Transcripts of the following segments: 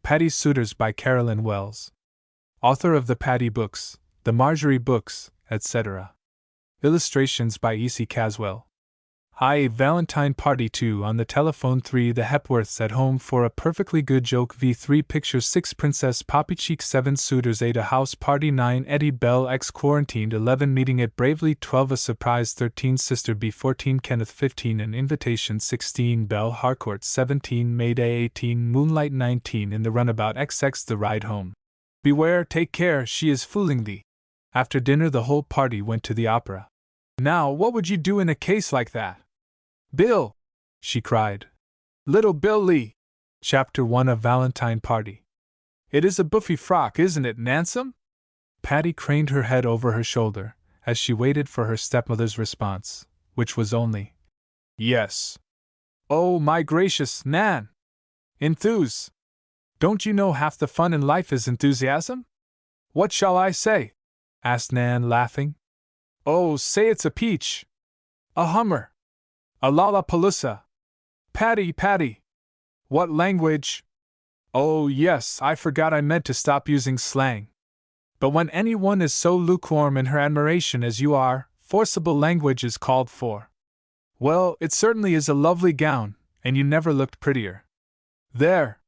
Patty's Suitors by Carolyn Wells. Author of the Patty books, the Marjorie books, etc. Illustrations by E.C. Caswell. Hi, Valentine Party 2 on the telephone 3 The Hepworths at home for a perfectly good joke v3 Pictures 6 Princess Poppy Cheek 7 Suitors 8 A house party 9 Eddie Bell X quarantined 11 Meeting it bravely 12 A surprise 13 Sister B 14 Kenneth 15 An invitation 16 Bell Harcourt 17 Mayday 18 Moonlight 19 In the runabout XX The ride home. Beware, take care, she is fooling thee. After dinner the whole party went to the opera. Now, what would you do in a case like that? Bill! She cried. Little Bill Lee! Chapter 1 of Valentine Party. It is a buffy frock, isn't it, Nansome? Patty craned her head over her shoulder, as she waited for her stepmother's response, which was only, yes. Oh, my gracious, Nan! Enthuse! Don't you know half the fun in life is enthusiasm? What shall I say? Asked Nan, laughing. Oh, say it's a peach! A hummer! A lollapalooza! Patty, Patty! What language? Oh, yes, I forgot I meant to stop using slang. But when anyone is so lukewarm in her admiration as you are, forcible language is called for. Well, it certainly is a lovely gown, and you never looked prettier. There!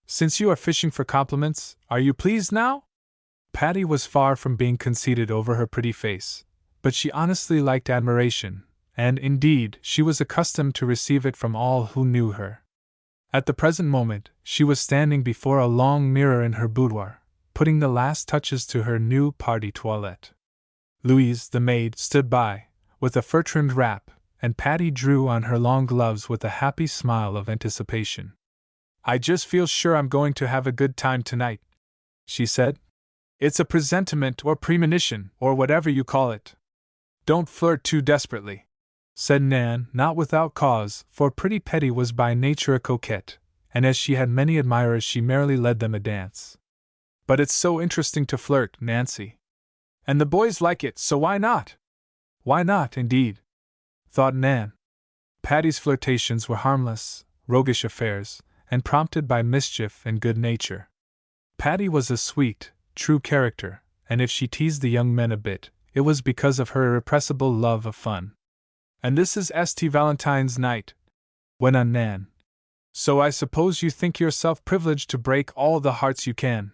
Since you are fishing for compliments, are you pleased now? Patty was far from being conceited over her pretty face, but she honestly liked admiration, and, indeed, she was accustomed to receive it from all who knew her. At the present moment, she was standing before a long mirror in her boudoir, putting the last touches to her new party toilette. Louise, the maid, stood by, with a fur-trimmed wrap, and Patty drew on her long gloves with a happy smile of anticipation. I just feel sure I'm going to have a good time tonight, she said. It's a presentiment or premonition, or whatever you call it. Don't flirt too desperately, said Nan, not without cause, for pretty Petty was by nature a coquette, and as she had many admirers she merrily led them a dance. But it's so interesting to flirt, Nancy. And the boys like it, so why not? Why not, indeed? Thought Nan. Patty's flirtations were harmless, roguish affairs, and prompted by mischief and good nature. Patty was a sweet, true character, and if she teased the young men a bit, it was because of her irrepressible love of fun. And this is St. Valentine's night, went on Nan. So I suppose you think yourself privileged to break all the hearts you can.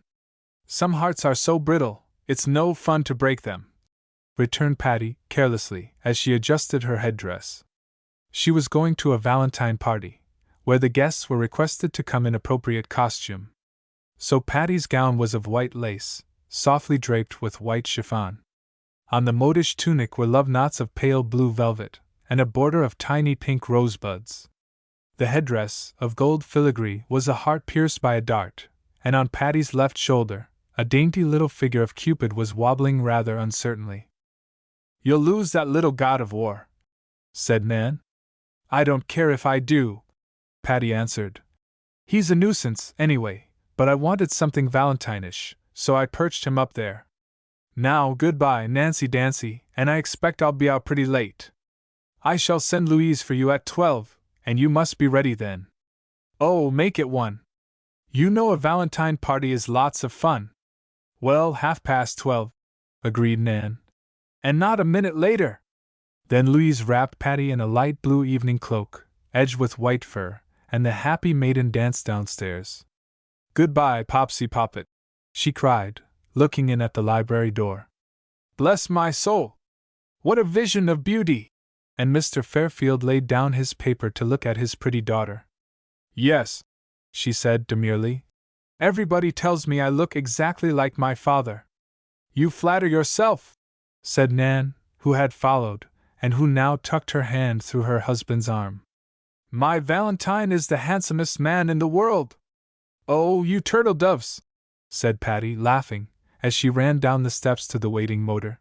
Some hearts are so brittle, it's no fun to break them, returned Patty, carelessly, as she adjusted her headdress. She was going to a Valentine party, where the guests were requested to come in appropriate costume. So Patty's gown was of white lace, softly draped with white chiffon. On the modish tunic were love knots of pale blue velvet, and a border of tiny pink rosebuds. The headdress, of gold filigree, was a heart pierced by a dart, and on Patty's left shoulder, a dainty little figure of Cupid was wobbling rather uncertainly. You'll lose that little god of war, said Nan. I don't care if I do, Patty answered. He's a nuisance, anyway, but I wanted something Valentine-ish, so I perched him up there. Now, goodbye, Nancy Dancy, and I expect I'll be out pretty late. I shall send Louise for you at 12, and you must be ready then. Oh, make it one. You know a Valentine party is lots of fun. Well, 12:30, agreed Nan. And not a minute later. Then Louise wrapped Patty in a light blue evening cloak, edged with white fur, and the happy maiden danced downstairs. Goodbye, Popsy Poppet, she cried, looking in at the library door. Bless my soul! What a vision of beauty! And Mr. Fairfield laid down his paper to look at his pretty daughter. Yes, she said demurely. Everybody tells me I look exactly like my father. You flatter yourself, said Nan, who had followed, and who now tucked her hand through her husband's arm. My Valentine is the handsomest man in the world. Oh, you turtle doves, said Patty, laughing, as she ran down the steps to the waiting motor.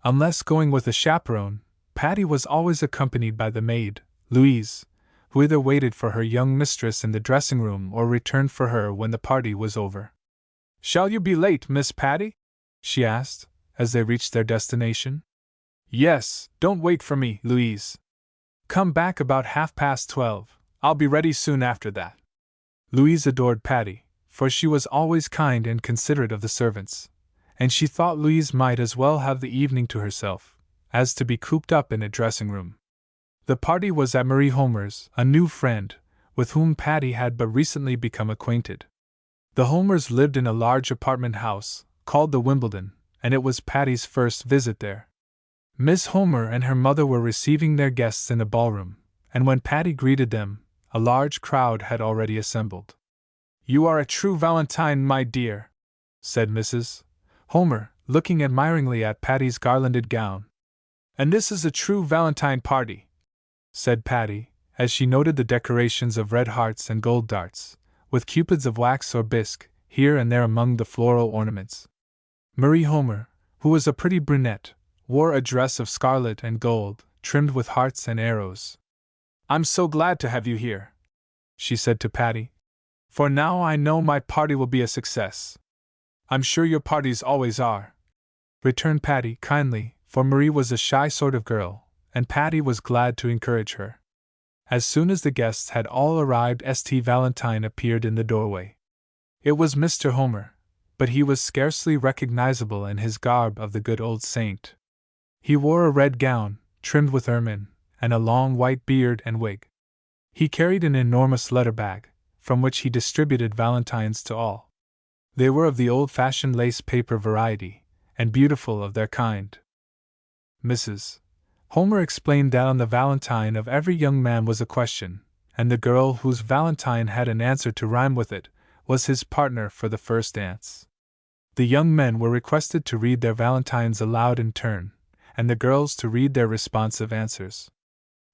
Unless going with a chaperone, Patty was always accompanied by the maid, Louise, who either waited for her young mistress in the dressing room or returned for her when the party was over. Shall you be late, Miss Patty? She asked, as they reached their destination. Yes, don't wait for me, Louise. Come back about 12:30. I'll be ready soon after that. Louise adored Patty, for she was always kind and considerate of the servants, and she thought Louise might as well have the evening to herself, as to be cooped up in a dressing room. The party was at Marie Homer's, a new friend, with whom Patty had but recently become acquainted. The Homers lived in a large apartment house, called the Wimbledon, and it was Patty's first visit there. Miss Homer and her mother were receiving their guests in a ballroom, and when Patty greeted them, a large crowd had already assembled. "You are a true Valentine, my dear," said Mrs. Homer, looking admiringly at Patty's garlanded gown. "And this is a true Valentine party," said Patty, as she noted the decorations of red hearts and gold darts, with cupids of wax or bisque, here and there among the floral ornaments. Marie Homer, who was a pretty brunette, wore a dress of scarlet and gold, trimmed with hearts and arrows. "I'm so glad to have you here," she said to Patty, "for now I know my party will be a success." "I'm sure your parties always are," returned Patty kindly, for Marie was a shy sort of girl, and Patty was glad to encourage her. As soon as the guests had all arrived, St. Valentine appeared in the doorway. It was Mr. Homer, but he was scarcely recognizable in his garb of the good old saint. He wore a red gown, trimmed with ermine, and a long white beard and wig. He carried an enormous letter bag, from which he distributed valentines to all. They were of the old-fashioned lace paper variety, and beautiful of their kind. Mrs. Homer explained that on the valentine of every young man was a question, and the girl whose valentine had an answer to rhyme with it was his partner for the first dance. The young men were requested to read their valentines aloud in turn, and the girls to read their responsive answers.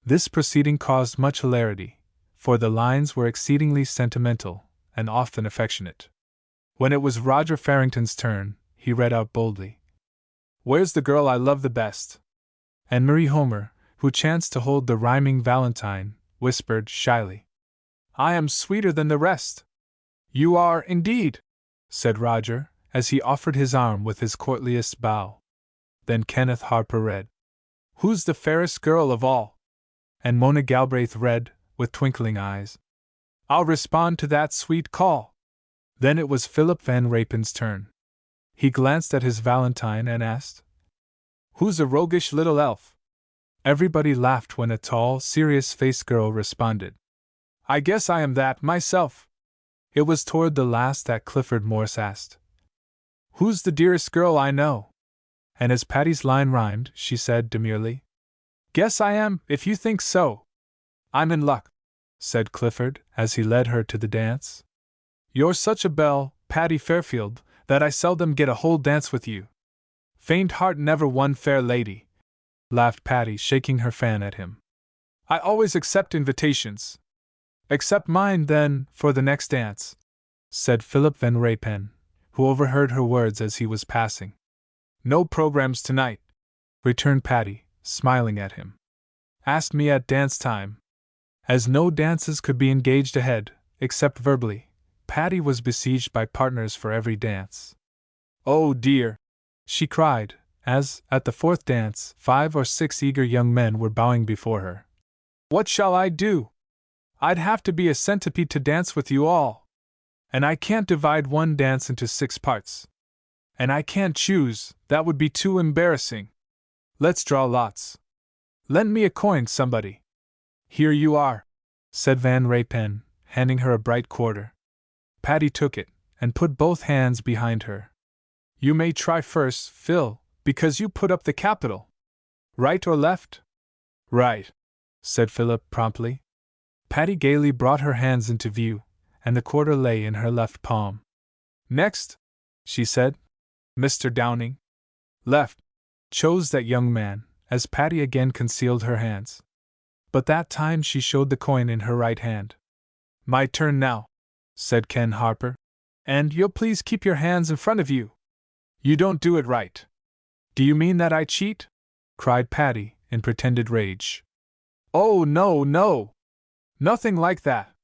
This proceeding caused much hilarity, for the lines were exceedingly sentimental, and often affectionate. When it was Roger Farrington's turn, he read out boldly, "Where's the girl I love the best?" And Marie Homer, who chanced to hold the rhyming valentine, whispered shyly, "I am sweeter than the rest." "You are, indeed," said Roger, as he offered his arm with his courtliest bow. Then Kenneth Harper read, "Who's the fairest girl of all?" And Mona Galbraith read, with twinkling eyes, "I'll respond to that sweet call." Then it was Philip Van Rapen's turn. He glanced at his valentine and asked, "Who's a roguish little elf?" Everybody laughed when a tall, serious-faced girl responded, "I guess I am that, myself." It was toward the last that Clifford Morse asked, "Who's the dearest girl I know?" And as Patty's line rhymed, she said demurely, "Guess I am, if you think so." "I'm in luck," said Clifford, as he led her to the dance. "You're such a belle, Patty Fairfield, that I seldom get a whole dance with you." "Faint heart never won fair lady," laughed Patty, shaking her fan at him. "I always accept invitations." "Accept mine, then, for the next dance," said Philip Van Rapen, who overheard her words as he was passing. "No programs tonight," returned Patty, smiling at him. "Asked me at dance time." As no dances could be engaged ahead, except verbally, Patty was besieged by partners for every dance. "Oh dear!" she cried, as, at the fourth dance, 5 or 6 eager young men were bowing before her. "What shall I do? I'd have to be a centipede to dance with you all. And I can't divide one dance into 6 parts. And I can't choose, that would be too embarrassing. Let's draw lots. Lend me a coin, somebody." "Here you are," said Van Rapen, handing her a bright quarter. Patty took it, and put both hands behind her. "You may try first, Phil, because you put up the capital. Right or left?" "Right," said Philip promptly. Patty gaily brought her hands into view, and the quarter lay in her left palm. "Next," she said, "Mr. Downing." "Left," chose that young man, as Patty again concealed her hands. But that time she showed the coin in her right hand. "My turn now," said Ken Harper. "And you'll please keep your hands in front of you. You don't do it right." "Do you mean that I cheat?" cried Patty, in pretended rage. "Oh, no, no! Nothing like that.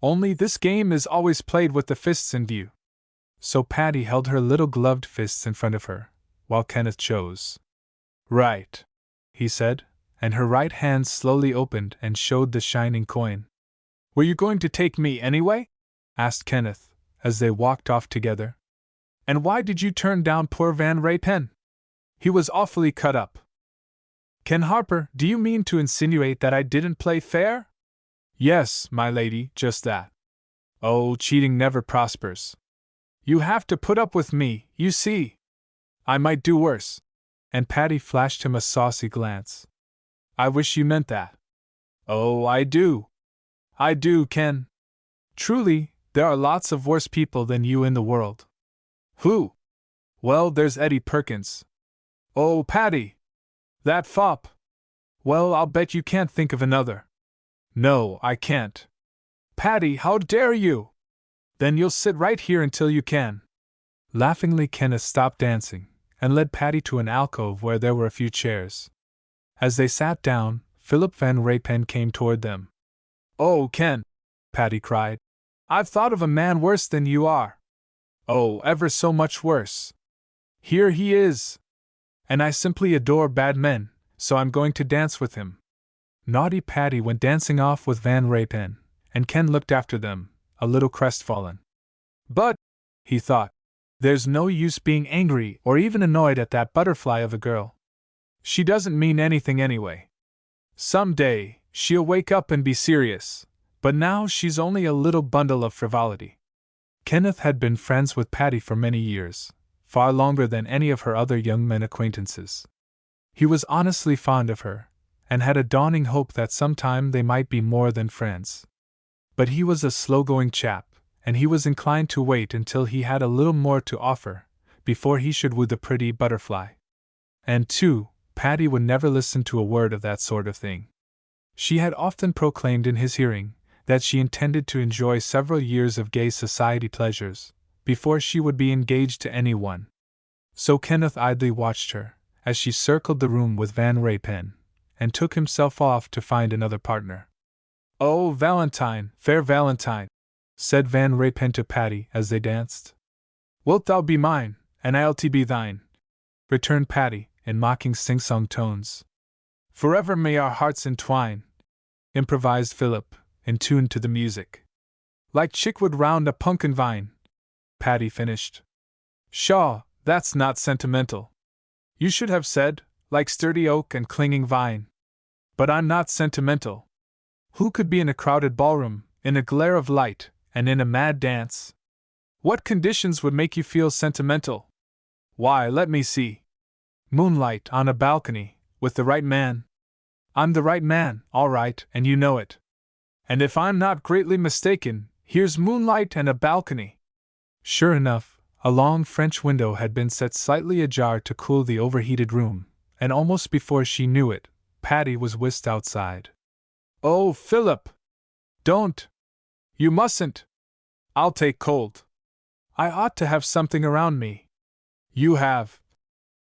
Only this game is always played with the fists in view." So Patty held her little gloved fists in front of her, while Kenneth chose. "Right," he said, and her right hand slowly opened and showed the shining coin. "Were you going to take me anyway?" asked Kenneth, as they walked off together. And why did you turn down poor Van Raypen? He was awfully cut up. Ken Harper, do you mean to insinuate that I didn't play fair? Yes, my lady, just that. Oh, cheating never prospers. You have to put up with me, you see. I might do worse. And Patty flashed him a saucy glance. I wish you meant that. Oh, I do. I do, Ken. Truly, there are lots of worse people than you in the world. Who? Well, there's Eddie Perkins. Oh, Patty! That fop! Well, I'll bet you can't think of another. No, I can't. Patty, how dare you? Then you'll sit right here until you can. Laughingly, Kenneth stopped dancing and led Patty to an alcove where there were a few chairs. As they sat down, Philip Van Raypen came toward them. Oh, Ken! Patty cried. I've thought of a man worse than you are. Oh, ever so much worse. Here he is. And I simply adore bad men, so I'm going to dance with him. Naughty Patty went dancing off with Van Raypen, and Ken looked after them, a little crestfallen. But, he thought, there's no use being angry or even annoyed at that butterfly of a girl. She doesn't mean anything anyway. Some day, she'll wake up and be serious, but now she's only a little bundle of frivolity. Kenneth had been friends with Patty for many years, far longer than any of her other young men acquaintances. He was honestly fond of her, and had a dawning hope that sometime they might be more than friends. But he was a slow-going chap, and he was inclined to wait until he had a little more to offer, before he should woo the pretty butterfly. And, too, Patty would never listen to a word of that sort of thing. She had often proclaimed in his hearing that she intended to enjoy several years of gay society pleasures before she would be engaged to anyone. So Kenneth idly watched her as she circled the room with Van Raypen, and took himself off to find another partner. Oh, Valentine, fair Valentine, said Van Raypen to Patty as they danced. Wilt thou be mine, and I'll be thine, returned Patty, in mocking sing-song tones. Forever may our hearts entwine, improvised Philip, in tune to the music. Like chickwood round a pumpkin vine, Patty finished. Pshaw, that's not sentimental. You should have said, like sturdy oak and clinging vine. But I'm not sentimental. Who could be in a crowded ballroom, in a glare of light, and in a mad dance? What conditions would make you feel sentimental? Why, let me see. Moonlight on a balcony, with the right man. I'm the right man, all right, and you know it. And if I'm not greatly mistaken, here's moonlight and a balcony. Sure enough, a long French window had been set slightly ajar to cool the overheated room, and almost before she knew it, Patty was whisked outside. Oh, Philip! Don't! You mustn't! I'll take cold. I ought to have something around me. You have,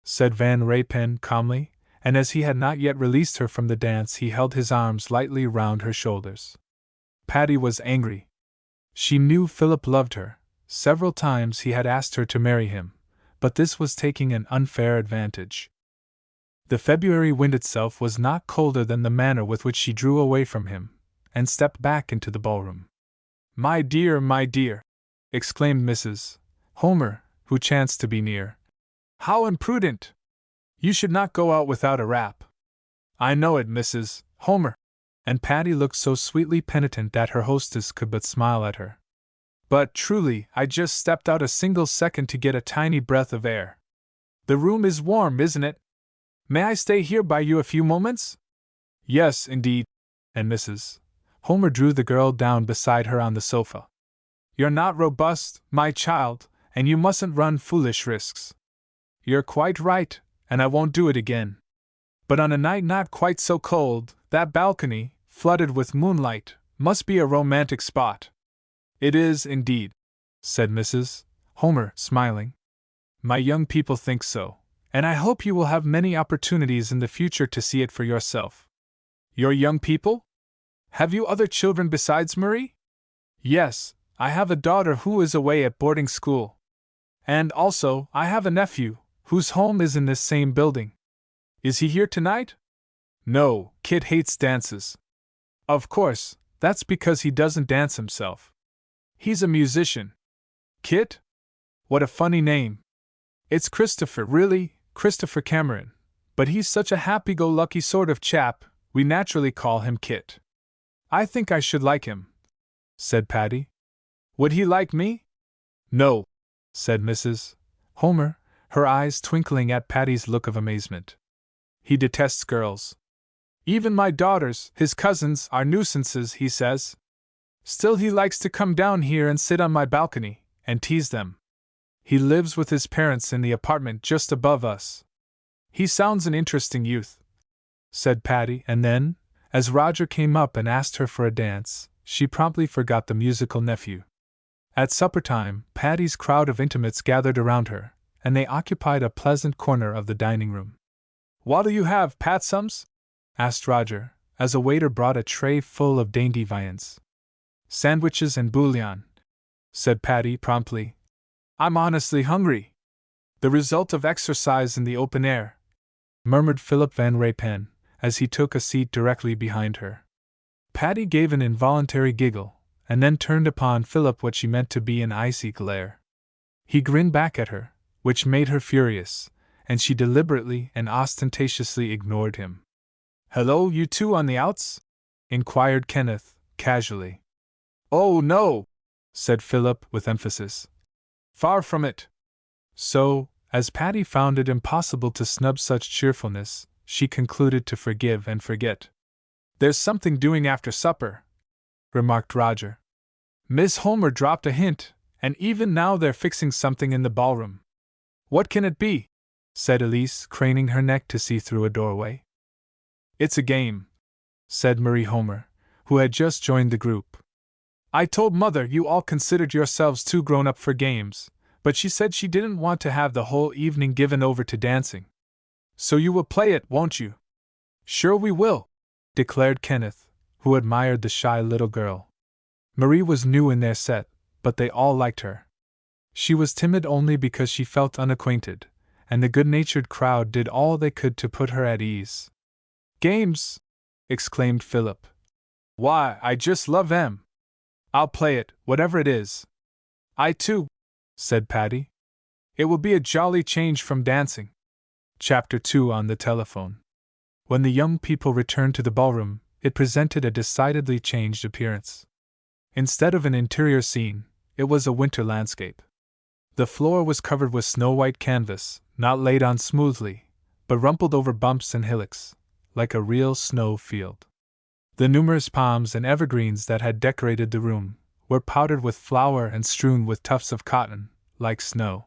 said Van Raypen calmly, and as he had not yet released her from the dance, he held his arms lightly round her shoulders. Patty was angry. She knew Philip loved her. Several times he had asked her to marry him, but this was taking an unfair advantage. The February wind itself was not colder than the manner with which she drew away from him, and stepped back into the ballroom. My dear, exclaimed Mrs. Homer, who chanced to be near. How imprudent! You should not go out without a wrap. I know it, Mrs. Homer. And Patty looked so sweetly penitent that her hostess could but smile at her. But truly, I just stepped out a single second to get a tiny breath of air. The room is warm, isn't it? May I stay here by you a few moments? Yes, indeed. And Mrs. Homer drew the girl down beside her on the sofa. You're not robust, my child, and you mustn't run foolish risks. You're quite right, and I won't do it again. But on a night not quite so cold, that balcony, flooded with moonlight, must be a romantic spot. It is, indeed, said Mrs. Homer, smiling. My young people think so, and I hope you will have many opportunities in the future to see it for yourself. Your young people? Have you other children besides Marie? Yes, I have a daughter who is away at boarding school. And also, I have a nephew, whose home is in this same building. Is he here tonight? No, Kit hates dances. Of course, that's because he doesn't dance himself. He's a musician. Kit? What a funny name. It's Christopher, really, Christopher Cameron, but he's such a happy-go-lucky sort of chap, we naturally call him Kit. I think I should like him, said Patty. Would he like me? No, said Mrs. Homer, her eyes twinkling at Patty's look of amazement. He detests girls. Even my daughters, his cousins, are nuisances, he says. Still, he likes to come down here and sit on my balcony, and tease them. He lives with his parents in the apartment just above us. He sounds an interesting youth, said Patty, and then, as Roger came up and asked her for a dance, she promptly forgot the musical nephew. At supper time, Patty's crowd of intimates gathered around her, and they occupied a pleasant corner of the dining room. What'll you have, Patsums? Asked Roger, as a waiter brought a tray full of dainty viands. Sandwiches and bouillon, said Patty promptly. I'm honestly hungry. The result of exercise in the open air, murmured Philip Van Raypen, as he took a seat directly behind her. Patty gave an involuntary giggle, and then turned upon Philip what she meant to be an icy glare. He grinned back at her, which made her furious, and she deliberately and ostentatiously ignored him. Hello, you two on the outs? Inquired Kenneth, casually. Oh, no, said Philip with emphasis. Far from it. So, as Patty found it impossible to snub such cheerfulness, she concluded to forgive and forget. There's something doing after supper, remarked Roger. Miss Homer dropped a hint, and even now they're fixing something in the ballroom. What can it be? Said Elise, craning her neck to see through a doorway. It's a game, said Marie Homer, who had just joined the group. I told Mother you all considered yourselves too grown up for games, but she said she didn't want to have the whole evening given over to dancing. So you will play it, won't you? Sure we will, declared Kenneth, who admired the shy little girl. Marie was new in their set, but they all liked her. She was timid only because she felt unacquainted, and the good-natured crowd did all they could to put her at ease. Games! Exclaimed Philip. Why, I just love them. I'll play it, whatever it is. I too, said Patty. It will be a jolly change from dancing. Chapter 2 on the telephone. When the young people returned to the ballroom, it presented a decidedly changed appearance. Instead of an interior scene, it was a winter landscape. The floor was covered with snow-white canvas, not laid on smoothly, but rumpled over bumps and hillocks, like a real snow field. The numerous palms and evergreens that had decorated the room were powdered with flour and strewn with tufts of cotton, like snow.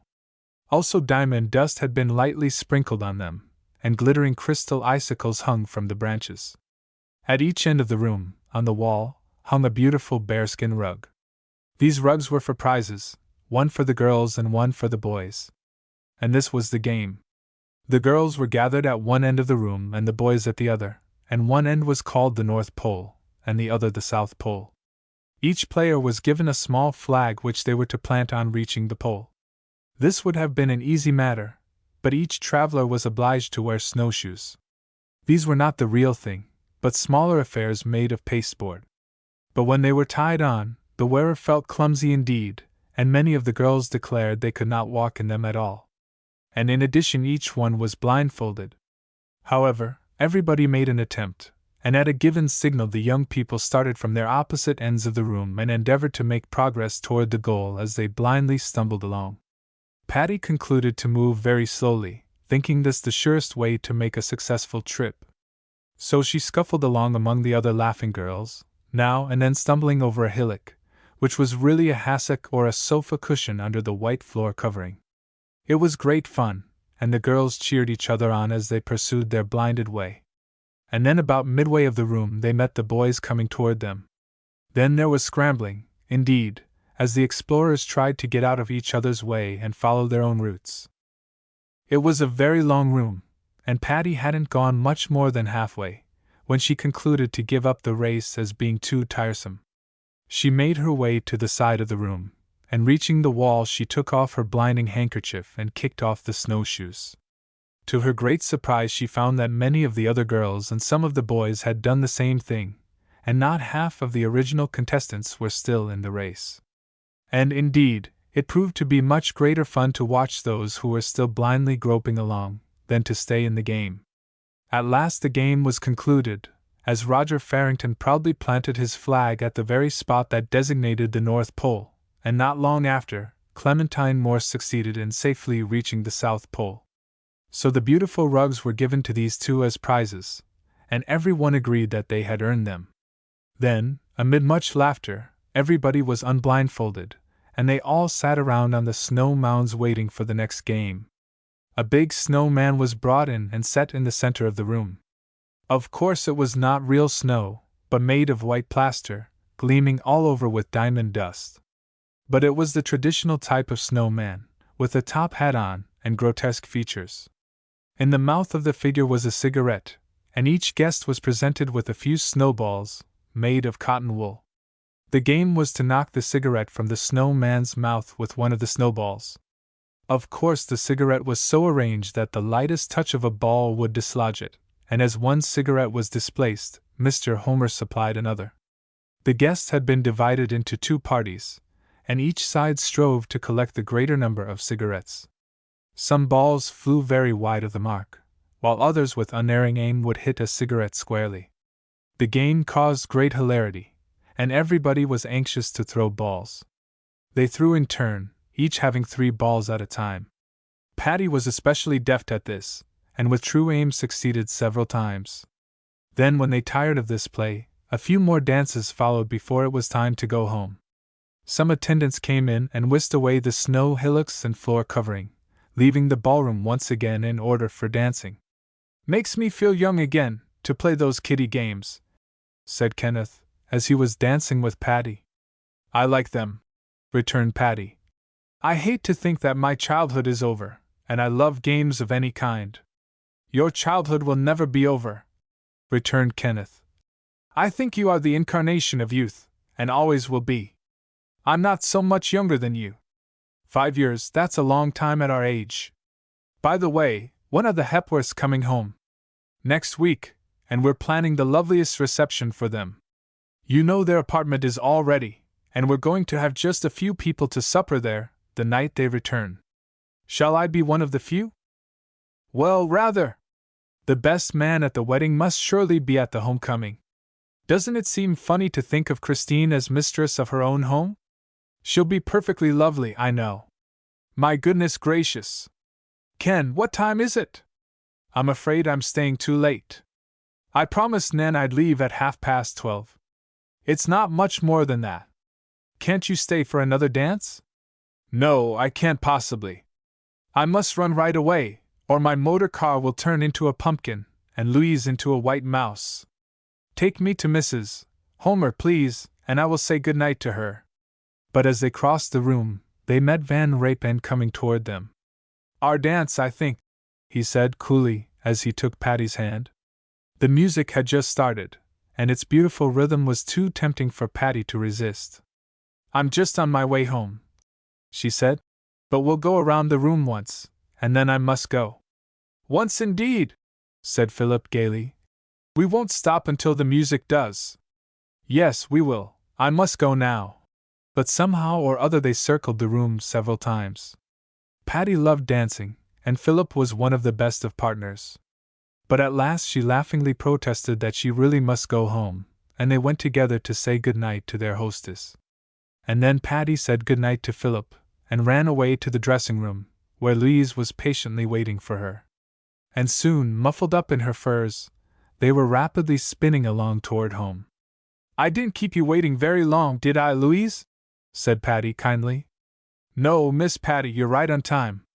Also diamond dust had been lightly sprinkled on them, and glittering crystal icicles hung from the branches. At each end of the room, on the wall, hung a beautiful bearskin rug. These rugs were for prizes, one for the girls and one for the boys. And this was the game. The girls were gathered at one end of the room and the boys at the other, and one end was called the North Pole, and the other the South Pole. Each player was given a small flag which they were to plant on reaching the pole. This would have been an easy matter, but each traveler was obliged to wear snowshoes. These were not the real thing, but smaller affairs made of pasteboard. But when they were tied on, the wearer felt clumsy indeed, and many of the girls declared they could not walk in them at all. And in addition each one was blindfolded. However, everybody made an attempt, and at a given signal the young people started from their opposite ends of the room and endeavored to make progress toward the goal as they blindly stumbled along. Patty concluded to move very slowly, thinking this the surest way to make a successful trip. So she scuffled along among the other laughing girls, now and then stumbling over a hillock, which was really a hassock or a sofa cushion under the white floor covering. It was great fun, and the girls cheered each other on as they pursued their blinded way. And then about midway of the room they met the boys coming toward them. Then there was scrambling, indeed, as the explorers tried to get out of each other's way and follow their own routes. It was a very long room, and Patty hadn't gone much more than halfway, when she concluded to give up the race as being too tiresome. She made her way to the side of the room, and reaching the wall she took off her blinding handkerchief and kicked off the snowshoes. To her great surprise she found that many of the other girls and some of the boys had done the same thing, and not half of the original contestants were still in the race. And indeed, It proved to be much greater fun to watch those who were still blindly groping along than to stay in the game. At last the game was concluded, as Roger Farrington proudly planted his flag at the very spot that designated the North Pole, and not long after, Clementine Morse succeeded in safely reaching the South Pole. So the beautiful rugs were given to these two as prizes, and everyone agreed that they had earned them. Then, amid much laughter, everybody was unblindfolded, and they all sat around on the snow mounds waiting for the next game. A big snowman was brought in and set in the center of the room. Of course it was not real snow, but made of white plaster, gleaming all over with diamond dust. But it was the traditional type of snowman, with a top hat on and grotesque features. In the mouth of the figure was a cigarette, and each guest was presented with a few snowballs, made of cotton wool. The game was to knock the cigarette from the snowman's mouth with one of the snowballs. Of course, the cigarette was so arranged that the lightest touch of a ball would dislodge it, and as one cigarette was displaced, Mr. Homer supplied another. The guests had been divided into two parties, and each side strove to collect the greater number of cigarettes. Some balls flew very wide of the mark, while others with unerring aim would hit a cigarette squarely. The game caused great hilarity, and everybody was anxious to throw balls. They threw in turn, each having 3 balls at a time. Patty was especially deft at this, and with true aim succeeded several times. Then, when they tired of this play, a few more dances followed before it was time to go home. Some attendants came in and whisked away the snow hillocks and floor covering, leaving the ballroom once again in order for dancing. "Makes me feel young again, to play those kiddie games," said Kenneth, as he was dancing with Patty. "I like them," returned Patty. "I hate to think that my childhood is over, and I love games of any kind." "Your childhood will never be over," returned Kenneth. "I think you are the incarnation of youth, and always will be. I'm not so much younger than you. 5 years, that's a long time at our age. By the way, when are the Hepworths coming home?" "Next week, and we're planning the loveliest reception for them. You know their apartment is all ready, and we're going to have just a few people to supper there the night they return. Shall I be one of the few?" "Well, rather. The best man at the wedding must surely be at the homecoming. Doesn't it seem funny to think of Christine as mistress of her own home? She'll be perfectly lovely, I know. My goodness gracious! Ken, what time is it? I'm afraid I'm staying too late. I promised Nan I'd leave at 12:30. It's not much more than that. Can't you stay for another dance?" "No, I can't possibly. I must run right away, or my motor car will turn into a pumpkin, and Louise into a white mouse. Take me to Mrs. Homer, please, and I will say good night to her." But as they crossed the room, they met Van Raypen coming toward them. "Our dance, I think," he said coolly, as he took Patty's hand. The music had just started, and its beautiful rhythm was too tempting for Patty to resist. "I'm just on my way home," she said, "but we'll go around the room once, and then I must go." "Once indeed," said Philip gaily. "We won't stop until the music does." "Yes, we will. I must go now." But somehow or other they circled the room several times. Patty loved dancing, and Philip was one of the best of partners. But at last she laughingly protested that she really must go home, and they went together to say good night to their hostess. And then Patty said good night to Philip, and ran away to the dressing room, where Louise was patiently waiting for her. And soon, muffled up in her furs, they were rapidly spinning along toward home. "I didn't keep you waiting very long, did I, Louise?" said Patty kindly. "No, Miss Patty, you're right on time.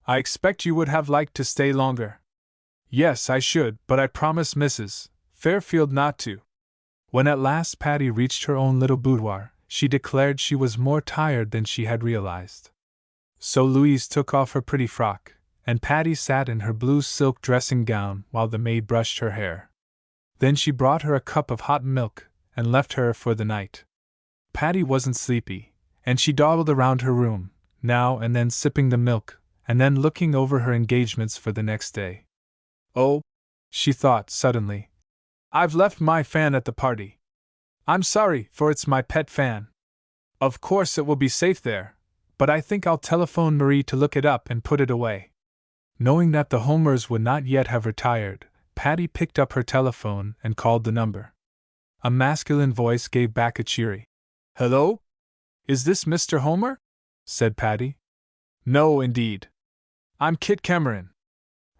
I expect you would have liked to stay longer." "Yes, I should, but I promised Mrs. Fairfield not to." When at last Patty reached her own little boudoir, she declared she was more tired than she had realized. So Louise took off her pretty frock, and Patty sat in her blue silk dressing gown while the maid brushed her hair. Then she brought her a cup of hot milk, and left her for the night. Patty wasn't sleepy, and she dawdled around her room, now and then sipping the milk, and then looking over her engagements for the next day. "Oh," she thought suddenly, "I've left my fan at the party. I'm sorry, for it's my pet fan. Of course it will be safe there, but I think I'll telephone Marie to look it up and put it away. Knowing that the Homers would not yet have retired, Patty picked up her telephone and called the number. A masculine voice gave back a cheery, "Hello? Is this Mr. Homer?" said Patty. "No, indeed. I'm Kit Cameron.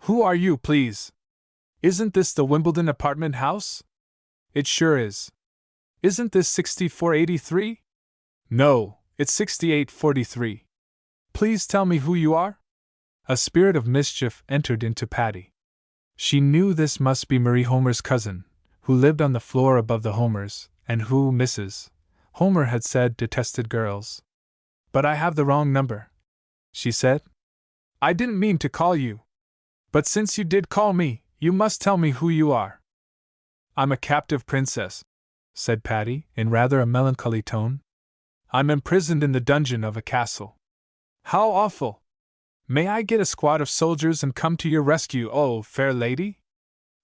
Who are you, please? Isn't this the Wimbledon apartment house?" "It sure is." "Isn't this 6483? "No, it's 6843. "Please tell me who you are?" A spirit of mischief entered into Patty. She knew this must be Marie Homer's cousin, who lived on the floor above the Homers, and who, Mrs. Homer had said, detested girls. "But I have the wrong number," she said. "I didn't mean to call you. But since you did call me, you must tell me who you are." "I'm a captive princess," said Patty, in rather a melancholy tone. "I'm imprisoned in the dungeon of a castle." "How awful! May I get a squad of soldiers and come to your rescue, oh, fair lady?"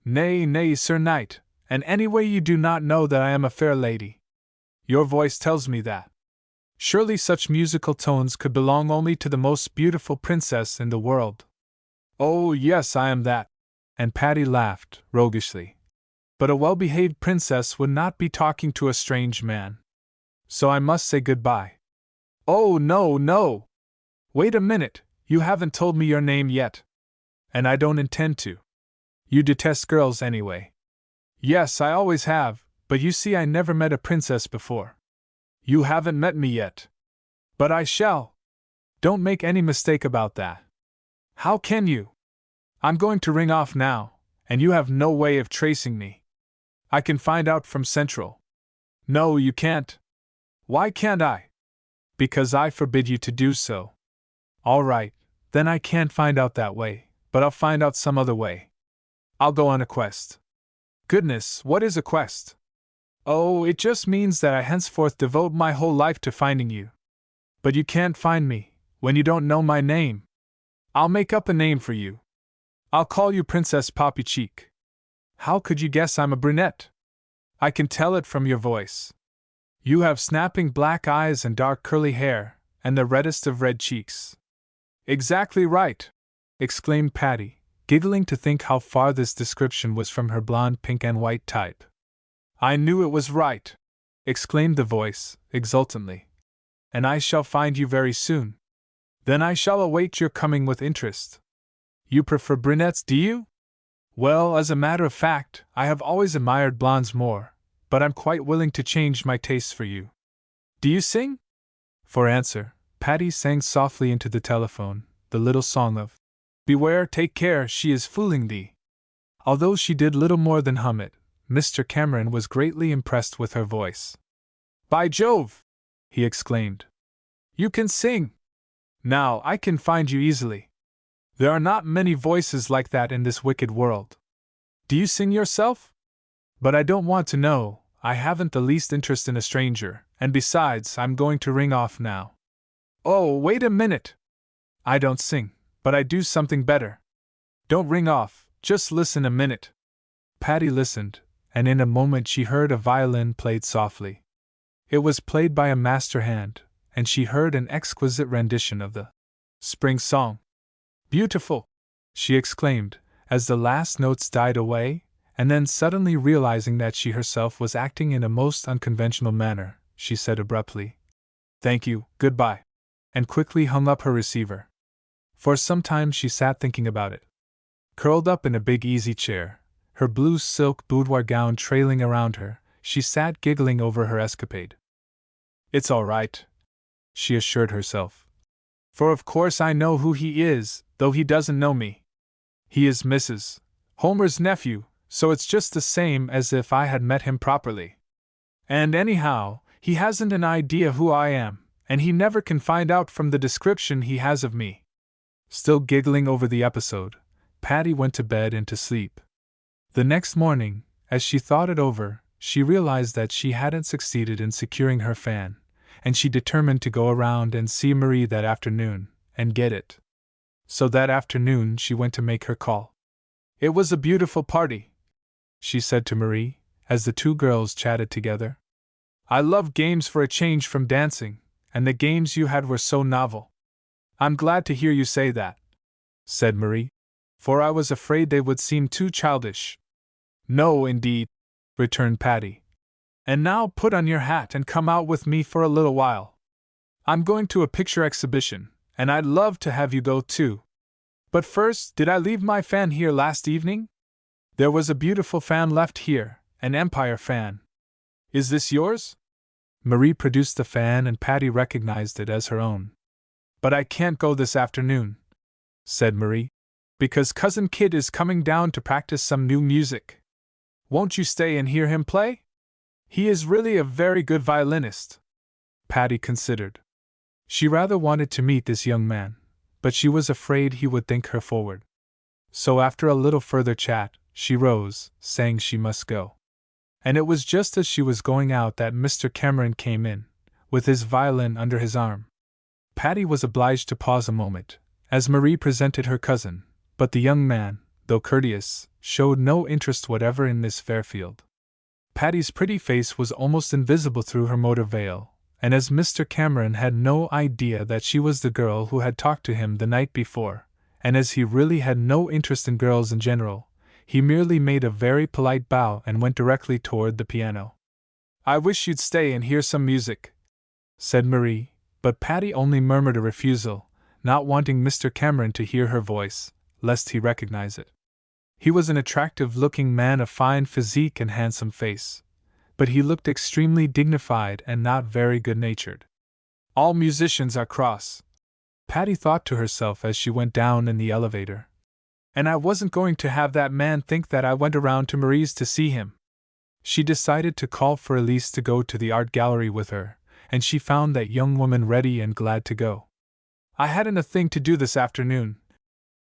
"Nay, nay, Sir Knight, and anyway you do not know that I am a fair lady. Your voice tells me that. Surely such musical tones could belong only to the most beautiful princess in the world." "Oh, yes, I am that." And Patty laughed, roguishly. "But a well-behaved princess would not be talking to a strange man. So I must say good-bye." "Oh, no, no! Wait a minute, you haven't told me your name yet." "And I don't intend to. You detest girls anyway." "Yes, I always have, but you see I never met a princess before." "You haven't met me yet." "But I shall. Don't make any mistake about that." "How can you?" "I'm going to ring off now, and you have no way of tracing me." "I can find out from Central." "No, you can't." "Why can't I?" "Because I forbid you to do so." "All right, then I can't find out that way, but I'll find out some other way. I'll go on a quest." "Goodness, what is a quest?" "Oh, it just means that I henceforth devote my whole life to finding you." "But you can't find me, when you don't know my name." "I'll make up a name for you. I'll call you Princess Poppy Cheek." "How could you guess I'm a brunette?" "I can tell it from your voice. You have snapping black eyes and dark curly hair, and the reddest of red cheeks." "Exactly right!" exclaimed Patty, giggling to think how far this description was from her blonde pink and white type. "I knew it was right!" exclaimed the voice, exultantly. "And I shall find you very soon. Then I shall await your coming with interest." "You prefer brunettes, do you?" "Well, as a matter of fact, I have always admired blondes more, but I'm quite willing to change my tastes for you." "Do you sing?" For answer, Patty sang softly into the telephone, the little song of "Beware, take care, she is fooling thee." Although she did little more than hum it, Mr. Cameron was greatly impressed with her voice. "By Jove!" he exclaimed. "You can sing! Now I can find you easily. There are not many voices like that in this wicked world. Do you sing yourself? But I don't want to know, I haven't the least interest in a stranger, and besides, I'm going to ring off now." "Oh, wait a minute! I don't sing, but I do something better. Don't ring off, just listen a minute." Patty listened, and in a moment she heard a violin played softly. It was played by a master hand, and she heard an exquisite rendition of the Spring Song. "Beautiful!" she exclaimed, as the last notes died away, and then suddenly realizing that she herself was acting in a most unconventional manner, she said abruptly, "Thank you, goodbye," and quickly hung up her receiver. For some time she sat thinking about it. Curled up in a big easy chair, her blue silk boudoir gown trailing around her, she sat giggling over her escapade. "It's all right," she assured herself. "For of course I know who he is, though he doesn't know me. He is Mrs. Homer's nephew, so it's just the same as if I had met him properly. And anyhow, he hasn't an idea who I am, and he never can find out from the description he has of me." Still giggling over the episode, Patty went to bed and to sleep. The next morning, as she thought it over, she realized that she hadn't succeeded in securing her fan, and she determined to go around and see Marie that afternoon, and get it. So that afternoon she went to make her call. "It was a beautiful party," she said to Marie, as the two girls chatted together. "I love games for a change from dancing, and the games you had were so novel. I'm glad to hear you say that, said Marie, for I was afraid they would seem too childish. No, indeed, returned Patty. And now put on your hat and come out with me for a little while. I'm going to a picture exhibition, and I'd love to have you go too. But first, did I leave my fan here last evening? There was a beautiful fan left here, an Empire fan. Is this yours? Marie produced the fan and Patty recognized it as her own. But I can't go this afternoon, said Marie, because Cousin Kit is coming down to practice some new music. Won't you stay and hear him play? He is really a very good violinist. Patty considered. She rather wanted to meet this young man, but she was afraid he would think her forward. So after a little further chat, she rose, saying she must go. And it was just as she was going out that Mr. Cameron came in, with his violin under his arm. Patty was obliged to pause a moment, as Marie presented her cousin, but the young man, though courteous, showed no interest whatever in Miss Fairfield. Patty's pretty face was almost invisible through her motor veil, and as Mr. Cameron had no idea that she was the girl who had talked to him the night before, and as he really had no interest in girls in general, he merely made a very polite bow and went directly toward the piano. I wish you'd stay and hear some music, said Marie, but Patty only murmured a refusal, not wanting Mr. Cameron to hear her voice, lest he recognize it. He was an attractive-looking man of fine physique and handsome face, but he looked extremely dignified and not very good-natured. All musicians are cross, Patty thought to herself as she went down in the elevator. And I wasn't going to have that man think that I went around to Marie's to see him. She decided to call for Elise to go to the art gallery with her, and she found that young woman ready and glad to go. I hadn't a thing to do this afternoon,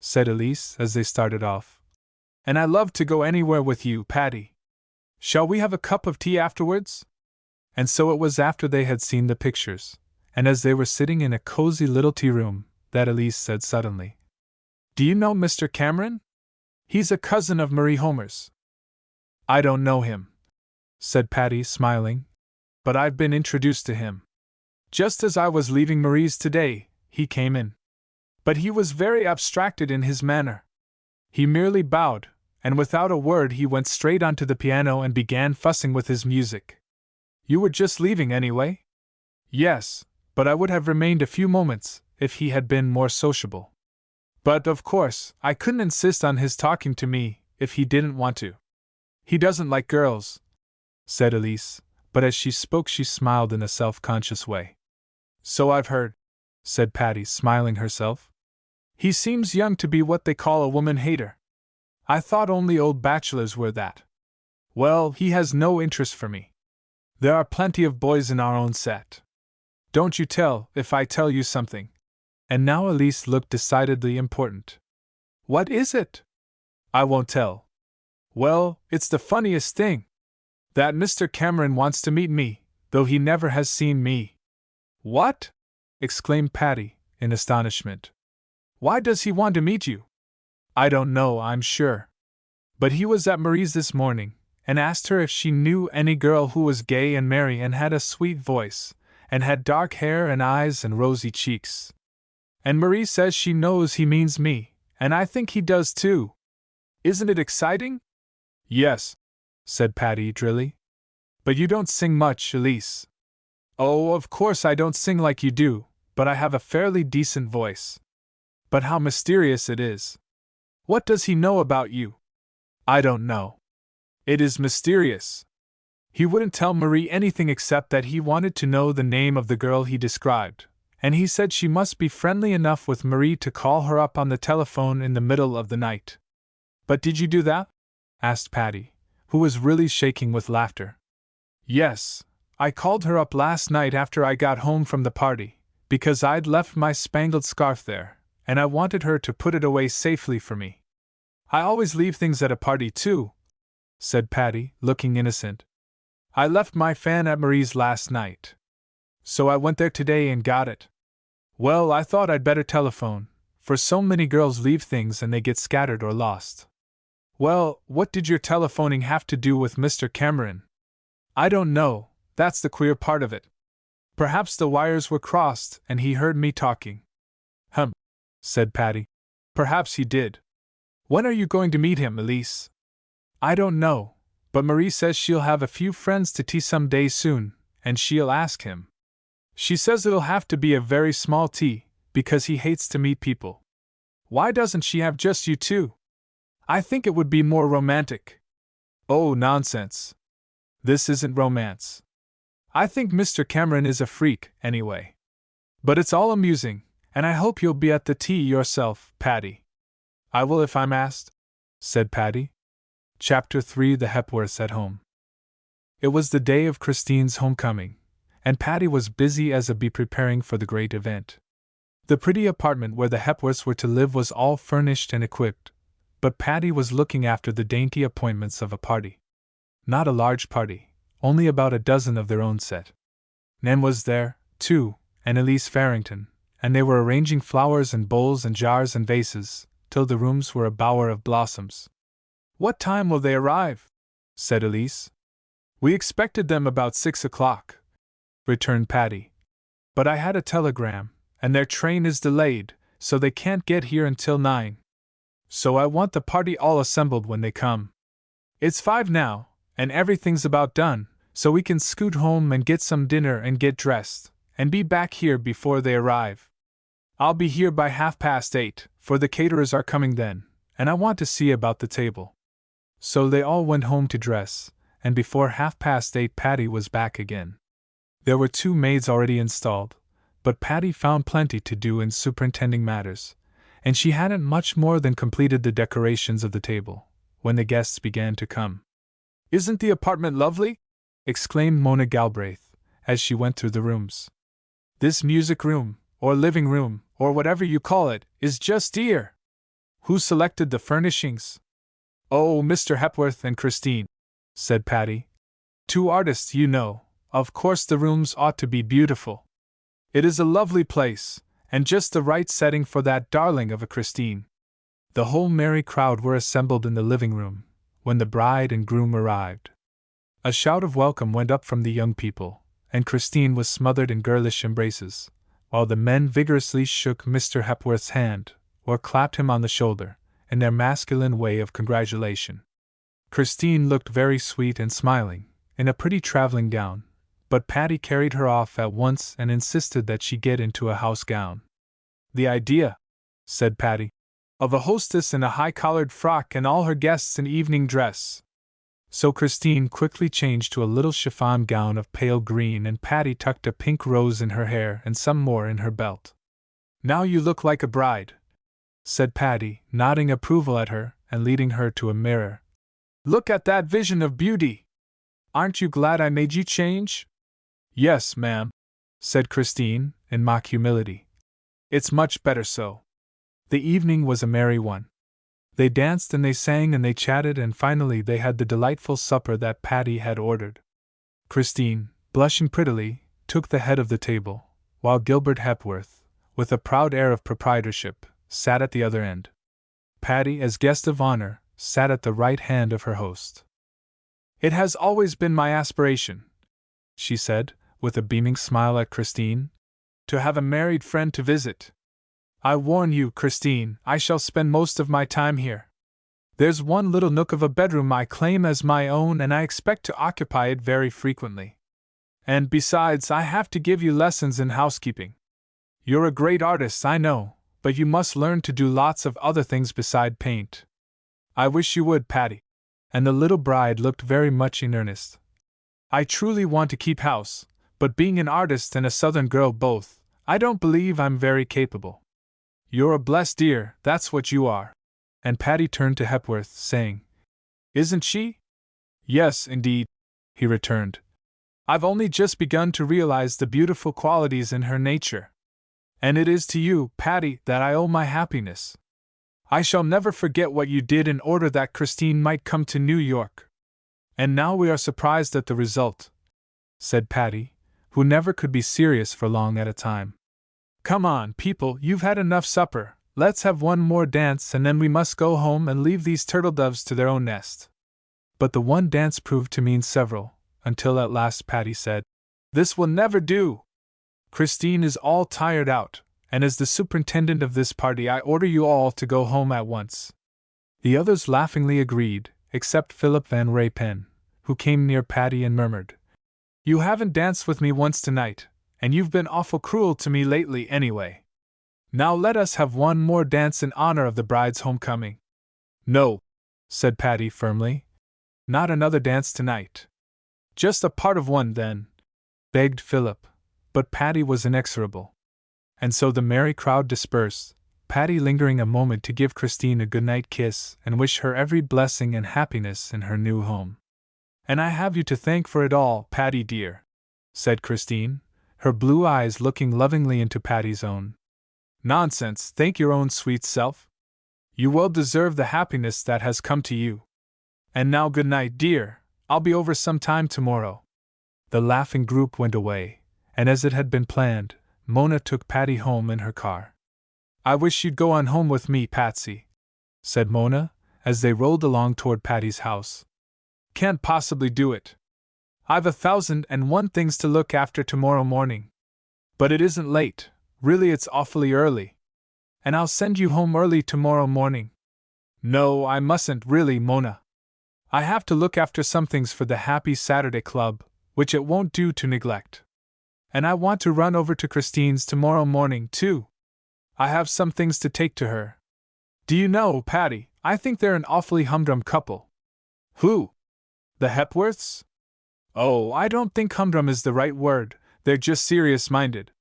said Elise as they started off. And I love to go anywhere with you, Patty. Shall we have a cup of tea afterwards? And so it was after they had seen the pictures, and as they were sitting in a cozy little tea room, that Elise said suddenly, Do you know Mr. Cameron? He's a cousin of Marie Homer's. I don't know him, said Patty, smiling, but I've been introduced to him. Just as I was leaving Marie's today, he came in. But he was very abstracted in his manner. He merely bowed, and without a word he went straight onto the piano and began fussing with his music. You were just leaving anyway? Yes, but I would have remained a few moments if he had been more sociable. But, of course, I couldn't insist on his talking to me if he didn't want to. He doesn't like girls, said Elise, but as she spoke she smiled in a self-conscious way. So I've heard, said Patty, smiling herself. He seems young to be what they call a woman-hater. I thought only old bachelors were that. Well, he has no interest for me. There are plenty of boys in our own set. Don't you tell if I tell you something. And now Elise looked decidedly important. What is it? I won't tell. Well, it's the funniest thing. That Mr. Cameron wants to meet me, though he never has seen me. What? Exclaimed Patty, in astonishment. Why does he want to meet you? I don't know, I'm sure. But he was at Marie's this morning, and asked her if she knew any girl who was gay and merry and had a sweet voice, and had dark hair and eyes and rosy cheeks. And Marie says she knows he means me, and I think he does too. Isn't it exciting? Yes, said Patty drily. But you don't sing much, Elise. Oh, of course I don't sing like you do, but I have a fairly decent voice. But how mysterious it is. What does he know about you? I don't know. It is mysterious. He wouldn't tell Marie anything except that he wanted to know the name of the girl he described, and he said she must be friendly enough with Marie to call her up on the telephone in the middle of the night. But did you do that? Asked Patty, who was really shaking with laughter. Yes, I called her up last night after I got home from the party, because I'd left my spangled scarf there, and I wanted her to put it away safely for me. I always leave things at a party too, said Patty, looking innocent. I left my fan at Marie's last night. So I went there today and got it. Well, I thought I'd better telephone, for so many girls leave things and they get scattered or lost. Well, what did your telephoning have to do with Mr. Cameron? I don't know, that's the queer part of it. Perhaps the wires were crossed and he heard me talking. Said Patty. Perhaps he did. When are you going to meet him, Elise? I don't know, but Marie says she'll have a few friends to tea some day soon, and she'll ask him. She says it'll have to be a very small tea, because he hates to meet people. Why doesn't she have just you two? I think it would be more romantic. Oh, nonsense. This isn't romance. I think Mr. Cameron is a freak, anyway. But it's all amusing, and I hope you'll be at the tea yourself, Patty. I will if I'm asked, said Patty. Chapter 3: The Hepworths at Home. It was the day of Christine's homecoming, and Patty was busy as a bee preparing for the great event. The pretty apartment where the Hepworths were to live was all furnished and equipped, but Patty was looking after the dainty appointments of a party. Not a large party, only about a dozen of their own set. Nan was there, too, and Elise Farrington, and they were arranging flowers in bowls and jars and vases, till the rooms were a bower of blossoms. What time will they arrive? Said Elise. We expected them about 6 o'clock, returned Patty. But I had a telegram, and their train is delayed, so they can't get here until 9. So I want the party all assembled when they come. It's 5 now, and everything's about done, so we can scoot home and get some dinner and get dressed, and be back here before they arrive. I'll be here by 8:30, for the caterers are coming then, and I want to see about the table. So they all went home to dress, and before 8:30 Patty was back again. There were 2 maids already installed, but Patty found plenty to do in superintending matters, and she hadn't much more than completed the decorations of the table, when the guests began to come. Isn't the apartment lovely? Exclaimed Mona Galbraith, as she went through the rooms. This music room, or living room, or whatever you call it, is just dear. Who selected the furnishings? Oh, Mr. Hepworth and Christine, said Patty. 2 artists, you know. Of course the rooms ought to be beautiful. It is a lovely place, and just the right setting for that darling of a Christine. The whole merry crowd were assembled in the living room, when the bride and groom arrived. A shout of welcome went up from the young people, and Christine was smothered in girlish embraces, while the men vigorously shook Mr. Hepworth's hand, or clapped him on the shoulder, in their masculine way of congratulation. Christine looked very sweet and smiling, in a pretty traveling gown, but Patty carried her off at once and insisted that she get into a house gown. The idea, said Patty, of a hostess in a high-collared frock and all her guests in evening dress. So Christine quickly changed to a little chiffon gown of pale green, and Patty tucked a pink rose in her hair and some more in her belt. Now you look like a bride, said Patty, nodding approval at her and leading her to a mirror. Look at that vision of beauty! Aren't you glad I made you change? Yes, ma'am, said Christine, in mock humility. It's much better so. The evening was a merry one. They danced and they sang and they chatted, and finally they had the delightful supper that Patty had ordered. Christine, blushing prettily, took the head of the table, while Gilbert Hepworth, with a proud air of proprietorship, sat at the other end. Patty, as guest of honor, sat at the right hand of her host. It has always been my aspiration, she said, with a beaming smile at Christine, to have a married friend to visit. I warn you, Christine, I shall spend most of my time here. There's one little nook of a bedroom I claim as my own, and I expect to occupy it very frequently. And besides, I have to give you lessons in housekeeping. You're a great artist, I know, but you must learn to do lots of other things beside paint. I wish you would, Patty. And the little bride looked very much in earnest. I truly want to keep house, but being an artist and a Southern girl both, I don't believe I'm very capable. You're a blessed dear, that's what you are. And Patty turned to Hepworth, saying, Isn't she? Yes, indeed, he returned. I've only just begun to realize the beautiful qualities in her nature. And it is to you, Patty, that I owe my happiness. I shall never forget what you did in order that Christine might come to New York. And now we are surprised at the result, said Patty, who never could be serious for long at a time. Come on, people, you've had enough supper. Let's have one more dance, and then we must go home and leave these turtle-doves to their own nest. But the one dance proved to mean several, until at last Patty said, This will never do. Christine is all tired out, and as the superintendent of this party I order you all to go home at once." The others laughingly agreed, except Philip Van Raypen, who came near Patty and murmured, "You haven't danced with me once tonight, and you've been awful cruel to me lately anyway. Now let us have one more dance in honor of the bride's homecoming." "No," said Patty firmly. "Not another dance tonight." "Just a part of one, then," begged Philip, but Patty was inexorable. And so the merry crowd dispersed, Patty lingering a moment to give Christine a goodnight kiss and wish her every blessing and happiness in her new home. "And I have you to thank for it all, Patty dear," said Christine, her blue eyes looking lovingly into Patty's own. "Nonsense, thank your own sweet self. You well deserve the happiness that has come to you. And now good night, dear, I'll be over some time tomorrow." The laughing group went away, and as it had been planned, Mona took Patty home in her car. "I wish you'd go on home with me, Patsy," said Mona, as they rolled along toward Patty's house. "Can't possibly do it. I've 1,001 things to look after tomorrow morning. But it isn't late, really it's awfully early. And I'll send you home early tomorrow morning." "No, I mustn't really, Mona. I have to look after some things for the Happy Saturday Club, which it won't do to neglect. And I want to run over to Christine's tomorrow morning, too. I have some things to take to her. Do you know, Patty, I think they're an awfully humdrum couple." "Who? The Hepworths?" "Oh, I don't think humdrum is the right word, they're just serious-minded.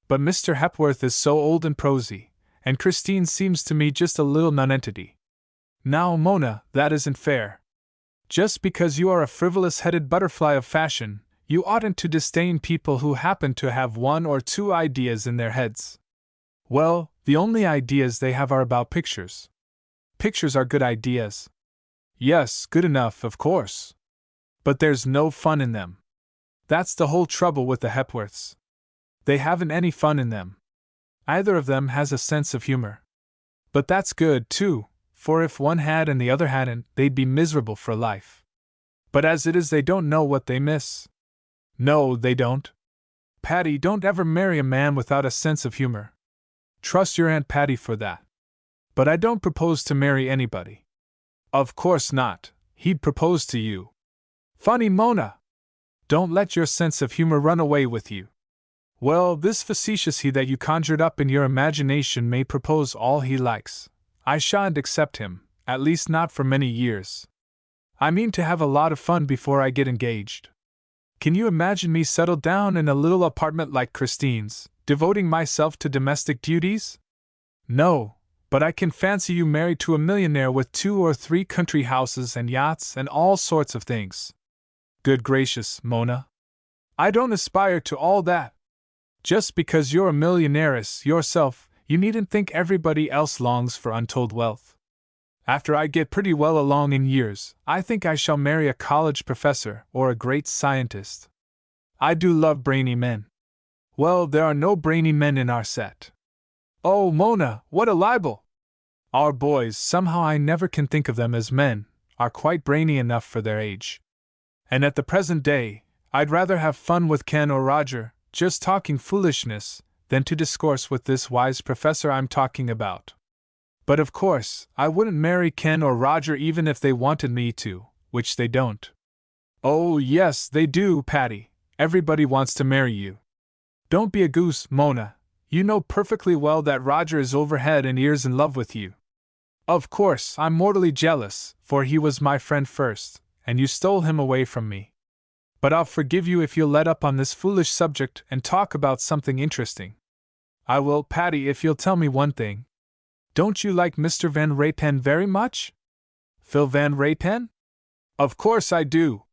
But Mr. Hepworth is so old and prosy, and Christine seems to me just a little nonentity. Now, Mona, that isn't fair. Just because you are a frivolous-headed butterfly of fashion, you oughtn't to disdain people who happen to have one or two ideas in their heads. Well, the only ideas they have are about pictures. Pictures are good ideas. Yes, good enough, of course. But there's no fun in them. That's the whole trouble with the Hepworths. They haven't any fun in them. Either of them has a sense of humor. But that's good, too, for if one had and the other hadn't, they'd be miserable for life. But as it is, they don't know what they miss. No, they don't. Patty, don't ever marry a man without a sense of humor. Trust your Aunt Patty for that. But I don't propose to marry anybody." "Of course not, he'd propose to you." "Funny, Mona! Don't let your sense of humor run away with you. Well, this facetious he that you conjured up in your imagination may propose all he likes. I shan't accept him, at least not for many years. I mean to have a lot of fun before I get engaged. Can you imagine me settled down in a little apartment like Christine's, devoting myself to domestic duties? No, but I can fancy you married to a millionaire with 2 or 3 country houses and yachts and all sorts of things." "Good gracious, Mona. I don't aspire to all that. Just because you're a millionairess yourself, you needn't think everybody else longs for untold wealth. After I get pretty well along in years, I think I shall marry a college professor or a great scientist. I do love brainy men. Well, there are no brainy men in our set." "Oh, Mona, what a libel! Our boys, somehow I never can think of them as men, are quite brainy enough for their age. And at the present day, I'd rather have fun with Ken or Roger, just talking foolishness, than to discourse with this wise professor I'm talking about. But of course, I wouldn't marry Ken or Roger even if they wanted me to, which they don't." "Oh, yes, they do, Patty. Everybody wants to marry you. Don't be a goose, Mona. You know perfectly well that Roger is over head and ears in love with you. Of course, I'm mortally jealous, for he was my friend first, and you stole him away from me. But I'll forgive you if you'll let up on this foolish subject and talk about something interesting." "I will, Patty, if you'll tell me one thing. Don't you like Mr. Van Raypen very much?" "Phil Van Raypen? Of course I do.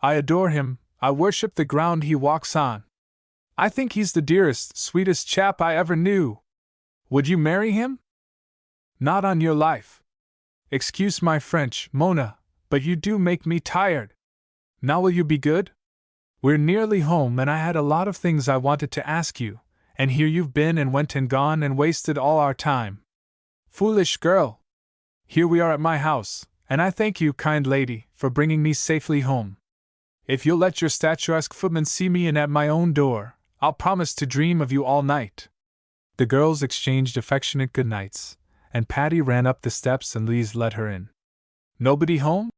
I adore him, I worship the ground he walks on. I think he's the dearest, sweetest chap I ever knew. Would you marry him?" "Not on your life. Excuse my French, Mona, but you do make me tired. Now will you be good? We're nearly home and I had a lot of things I wanted to ask you, and here you've been and went and gone and wasted all our time. Foolish girl! Here we are at my house, and I thank you, kind lady, for bringing me safely home. If you'll let your statuesque footman see me in at my own door, I'll promise to dream of you all night." The girls exchanged affectionate goodnights, and Patty ran up the steps and Louise let her in. "Nobody home?"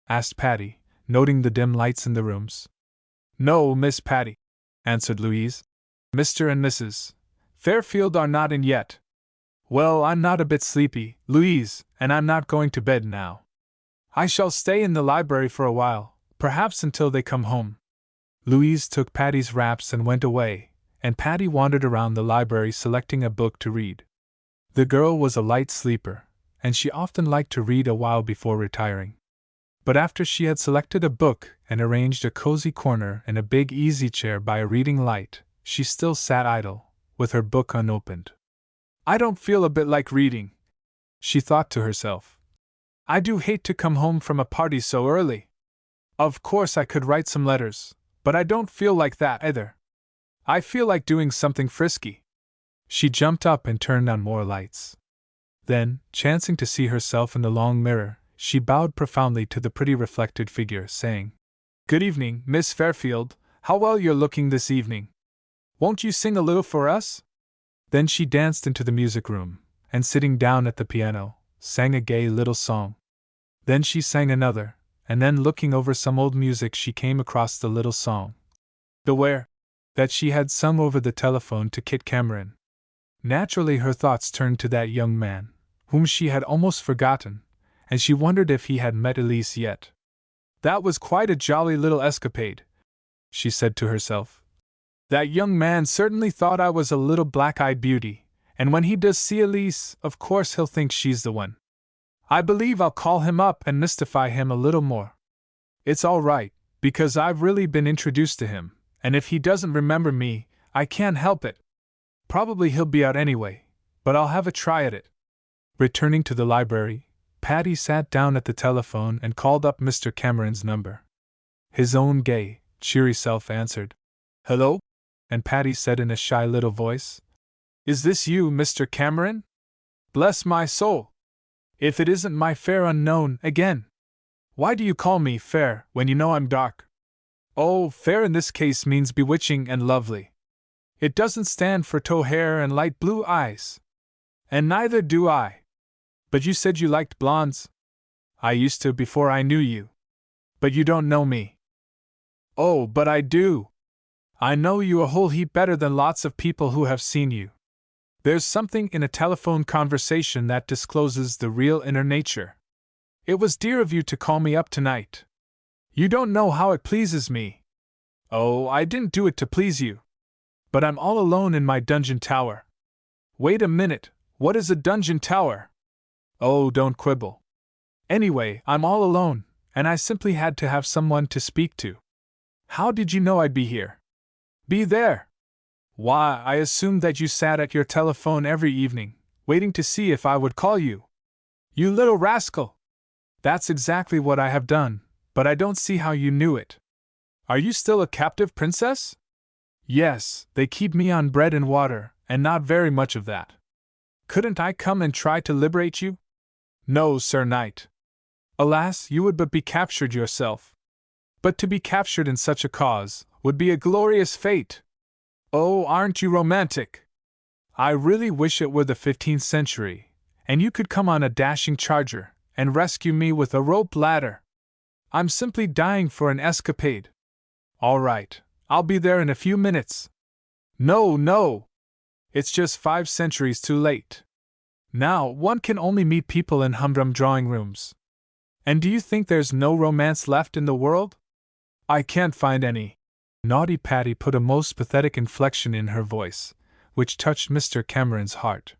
asked Patty, noting the dim lights in the rooms. "No, Miss Patty," answered Louise. "Mr. and Mrs. Fairfield are not in yet." "Well, I'm not a bit sleepy, Louise, and I'm not going to bed now. I shall stay in the library for a while, perhaps until they come home." Louise took Patty's wraps and went away, and Patty wandered around the library selecting a book to read. The girl was a light sleeper, and she often liked to read a while before retiring. But after she had selected a book and arranged a cozy corner in a big easy chair by a reading light, she still sat idle, with her book unopened. "I don't feel a bit like reading," she thought to herself. "I do hate to come home from a party so early. Of course I could write some letters, but I don't feel like that either. I feel like doing something frisky." She jumped up and turned on more lights. Then, chancing to see herself in the long mirror, she bowed profoundly to the pretty reflected figure, saying, "Good evening, Miss Fairfield. How well you're looking this evening. Won't you sing a little for us?" Then she danced into the music room, and sitting down at the piano, sang a gay little song. Then she sang another, and then looking over some old music she came across the little song, "Beware," that she had sung over the telephone to Kit Cameron. Naturally her thoughts turned to that young man, whom she had almost forgotten, and she wondered if he had met Elise yet. "That was quite a jolly little escapade," she said to herself. "That young man certainly thought I was a little black-eyed beauty, and when he does see Elise, of course he'll think she's the one. I believe I'll call him up and mystify him a little more. It's all right, because I've really been introduced to him, and if he doesn't remember me, I can't help it. Probably he'll be out anyway, but I'll have a try at it." Returning to the library, Patty sat down at the telephone and called up Mr. Cameron's number. His own gay, cheery self answered, "Hello?" and Patty said in a shy little voice, "Is this you, Mr. Cameron? Bless my soul! If it isn't my fair unknown again! Why do you call me fair when you know I'm dark?" "Oh, fair in this case means bewitching and lovely. It doesn't stand for tow hair and light blue eyes. And neither do I. But you said you liked blondes?" "I used to before I knew you. But you don't know me." "Oh, but I do. I know you a whole heap better than lots of people who have seen you. There's something in a telephone conversation that discloses the real inner nature. It was dear of you to call me up tonight. You don't know how it pleases me." "Oh, I didn't do it to please you. But I'm all alone in my dungeon tower." "Wait a minute, what is a dungeon tower?" "Oh, don't quibble. Anyway, I'm all alone, and I simply had to have someone to speak to." "How did you know I'd be here?" "Be there? Why, I assumed that you sat at your telephone every evening, waiting to see if I would call you." "You little rascal!" "That's exactly what I have done, but I don't see how you knew it." "Are you still a captive princess?" "Yes, they keep me on bread and water, and not very much of that." "Couldn't I come and try to liberate you?" "No, Sir Knight. Alas, you would but be captured yourself. But to be captured in such a cause would be a glorious fate. Oh, aren't you romantic? I really wish it were the 15th century, and you could come on a dashing charger and rescue me with a rope ladder. I'm simply dying for an escapade." "All right, I'll be there in a few minutes." "No, no! It's just 5 centuries too late. Now one can only meet people in humdrum drawing rooms. And do you think there's no romance left in the world?" "I can't find any." Naughty Patty put a most pathetic inflection in her voice, which touched Mr. Cameron's heart.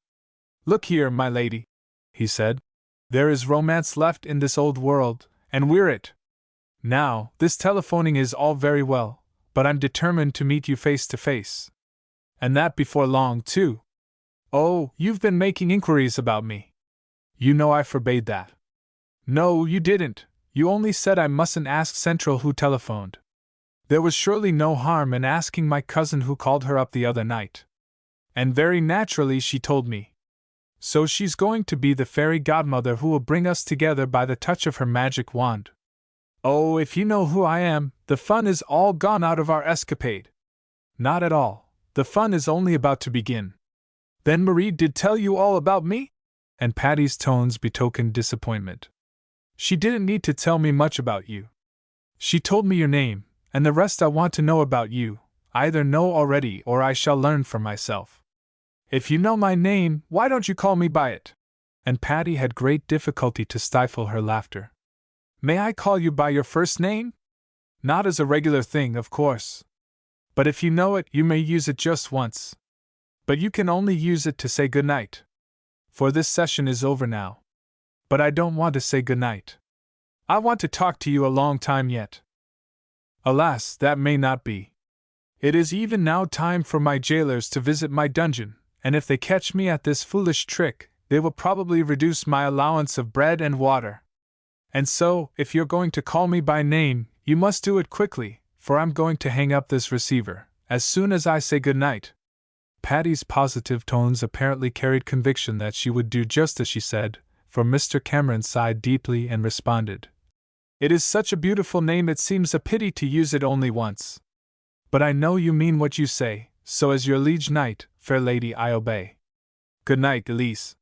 "Look here, my lady," he said. "There is romance left in this old world, and we're it. Now, this telephoning is all very well, but I'm determined to meet you face to face. And that before long, too. Oh, you've been making inquiries about me. You know I forbade that." "No, you didn't. You only said I mustn't ask Central who telephoned. There was surely no harm in asking my cousin who called her up the other night. And very naturally she told me. So she's going to be the fairy godmother who will bring us together by the touch of her magic wand. Oh, if you know who I am, the fun is all gone out of our escapade." "Not at all. The fun is only about to begin. Then Marie did tell you all about me? And Patty's tones betokened disappointment. She didn't need to tell me much about you. She told me your name, and the rest I want to know about you, I either know already or I shall learn for myself. If you know my name, why don't you call me by it? And Patty had great difficulty to stifle her laughter. May I call you by your first name? Not as a regular thing, of course. But if you know it, you may use it just once. But you can only use it to say good night. For this session is over now. But I don't want to say good night. I want to talk to you a long time yet. Alas, that may not be. It is even now time for my jailers to visit my dungeon, and if they catch me at this foolish trick, they will probably reduce my allowance of bread and water. And so, if you're going to call me by name, you must do it quickly, for I'm going to hang up this receiver, as soon as I say good night. Patty's positive tones apparently carried conviction that she would do just as she said, for Mr. Cameron sighed deeply and responded. It is such a beautiful name it seems a pity to use it only once. But I know you mean what you say, so as your liege knight, fair lady, I obey. Good night, Elise.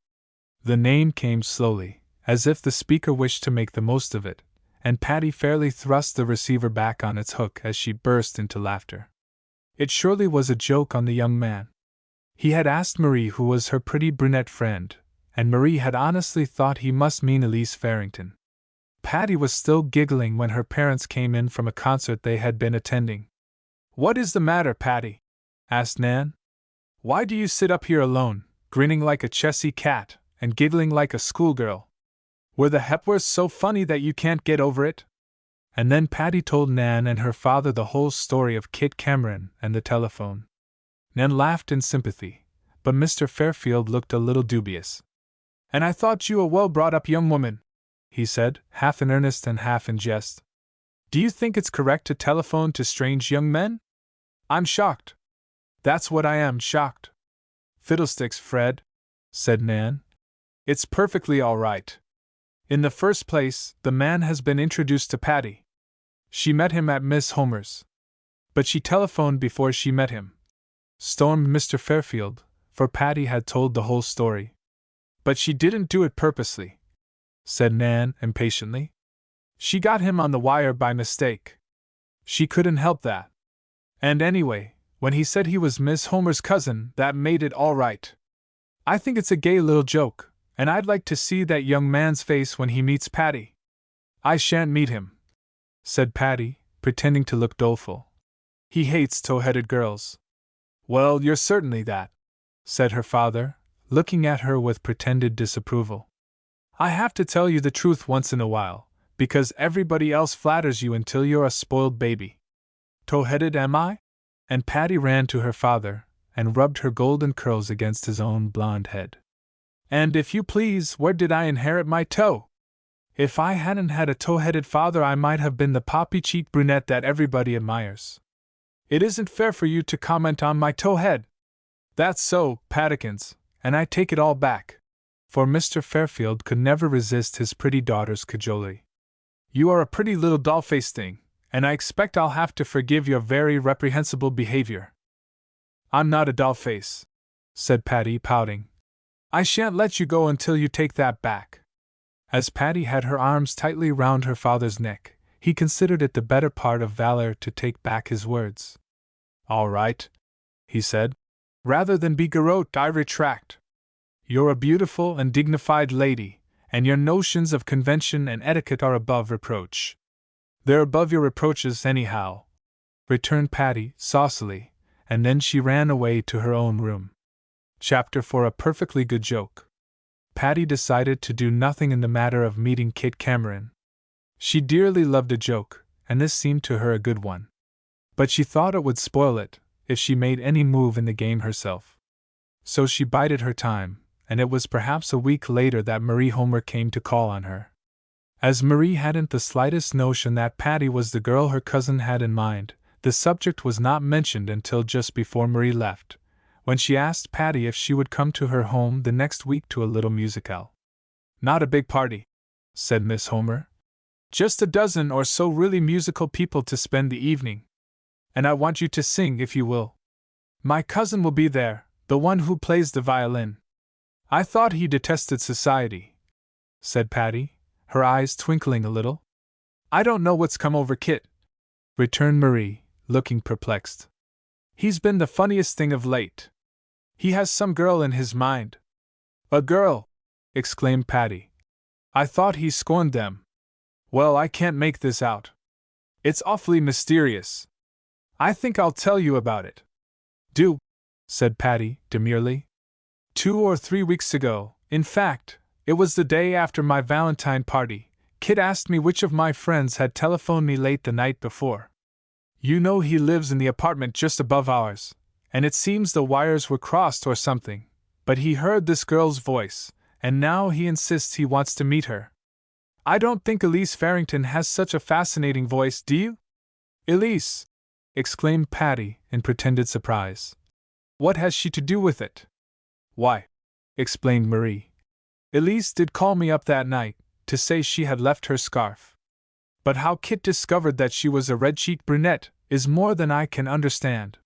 The name came slowly, as if the speaker wished to make the most of it, and Patty fairly thrust the receiver back on its hook as she burst into laughter. It surely was a joke on the young man. He had asked Marie who was her pretty brunette friend, and Marie had honestly thought he must mean Elise Farrington. Patty was still giggling when her parents came in from a concert they had been attending. What is the matter, Patty? Asked Nan. Why do you sit up here alone, grinning like a Chessy cat, and giggling like a schoolgirl? Were the Hepworths so funny that you can't get over it? And then Patty told Nan and her father the whole story of Kit Cameron and the telephone. Nan laughed in sympathy, but Mr. Fairfield looked a little dubious. And I thought you a well-brought-up young woman, he said, half in earnest and half in jest. Do you think it's correct to telephone to strange young men? I'm shocked. That's what I am, shocked. Fiddlesticks, Fred, said Nan. It's perfectly all right. In the first place, the man has been introduced to Patty. She met him at Miss Homer's. But she telephoned before she met him, stormed Mr. Fairfield, for Patty had told the whole story. But she didn't do it purposely, said Nan impatiently. She got him on the wire by mistake. She couldn't help that. And anyway, when he said he was Miss Homer's cousin, that made it all right. I think it's a gay little joke, and I'd like to see that young man's face when he meets Patty. I shan't meet him, said Patty, pretending to look doleful. He hates tow-headed girls. Well, you're certainly that, said her father, looking at her with pretended disapproval. I have to tell you the truth once in a while, because everybody else flatters you until you're a spoiled baby. Tow-headed am I? And Patty ran to her father, and rubbed her golden curls against his own blonde head. And if you please, where did I inherit my toe? If I hadn't had a tow-headed father, I might have been the poppy-cheeked brunette that everybody admires. It isn't fair for you to comment on my tow-head. That's so, Pattykins, and I take it all back. For Mr. Fairfield could never resist his pretty daughter's cajolery. You are a pretty little doll-faced thing, and I expect I'll have to forgive your very reprehensible behavior. I'm not a doll-face, said Patty, pouting. I shan't let you go until you take that back. As Patty had her arms tightly round her father's neck, he considered it the better part of valor to take back his words. All right, he said. Rather than be garrote, I retract. You're a beautiful and dignified lady, and your notions of convention and etiquette are above reproach. They're above your reproaches, anyhow, returned Patty, saucily, and then she ran away to her own room. Chapter for a perfectly good joke. Patty decided to do nothing in the matter of meeting Kit Cameron. She dearly loved a joke, and this seemed to her a good one. But she thought it would spoil it, if she made any move in the game herself. So she bided her time, and it was perhaps a week later that Marie Homer came to call on her. As Marie hadn't the slightest notion that Patty was the girl her cousin had in mind, the subject was not mentioned until just before Marie left, when she asked Patty if she would come to her home the next week to a little musicale. Not a big party, said Miss Homer. Just a dozen or so really musical people to spend the evening. And I want you to sing, if you will. My cousin will be there, the one who plays the violin. I thought he detested society, said Patty, her eyes twinkling a little. I don't know what's come over Kit, returned Marie, looking perplexed. He's been the funniest thing of late. He has some girl in his mind. A girl! Exclaimed Patty. I thought he scorned them. Well, I can't make this out. It's awfully mysterious. I think I'll tell you about it. Do, said Patty, demurely. 2 or 3 weeks ago, in fact, it was the day after my Valentine party, Kit asked me which of my friends had telephoned me late the night before. You know he lives in the apartment just above ours, and it seems the wires were crossed or something, but he heard this girl's voice, and now he insists he wants to meet her. I don't think Elise Farrington has such a fascinating voice, do you? Elise! Exclaimed Patty, in pretended surprise. What has she to do with it? Why, explained Marie, Elise did call me up that night, to say she had left her scarf. But how Kit discovered that she was a red-cheeked brunette is more than I can understand.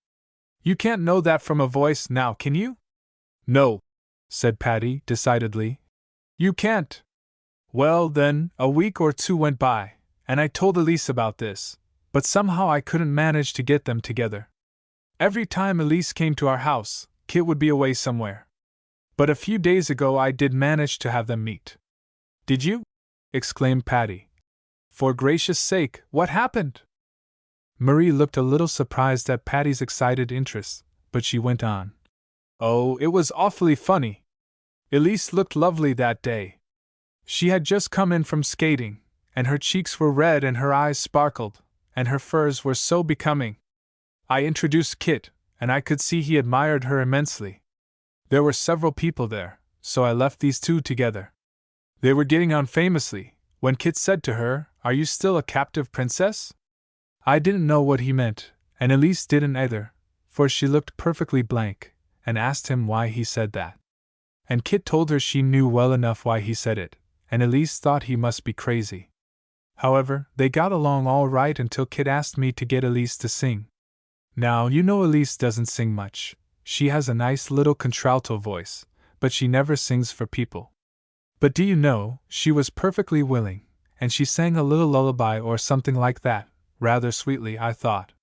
You can't know that from a voice now, can you? No, said Patty, decidedly. You can't. Well, then, a week or 2 went by, and I told Elise about this, but somehow I couldn't manage to get them together. Every time Elise came to our house, Kit would be away somewhere. But a few days ago I did manage to have them meet. Did you? Exclaimed Patty. For gracious sake, what happened? Marie looked a little surprised at Patty's excited interest, but she went on. Oh, it was awfully funny. Elise looked lovely that day. She had just come in from skating, and her cheeks were red and her eyes sparkled, and her furs were so becoming. I introduced Kit, and I could see he admired her immensely. There were several people there, so I left these 2 together. They were getting on famously, when Kit said to her, Are you still a captive princess? I didn't know what he meant, and Elise didn't either, for she looked perfectly blank, and asked him why he said that. And Kit told her she knew well enough why he said it, and Elise thought he must be crazy. However, they got along all right until Kit asked me to get Elise to sing. Now, you know Elise doesn't sing much. She has a nice little contralto voice, but she never sings for people. But do you know, she was perfectly willing, and she sang a little lullaby or something like that, rather sweetly, I thought.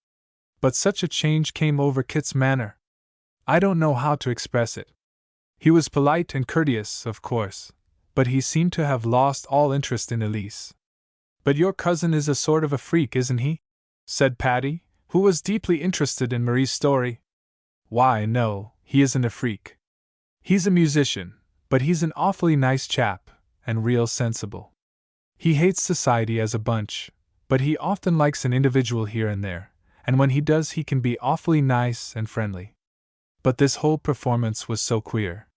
But such a change came over Kit's manner. I don't know how to express it. He was polite and courteous, of course, but he seemed to have lost all interest in Elise. But your cousin is a sort of a freak, isn't he? Said Patty, who was deeply interested in Marie's story. Why, no, he isn't a freak. He's a musician, but he's an awfully nice chap, and real sensible. He hates society as a bunch, but he often likes an individual here and there, and when he does he can be awfully nice and friendly. But this whole performance was so queer.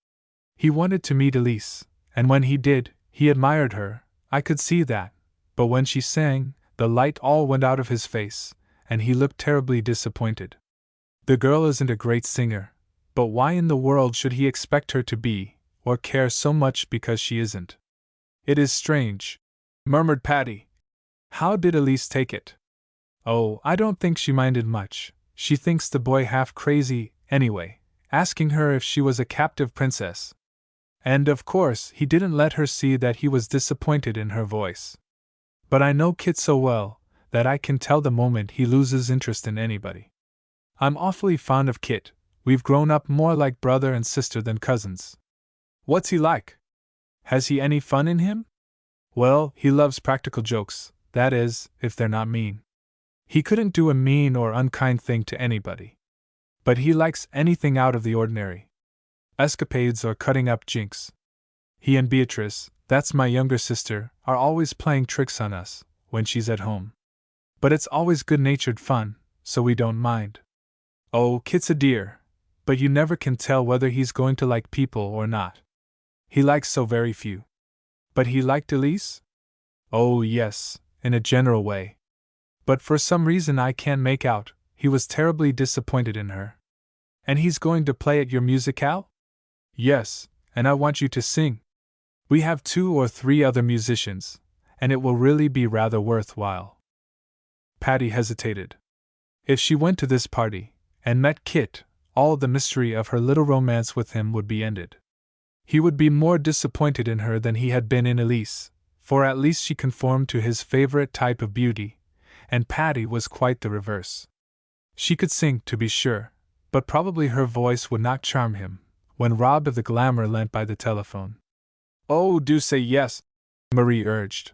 He wanted to meet Elise, and when he did, he admired her, I could see that, but when she sang, the light all went out of his face, and he looked terribly disappointed. The girl isn't a great singer, but why in the world should he expect her to be, or care so much because she isn't? It is strange, murmured Patty. How did Elise take it? Oh, I don't think she minded much. She thinks the boy half crazy, anyway, asking her if she was a captive princess. And of course he didn't let her see that he was disappointed in her voice. But I know Kit so well, that I can tell the moment he loses interest in anybody. I'm awfully fond of Kit. We've grown up more like brother and sister than cousins. What's he like? Has he any fun in him? Well, he loves practical jokes, that is, if they're not mean. He couldn't do a mean or unkind thing to anybody. But he likes anything out of the ordinary. Escapades or cutting up jinks. He and Beatrice, that's my younger sister, are always playing tricks on us, when she's at home. But it's always good-natured fun, so we don't mind. Oh, Kit's a dear, but you never can tell whether he's going to like people or not. He likes so very few. But he liked Elise? Oh, yes, in a general way. But for some reason I can't make out, he was terribly disappointed in her. And he's going to play at your musicale? Yes, and I want you to sing. We have 2 or 3 other musicians, and it will really be rather worthwhile. Patty hesitated. If she went to this party, and met Kit, all the mystery of her little romance with him would be ended. He would be more disappointed in her than he had been in Elise, for at least she conformed to his favorite type of beauty, and Patty was quite the reverse. She could sing, to be sure, but probably her voice would not charm him, when robbed of the glamour lent by the telephone. "Oh, do say yes," Marie urged.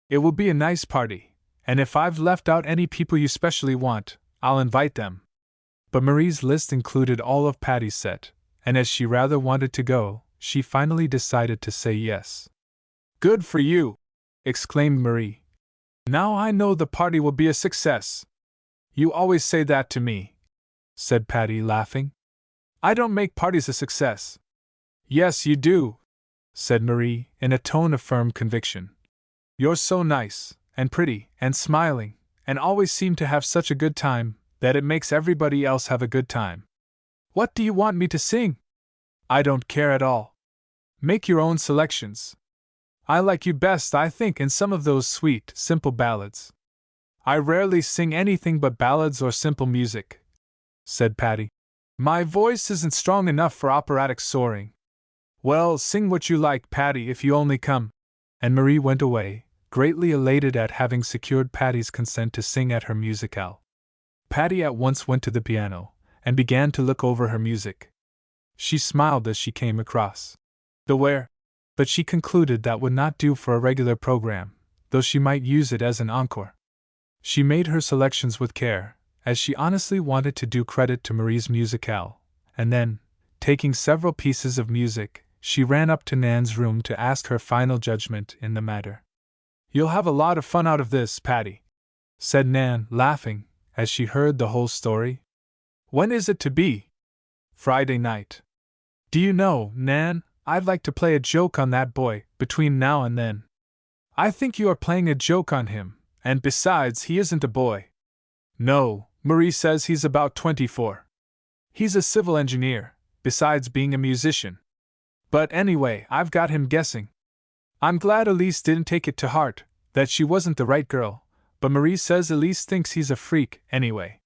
"It will be a nice party, and if I've left out any people you specially want, I'll invite them." But Marie's list included all of Patty's set, and as she rather wanted to go, she finally decided to say yes. "Good for you!" exclaimed Marie. "Now I know the party will be a success." "You always say that to me," said Patty, laughing. "I don't make parties a success." "Yes, you do," said Marie, in a tone of firm conviction. "You're so nice, and pretty, and smiling, and always seem to have such a good time, that it makes everybody else have a good time. What do you want me to sing?" "I don't care at all. Make your own selections. I like you best, I think, in some of those sweet, simple ballads." "I rarely sing anything but ballads or simple music," said Patty. "My voice isn't strong enough for operatic soaring." "Well, sing what you like, Patty, if you only come." And Marie went away, greatly elated at having secured Patty's consent to sing at her musicale. Patty at once went to the piano, and began to look over her music. She smiled as she came across the where, but she concluded that would not do for a regular program, though she might use it as an encore. She made her selections with care, as she honestly wanted to do credit to Marie's musicale, and then, taking several pieces of music, she ran up to Nan's room to ask her final judgment in the matter. "You'll have a lot of fun out of this, Patty," said Nan, laughing, as she heard the whole story. "When is it to be?" "Friday night." "Do you know, Nan, I'd like to play a joke on that boy, between now and then." "I think you are playing a joke on him, and besides, he isn't a boy." "No, Marie says he's about 24. He's a civil engineer, besides being a musician. But anyway, I've got him guessing. I'm glad Elise didn't take it to heart, that she wasn't the right girl, but Marie says Elise thinks he's a freak, anyway.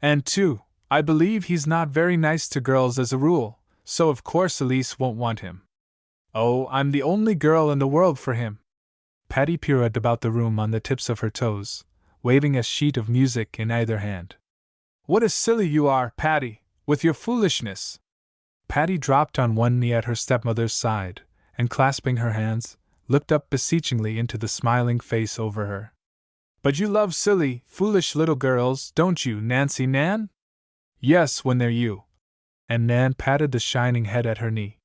And too, I believe he's not very nice to girls as a rule, so of course Elise won't want him. Oh, I'm the only girl in the world for him." Patty pirouetted about the room on the tips of her toes, waving a sheet of music in either hand. "What a silly you are, Patty, with your foolishness." Patty dropped on one knee at her stepmother's side, and clasping her hands, looked up beseechingly into the smiling face over her. "But you love silly, foolish little girls, don't you, Nancy Nan?" "Yes, when they're you." And Nan patted the shining head at her knee.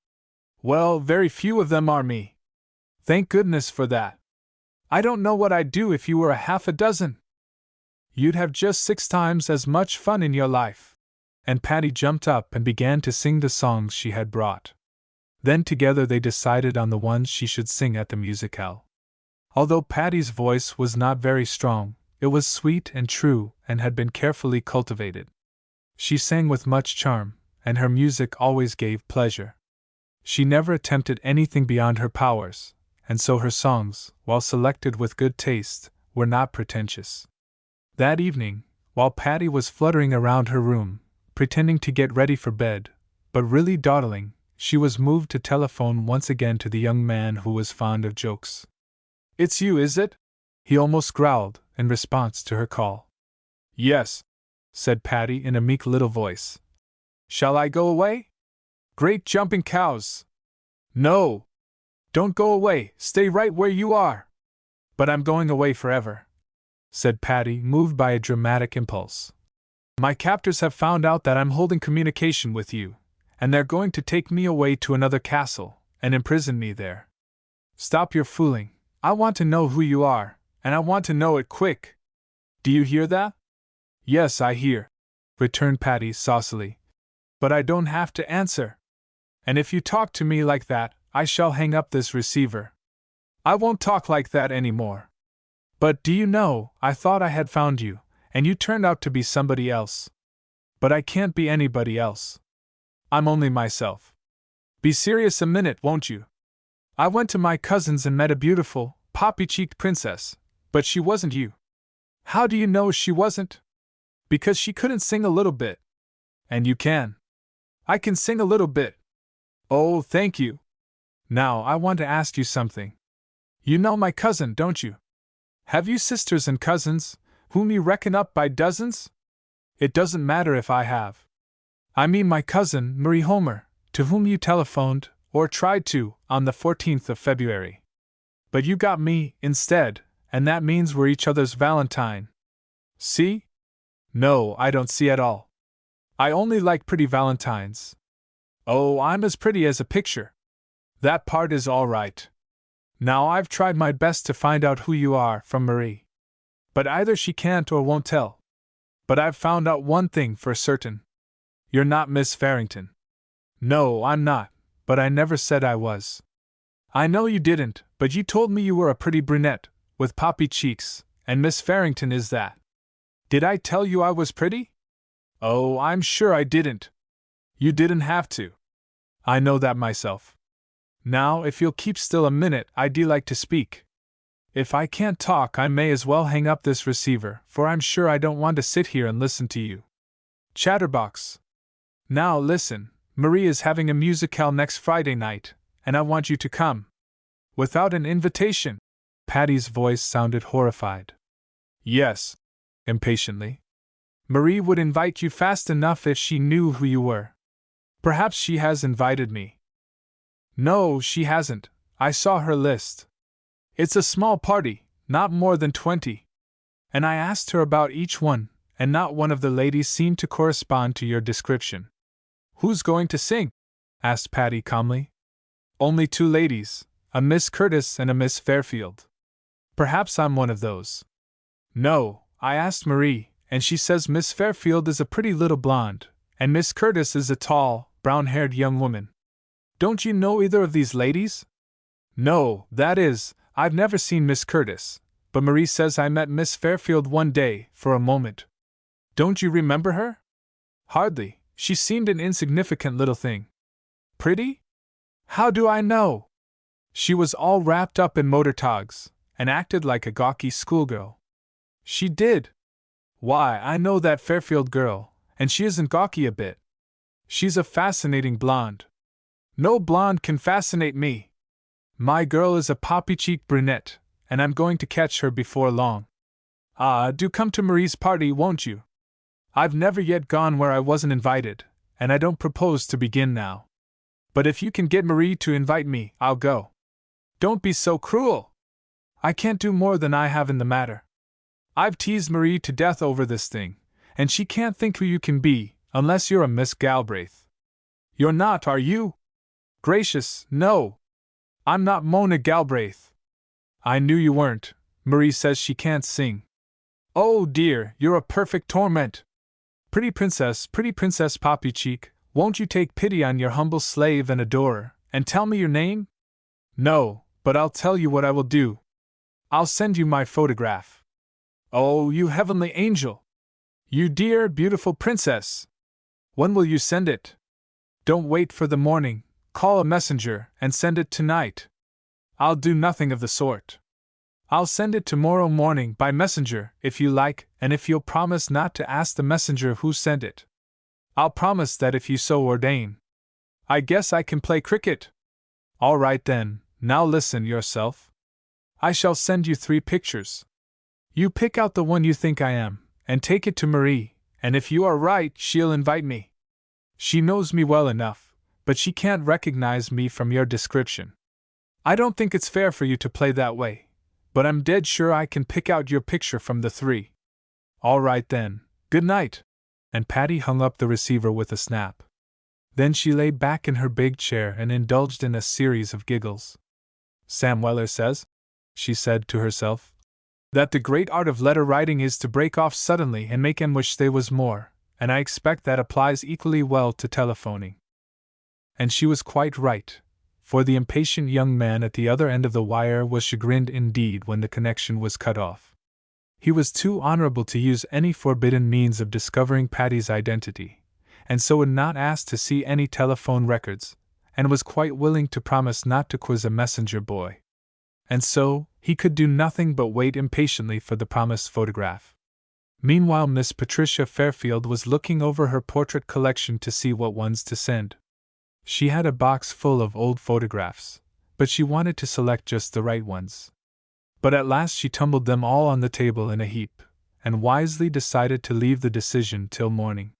"Well, very few of them are me. Thank goodness for that. I don't know what I'd do if you were a half a dozen. You'd have just 6 times as much fun in your life." And Patty jumped up and began to sing the songs she had brought. Then together they decided on the ones she should sing at the musicale. Although Patty's voice was not very strong, it was sweet and true and had been carefully cultivated. She sang with much charm, and her music always gave pleasure. She never attempted anything beyond her powers, and so her songs, while selected with good taste, were not pretentious. That evening, while Patty was fluttering around her room, pretending to get ready for bed, but really dawdling, she was moved to telephone once again to the young man who was fond of jokes. "It's you, is it?" he almost growled, in response to her call. "Yes," said Patty in a meek little voice. "Shall I go away?" "Great jumping cows!" "No! Don't go away, stay right where you are!" "But I'm going away forever," said Patty, moved by a dramatic impulse. "My captors have found out that I'm holding communication with you, and they're going to take me away to another castle, and imprison me there. Stop your fooling, I want to know who you are, and I want to know it quick. Do you hear that?" "Yes, I hear," returned Patty saucily. "But I don't have to answer. And if you talk to me like that, I shall hang up this receiver. I won't talk like that any more. But do you know, I thought I had found you, and you turned out to be somebody else. But I can't be anybody else. I'm only myself. Be serious a minute, won't you? I went to my cousin's and met a beautiful, poppy-cheeked princess, but she wasn't you. How do you know she wasn't? Because she couldn't sing a little bit. And you can. I can sing a little bit. Oh, thank you. Now, I want to ask you something. You know my cousin, don't you? Have you sisters and cousins, whom you reckon up by dozens? It doesn't matter if I have. I mean my cousin, Marie Homer, to whom you telephoned, or tried to, on the 14th of February. But you got me, instead, and that means we're each other's Valentine. See? No, I don't see at all. I only like pretty valentines. Oh, I'm as pretty as a picture. That part is all right. Now I've tried my best to find out who you are from Marie. But either she can't or won't tell. But I've found out one thing for certain. You're not Miss Farrington. No, I'm not, but I never said I was. I know you didn't, but you told me you were a pretty brunette, with poppy cheeks, and Miss Farrington is that. Did I tell you I was pretty? Oh, I'm sure I didn't. You didn't have to. I know that myself. Now, if you'll keep still a minute, I'd like to speak. If I can't talk, I may as well hang up this receiver, for I'm sure I don't want to sit here and listen to you. Chatterbox. Now listen, Marie is having a musicale next Friday night, and I want you to come. Without an invitation? Patty's voice sounded horrified. Yes. Impatiently. Marie would invite you fast enough if she knew who you were. Perhaps she has invited me. No, she hasn't. I saw her list. It's a small party, not more than 20. And I asked her about each one, and not one of the ladies seemed to correspond to your description. Who's going to sing? Asked Patty calmly. Only 2 ladies, a Miss Curtis and a Miss Fairfield. Perhaps I'm one of those. No, I asked Marie, and she says Miss Fairfield is a pretty little blonde, and Miss Curtis is a tall, brown-haired young woman. Don't you know either of these ladies? No, that is, I've never seen Miss Curtis, but Marie says I met Miss Fairfield one day, for a moment. Don't you remember her? Hardly, she seemed an insignificant little thing. Pretty? How do I know? She was all wrapped up in motor togs, and acted like a gawky schoolgirl. She did. Why, I know that Fairfield girl, and she isn't gawky a bit. She's a fascinating blonde. No blonde can fascinate me. My girl is a poppy-cheeked brunette, and I'm going to catch her before long. Ah, do come to Marie's party, won't you? I've never yet gone where I wasn't invited, and I don't propose to begin now. But if you can get Marie to invite me, I'll go. Don't be so cruel. I can't do more than I have in the matter. I've teased Marie to death over this thing, and she can't think who you can be, unless you're a Miss Galbraith. You're not, are you? Gracious, no. I'm not Mona Galbraith. I knew you weren't. Marie says she can't sing. Oh dear, you're a perfect torment. Pretty Princess Poppycheek, won't you take pity on your humble slave and adorer, and tell me your name? No, but I'll tell you what I will do. I'll send you my photograph. Oh, you heavenly angel! You dear, beautiful princess! When will you send it? Don't wait for the morning, call a messenger, and send it tonight. I'll do nothing of the sort. I'll send it tomorrow morning by messenger, if you like, and if you'll promise not to ask the messenger who sent it. I'll promise that if you so ordain. I guess I can play cricket. All right then, now listen yourself. I shall send you 3 pictures. You pick out the one you think I am, and take it to Marie, and if you are right, she'll invite me. She knows me well enough, but she can't recognize me from your description. I don't think it's fair for you to play that way, but I'm dead sure I can pick out your picture from the 3. All right then, good night. And Patty hung up the receiver with a snap. Then she lay back in her big chair and indulged in a series of giggles. Sam Weller says, she said to herself, that the great art of letter writing is to break off suddenly and make 'em wish they was more, and I expect that applies equally well to telephoning. And she was quite right, for the impatient young man at the other end of the wire was chagrined indeed when the connection was cut off. He was too honorable to use any forbidden means of discovering Patty's identity, and so would not ask to see any telephone records, and was quite willing to promise not to quiz a messenger boy. And so, he could do nothing but wait impatiently for the promised photograph. Meanwhile, Miss Patricia Fairfield was looking over her portrait collection to see what ones to send. She had a box full of old photographs, but she wanted to select just the right ones. But at last she tumbled them all on the table in a heap, and wisely decided to leave the decision till morning.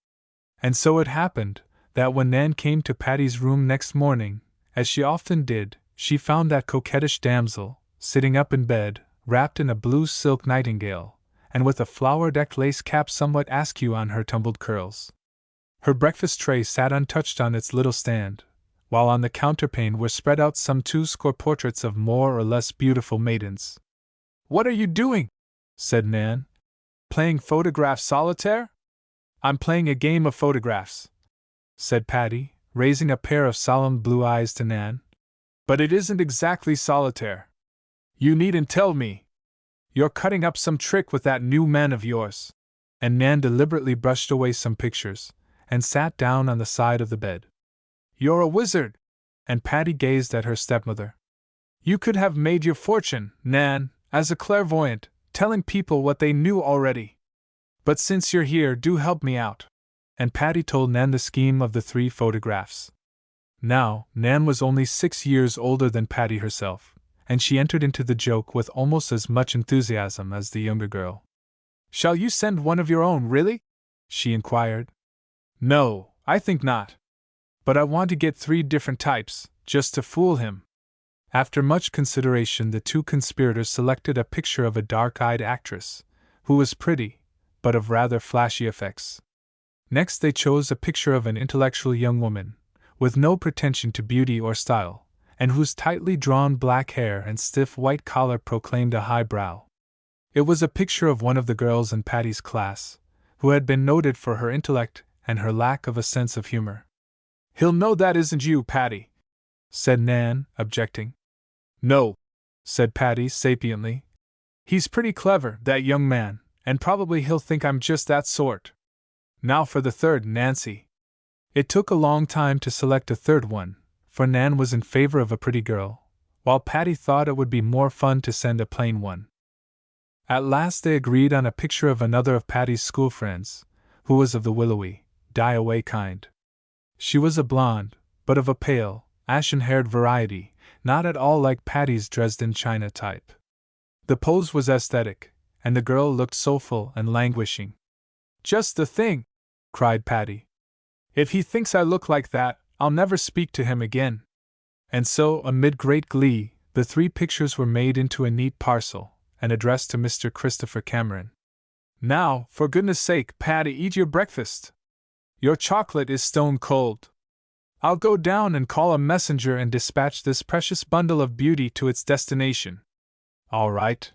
And so it happened that when Nan came to Patty's room next morning, as she often did, she found that coquettish damsel, sitting up in bed, wrapped in a blue silk nightingale, and with a flower-decked lace cap somewhat askew on her tumbled curls. Her breakfast tray sat untouched on its little stand, while on the counterpane were spread out some 20 portraits of more or less beautiful maidens. "What are you doing?" said Nan. "Playing photograph solitaire?" "I'm playing a game of photographs," said Patty, raising a pair of solemn blue eyes to Nan. "But it isn't exactly solitaire. You needn't tell me. You're cutting up some trick with that new man of yours." And Nan deliberately brushed away some pictures, and sat down on the side of the bed. "You're a wizard!" And Patty gazed at her stepmother. "You could have made your fortune, Nan, as a clairvoyant, telling people what they knew already. But since you're here, do help me out." And Patty told Nan the scheme of the 3 photographs. Now, Nan was only 6 years older than Patty herself, and she entered into the joke with almost as much enthusiasm as the younger girl. "Shall you send one of your own, really?" she inquired. "No, I think not. But I want to get 3 different types, just to fool him." After much consideration, the 2 conspirators selected a picture of a dark-eyed actress, who was pretty, but of rather flashy effects. Next they chose a picture of an intellectual young woman, with no pretension to beauty or style, and whose tightly drawn black hair and stiff white collar proclaimed a high brow. It was a picture of one of the girls in Patty's class, who had been noted for her intellect and her lack of a sense of humor. "He'll know that isn't you, Patty," said Nan, objecting. "No," said Patty sapiently. "He's pretty clever, that young man, and probably he'll think I'm just that sort. Now for the third, Nancy." It took a long time to select a third one, for Nan was in favor of a pretty girl, while Patty thought it would be more fun to send a plain one. At last they agreed on a picture of another of Patty's school friends, who was of the willowy, die-away kind. She was a blonde, but of a pale, ashen-haired variety, not at all like Patty's Dresden china type. The pose was aesthetic, and the girl looked soulful and languishing. "Just the thing!" cried Patty. "If he thinks I look like that, I'll never speak to him again." And so, amid great glee, the 3 pictures were made into a neat parcel, and addressed to Mr. Christopher Cameron. "Now, for goodness sake, Patty, eat your breakfast. Your chocolate is stone cold. I'll go down and call a messenger and dispatch this precious bundle of beauty to its destination." "All right,"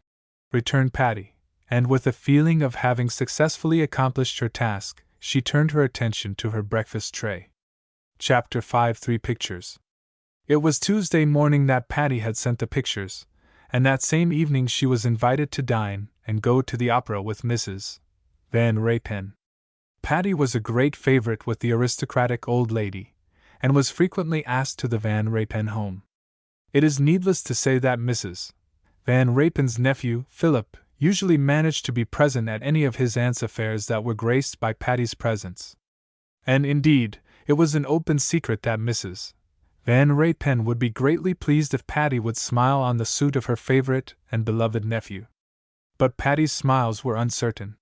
returned Patty, and with a feeling of having successfully accomplished her task, she turned her attention to her breakfast tray. Chapter 5 3 Pictures. It was Tuesday morning that Patty had sent the pictures, and that same evening she was invited to dine and go to the opera with Mrs. Van Raypen. Patty was a great favorite with the aristocratic old lady, and was frequently asked to the Van Raypen home. It is needless to say that Mrs. Van Raypen's nephew, Philip, usually managed to be present at any of his aunt's affairs that were graced by Patty's presence. And indeed, it was an open secret that Mrs. Van Raypen would be greatly pleased if Patty would smile on the suit of her favorite and beloved nephew. But Patty's smiles were uncertain.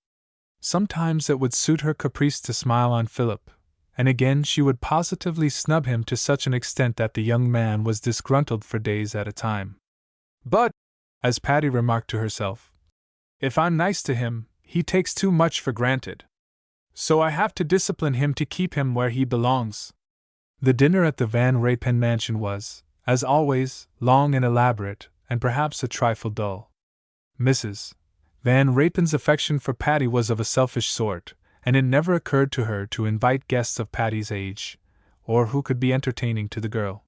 Sometimes it would suit her caprice to smile on Philip, and again she would positively snub him to such an extent that the young man was disgruntled for days at a time. "But," as Patty remarked to herself, "if I'm nice to him, he takes too much for granted. So I have to discipline him to keep him where he belongs." The dinner at the Van Raypen mansion was, as always, long and elaborate, and perhaps a trifle dull. Mrs. Van Raypen's affection for Patty was of a selfish sort, and it never occurred to her to invite guests of Patty's age, or who could be entertaining to the girl.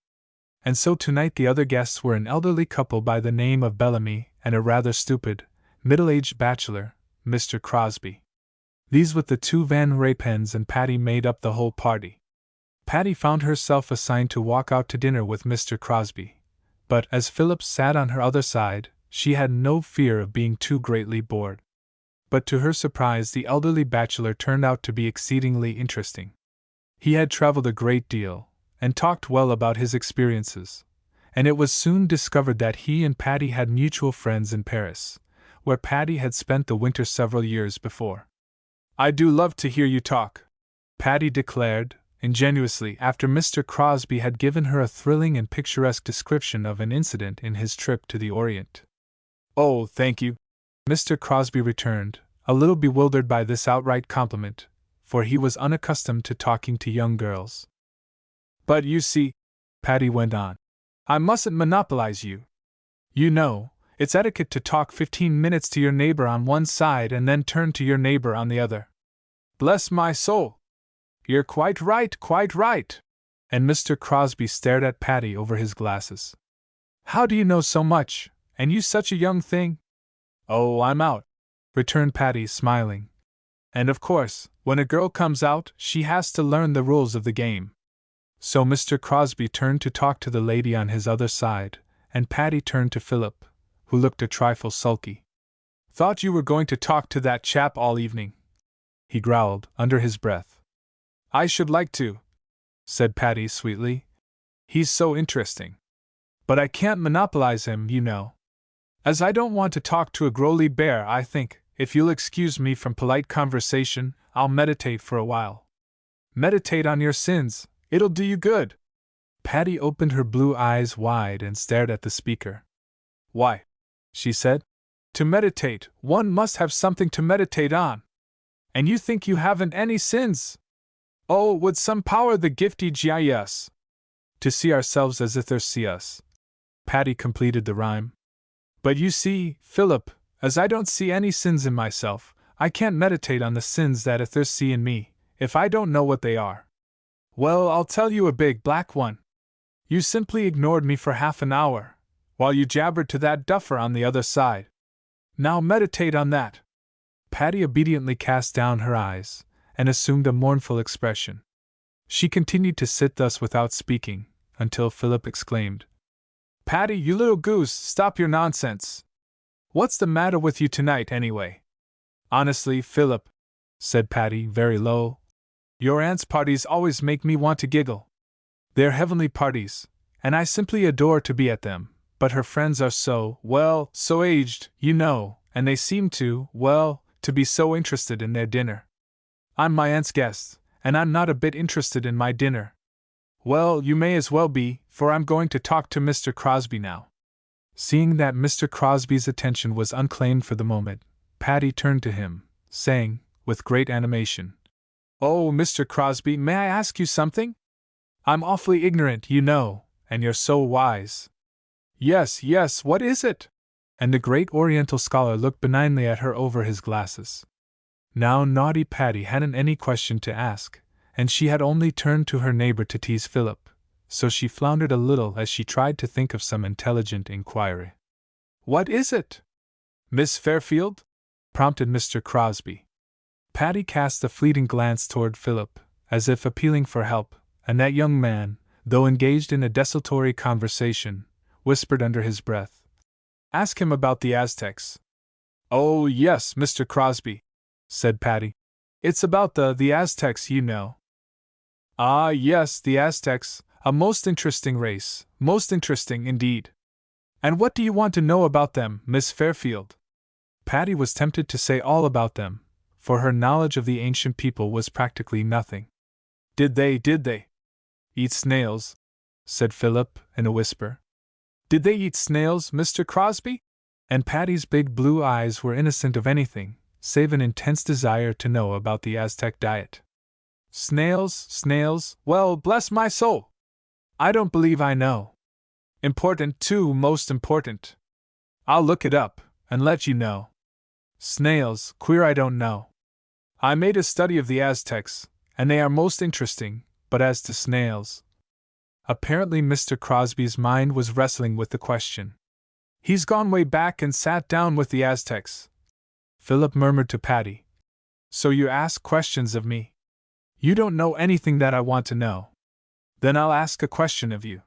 And so tonight the other guests were an elderly couple by the name of Bellamy and a rather stupid, middle-aged bachelor, Mr. Crosby. These with the 2 Van Raypens and Patty made up the whole party. Patty found herself assigned to walk out to dinner with Mr. Crosby, but as Philip sat on her other side, she had no fear of being too greatly bored. But to her surprise, the elderly bachelor turned out to be exceedingly interesting. He had traveled a great deal, and talked well about his experiences, and it was soon discovered that he and Patty had mutual friends in Paris, where Patty had spent the winter several years before. "I do love to hear you talk," Patty declared, ingenuously, after Mr. Crosby had given her a thrilling and picturesque description of an incident in his trip to the Orient. "Oh, thank you," Mr. Crosby returned, a little bewildered by this outright compliment, for he was unaccustomed to talking to young girls. "But you see," Patty went on, "I mustn't monopolize you. You know, it's etiquette to talk 15 minutes to your neighbor on one side and then turn to your neighbor on the other." "Bless my soul! You're quite right, quite right!" And Mr. Crosby stared at Patty over his glasses. "How do you know so much, and you such a young thing?" "Oh, I'm out," returned Patty, smiling. "And of course, when a girl comes out, she has to learn the rules of the game." So Mr. Crosby turned to talk to the lady on his other side, and Patty turned to Philip, who looked a trifle sulky. "Thought you were going to talk to that chap all evening," he growled, under his breath. "I should like to," said Patty sweetly. "He's so interesting. But I can't monopolize him, you know. As I don't want to talk to a growly bear, I think, if you'll excuse me from polite conversation, I'll meditate for a while." "Meditate on your sins, it'll do you good." Patty opened her blue eyes wide and stared at the speaker. "Why," she said, "to meditate, one must have something to meditate on. And you think you haven't any sins? Oh, would some power the gifty GIS to see ourselves as if they see us." Patty completed the rhyme. "But you see, Philip, as I don't see any sins in myself, I can't meditate on the sins that if there's see in me, if I don't know what they are. Well, I'll tell you a big black one. You simply ignored me for half an hour, while you jabbered to that duffer on the other side. Now meditate on that." Patty obediently cast down her eyes, and assumed a mournful expression. She continued to sit thus without speaking, until Philip exclaimed, "Patty, you little goose, stop your nonsense. What's the matter with you tonight, anyway?" "Honestly, Philip," said Patty, very low, "your aunt's parties always make me want to giggle. They're heavenly parties, and I simply adore to be at them, but her friends are so, well, so aged, you know, and they seem to, well, to be so interested in their dinner. I'm my aunt's guest, and I'm not a bit interested in my dinner." "Well, you may as well be, for I'm going to talk to Mr. Crosby now." Seeing that Mr. Crosby's attention was unclaimed for the moment, Patty turned to him, saying, with great animation, "Oh, Mr. Crosby, may I ask you something? I'm awfully ignorant, you know, and you're so wise." "Yes, yes, what is it?" And the great Oriental scholar looked benignly at her over his glasses. Now naughty Patty hadn't any question to ask, and she had only turned to her neighbor to tease Philip, so she floundered a little as she tried to think of some intelligent inquiry. "What is it?" "Miss Fairfield?" prompted Mr. Crosby. Patty cast a fleeting glance toward Philip, as if appealing for help, and that young man, though engaged in a desultory conversation, whispered under his breath, "Ask him about the Aztecs." "Oh, yes, Mr. Crosby," said Patty. "It's about the Aztecs, you know." "Ah, yes, the Aztecs, a most interesting race, most interesting indeed. And what do you want to know about them, Miss Fairfield?" Patty was tempted to say all about them, for her knowledge of the ancient people was practically nothing. Did they eat snails?" said Philip, in a whisper. "Did they eat snails, Mr. Crosby?" And Patty's big blue eyes were innocent of anything, save an intense desire to know about the Aztec diet. Snails, well, bless my soul! I don't believe I know. Important, too, most important. I'll look it up, and let you know. Snails, queer, I don't know. I made a study of the Aztecs, and they are most interesting, but as to snails. Apparently Mr. Crosby's mind was wrestling with the question. "He's gone way back and sat down with the Aztecs," Philip murmured to Patty. "So you ask questions of me? You don't know anything that I want to know. Then I'll ask a question of you."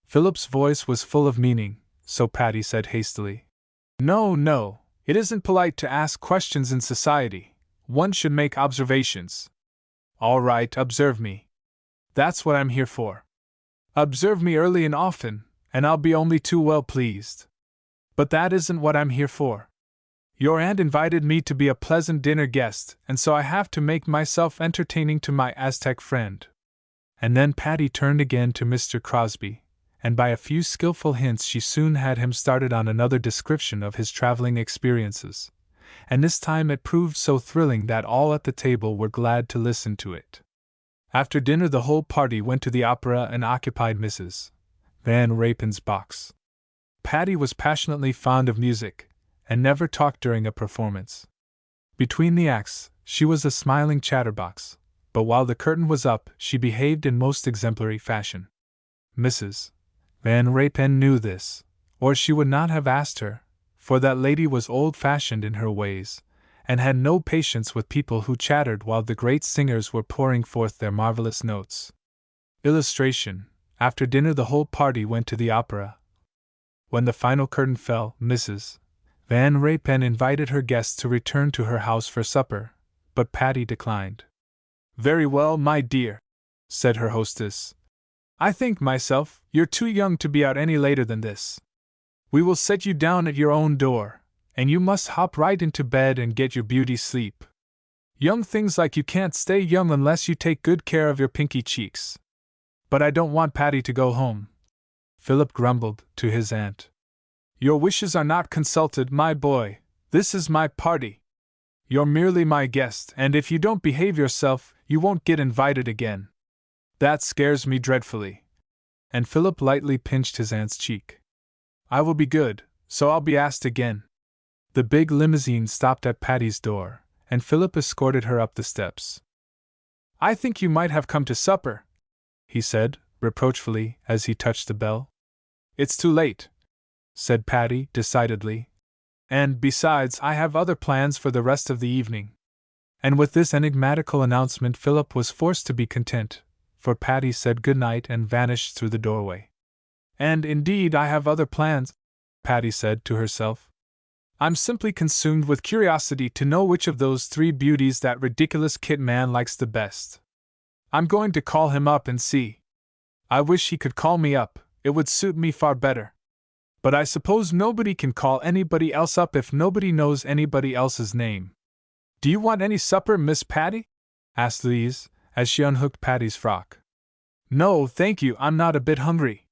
Philip's voice was full of meaning, so Patty said hastily, No, It isn't polite to ask questions in society. One should make observations. All right, observe me. That's what I'm here for. Observe me early and often, and I'll be only too well pleased. But that isn't what I'm here for. Your aunt invited me to be a pleasant dinner guest, and so I have to make myself entertaining to my Aztec friend. And then Patty turned again to Mr. Crosby, and by a few skillful hints she soon had him started on another description of his traveling experiences, and this time it proved so thrilling that all at the table were glad to listen to it. After dinner the whole party went to the opera and occupied Mrs. Van Rapen's box. Patty was passionately fond of music, and never talked during a performance. Between the acts, she was a smiling chatterbox, but while the curtain was up, she behaved in most exemplary fashion. Mrs. Van Rapen knew this, or she would not have asked her, for that lady was old-fashioned in her ways, and had no patience with people who chattered while the great singers were pouring forth their marvelous notes. Illustration: after dinner the whole party went to the opera. When the final curtain fell, Mrs. Van Rapen invited her guests to return to her house for supper, but Patty declined. "Very well, my dear," said her hostess. "I think myself, you're too young to be out any later than this. We will set you down at your own door, and you must hop right into bed and get your beauty sleep. Young things like you can't stay young unless you take good care of your pinky cheeks." "But I don't want Patty to go home," Philip grumbled to his aunt. "Your wishes are not consulted, my boy. This is my party. You're merely my guest, and if you don't behave yourself, you won't get invited again. That scares me dreadfully." And Philip lightly pinched his aunt's cheek. "I will be good, so I'll be asked again." The big limousine stopped at Patty's door, and Philip escorted her up the steps. "I think you might have come to supper," he said, reproachfully, as he touched the bell. "It's too late," said Patty, decidedly. "And, besides, I have other plans for the rest of the evening." And with this enigmatical announcement Philip was forced to be content, for Patty said good night and vanished through the doorway. "And, indeed, I have other plans," Patty said to herself. "I'm simply consumed with curiosity to know which of those three beauties that ridiculous Kit man likes the best. I'm going to call him up and see. I wish he could call me up, it would suit me far better. But I suppose nobody can call anybody else up if nobody knows anybody else's name. Do you want any supper, Miss Patty?" asked Louise, as she unhooked Patty's frock. "No, thank you, I'm not a bit hungry.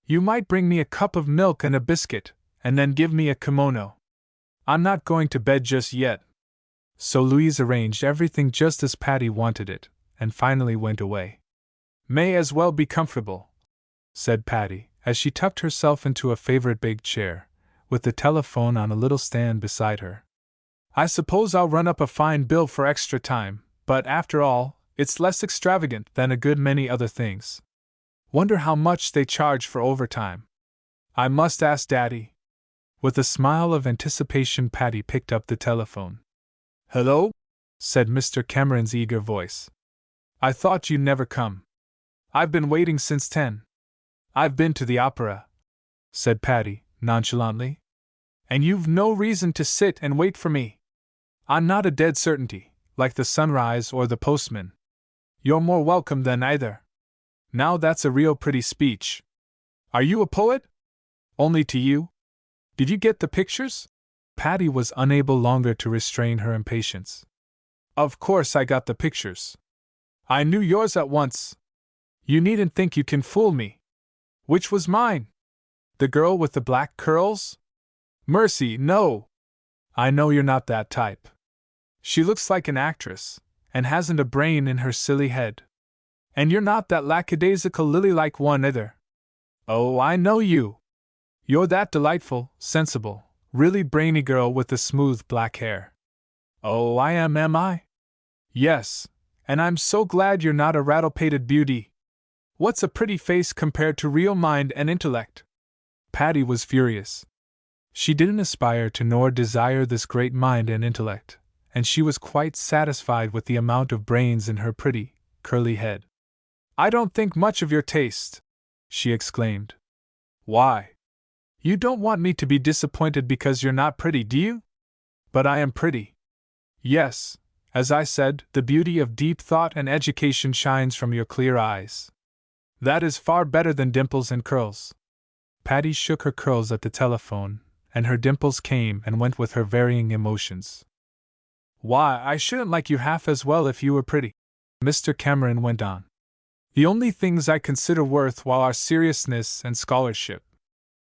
You might bring me a cup of milk and a biscuit, and then give me a kimono. I'm not going to bed just yet." So Louise arranged everything just as Patty wanted it, and finally went away. "May as well be comfortable," said Patty, as she tucked herself into a favorite big chair, with the telephone on a little stand beside her. "I suppose I'll run up a fine bill for extra time, but after all, it's less extravagant than a good many other things. Wonder how much they charge for overtime. I must ask Daddy." With a smile of anticipation Patty picked up the telephone. "Hello?" said Mr. Cameron's eager voice. "I thought you'd never come. I've been waiting since 10. "I've been to the opera," said Patty, nonchalantly. "And you've no reason to sit and wait for me. I'm not a dead certainty, like the sunrise or the postman. You're more welcome than either. Now that's a real pretty speech. Are you a poet? Only to you? Did you get the pictures?" Patty was unable longer to restrain her impatience. "Of course I got the pictures. I knew yours at once. You needn't think you can fool me. Which was mine? The girl with the black curls? Mercy, no! I know you're not that type. She looks like an actress, and hasn't a brain in her silly head. And you're not that lackadaisical lily-like one either. Oh, I know you! You're that delightful, sensible, really brainy girl with the smooth black hair. Oh, I am I? Yes, and I'm so glad you're not a rattle-pated beauty. What's a pretty face compared to real mind and intellect?" Patty was furious. She didn't aspire to nor desire this great mind and intellect, and she was quite satisfied with the amount of brains in her pretty, curly head. "I don't think much of your taste," she exclaimed. "Why? You don't want me to be disappointed because you're not pretty, do you?" But I am pretty. Yes, as I said, the beauty of deep thought and education shines from your clear eyes. That is far better than dimples and curls. Patty shook her curls at the telephone, and her dimples came and went with her varying emotions. Why, I shouldn't like you half as well if you were pretty, Mr. Cameron went on. The only things I consider worthwhile are seriousness and scholarship.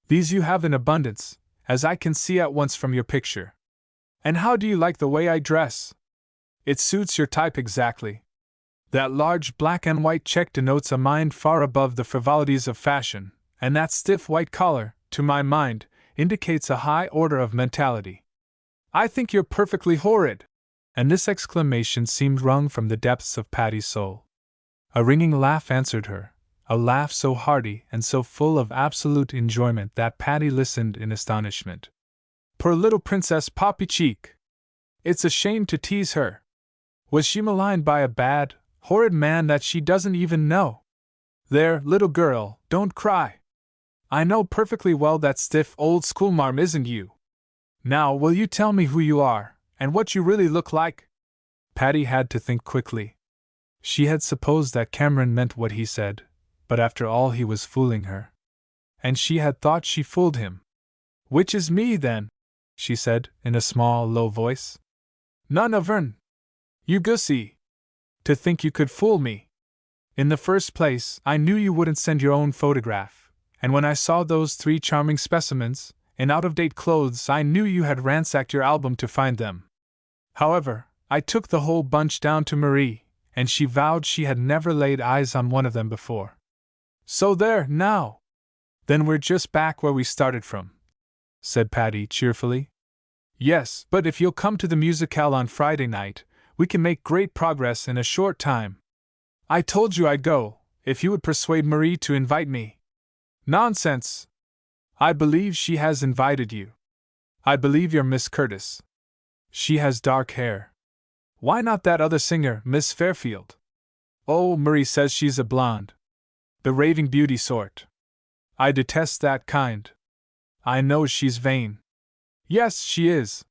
These you have in abundance, as I can see at once from your picture. And how do you like the way I dress? It suits your type exactly. That large black and white check denotes a mind far above the frivolities of fashion, and that stiff white collar, to my mind, indicates a high order of mentality. I think you're perfectly horrid! And this exclamation seemed wrung from the depths of Patty's soul. A ringing laugh answered her, a laugh so hearty and so full of absolute enjoyment that Patty listened in astonishment. Poor little Princess Poppy Cheek! It's a shame to tease her. Was she maligned by a bad, horrid man that she doesn't even know? There, little girl, don't cry. I know perfectly well that stiff old schoolmarm isn't you. Now will you tell me who you are, and what you really look like? Patty had to think quickly. She had supposed that Cameron meant what he said, but after all he was fooling her. And she had thought she fooled him. Which is me, then? She said, in a small, low voice. None of 'ern. You gussie. To think you could fool me. In the first place, I knew you wouldn't send your own photograph, and when I saw those 3 charming specimens, in out-of-date clothes, I knew you had ransacked your album to find them. However, I took the whole bunch down to Marie, and she vowed she had never laid eyes on one of them before. So there, now! Then we're just back where we started from, said Patty cheerfully. Yes, but if you'll come to the musicale on Friday night, we can make great progress in a short time. I told you I'd go, if you would persuade Marie to invite me. Nonsense! I believe she has invited you. I believe you're Miss Curtis. She has dark hair. Why not that other singer, Miss Fairfield? Oh, Marie says she's a blonde. The raving beauty sort. I detest that kind. I know she's vain. Yes, she is.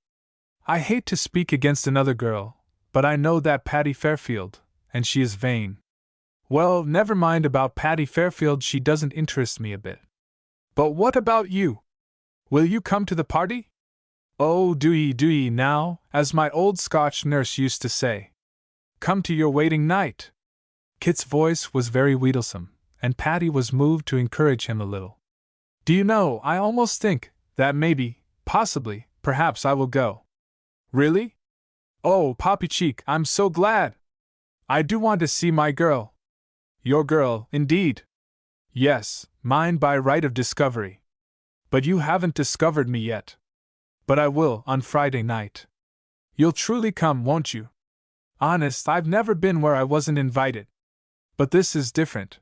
I hate to speak against another girl, but I know that Patty Fairfield, and she is vain. Well, never mind about Patty Fairfield, she doesn't interest me a bit. But what about you? Will you come to the party? Oh, do ye now, as my old Scotch nurse used to say. Come to your waiting night. Kit's voice was very wheedlesome, and Patty was moved to encourage him a little. Do you know, I almost think that maybe, possibly, perhaps I will go. Really? Oh, Poppy Cheek, I'm so glad! I do want to see my girl. Your girl, indeed. Yes, mine by right of discovery. But you haven't discovered me yet. But I will, on Friday night. You'll truly come, won't you? Honest, I've never been where I wasn't invited. But this is different.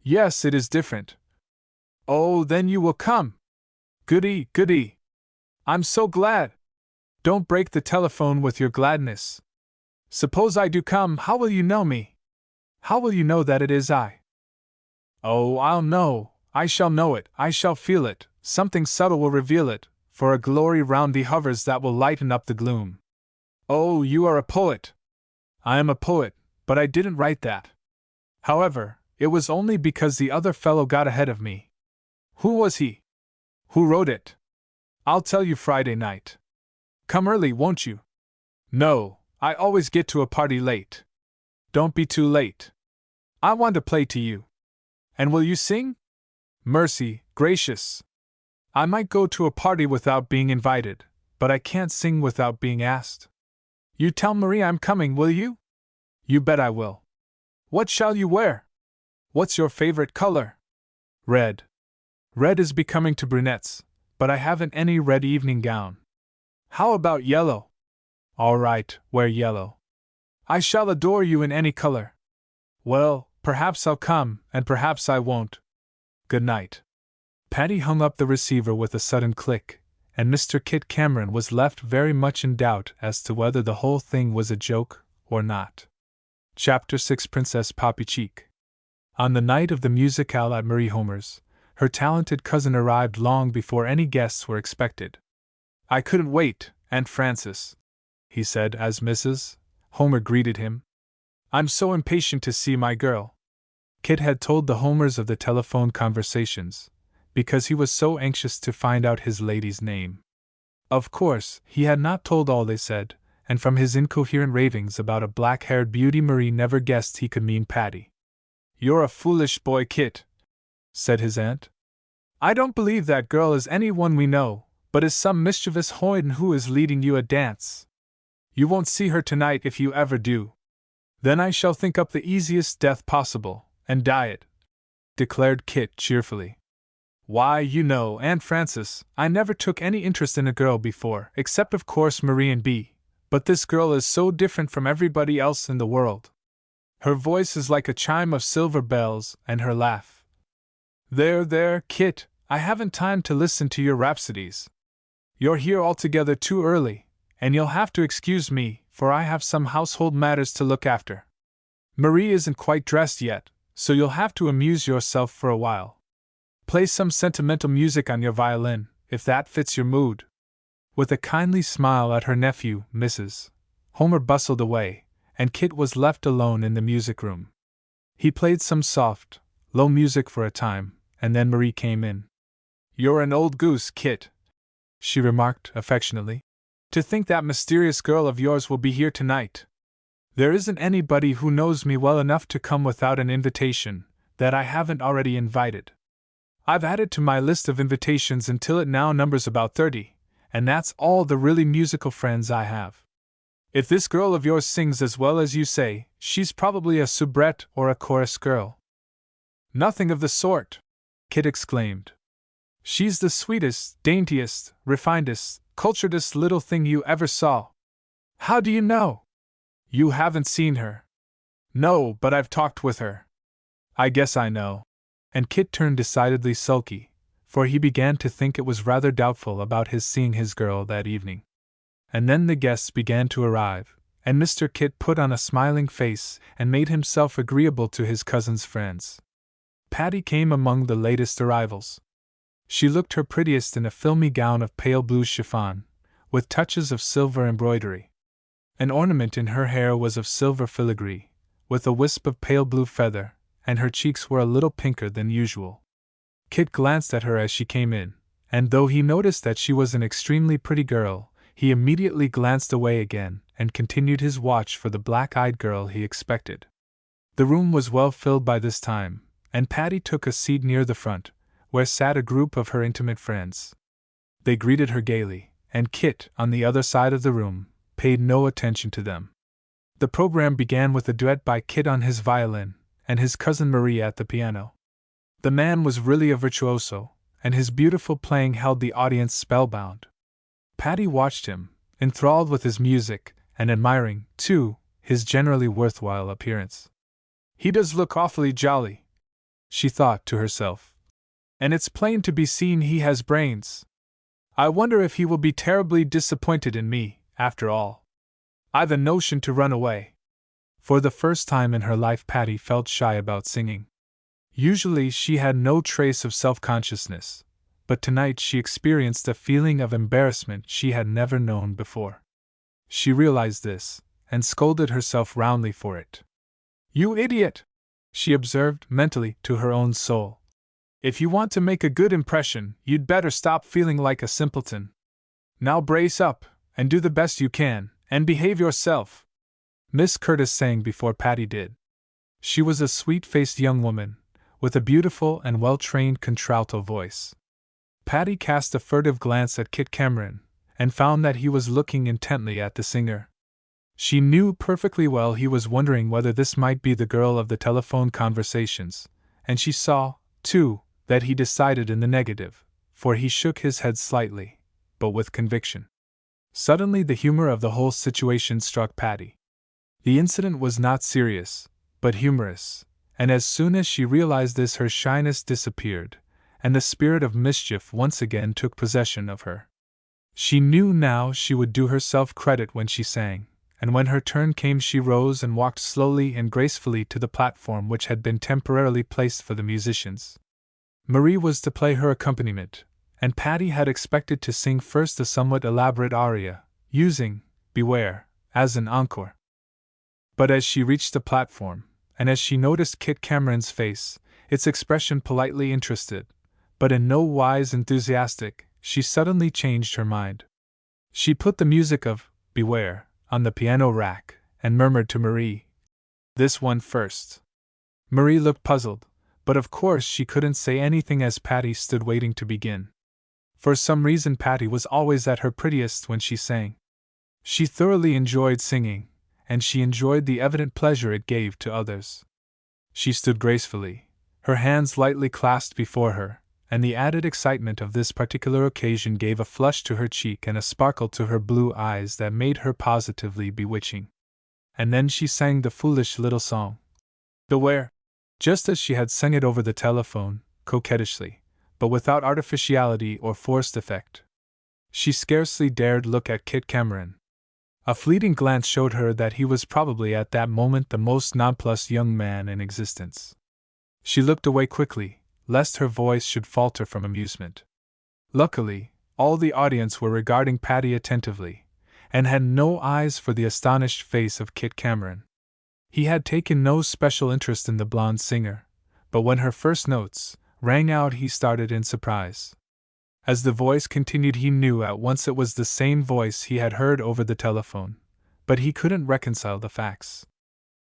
Yes, it is different. Oh, then you will come. Goody, goody. I'm so glad. Don't break the telephone with your gladness. Suppose I do come, how will you know me? How will you know that it is I? Oh, I'll know. I shall know it, I shall feel it, something subtle will reveal it, for a glory round thee hovers that will lighten up the gloom. Oh, you are a poet. I am a poet, but I didn't write that. However, it was only because the other fellow got ahead of me. Who was he? Who wrote it? I'll tell you Friday night. Come early, won't you? No, I always get to a party late. Don't be too late. I want to play to you. And will you sing? Mercy, gracious. I might go to a party without being invited, but I can't sing without being asked. You tell Marie I'm coming, will you? You bet I will. What shall you wear? What's your favorite color? Red. Red is becoming to brunettes, but I haven't any red evening gown. How about yellow? All right, wear yellow. I shall adore you in any color. Well, perhaps I'll come, and perhaps I won't. Good night. Patty hung up the receiver with a sudden click, and Mr. Kit Cameron was left very much in doubt as to whether the whole thing was a joke or not. Chapter 6 Princess Poppy Cheek. On the night of the musicale at Marie Homer's, her talented cousin arrived long before any guests were expected. I couldn't wait, "Aunt Frances," he said as Mrs. Homer greeted him. "I'm so impatient to see my girl." Kit had told the Homers of the telephone conversations, because he was so anxious to find out his lady's name. Of course, he had not told all they said, and from his incoherent ravings about a black-haired beauty Marie never guessed he could mean Patty. "You're a foolish boy, Kit," said his aunt. "I don't believe that girl is any one we know, but is some mischievous hoyden who is leading you a dance. You won't see her tonight if you ever do. Then I shall think up the easiest death possible, and die it," declared Kit cheerfully. "Why, you know, Aunt Frances, I never took any interest in a girl before, except of course Marie and Bee, but this girl is so different from everybody else in the world. Her voice is like a chime of silver bells, and her laugh—" There, Kit, I haven't time to listen to your rhapsodies. You're here altogether too early, and you'll have to excuse me, for I have some household matters to look after. Marie isn't quite dressed yet, so you'll have to amuse yourself for a while. Play some sentimental music on your violin, if that fits your mood." With a kindly smile at her nephew, Mrs. Homer bustled away, and Kit was left alone in the music room. He played some soft, low music for a time, and then Marie came in. "You're an old goose, Kit," she remarked affectionately. "To think that mysterious girl of yours will be here tonight. There isn't anybody who knows me well enough to come without an invitation, that I haven't already invited. I've added to my list of invitations until it now numbers about 30, and that's all the really musical friends I have. If this girl of yours sings as well as you say, she's probably a soubrette or a chorus girl." "Nothing of the sort!" Kit exclaimed. "She's the sweetest, daintiest, refinedest, culturedest little thing you ever saw." "How do you know?" "You haven't seen her." "No, but I've talked with her." "I guess I know." And Kit turned decidedly sulky, for he began to think it was rather doubtful about his seeing his girl that evening. And then the guests began to arrive, and Mr. Kit put on a smiling face and made himself agreeable to his cousin's friends. Patty came among the latest arrivals. She looked her prettiest in a filmy gown of pale blue chiffon, with touches of silver embroidery. An ornament in her hair was of silver filigree, with a wisp of pale blue feather, and her cheeks were a little pinker than usual. Kit glanced at her as she came in, and though he noticed that she was an extremely pretty girl, he immediately glanced away again and continued his watch for the black-eyed girl he expected. The room was well filled by this time, and Patty took a seat near the front, where sat a group of her intimate friends. They greeted her gaily, and Kit, on the other side of the room, paid no attention to them. The program began with a duet by Kit on his violin, and his cousin Marie at the piano. The man was really a virtuoso, and his beautiful playing held the audience spellbound. Patty watched him, enthralled with his music, and admiring, too, his generally worthwhile appearance. "He does look awfully jolly," she thought to herself. "And it's plain to be seen he has brains. I wonder if he will be terribly disappointed in me, after all. I've a notion to run away." For the first time in her life Patty felt shy about singing. Usually she had no trace of self-consciousness, but tonight she experienced a feeling of embarrassment she had never known before. She realized this, and scolded herself roundly for it. "You idiot!" she observed mentally to her own soul. "If you want to make a good impression, you'd better stop feeling like a simpleton. Now brace up, and do the best you can, and behave yourself." Miss Curtis sang before Patty did. She was a sweet-faced young woman, with a beautiful and well-trained contralto voice. Patty cast a furtive glance at Kit Cameron, and found that he was looking intently at the singer. She knew perfectly well he was wondering whether this might be the girl of the telephone conversations, and she saw, too, that he decided in the negative, for he shook his head slightly, but with conviction. Suddenly the humor of the whole situation struck Patty. The incident was not serious, but humorous, and as soon as she realized this her shyness disappeared, and the spirit of mischief once again took possession of her. She knew now she would do herself credit when she sang, and when her turn came she rose and walked slowly and gracefully to the platform which had been temporarily placed for the musicians. Marie was to play her accompaniment, and Patty had expected to sing first a somewhat elaborate aria, using Beware as an encore. But as she reached the platform, and as she noticed Kit Cameron's face, its expression politely interested, but in no wise enthusiastic, she suddenly changed her mind. She put the music of Beware on the piano rack and murmured to Marie, "This one first." Marie looked puzzled, but of course she couldn't say anything as Patty stood waiting to begin. For some reason Patty was always at her prettiest when she sang. She thoroughly enjoyed singing, and she enjoyed the evident pleasure it gave to others. She stood gracefully, her hands lightly clasped before her, and the added excitement of this particular occasion gave a flush to her cheek and a sparkle to her blue eyes that made her positively bewitching. And then she sang the foolish little song, Beware, just as she had sung it over the telephone, coquettishly, but without artificiality or forced effect. She scarcely dared look at Kit Cameron. A fleeting glance showed her that he was probably at that moment the most nonplussed young man in existence. She looked away quickly, lest her voice should falter from amusement. Luckily, all the audience were regarding Patty attentively, and had no eyes for the astonished face of Kit Cameron. He had taken no special interest in the blonde singer, but when her first notes rang out he started in surprise. As the voice continued he knew at once it was the same voice he had heard over the telephone, but he couldn't reconcile the facts.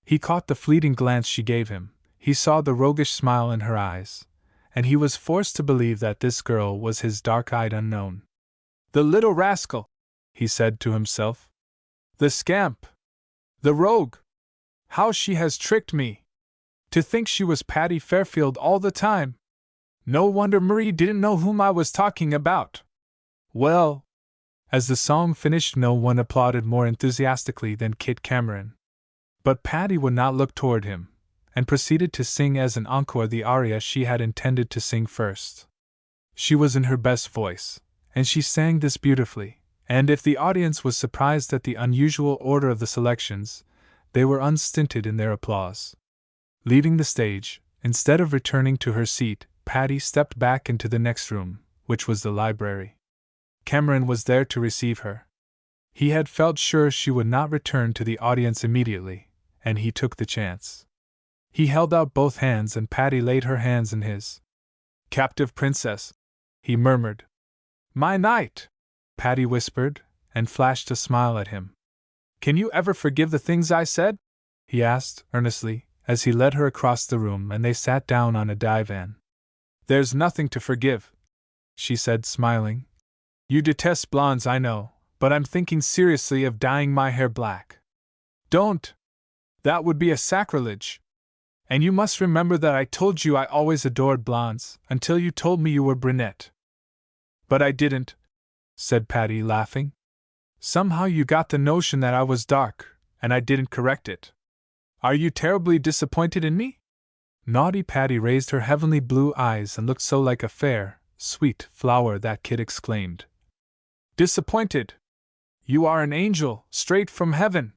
He caught the fleeting glance she gave him, he saw the roguish smile in her eyes, and he was forced to believe that this girl was his dark-eyed unknown. "The little rascal!" he said to himself. "The scamp! The rogue! How she has tricked me! To think she was Patty Fairfield all the time! No wonder Marie didn't know whom I was talking about. Well..." As the song finished no one applauded more enthusiastically than Kit Cameron. But Patty would not look toward him, and proceeded to sing as an encore the aria she had intended to sing first. She was in her best voice, and she sang this beautifully, and if the audience was surprised at the unusual order of the selections, they were unstinted in their applause. Leaving the stage, instead of returning to her seat, Patty stepped back into the next room, which was the library. Cameron was there to receive her. He had felt sure she would not return to the audience immediately, and he took the chance. He held out both hands and Patty laid her hands in his. "Captive princess," he murmured. "My knight," Patty whispered, and flashed a smile at him. "Can you ever forgive the things I said?" he asked, earnestly, as he led her across the room and they sat down on a divan. "There's nothing to forgive," she said, smiling. "You detest blondes, I know, but I'm thinking seriously of dyeing my hair black." "Don't! That would be a sacrilege. And you must remember that I told you I always adored blondes, until you told me you were brunette." "But I didn't," said Patty, laughing. "Somehow you got the notion that I was dark, and I didn't correct it. Are you terribly disappointed in me?" Naughty Patty raised her heavenly blue eyes and looked so like a fair, sweet flower that Kit exclaimed, "Disappointed? You are an angel, straight from heaven."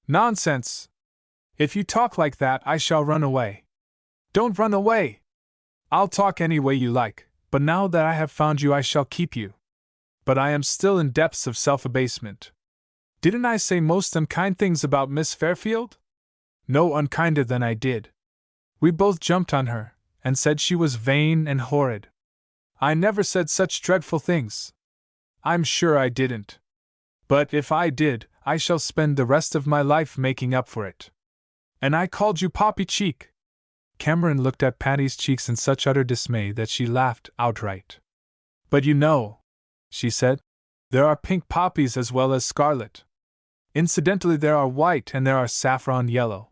"Nonsense! If you talk like that, I shall run away." "Don't run away! I'll talk any way you like, but now that I have found you, I shall keep you." "But I am still in depths of self-abasement. Didn't I say most unkind things about Miss Fairfield?" "No unkinder than I did. We both jumped on her, and said she was vain and horrid." "I never said such dreadful things." "I'm sure I didn't. But if I did, I shall spend the rest of my life making up for it." "And I called you Poppy Cheek." Cameron looked at Patty's cheeks in such utter dismay that she laughed outright. "But you know," she said, "there are pink poppies as well as scarlet. Incidentally, there are white and there are saffron yellow."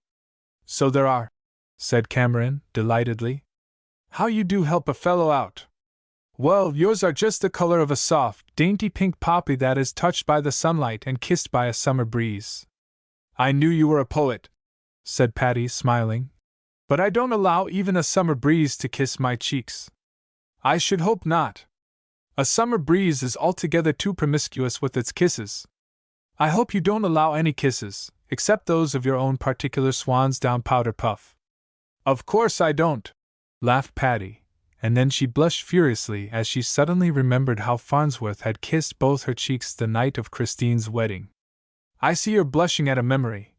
"So there are," said Cameron, delightedly. "How you do help a fellow out! Well, yours are just the color of a soft, dainty pink poppy that is touched by the sunlight and kissed by a summer breeze." "I knew you were a poet," said Patty, smiling. "But I don't allow even a summer breeze to kiss my cheeks." "I should hope not. A summer breeze is altogether too promiscuous with its kisses. I hope you don't allow any kisses, except those of your own particular swan's down powder puff." "Of course I don't," laughed Patty, and then she blushed furiously as she suddenly remembered how Farnsworth had kissed both her cheeks the night of Christine's wedding. "I see you're blushing at a memory,"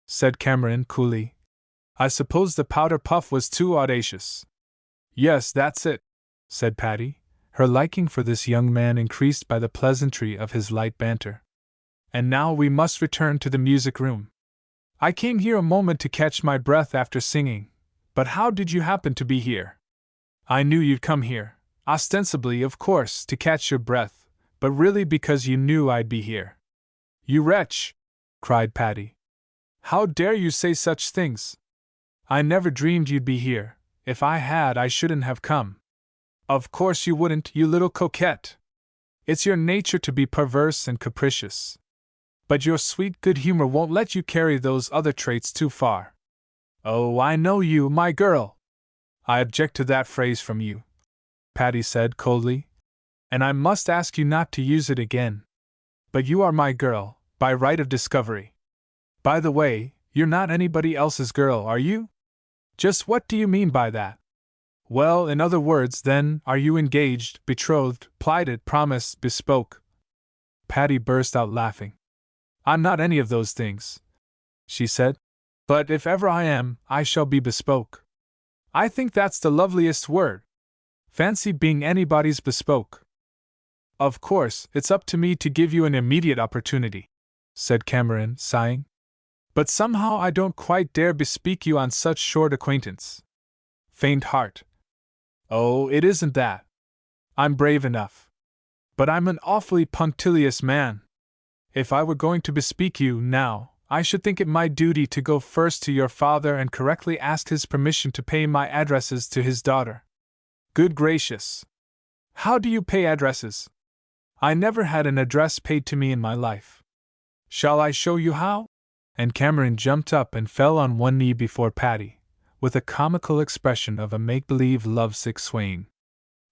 said Cameron coolly. "I suppose the powder puff was too audacious." "Yes, that's it," said Patty, her liking for this young man increased by the pleasantry of his light banter. "And now we must return to the music room. I came here a moment to catch my breath after singing, but how did you happen to be here?" "I knew you'd come here, ostensibly, of course, to catch your breath, but really because you knew I'd be here." "You wretch!" cried Patty. "How dare you say such things? I never dreamed you'd be here. If I had, I shouldn't have come." "Of course you wouldn't, you little coquette. It's your nature to be perverse and capricious. But your sweet good humor won't let you carry those other traits too far." "Oh, I know you, my girl." "I object to that phrase from you," Patty said coldly, "and I must ask you not to use it again. But you are my girl, by right of discovery. By the way, you're not anybody else's girl, are you?" "Just what do you mean by that?" "Well, in other words, then, are you engaged, betrothed, plighted, promised, bespoke?" Patty burst out laughing. "I'm not any of those things," she said. "But if ever I am, I shall be bespoke. I think that's the loveliest word. Fancy being anybody's bespoke." "Of course, it's up to me to give you an immediate opportunity," said Cameron, sighing. "But somehow I don't quite dare bespeak you on such short acquaintance. Faint heart. Oh, it isn't that. I'm brave enough. But I'm an awfully punctilious man. If I were going to bespeak you, now, I should think it my duty to go first to your father and correctly ask his permission to pay my addresses to his daughter." "Good gracious! How do you pay addresses? I never had an address paid to me in my life." "Shall I show you how?" And Cameron jumped up and fell on one knee before Patty, with a comical expression of a make-believe lovesick swain.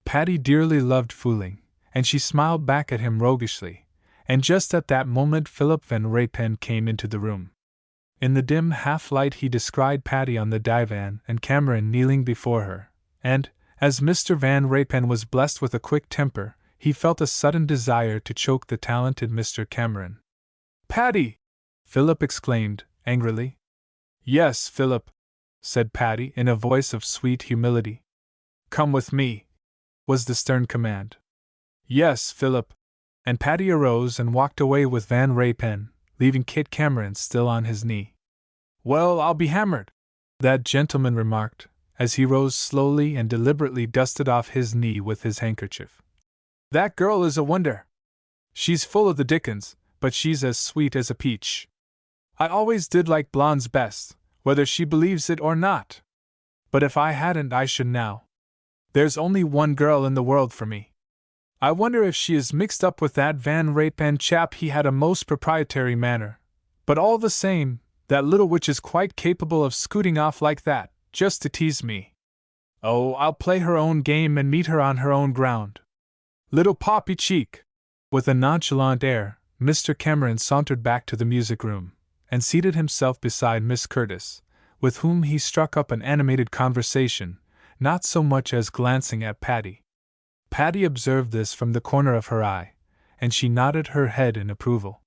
Patty dearly loved fooling, and she smiled back at him roguishly, and just at that moment Philip Van Raypen came into the room. In the dim half-light he descried Patty on the divan and Cameron kneeling before her, and, as Mr. Van Raypen was blessed with a quick temper, he felt a sudden desire to choke the talented Mr. Cameron. "Patty!" Philip exclaimed, angrily. "Yes, Philip," said Patty in a voice of sweet humility. "Come with me," was the stern command. "Yes, Philip." And Patty arose and walked away with Van Raypen, leaving Kit Cameron still on his knee. "Well, I'll be hammered," that gentleman remarked, as he rose slowly and deliberately dusted off his knee with his handkerchief. "That girl is a wonder. She's full of the dickens, but she's as sweet as a peach. I always did like blondes best, whether she believes it or not. But if I hadn't, I should now. There's only one girl in the world for me. I wonder if she is mixed up with that Van Raypen chap. He had a most proprietary manner, but all the same, that little witch is quite capable of scooting off like that, just to tease me. Oh, I'll play her own game and meet her on her own ground. Little poppy cheek!" With a nonchalant air, Mr. Cameron sauntered back to the music room, and seated himself beside Miss Curtis, with whom he struck up an animated conversation, not so much as glancing at Patty. Patty observed this from the corner of her eye, and she nodded her head in approval.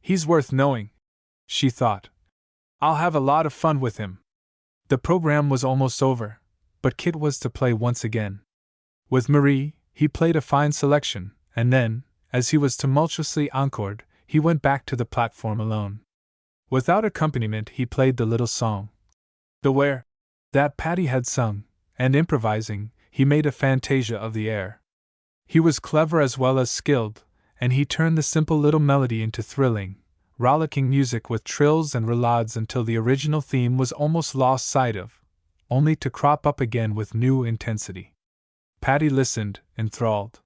"He's worth knowing," she thought. "I'll have a lot of fun with him." The program was almost over, but Kit was to play once again. With Marie, he played a fine selection, and then, as he was tumultuously encored, he went back to the platform alone. Without accompaniment, he played the little song, "The Where," that Patty had sung, and improvising, he made a fantasia of the air. He was clever as well as skilled, and he turned the simple little melody into thrilling, rollicking music with trills and roulades until the original theme was almost lost sight of, only to crop up again with new intensity. Patty listened, enthralled.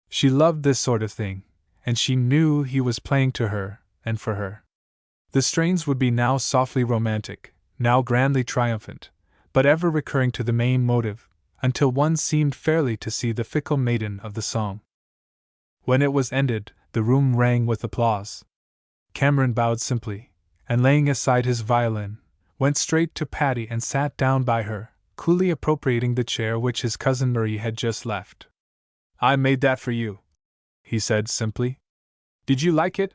She loved this sort of thing, and she knew he was playing to her, and for her. The strains would be now softly romantic, now grandly triumphant, but ever recurring to the main motive, until one seemed fairly to see the fickle maiden of the song. When it was ended, the room rang with applause. Cameron bowed simply, and laying aside his violin, went straight to Patty and sat down by her, coolly appropriating the chair which his cousin Marie had just left. "I made that for you," he said simply. "Did you like it?"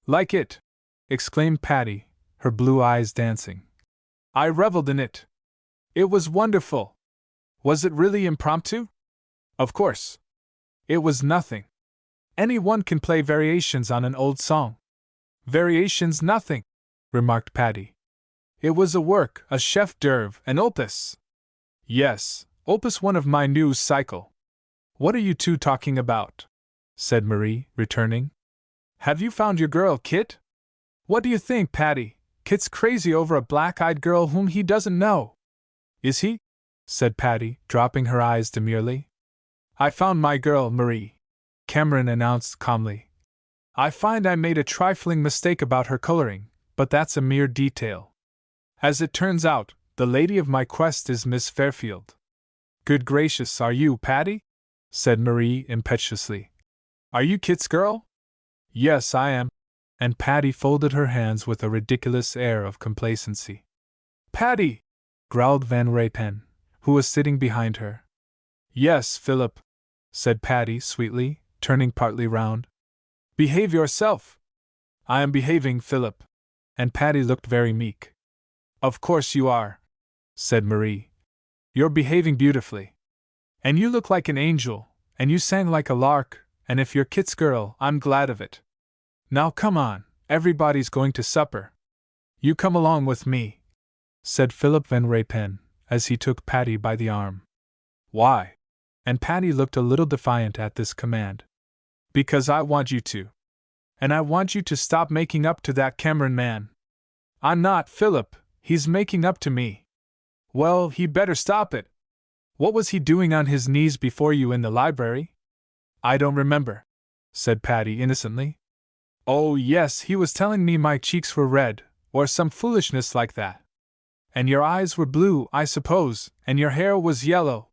"Like it!" exclaimed Patty, her blue eyes dancing. "I reveled in it. It was wonderful." "Was it really impromptu?" "Of course. It was nothing. Anyone can play variations on an old song." "Variations nothing," remarked Patty. "It was a work, a chef d'oeuvre, an opus." "Yes, opus one of my new cycle." "What are you two talking about?" said Marie, returning. "Have you found your girl, Kit?" "What do you think, Patty? Kit's crazy over a black-eyed girl whom he doesn't know." "Is he?" said Patty, dropping her eyes demurely. "I found my girl, Marie," Cameron announced calmly. "I find I made a trifling mistake about her coloring, but that's a mere detail. As it turns out, the lady of my quest is Miss Fairfield." "Good gracious, are you, Patty?" said Marie impetuously. "Are you Kit's girl?" "Yes, I am." And Patty folded her hands with a ridiculous air of complacency. "Patty!" growled Van Raypen, who was sitting behind her. "Yes, Philip," said Patty sweetly, turning partly round. "Behave yourself." "I am behaving, Philip." And Patty looked very meek. "Of course you are," said Marie. "You're behaving beautifully. And you look like an angel, and you sang like a lark, and if you're Kit's girl, I'm glad of it. Now come on, everybody's going to supper. You come along with me," said Philip Van Raypen, as he took Patty by the arm. "Why?" And Patty looked a little defiant at this command. "Because I want you to. And I want you to stop making up to that Cameron man." "I'm not, Philip, he's making up to me." "Well, he better stop it. What was he doing on his knees before you in the library?" "I don't remember," said Patty innocently. "Oh, yes, he was telling me my cheeks were red, or some foolishness like that. And your eyes were blue, I suppose, and your hair was yellow.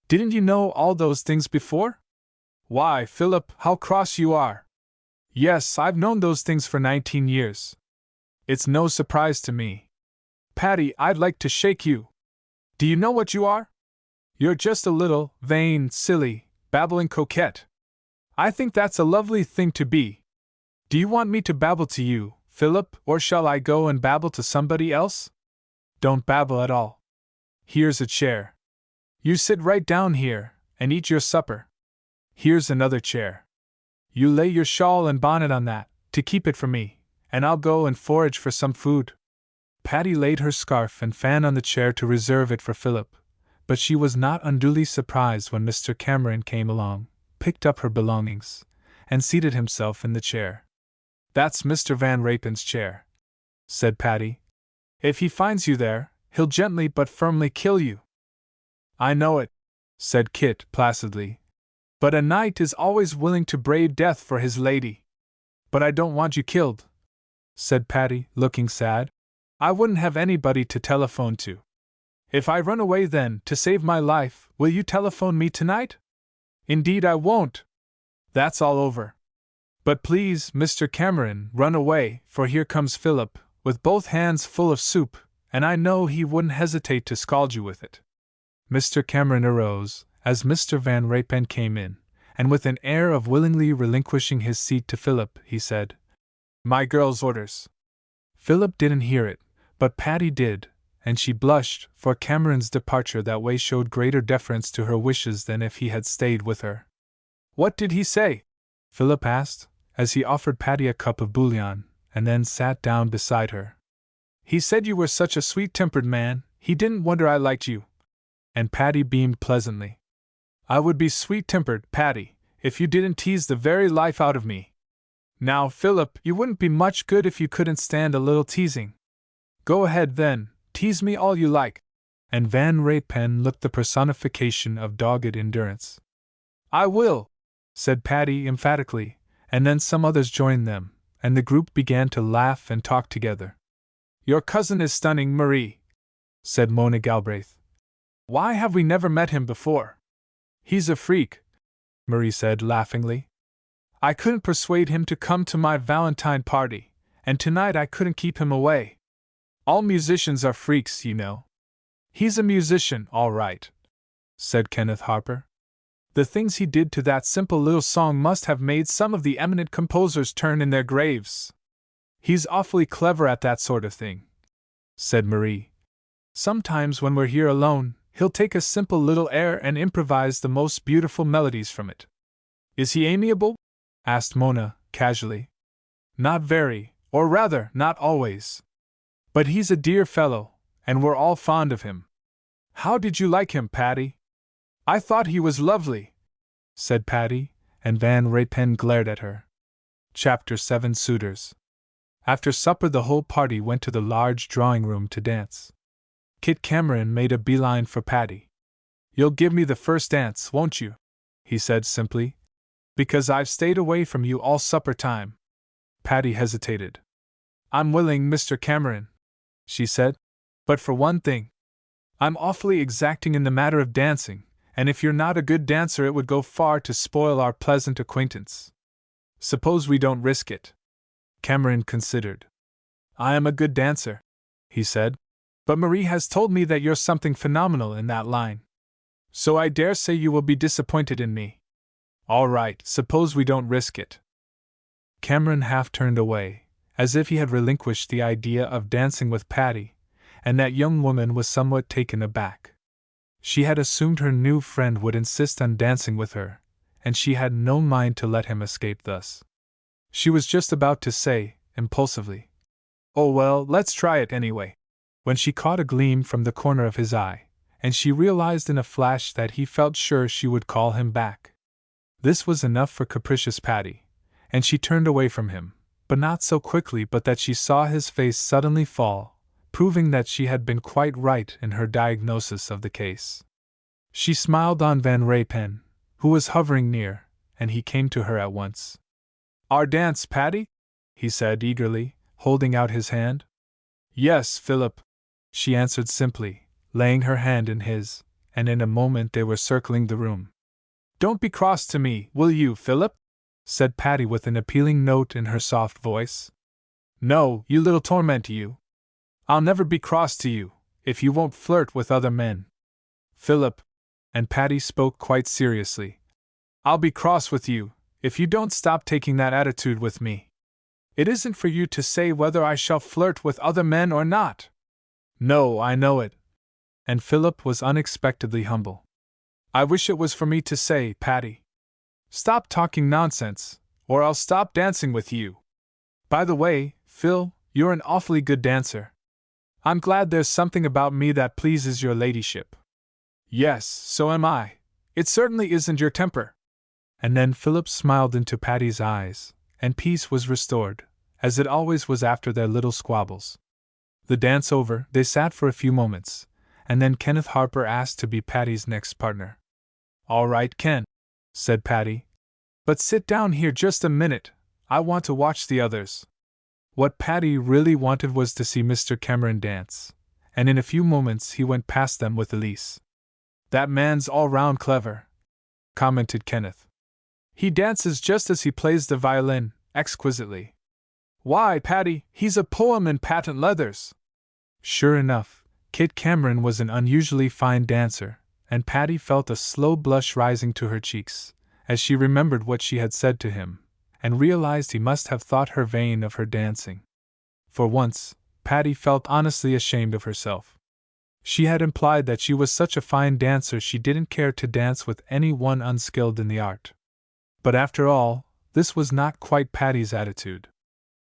Didn't you know all those things before?" "Why, Philip, how cross you are!" "Yes, I've known those things for 19 years. It's no surprise to me." "Patty, I'd like to shake you. Do you know what you are? You're just a little, vain, silly, babbling coquette. I think that's a lovely thing to be. Do you want me to babble to you, Philip, or shall I go and babble to somebody else?" "Don't babble at all. Here's a chair. You sit right down here, and eat your supper. Here's another chair. You lay your shawl and bonnet on that, to keep it from me, and I'll go and forage for some food." Patty laid her scarf and fan on the chair to reserve it for Philip, but she was not unduly surprised when Mr. Cameron came along, picked up her belongings, and seated himself in the chair. "That's Mr. Van Raypen's chair," said Patty. "If he finds you there, he'll gently but firmly kill you." "I know it," said Kit placidly. "But a knight is always willing to brave death for his lady." "But I don't want you killed," said Patty, looking sad. "I wouldn't have anybody to telephone to." "If I run away then, to save my life, will you telephone me tonight?" "Indeed I won't." "That's all over. But please, Mr. Cameron, run away, for here comes Philip, with both hands full of soup, and I know he wouldn't hesitate to scald you with it." Mr. Cameron arose, as Mr. Van Raypen came in, and with an air of willingly relinquishing his seat to Philip, he said, "My girl's orders." Philip didn't hear it, but Patty did, and she blushed, for Cameron's departure that way showed greater deference to her wishes than if he had stayed with her. "What did he say?" Philip asked, as he offered Patty a cup of bouillon, and then sat down beside her. "He said you were such a sweet-tempered man, he didn't wonder I liked you." And Patty beamed pleasantly. "I would be sweet-tempered, Patty, if you didn't tease the very life out of me. Now, Philip, you wouldn't be much good if you couldn't stand a little teasing. Go ahead, then, tease me all you like." And Van Raypen looked the personification of dogged endurance. "I will," said Patty emphatically, and then some others joined them, and the group began to laugh and talk together. "Your cousin is stunning, Marie," said Mona Galbraith. "Why have we never met him before?" "He's a freak," Marie said laughingly. "I couldn't persuade him to come to my Valentine party, and tonight I couldn't keep him away. All musicians are freaks, you know." He's a musician, all right, said Kenneth Harper. The things he did to that simple little song must have made some of the eminent composers turn in their graves. He's awfully clever at that sort of thing, said Marie. Sometimes when we're here alone, he'll take a simple little air and improvise the most beautiful melodies from it. Is he amiable? Asked Mona, casually. Not very, or rather, not always. But he's a dear fellow, and we're all fond of him. How did you like him, Patty? I thought he was lovely, said Patty, and Van Raypen glared at her. Chapter 7 Suitors. After supper the whole party went to the large drawing room to dance. Kit Cameron made a beeline for Patty. You'll give me the first dance, won't you? He said simply. Because I've stayed away from you all supper time. Patty hesitated. I'm willing, Mr. Cameron, she said. But for one thing. I'm awfully exacting in the matter of dancing, and if you're not a good dancer it would go far to spoil our pleasant acquaintance. Suppose we don't risk it. Cameron considered. I am a good dancer, he said. But Marie has told me that you're something phenomenal in that line. So I dare say you will be disappointed in me. All right, suppose we don't risk it. Cameron half turned away, as if he had relinquished the idea of dancing with Patty, and that young woman was somewhat taken aback. She had assumed her new friend would insist on dancing with her, and she had no mind to let him escape thus. She was just about to say, impulsively, "Oh well, let's try it anyway," when she caught a gleam from the corner of his eye, and she realized in a flash that he felt sure she would call him back. This was enough for capricious Patty, and she turned away from him, but not so quickly but that she saw his face suddenly fall, proving that she had been quite right in her diagnosis of the case. She smiled on Van Raypen, who was hovering near, and he came to her at once. Our dance, Patty? He said eagerly, holding out his hand. Yes, Philip, she answered simply, laying her hand in his, and in a moment they were circling the room. Don't be cross to me, will you, Philip? Said Patty with an appealing note in her soft voice. No, you little torment, you. I'll never be cross to you, if you won't flirt with other men. Philip, and Patty spoke quite seriously, I'll be cross with you, if you don't stop taking that attitude with me. It isn't for you to say whether I shall flirt with other men or not. No, I know it. And Philip was unexpectedly humble. I wish it was for me to say, Patty. Stop talking nonsense, or I'll stop dancing with you. By the way, Phil, you're an awfully good dancer. I'm glad there's something about me that pleases your ladyship. Yes, so am I. It certainly isn't your temper. And then Philip smiled into Patty's eyes, and peace was restored, as it always was after their little squabbles. The dance over, they sat for a few moments, and then Kenneth Harper asked to be Patty's next partner. All right, Ken, said Patty. But sit down here just a minute, I want to watch the others. What Patty really wanted was to see Mr. Cameron dance, and in a few moments he went past them with Elise. That man's all round clever, commented Kenneth. He dances just as he plays the violin, exquisitely. Why, Patty, he's a poem in patent leathers. Sure enough, Kit Cameron was an unusually fine dancer, and Patty felt a slow blush rising to her cheeks, as she remembered what she had said to him, and realized he must have thought her vain of her dancing. For once, Patty felt honestly ashamed of herself. She had implied that she was such a fine dancer she didn't care to dance with any one unskilled in the art. But after all, this was not quite Patty's attitude.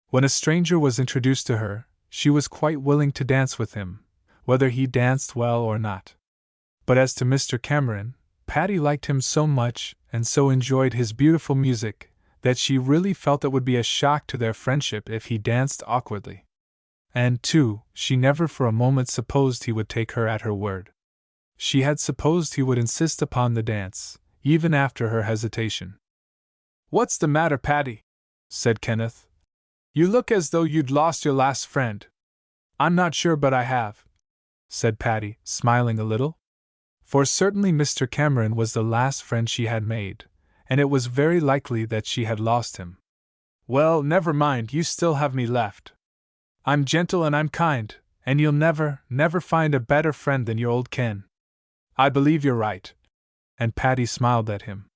When a stranger was introduced to her, she was quite willing to dance with him, whether he danced well or not. But as to Mr. Cameron, Patty liked him so much and so enjoyed his beautiful music that she really felt it would be a shock to their friendship if he danced awkwardly. And, too, she never for a moment supposed he would take her at her word. She had supposed he would insist upon the dance, even after her hesitation. What's the matter, Patty? Said Kenneth. You look as though you'd lost your last friend. I'm not sure but I have, said Patty, smiling a little. For certainly Mr. Cameron was the last friend she had made, and it was very likely that she had lost him. Well, never mind, you still have me left. I'm gentle and I'm kind, and you'll never find a better friend than your old Ken. I believe you're right. And Patty smiled at him.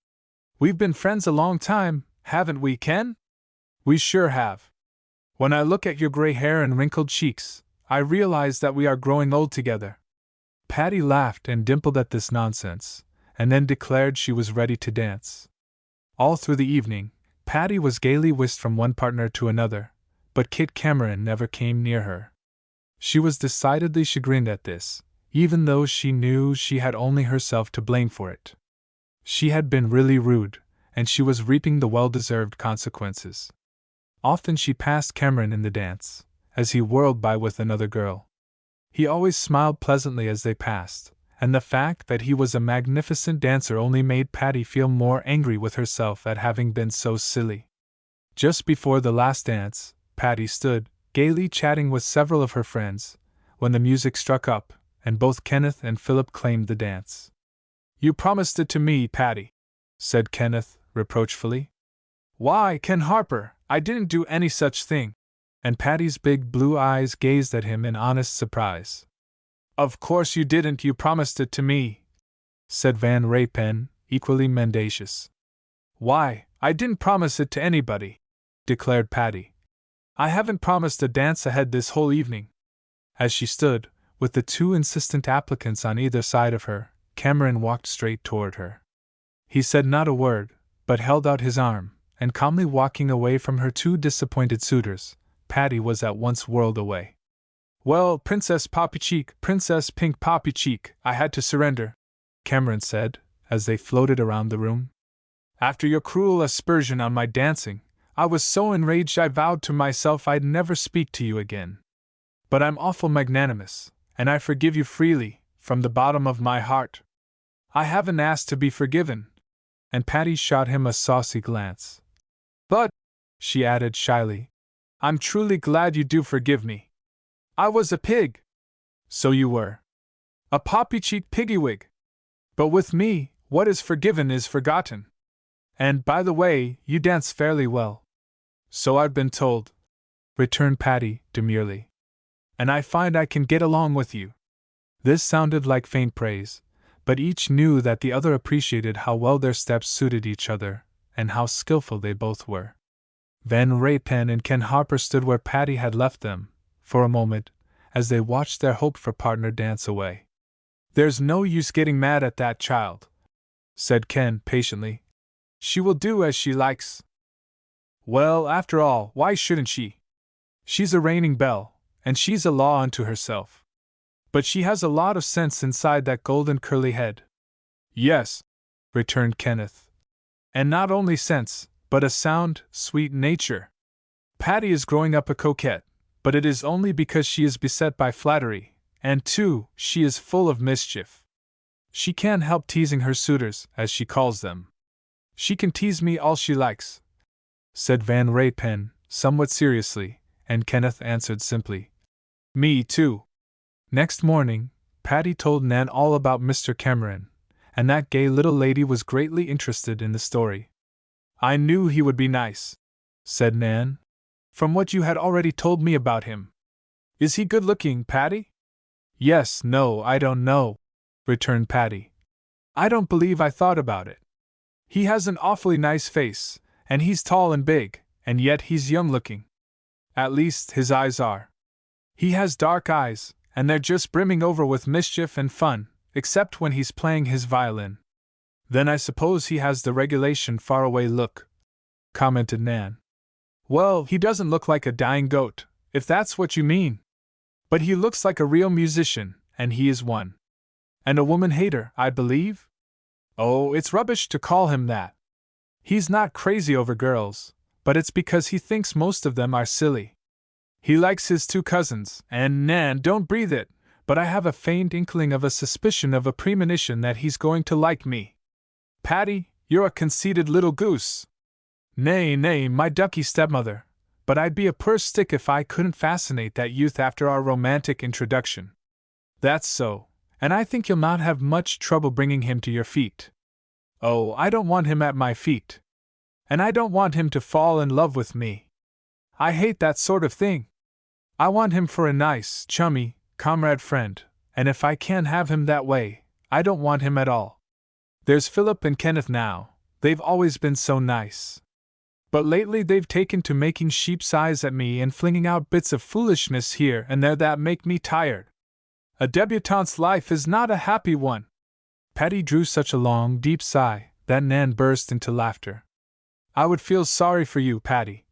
We've been friends a long time, haven't we, Ken? We sure have. When I look at your gray hair and wrinkled cheeks, I realize that we are growing old together. Patty laughed and dimpled at this nonsense, and then declared she was ready to dance. All through the evening, Patty was gaily whisked from one partner to another, but Kit Cameron never came near her. She was decidedly chagrined at this, even though she knew she had only herself to blame for it. She had been really rude, and she was reaping the well-deserved consequences. Often she passed Cameron in the dance, as he whirled by with another girl. He always smiled pleasantly as they passed, and the fact that he was a magnificent dancer only made Patty feel more angry with herself at having been so silly. Just before the last dance, Patty stood, gaily chatting with several of her friends, when the music struck up, and both Kenneth and Philip claimed the dance. You promised it to me, Patty, said Kenneth, reproachfully. Why, Ken Harper, I didn't do any such thing. And Patty's big blue eyes gazed at him in honest surprise. Of course you didn't, you promised it to me, said Van Raypen, equally mendacious. Why, I didn't promise it to anybody, declared Patty. I haven't promised a dance ahead this whole evening. As she stood, with the two insistent applicants on either side of her, Cameron walked straight toward her. He said not a word, but held out his arm, and calmly walking away from her two disappointed suitors, Patty was at once whirled away. Well, Princess Poppycheek, Princess Pink Poppycheek, I had to surrender, Cameron said, as they floated around the room. After your cruel aspersion on my dancing, I was so enraged I vowed to myself I'd never speak to you again. But I'm awful magnanimous, and I forgive you freely, from the bottom of my heart. I haven't asked to be forgiven. And Patty shot him a saucy glance. But, she added shyly, I'm truly glad you do forgive me. I was a pig. So you were. A poppy-cheeked piggywig. But with me, what is forgiven is forgotten. And, by the way, you dance fairly well. So I've been told, returned Patty, demurely. And I find I can get along with you. This sounded like faint praise, but each knew that the other appreciated how well their steps suited each other, and how skillful they both were. Van Raypen and Ken Harper stood where Patty had left them, for a moment, as they watched their hoped-for partner dance away. There's no use getting mad at that child, said Ken patiently. She will do as she likes. Well, after all, why shouldn't she? She's a reigning belle, and she's a law unto herself. But she has a lot of sense inside that golden curly head. Yes, returned Kenneth. And not only sense, but a sound, sweet nature. Patty is growing up a coquette, but it is only because she is beset by flattery, and too, she is full of mischief. She can't help teasing her suitors, as she calls them. She can tease me all she likes, said Van Raypen, somewhat seriously, and Kenneth answered simply, Me too. Next morning, Patty told Nan all about Mr. Cameron, and that gay little lady was greatly interested in the story. I knew he would be nice, said Nan, from what you had already told me about him. Is he good-looking, Patty? Yes, no, I don't know, returned Patty. I don't believe I thought about it. He has an awfully nice face, and he's tall and big, and yet he's young-looking. At least, his eyes are. He has dark eyes, and they're just brimming over with mischief and fun, except when he's playing his violin. Then I suppose he has the regulation faraway look, commented Nan. Well, he doesn't look like a dying goat, if that's what you mean. But he looks like a real musician, and he is one. And a woman-hater, I believe? Oh, it's rubbish to call him that. He's not crazy over girls, but it's because he thinks most of them are silly. He likes his two cousins, and Nan, don't breathe it, but I have a faint inkling of a suspicion of a premonition that he's going to like me. Patty, you're a conceited little goose. Nay, my ducky stepmother, but I'd be a poor stick if I couldn't fascinate that youth after our romantic introduction. That's so, and I think you'll not have much trouble bringing him to your feet. Oh, I don't want him at my feet. And I don't want him to fall in love with me. I hate that sort of thing. I want him for a nice, chummy, comrade friend, and if I can't have him that way, I don't want him at all. There's Philip and Kenneth now, they've always been so nice. But lately they've taken to making sheep's eyes at me and flinging out bits of foolishness here and there that make me tired. A debutante's life is not a happy one. Patty drew such a long, deep sigh that Nan burst into laughter. I would feel sorry for you, Patty,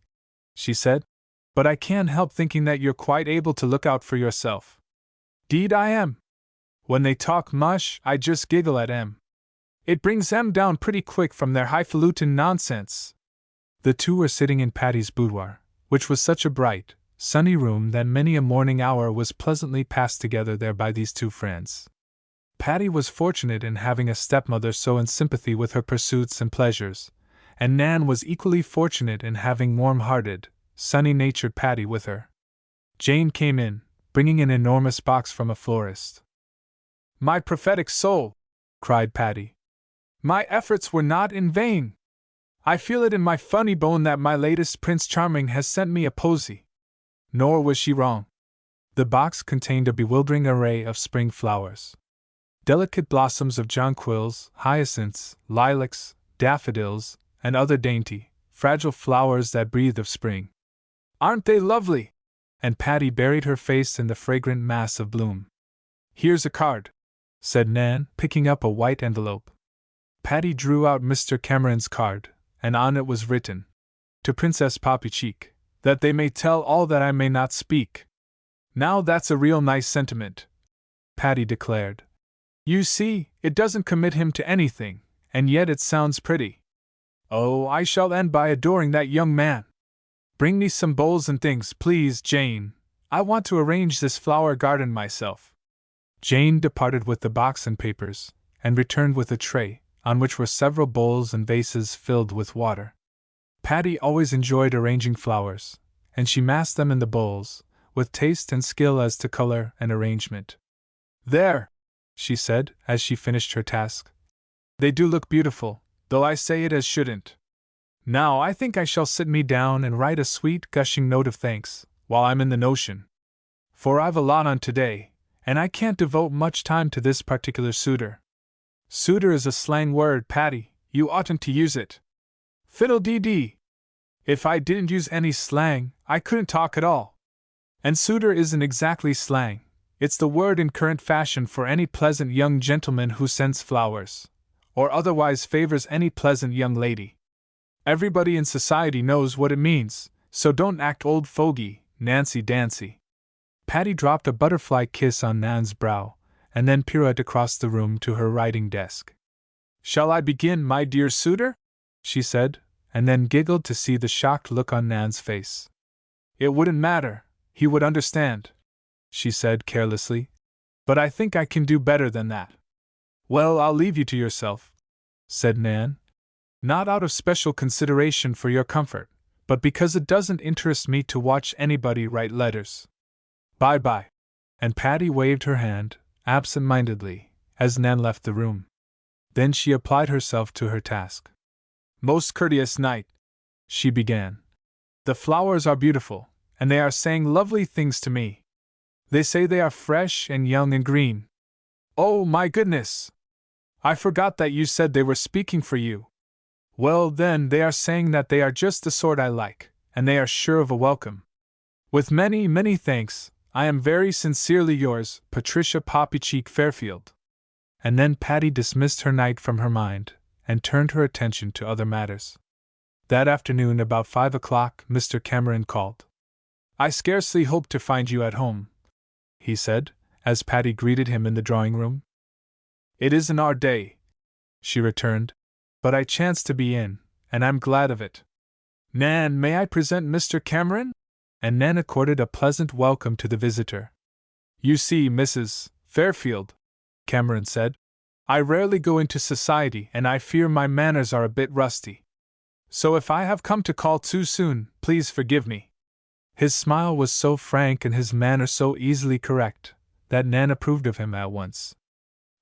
she said, but I can't help thinking that you're quite able to look out for yourself. 'Deed I am. When they talk mush, I just giggle at 'em. It brings 'em down pretty quick from their highfalutin nonsense. The two were sitting in Patty's boudoir, which was such a bright, sunny room that many a morning hour was pleasantly passed together there by these two friends. Patty was fortunate in having a stepmother so in sympathy with her pursuits and pleasures, and Nan was equally fortunate in having warm-hearted, sunny-natured Patty with her. Jane came in, bringing an enormous box from a florist. My prophetic soul! Cried Patty. My efforts were not in vain. I feel it in my funny bone that my latest Prince Charming has sent me a posy. Nor was she wrong. The box contained a bewildering array of spring flowers. Delicate blossoms of jonquils, hyacinths, lilacs, daffodils, and other dainty, fragile flowers that breathed of spring. Aren't they lovely? And Patty buried her face in the fragrant mass of bloom. Here's a card, said Nan, picking up a white envelope. Patty drew out Mr. Cameron's card, and on it was written, To Princess Poppycheek, that they may tell all that I may not speak. Now that's a real nice sentiment, Patty declared. You see, it doesn't commit him to anything, and yet it sounds pretty. Oh, I shall end by adoring that young man. Bring me some bowls and things, please, Jane. I want to arrange this flower garden myself. Jane departed with the box and papers, and returned with a tray, on which were several bowls and vases filled with water. Patty always enjoyed arranging flowers, and she massed them in the bowls, with taste and skill as to color and arrangement. There, she said, as she finished her task. They do look beautiful, though I say it as shouldn't. Now I think I shall sit me down and write a sweet, gushing note of thanks, while I'm in the notion. For I've a lot on today, and I can't devote much time to this particular suitor. Suitor is a slang word, Patty, you oughtn't to use it. Fiddle-dee-dee. If I didn't use any slang, I couldn't talk at all. And suitor isn't exactly slang. It's the word in current fashion for any pleasant young gentleman who sends flowers, or otherwise favors any pleasant young lady. Everybody in society knows what it means, so don't act old fogey, Nancy Dancy. Patty dropped a butterfly kiss on Nan's brow, and then pirouetted across the room to her writing desk. Shall I begin, my dear suitor? She said, and then giggled to see the shocked look on Nan's face. It wouldn't matter, he would understand, she said carelessly. But I think I can do better than that. Well, I'll leave you to yourself, said Nan. Not out of special consideration for your comfort, but because it doesn't interest me to watch anybody write letters. Bye-bye. And Patty waved her hand, absent-mindedly, as Nan left the room. Then she applied herself to her task. Most courteous knight, she began. The flowers are beautiful, and they are saying lovely things to me. They say they are fresh and young and green. Oh, my goodness! I forgot that you said they were speaking for you. Well, then, they are saying that they are just the sort I like, and they are sure of a welcome. With many, many thanks, I am very sincerely yours, Patricia Poppycheek Fairfield. And then Patty dismissed her knight from her mind, and turned her attention to other matters. That afternoon, about 5 o'clock, Mr. Cameron called. I scarcely hope to find you at home, he said, as Patty greeted him in the drawing-room. It isn't our day, she returned, but I chanced to be in, and I'm glad of it. Nan, may I present Mr. Cameron? And Nan accorded a pleasant welcome to the visitor. You see, Mrs. Fairfield, Cameron said, I rarely go into society and I fear my manners are a bit rusty. So if I have come to call too soon, please forgive me. His smile was so frank and his manner so easily correct, that Nan approved of him at once.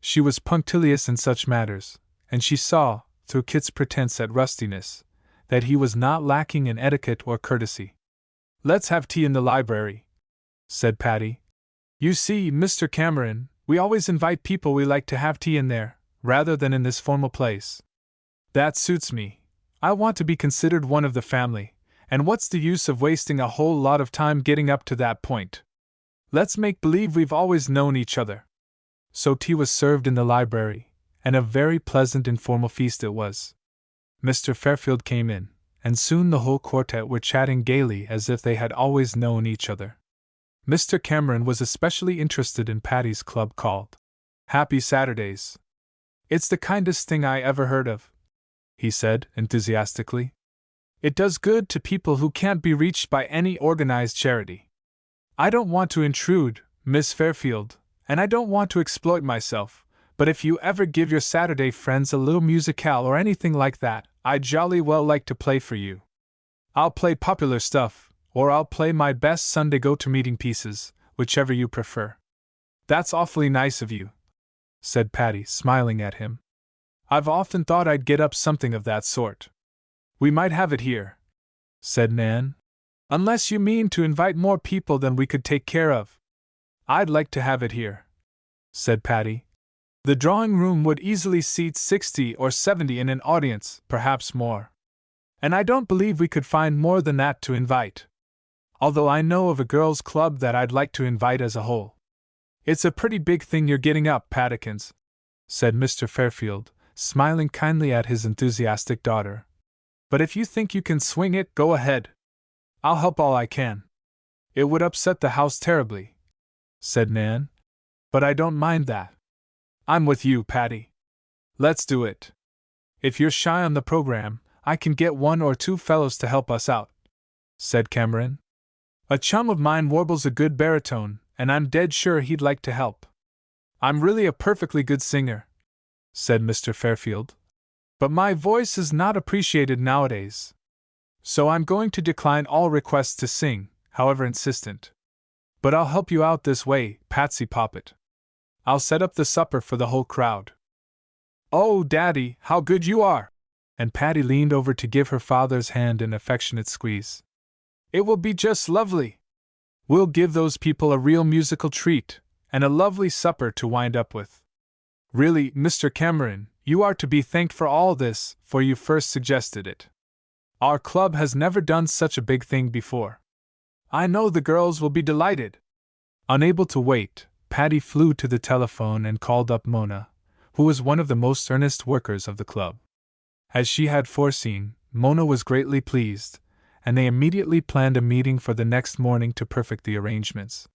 She was punctilious in such matters, and she saw, through Kit's pretense at rustiness, that he was not lacking in etiquette or courtesy. Let's have tea in the library, said Patty. You see, Mr. Cameron, we always invite people we like to have tea in there, rather than in this formal place. That suits me. I want to be considered one of the family, and what's the use of wasting a whole lot of time getting up to that point? Let's make believe we've always known each other. So tea was served in the library, and a very pleasant informal feast it was. Mr. Fairfield came in, and soon the whole quartet were chatting gaily as if they had always known each other. Mr. Cameron was especially interested in Patty's club called Happy Saturdays. It's the kindest thing I ever heard of, he said enthusiastically. It does good to people who can't be reached by any organized charity. I don't want to intrude, Miss Fairfield, and I don't want to exploit myself, but if you ever give your Saturday friends a little musicale or anything like that, I'd jolly well like to play for you. I'll play popular stuff, or I'll play my best Sunday go-to-meeting pieces, whichever you prefer. That's awfully nice of you, said Patty, smiling at him. I've often thought I'd get up something of that sort. We might have it here, said Nan. Unless you mean to invite more people than we could take care of. I'd like to have it here, said Patty. The drawing room would easily seat 60 or 70 in an audience, perhaps more. And I don't believe we could find more than that to invite. Although I know of a girls' club that I'd like to invite as a whole. It's a pretty big thing you're getting up, Pattykins, said Mr. Fairfield, smiling kindly at his enthusiastic daughter. But if you think you can swing it, go ahead. I'll help all I can. It would upset the house terribly, said Nan. But I don't mind that. I'm with you, Patty. Let's do it. If you're shy on the program, I can get 1 or 2 fellows to help us out, said Cameron. A chum of mine warbles a good baritone, and I'm dead sure he'd like to help. I'm really a perfectly good singer, said Mr. Fairfield. But my voice is not appreciated nowadays. So I'm going to decline all requests to sing, however insistent. But I'll help you out this way, Patsy Poppet. I'll set up the supper for the whole crowd. Oh, Daddy, how good you are! And Patty leaned over to give her father's hand an affectionate squeeze. It will be just lovely. We'll give those people a real musical treat, and a lovely supper to wind up with. Really, Mr. Cameron, you are to be thanked for all this, for you first suggested it. Our club has never done such a big thing before. I know the girls will be delighted. Unable to wait, Patty flew to the telephone and called up Mona, who was one of the most earnest workers of the club. As she had foreseen, Mona was greatly pleased, and they immediately planned a meeting for the next morning to perfect the arrangements.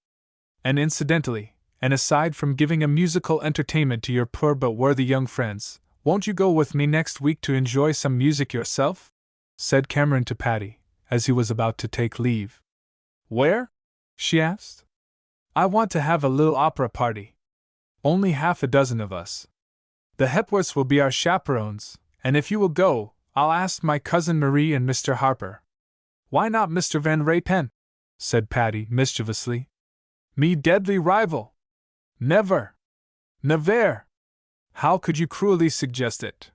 And incidentally, and aside from giving a musical entertainment to your poor but worthy young friends, won't you go with me next week to enjoy some music yourself? Said Cameron to Patty, as he was about to take leave. Where? She asked. I want to have a little opera party. Only half a dozen of us. The Hepworths will be our chaperones, and if you will go, I'll ask my cousin Marie and Mr. Harper. Why not Mr. Van Raypen? Said Patty mischievously. Me deadly rival. Never. Never. How could you cruelly suggest it?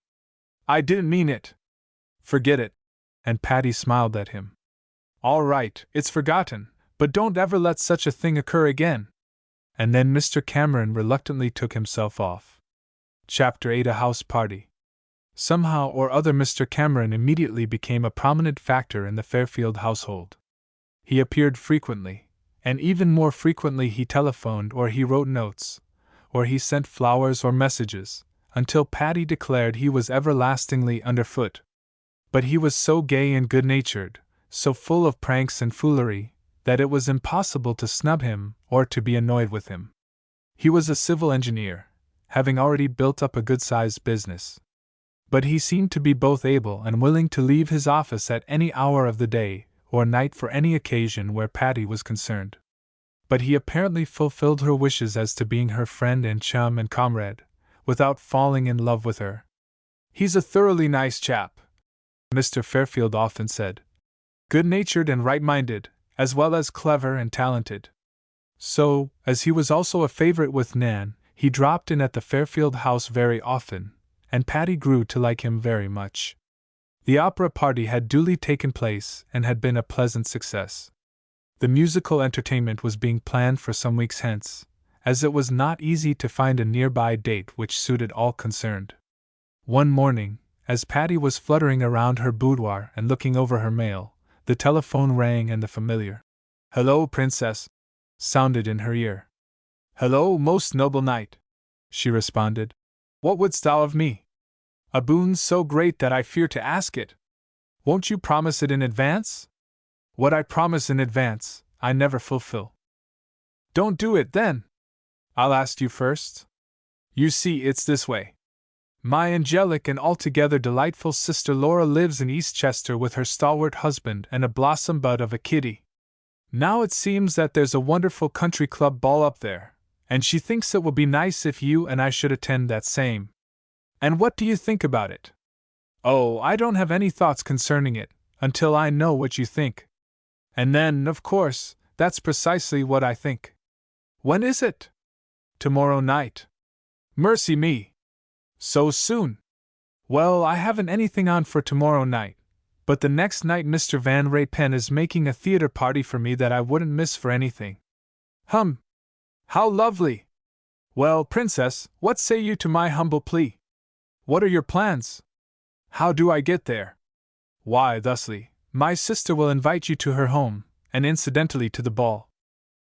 I didn't mean it. Forget it. And Patty smiled at him. All right, it's forgotten, but don't ever let such a thing occur again. And then Mr. Cameron reluctantly took himself off. Chapter 8: A House Party. Somehow or other Mr. Cameron immediately became a prominent factor in the Fairfield household. He appeared frequently, and even more frequently he telephoned or he wrote notes, or he sent flowers or messages, until Patty declared he was everlastingly underfoot. But he was so gay and good-natured, so full of pranks and foolery, that it was impossible to snub him or to be annoyed with him. He was a civil engineer, having already built up a good-sized business. But he seemed to be both able and willing to leave his office at any hour of the day or night for any occasion where Patty was concerned. But he apparently fulfilled her wishes as to being her friend and chum and comrade, without falling in love with her. He's a thoroughly nice chap, Mr. Fairfield often said. Good-natured and right-minded, as well as clever and talented. So, as he was also a favorite with Nan, he dropped in at the Fairfield house very often, and Patty grew to like him very much. The opera party had duly taken place and had been a pleasant success. The musical entertainment was being planned for some weeks hence, as it was not easy to find a nearby date which suited all concerned. One morning, as Patty was fluttering around her boudoir and looking over her mail, the telephone rang and the familiar "Hello, Princess," sounded in her ear. "Hello, most noble knight," she responded. "What wouldst thou of me? A boon so great that I fear to ask it. Won't you promise it in advance?" "What I promise in advance, I never fulfill." "Don't do it, then." "I'll ask you first. You see, it's this way. My angelic and altogether delightful sister Laura lives in Eastchester with her stalwart husband and a blossom bud of a Kitty. Now it seems that there's a wonderful country club ball up there, and she thinks it will be nice if you and I should attend that same. And what do you think about it?" "Oh, I don't have any thoughts concerning it, until I know what you think. And then, of course, that's precisely what I think." "When is it?" "Tomorrow night." "Mercy me! So soon?" "Well, I haven't anything on for tomorrow night, but the next night Mr. Van Raypen is making a theater party for me that I wouldn't miss for anything." "Hum! How lovely! Well, Princess, what say you to my humble plea?" "What are your plans?" "How do I get there?" "Why, thusly. My sister will invite you to her home, and incidentally to the ball.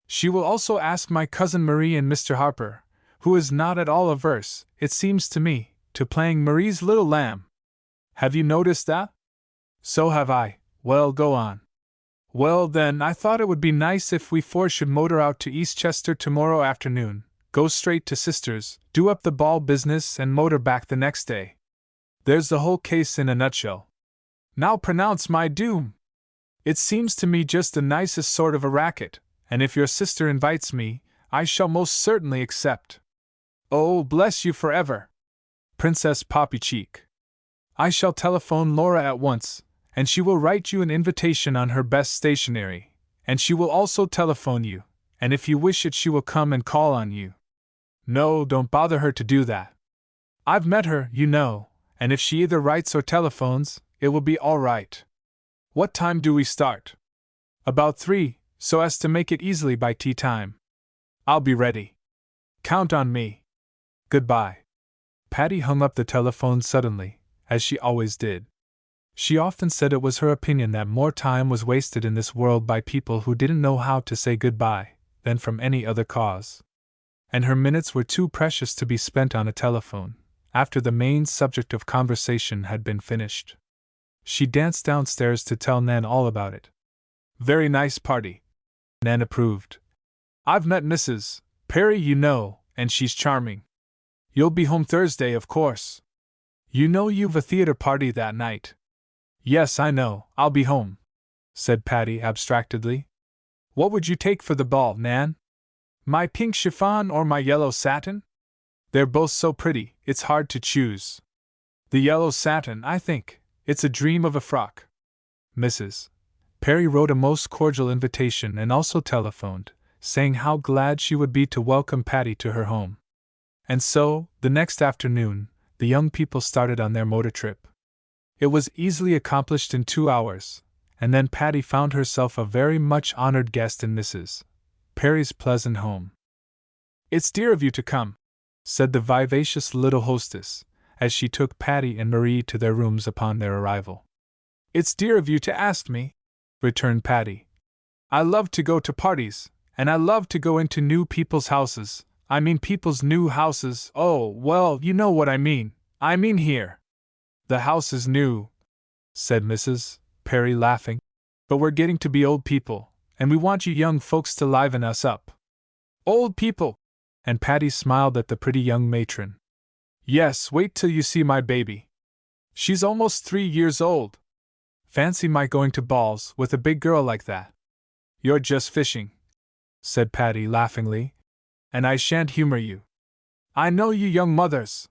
She will also ask my cousin Marie and Mr. Harper, who is not at all averse, it seems to me, to playing Marie's little lamb. Have you noticed that?" "So have I. Well, go on." "Well, then, I thought it would be nice if we four should motor out to Eastchester tomorrow afternoon, go straight to Sisters, do up the ball business, and motor back the next day. There's the whole case in a nutshell. Now pronounce my doom. It seems to me just the nicest sort of a racket, and if your sister invites me, I shall most certainly accept." "Oh, bless you forever, Princess Poppycheek. I shall telephone Laura at once, and she will write you an invitation on her best stationery, and she will also telephone you, and if you wish it she will come and call on you." "No, don't bother her to do that. I've met her, you know, and if she either writes or telephones, it will be all right." "What time do we start?" "About 3, so as to make it easily by tea time." "I'll be ready. Count on me. Goodbye." Patty hung up the telephone suddenly, as she always did. She often said it was her opinion that more time was wasted in this world by people who didn't know how to say goodbye, than from any other cause. And her minutes were too precious to be spent on a telephone, after the main subject of conversation had been finished. She danced downstairs to tell Nan all about it. "Very nice party," Nan approved. "I've met Mrs. Perry, you know, and she's charming. You'll be home Thursday, of course. You know you've a theater party that night." "Yes, I know, I'll be home," said Patty abstractedly. "What would you take for the ball, Nan? My pink chiffon or my yellow satin? They're both so pretty, it's hard to choose. The yellow satin, I think. It's a dream of a frock." Mrs. Perry wrote a most cordial invitation and also telephoned, saying how glad she would be to welcome Patty to her home. And so, the next afternoon, the young people started on their motor trip. It was easily accomplished in 2 hours, and then Patty found herself a very much honored guest in Mrs. Perry's pleasant home. "It's dear of you to come," said the vivacious little hostess, as she took Patty and Marie to their rooms upon their arrival. "It's dear of you to ask me," returned Patty. "I love to go to parties, and I love to go into new people's houses. I mean people's new houses. Oh, well, you know what I mean. I mean here." "The house is new," said Mrs. Perry, laughing. "But we're getting to be old people, and we want you young folks to liven us up." "Old people!" And Patty smiled at the pretty young matron. "Yes, wait till you see my baby. She's almost 3 years old. Fancy my going to balls with a big girl like that." "You're just fishing," said Patty laughingly, "and I shan't humor you. I know you young mothers.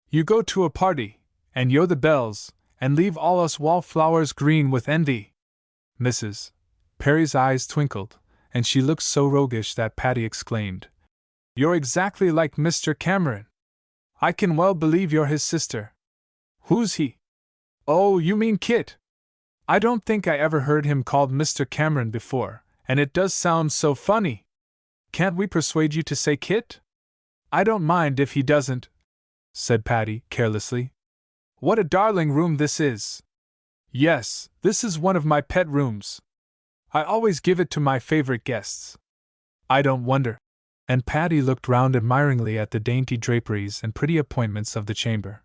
You go to a party, and you're the belles, and leave all us wallflowers green with envy." Mrs. Perry's eyes twinkled, and she looked so roguish that Patty exclaimed, "You're exactly like Mr. Cameron. I can well believe you're his sister." "Who's he?" "Oh, you mean Kit. I don't think I ever heard him called Mr. Cameron before, And it does sound so funny. Can't we persuade you to say Kit? I don't mind if he doesn't, said Patty, carelessly. What a darling room this is! Yes, this is one of my pet rooms. I always give it to my favorite guests. I don't wonder. And Patty looked round admiringly at the dainty draperies and pretty appointments of the chamber.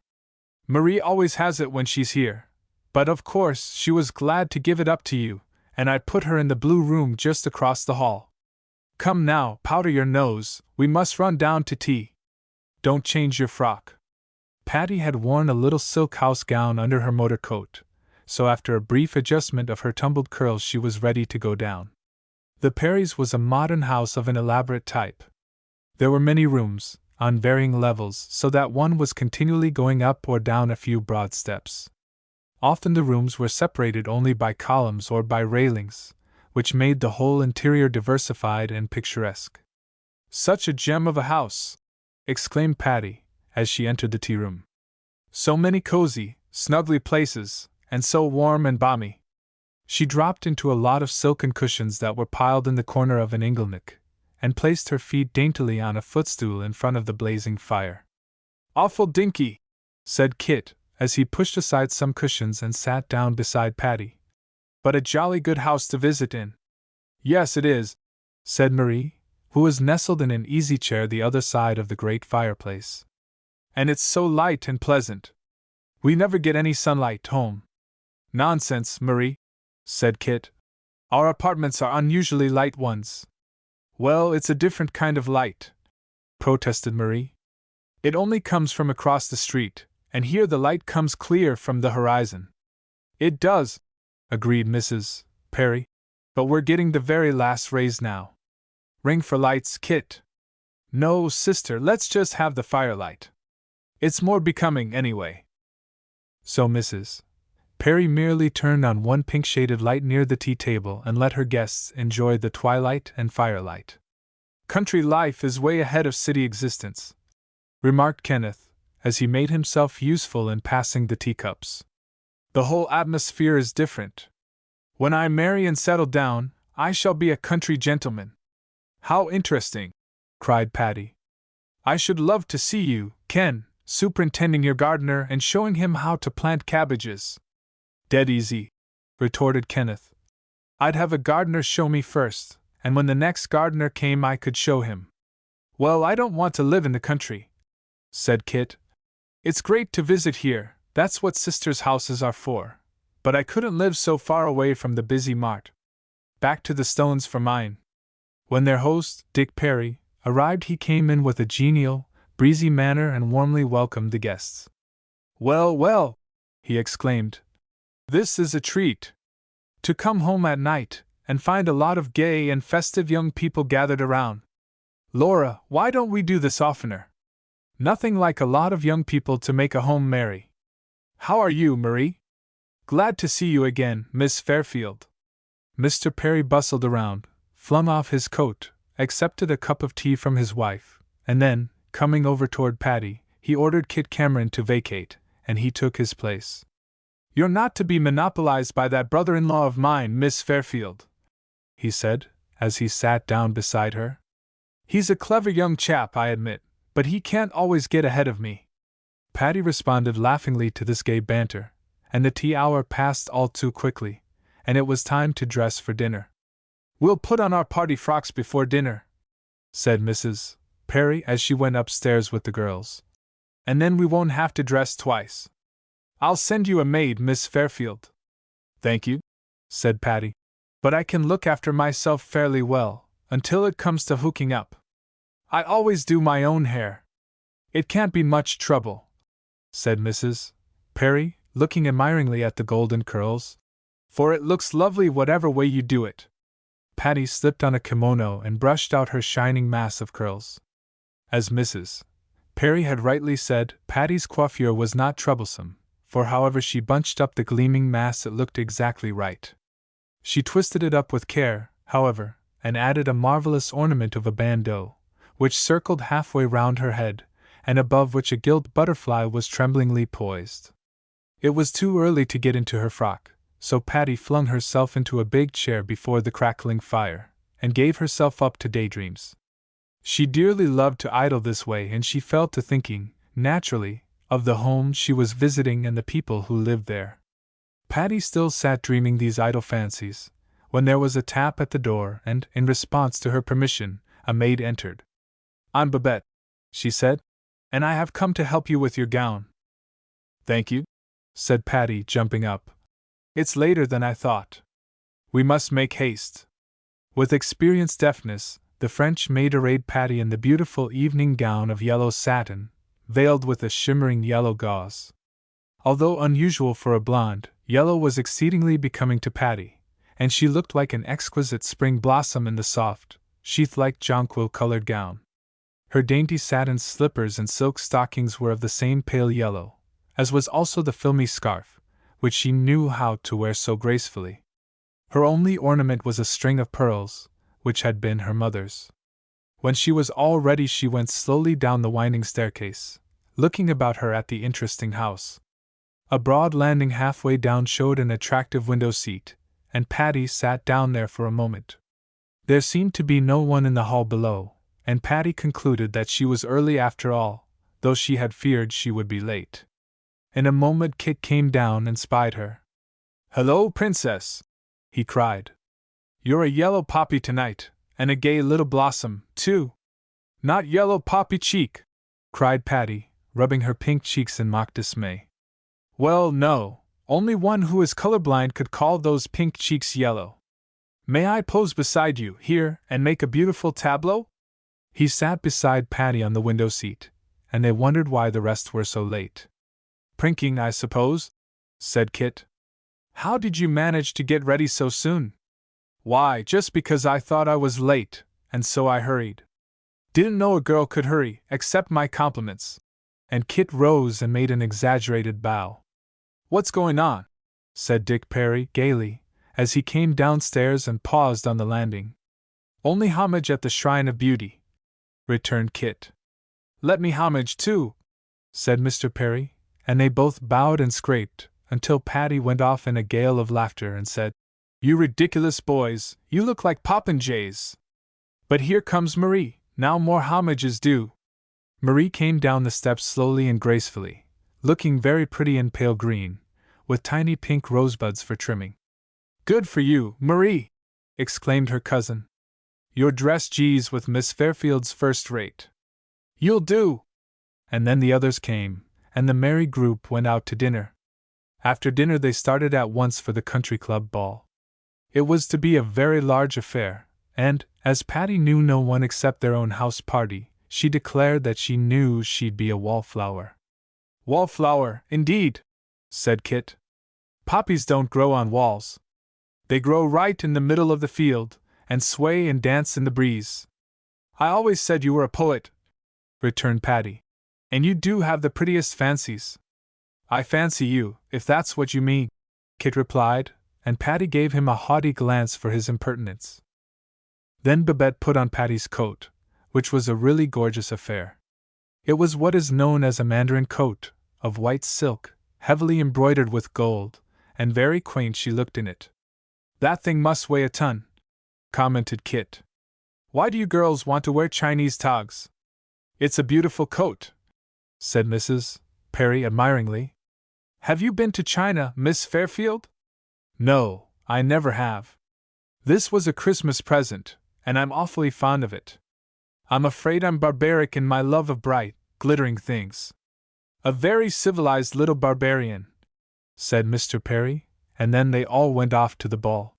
Marie always has it when she's here, but of course she was glad to give it up to you, and I put her in the blue room just across the hall. Come now, powder your nose, we must run down to tea. Don't change your frock. Patty had worn a little silk house gown under her motor coat, so after a brief adjustment of her tumbled curls she was ready to go down. The Perrys was a modern house of an elaborate type. There were many rooms, on varying levels, so that one was continually going up or down a few broad steps. Often the rooms were separated only by columns or by railings, which made the whole interior diversified and picturesque. Such a gem of a house! Exclaimed Patty, as she entered the tea-room. So many cozy, snuggly places, and so warm and balmy. She dropped into a lot of silken cushions that were piled in the corner of an inglenook, and placed her feet daintily on a footstool in front of the blazing fire. Awful dinky, said Kit, as he pushed aside some cushions and sat down beside Patty. But a jolly good house to visit in. Yes, it is, said Marie, who was nestled in an easy chair the other side of the great fireplace. And it's so light and pleasant. We never get any sunlight home. Nonsense, Marie, said Kit. Our apartments are unusually light ones. Well, it's a different kind of light, protested Marie. It only comes from across the street, and here the light comes clear from the horizon. It does, agreed Mrs. Perry, but we're getting the very last rays now. Ring for lights, Kit. No, sister, let's just have the firelight. It's more becoming, anyway. So Mrs. Perry merely turned on one pink-shaded light near the tea table and let her guests enjoy the twilight and firelight. Country life is way ahead of city existence, remarked Kenneth, as he made himself useful in passing the teacups. The whole atmosphere is different. When I marry and settle down, I shall be a country gentleman. How interesting, cried Patty. I should love to see you, Ken, superintending your gardener and showing him how to plant cabbages. Dead easy, retorted Kenneth. I'd have a gardener show me first, and when the next gardener came I could show him. Well, I don't want to live in the country, said Kit. It's great to visit here, that's what sisters' houses are for, but I couldn't live so far away from the busy mart. Back to the Stones for mine. When their host, Dick Perry, arrived he came in with a genial, breezy manner and warmly welcomed the guests. Well, well, he exclaimed. This is a treat. To come home at night, and find a lot of gay and festive young people gathered around. Laura, why don't we do this oftener? Nothing like a lot of young people to make a home merry. How are you, Marie? Glad to see you again, Miss Fairfield. Mr. Perry bustled around, flung off his coat, accepted a cup of tea from his wife, and then, coming over toward Patty, he ordered Kit Cameron to vacate, and he took his place. You're not to be monopolized by that brother-in-law of mine, Miss Fairfield, he said, as he sat down beside her. He's a clever young chap, I admit, but he can't always get ahead of me. Patty responded laughingly to this gay banter, and the tea hour passed all too quickly, and it was time to dress for dinner. We'll put on our party frocks before dinner, said Mrs. Perry as she went upstairs with the girls. And then we won't have to dress twice. I'll send you a maid, Miss Fairfield. Thank you, said Patty, but I can look after myself fairly well, until it comes to hooking up. I always do my own hair. It can't be much trouble, said Mrs. Perry, looking admiringly at the golden curls, for it looks lovely whatever way you do it. Patty slipped on a kimono and brushed out her shining mass of curls. As Mrs. Perry had rightly said, Patty's coiffure was not troublesome, for however she bunched up the gleaming mass it looked exactly right. She twisted it up with care, however, and added a marvelous ornament of a bandeau, which circled halfway round her head, and above which a gilt butterfly was tremblingly poised. It was too early to get into her frock, so Patty flung herself into a big chair before the crackling fire, and gave herself up to daydreams. She dearly loved to idle this way, and she fell to thinking, naturally, of the home she was visiting and the people who lived there. Patty still sat dreaming these idle fancies, when there was a tap at the door, and, in response to her permission, a maid entered. "I'm Babette," she said, "and I have come to help you with your gown." "Thank you," said Patty, jumping up. "It's later than I thought. We must make haste." With experienced deftness, the French maid arrayed Patty in the beautiful evening gown of yellow satin, veiled with a shimmering yellow gauze. Although unusual for a blonde, yellow was exceedingly becoming to Patty, and she looked like an exquisite spring blossom in the soft, sheath-like jonquil-colored gown. Her dainty satin slippers and silk stockings were of the same pale yellow, as was also the filmy scarf, which she knew how to wear so gracefully. Her only ornament was a string of pearls, which had been her mother's. When she was all ready, she went slowly down the winding staircase, looking about her at the interesting house. A broad landing halfway down showed an attractive window seat, and Patty sat down there for a moment. There seemed to be no one in the hall below, and Patty concluded that she was early after all, though she had feared she would be late. In a moment Kit came down and spied her. "Hello, Princess!" he cried. "You're a yellow poppy tonight, and a gay little blossom, too." "Not yellow poppy cheek!" cried Patty, rubbing her pink cheeks in mock dismay. "Well, no, only one who is colorblind could call those pink cheeks yellow. May I pose beside you, here, and make a beautiful tableau?" He sat beside Patty on the window seat, and they wondered why the rest were so late. "Prinking, I suppose?" said Kit. "How did you manage to get ready so soon?" "Why, just because I thought I was late, and so I hurried. Didn't know a girl could hurry, accept my compliments." And Kit rose and made an exaggerated bow. "What's going on?" said Dick Perry, gaily, as he came downstairs and paused on the landing. "Only homage at the shrine of beauty," returned Kit. "Let me homage too," said Mr. Perry, and they both bowed and scraped, until Patty went off in a gale of laughter and said, "You ridiculous boys, you look like popinjays. But here comes Marie, now more homage is due." Marie came down the steps slowly and gracefully, looking very pretty in pale green, with tiny pink rosebuds for trimming. "Good for you, Marie!" exclaimed her cousin. "Your dress G's with Miss Fairfield's first rate. You'll do!" And then the others came, and the merry group went out to dinner. After dinner they started at once for the country club ball. It was to be a very large affair, and, as Patty knew no one except their own house party, she declared that she knew she'd be a wallflower. "Wallflower, indeed!" said Kit. "Poppies don't grow on walls. They grow right in the middle of the field, and sway and dance in the breeze." "I always said you were a poet," returned Patty. "And you do have the prettiest fancies." "I fancy you, if that's what you mean," Kit replied, and Patty gave him a haughty glance for his impertinence. Then Babette put on Patty's coat, which was a really gorgeous affair. It was what is known as a mandarin coat, of white silk, heavily embroidered with gold, and very quaint she looked in it. "That thing must weigh a ton," commented Kit. "Why do you girls want to wear Chinese togs?" "It's a beautiful coat," said Mrs. Perry admiringly. "Have you been to China, Miss Fairfield?" "No, I never have. This was a Christmas present, and I'm awfully fond of it. I'm afraid I'm barbaric in my love of bright, glittering things." "A very civilized little barbarian," said Mr. Perry, and then they all went off to the ball.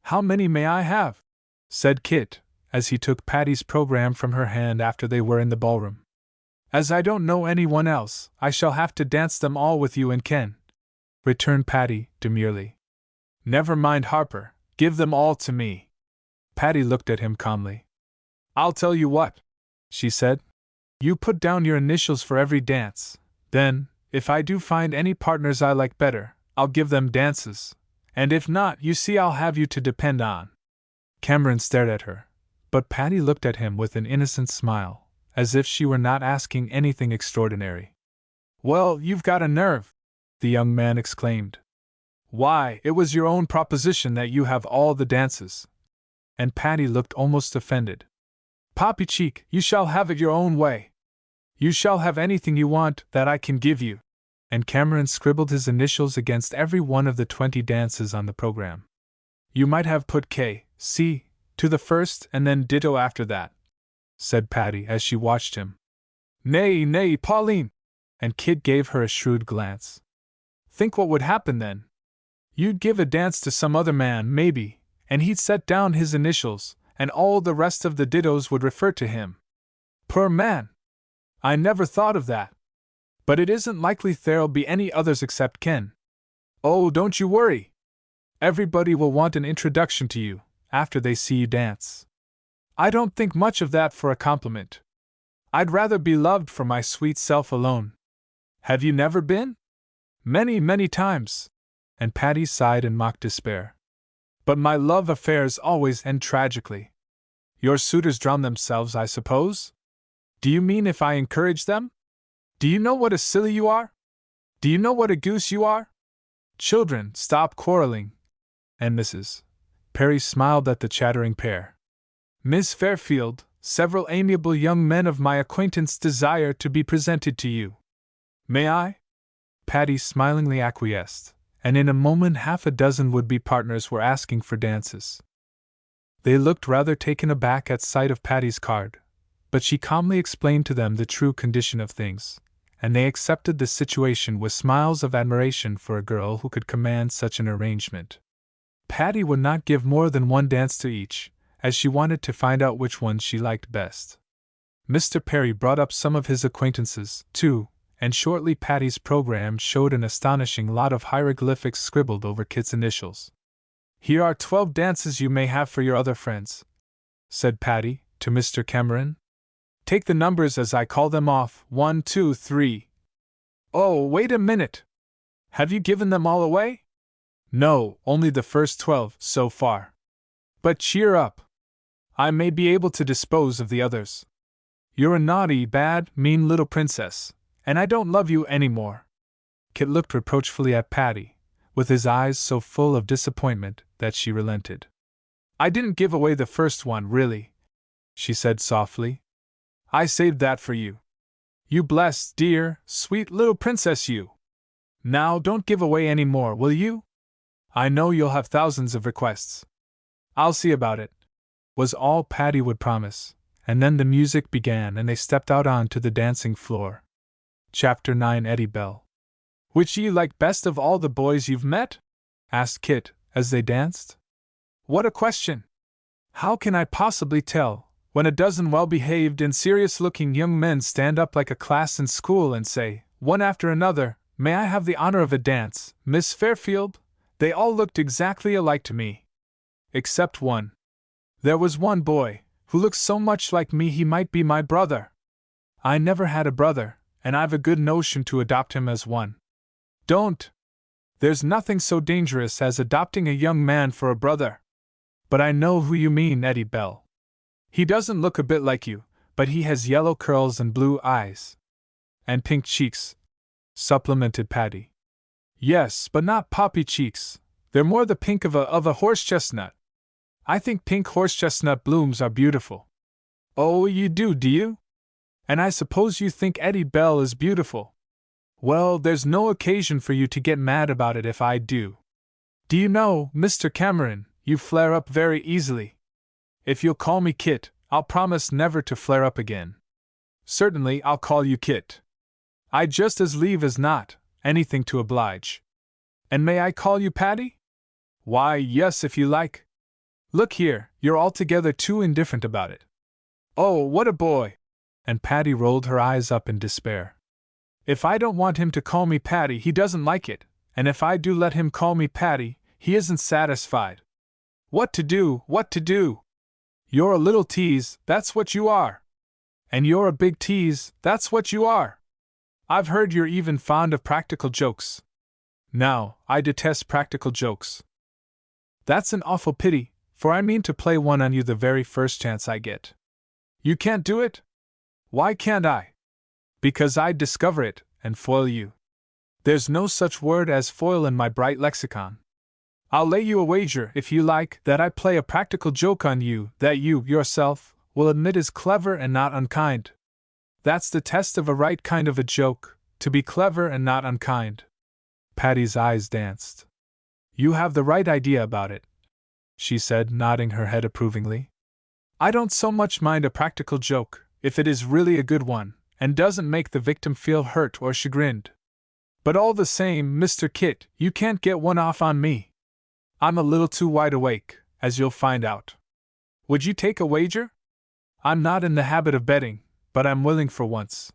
"How many may I have?" said Kit, as he took Patty's program from her hand after they were in the ballroom. "As I don't know anyone else, I shall have to dance them all with you and Ken," returned Patty, demurely. "Never mind Harper, give them all to me." Patty looked at him calmly. "I'll tell you what," she said. "You put down your initials for every dance, then, if I do find any partners I like better, I'll give them dances, and if not, you see I'll have you to depend on." Cameron stared at her, but Patty looked at him with an innocent smile, as if she were not asking anything extraordinary. "Well, you've got a nerve!" the young man exclaimed. "Why, it was your own proposition that you have all the dances." And Patty looked almost offended. Poppy Cheek, you shall have it your own way. You shall have anything you want that I can give you. And Cameron scribbled his initials against every one of the 20 dances on the program. You might have put K, C, to the first and then ditto after that, said Patty as she watched him. Nay, nay, Pauline! And Kit gave her a shrewd glance. Think what would happen then. You'd give a dance to some other man, maybe, and he'd set down his initials, and all the rest of the dittos would refer to him. Poor man! I never thought of that. But it isn't likely there'll be any others except Ken. Oh, don't you worry. Everybody will want an introduction to you, after they see you dance. I don't think much of that for a compliment. I'd rather be loved for my sweet self alone. Have you never been? Many, many times. And Patty sighed in mock despair. But my love affairs always end tragically. Your suitors drown themselves, I suppose? Do you mean if I encourage them? Do you know what a silly you are? Do you know what a goose you are? Children, stop quarreling. And Mrs. Perry smiled at the chattering pair. Miss Fairfield, several amiable young men of my acquaintance desire to be presented to you. May I? Patty smilingly acquiesced, and in a moment 6 would-be partners were asking for dances. They looked rather taken aback at sight of Patty's card, but she calmly explained to them the true condition of things, and they accepted the situation with smiles of admiration for a girl who could command such an arrangement. Patty would not give more than one dance to each, as she wanted to find out which one she liked best. Mr. Perry brought up some of his acquaintances, too, and shortly Patty's program showed an astonishing lot of hieroglyphics scribbled over Kit's initials. Here are 12 dances you may have for your other friends, said Patty to Mr. Cameron. Take the numbers as I call them off, 1, 2, 3. Oh, wait a minute! Have you given them all away? No, only the first 12, so far. But cheer up! I may be able to dispose of the others. You're a naughty, bad, mean little princess, and I don't love you any more. Kit looked reproachfully at Patty, with his eyes so full of disappointment that she relented. I didn't give away the first one, really, she said softly. I saved that for you. You blessed, dear, sweet little princess you. Now don't give away any more, will you? I know you'll have thousands of requests. I'll see about it, was all Patty would promise, and then the music began and they stepped out onto the dancing floor. Chapter 9. Eddie Bell. Which you like best of all the boys you've met? Asked Kit, as they danced. What a question! How can I possibly tell, when 12 well-behaved and serious-looking young men stand up like a class in school and say, one after another, May I have the honor of a dance, Miss Fairfield? They all looked exactly alike to me. Except one. There was one boy, who looked so much like me he might be my brother. I never had a brother, and I've a good notion to adopt him as one. Don't! There's nothing so dangerous as adopting a young man for a brother. But I know who you mean, Eddie Bell. He doesn't look a bit like you, but he has yellow curls and blue eyes. And pink cheeks, supplemented Patty. Yes, but not poppy cheeks. They're more the pink of a horse chestnut. I think pink horse chestnut blooms are beautiful. Oh, you do you? And I suppose you think Eddie Bell is beautiful. Well, there's no occasion for you to get mad about it if I do. Do you know, Mr. Cameron, you flare up very easily. If you'll call me Kit, I'll promise never to flare up again. Certainly, I'll call you Kit. I'd just as lieve as not, anything to oblige. And may I call you Patty? Why, yes, if you like. Look here, you're altogether too indifferent about it. Oh, what a boy! And Patty rolled her eyes up in despair. If I don't want him to call me Patty, he doesn't like it, and if I do let him call me Patty, he isn't satisfied. What to do, what to do? You're a little tease, that's what you are. And you're a big tease, that's what you are. I've heard you're even fond of practical jokes. Now, I detest practical jokes. That's an awful pity, for I mean to play one on you the very first chance I get. You can't do it? Why can't I? Because I'd discover it, and foil you. There's no such word as foil in my bright lexicon. I'll lay you a wager, if you like, that I play a practical joke on you that you, yourself, will admit is clever and not unkind. That's the test of a right kind of a joke, to be clever and not unkind. Patty's eyes danced. You have the right idea about it, she said, nodding her head approvingly. I don't so much mind a practical joke, if it is really a good one, and doesn't make the victim feel hurt or chagrined. But all the same, Mr. Kit, you can't get one off on me. I'm a little too wide awake, as you'll find out. Would you take a wager? I'm not in the habit of betting, but I'm willing for once.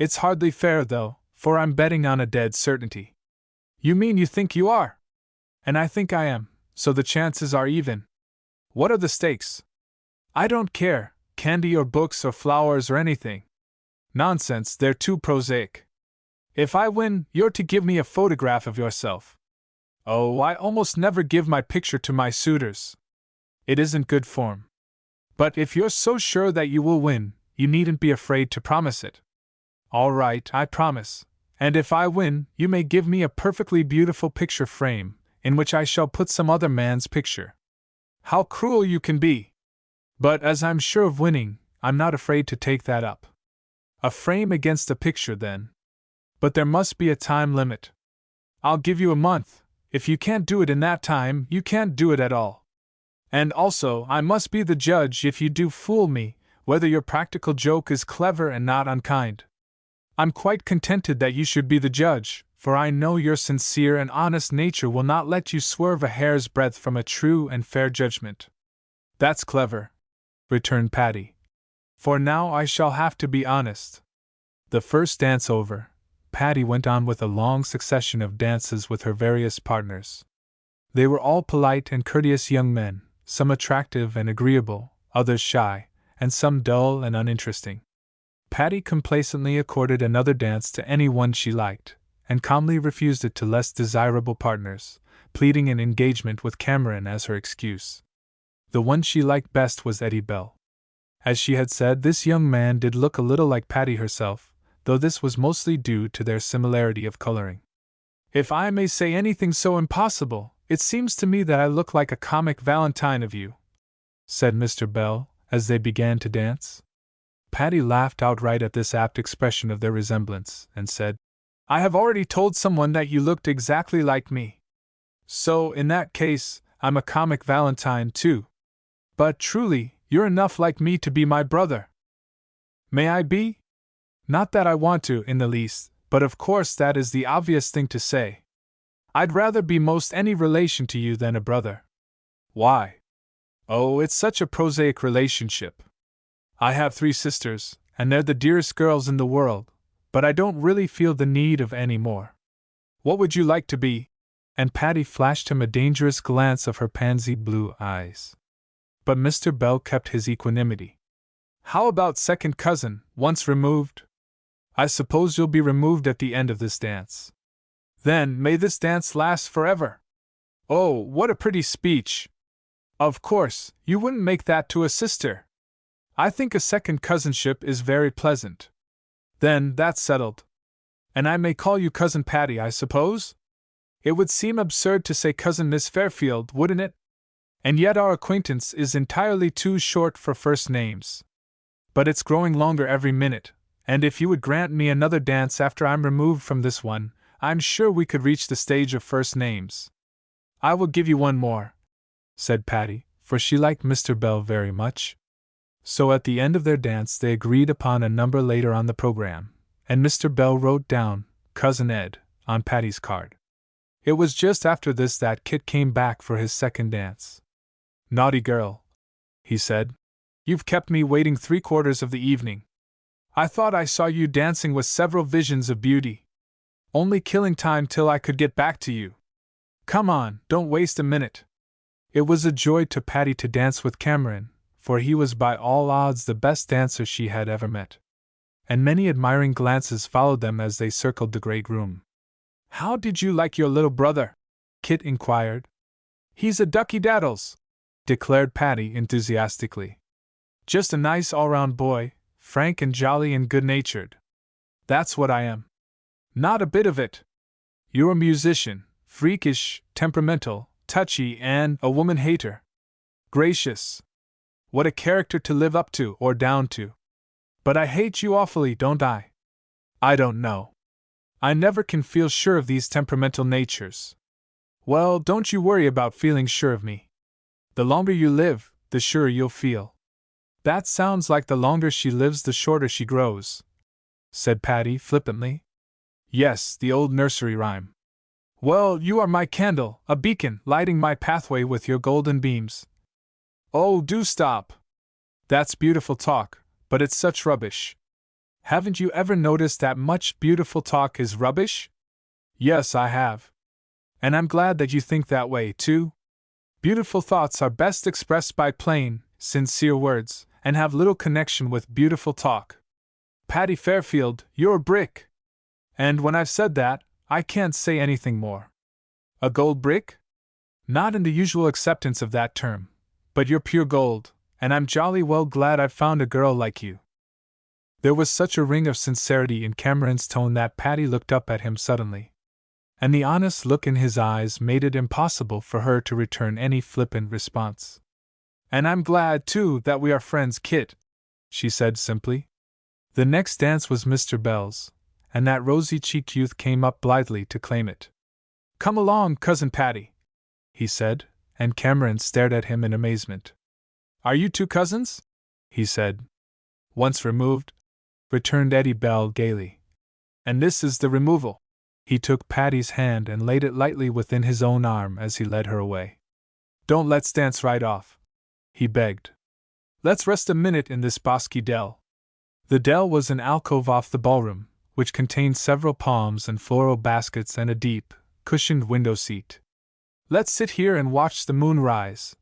It's hardly fair, though, for I'm betting on a dead certainty. You mean you think you are? And I think I am, so the chances are even. What are the stakes? I don't care, candy or books or flowers or anything. Nonsense, they're too prosaic. If I win, you're to give me a photograph of yourself. Oh, I almost never give my picture to my suitors. It isn't good form. But if you're so sure that you will win, you needn't be afraid to promise it. All right, I promise. And if I win, you may give me a perfectly beautiful picture frame, in which I shall put some other man's picture. How cruel you can be! But as I'm sure of winning, I'm not afraid to take that up. A frame against a picture, then. But there must be a time limit. I'll give you a month. If you can't do it in that time, you can't do it at all. And also, I must be the judge if you do fool me, whether your practical joke is clever and not unkind. I'm quite contented that you should be the judge, for I know your sincere and honest nature will not let you swerve a hair's breadth from a true and fair judgment. That's clever, returned Patty. For now I shall have to be honest. The first dance over, Patty went on with a long succession of dances with her various partners. They were all polite and courteous young men, some attractive and agreeable, others shy, and some dull and uninteresting. Patty complacently accorded another dance to any one she liked, and calmly refused it to less desirable partners, pleading an engagement with Cameron as her excuse. The one she liked best was Eddie Bell. As she had said, this young man did look a little like Patty herself, though this was mostly due to their similarity of coloring. If I may say anything so impossible, it seems to me that I look like a comic valentine of you, said Mr. Bell, as they began to dance. Patty laughed outright at this apt expression of their resemblance, and said, I have already told someone that you looked exactly like me. So, in that case, I'm a comic valentine too. But truly, you're enough like me to be my brother. May I be? Not that I want to, in the least, but of course that is the obvious thing to say. I'd rather be most any relation to you than a brother. Why? Oh, it's such a prosaic relationship. I have 3 sisters, and they're the dearest girls in the world, but I don't really feel the need of any more. What would you like to be? And Patty flashed him a dangerous glance of her pansy blue eyes. But Mr. Bell kept his equanimity. How about second cousin, once removed? I suppose you'll be removed at the end of this dance. Then may this dance last forever. Oh, what a pretty speech! Of course, you wouldn't make that to a sister. I think a second cousinship is very pleasant. Then, that's settled. And I may call you Cousin Patty, I suppose? It would seem absurd to say Cousin Miss Fairfield, wouldn't it? And yet our acquaintance is entirely too short for first names. But it's growing longer every minute, and if you would grant me another dance after I'm removed from this one, I'm sure we could reach the stage of first names. I will give you one more, said Patty, for she liked Mr. Bell very much. So at the end of their dance they agreed upon a number later on the program, and Mr. Bell wrote down Cousin Ed on Patty's card. It was just after this that Kit came back for his second dance. Naughty girl, he said. You've kept me waiting 3/4 of the evening. I thought I saw you dancing with several visions of beauty. Only killing time till I could get back to you. Come on, don't waste a minute. It was a joy to Patty to dance with Cameron, for he was by all odds the best dancer she had ever met. And many admiring glances followed them as they circled the great room. How did you like your little brother? Kit inquired. He's a ducky-daddles, declared Patty enthusiastically. Just a nice all-round boy, frank and jolly and good-natured. That's what I am. Not a bit of it. You're a musician, freakish, temperamental, touchy, and a woman hater. Gracious! What a character to live up to or down to. But I hate you awfully, don't I? I don't know. I never can feel sure of these temperamental natures. Well, don't you worry about feeling sure of me. The longer you live, the surer you'll feel. That sounds like the longer she lives, the shorter she grows, said Patty flippantly. Yes, the old nursery rhyme. Well, you are my candle, a beacon, lighting my pathway with your golden beams. Oh, do stop. That's beautiful talk, but it's such rubbish. Haven't you ever noticed that much beautiful talk is rubbish? Yes, I have. And I'm glad that you think that way, too. Beautiful thoughts are best expressed by plain, sincere words, and have little connection with beautiful talk. Patty Fairfield, you're a brick. And when I've said that, I can't say anything more. A gold brick? Not in the usual acceptance of that term, but you're pure gold, and I'm jolly well glad I've found a girl like you. There was such a ring of sincerity in Cameron's tone that Patty looked up at him suddenly, and the honest look in his eyes made it impossible for her to return any flippant response. And I'm glad, too, that we are friends, Kit, she said simply. The next dance was Mr. Bell's, and that rosy-cheeked youth came up blithely to claim it. Come along, Cousin Patty, he said, and Cameron stared at him in amazement. Are you two cousins? He said. Once removed, returned Eddie Bell gaily. And this is the removal. He took Patty's hand and laid it lightly within his own arm as he led her away. Don't let's dance right off, he begged. Let's rest a minute in this bosky dell. The dell was an alcove off the ballroom, which contained several palms and floral baskets and a deep, cushioned window seat. Let's sit here and watch the moon rise.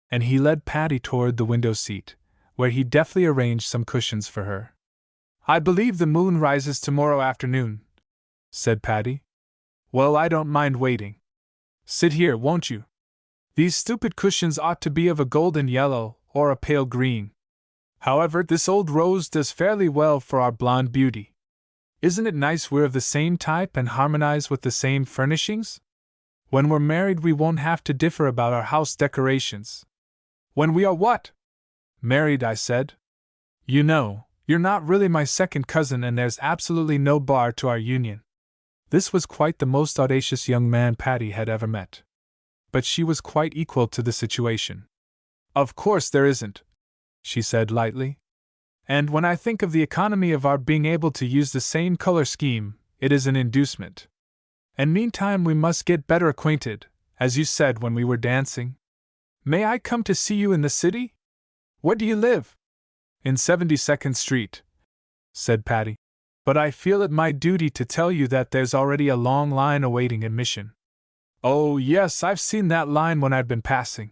And he led Patty toward the window seat, where he deftly arranged some cushions for her. I believe the moon rises tomorrow afternoon, said Patty. Well, I don't mind waiting. Sit here, won't you? These stupid cushions ought to be of a golden yellow or a pale green. However, this old rose does fairly well for our blonde beauty. Isn't it nice we're of the same type and harmonize with the same furnishings? When we're married, we won't have to differ about our house decorations. When we are what? Married, I said. You know, you're not really my second cousin, and there's absolutely no bar to our union. This was quite the most audacious young man Patty had ever met. But she was quite equal to the situation. Of course there isn't, she said lightly. And when I think of the economy of our being able to use the same color scheme, it is an inducement. And meantime we must get better acquainted, as you said when we were dancing. May I come to see you in the city? Where do you live? In 72nd Street, said Patty. But I feel it my duty to tell you that there's already a long line awaiting admission. Oh, yes, I've seen that line when I've been passing.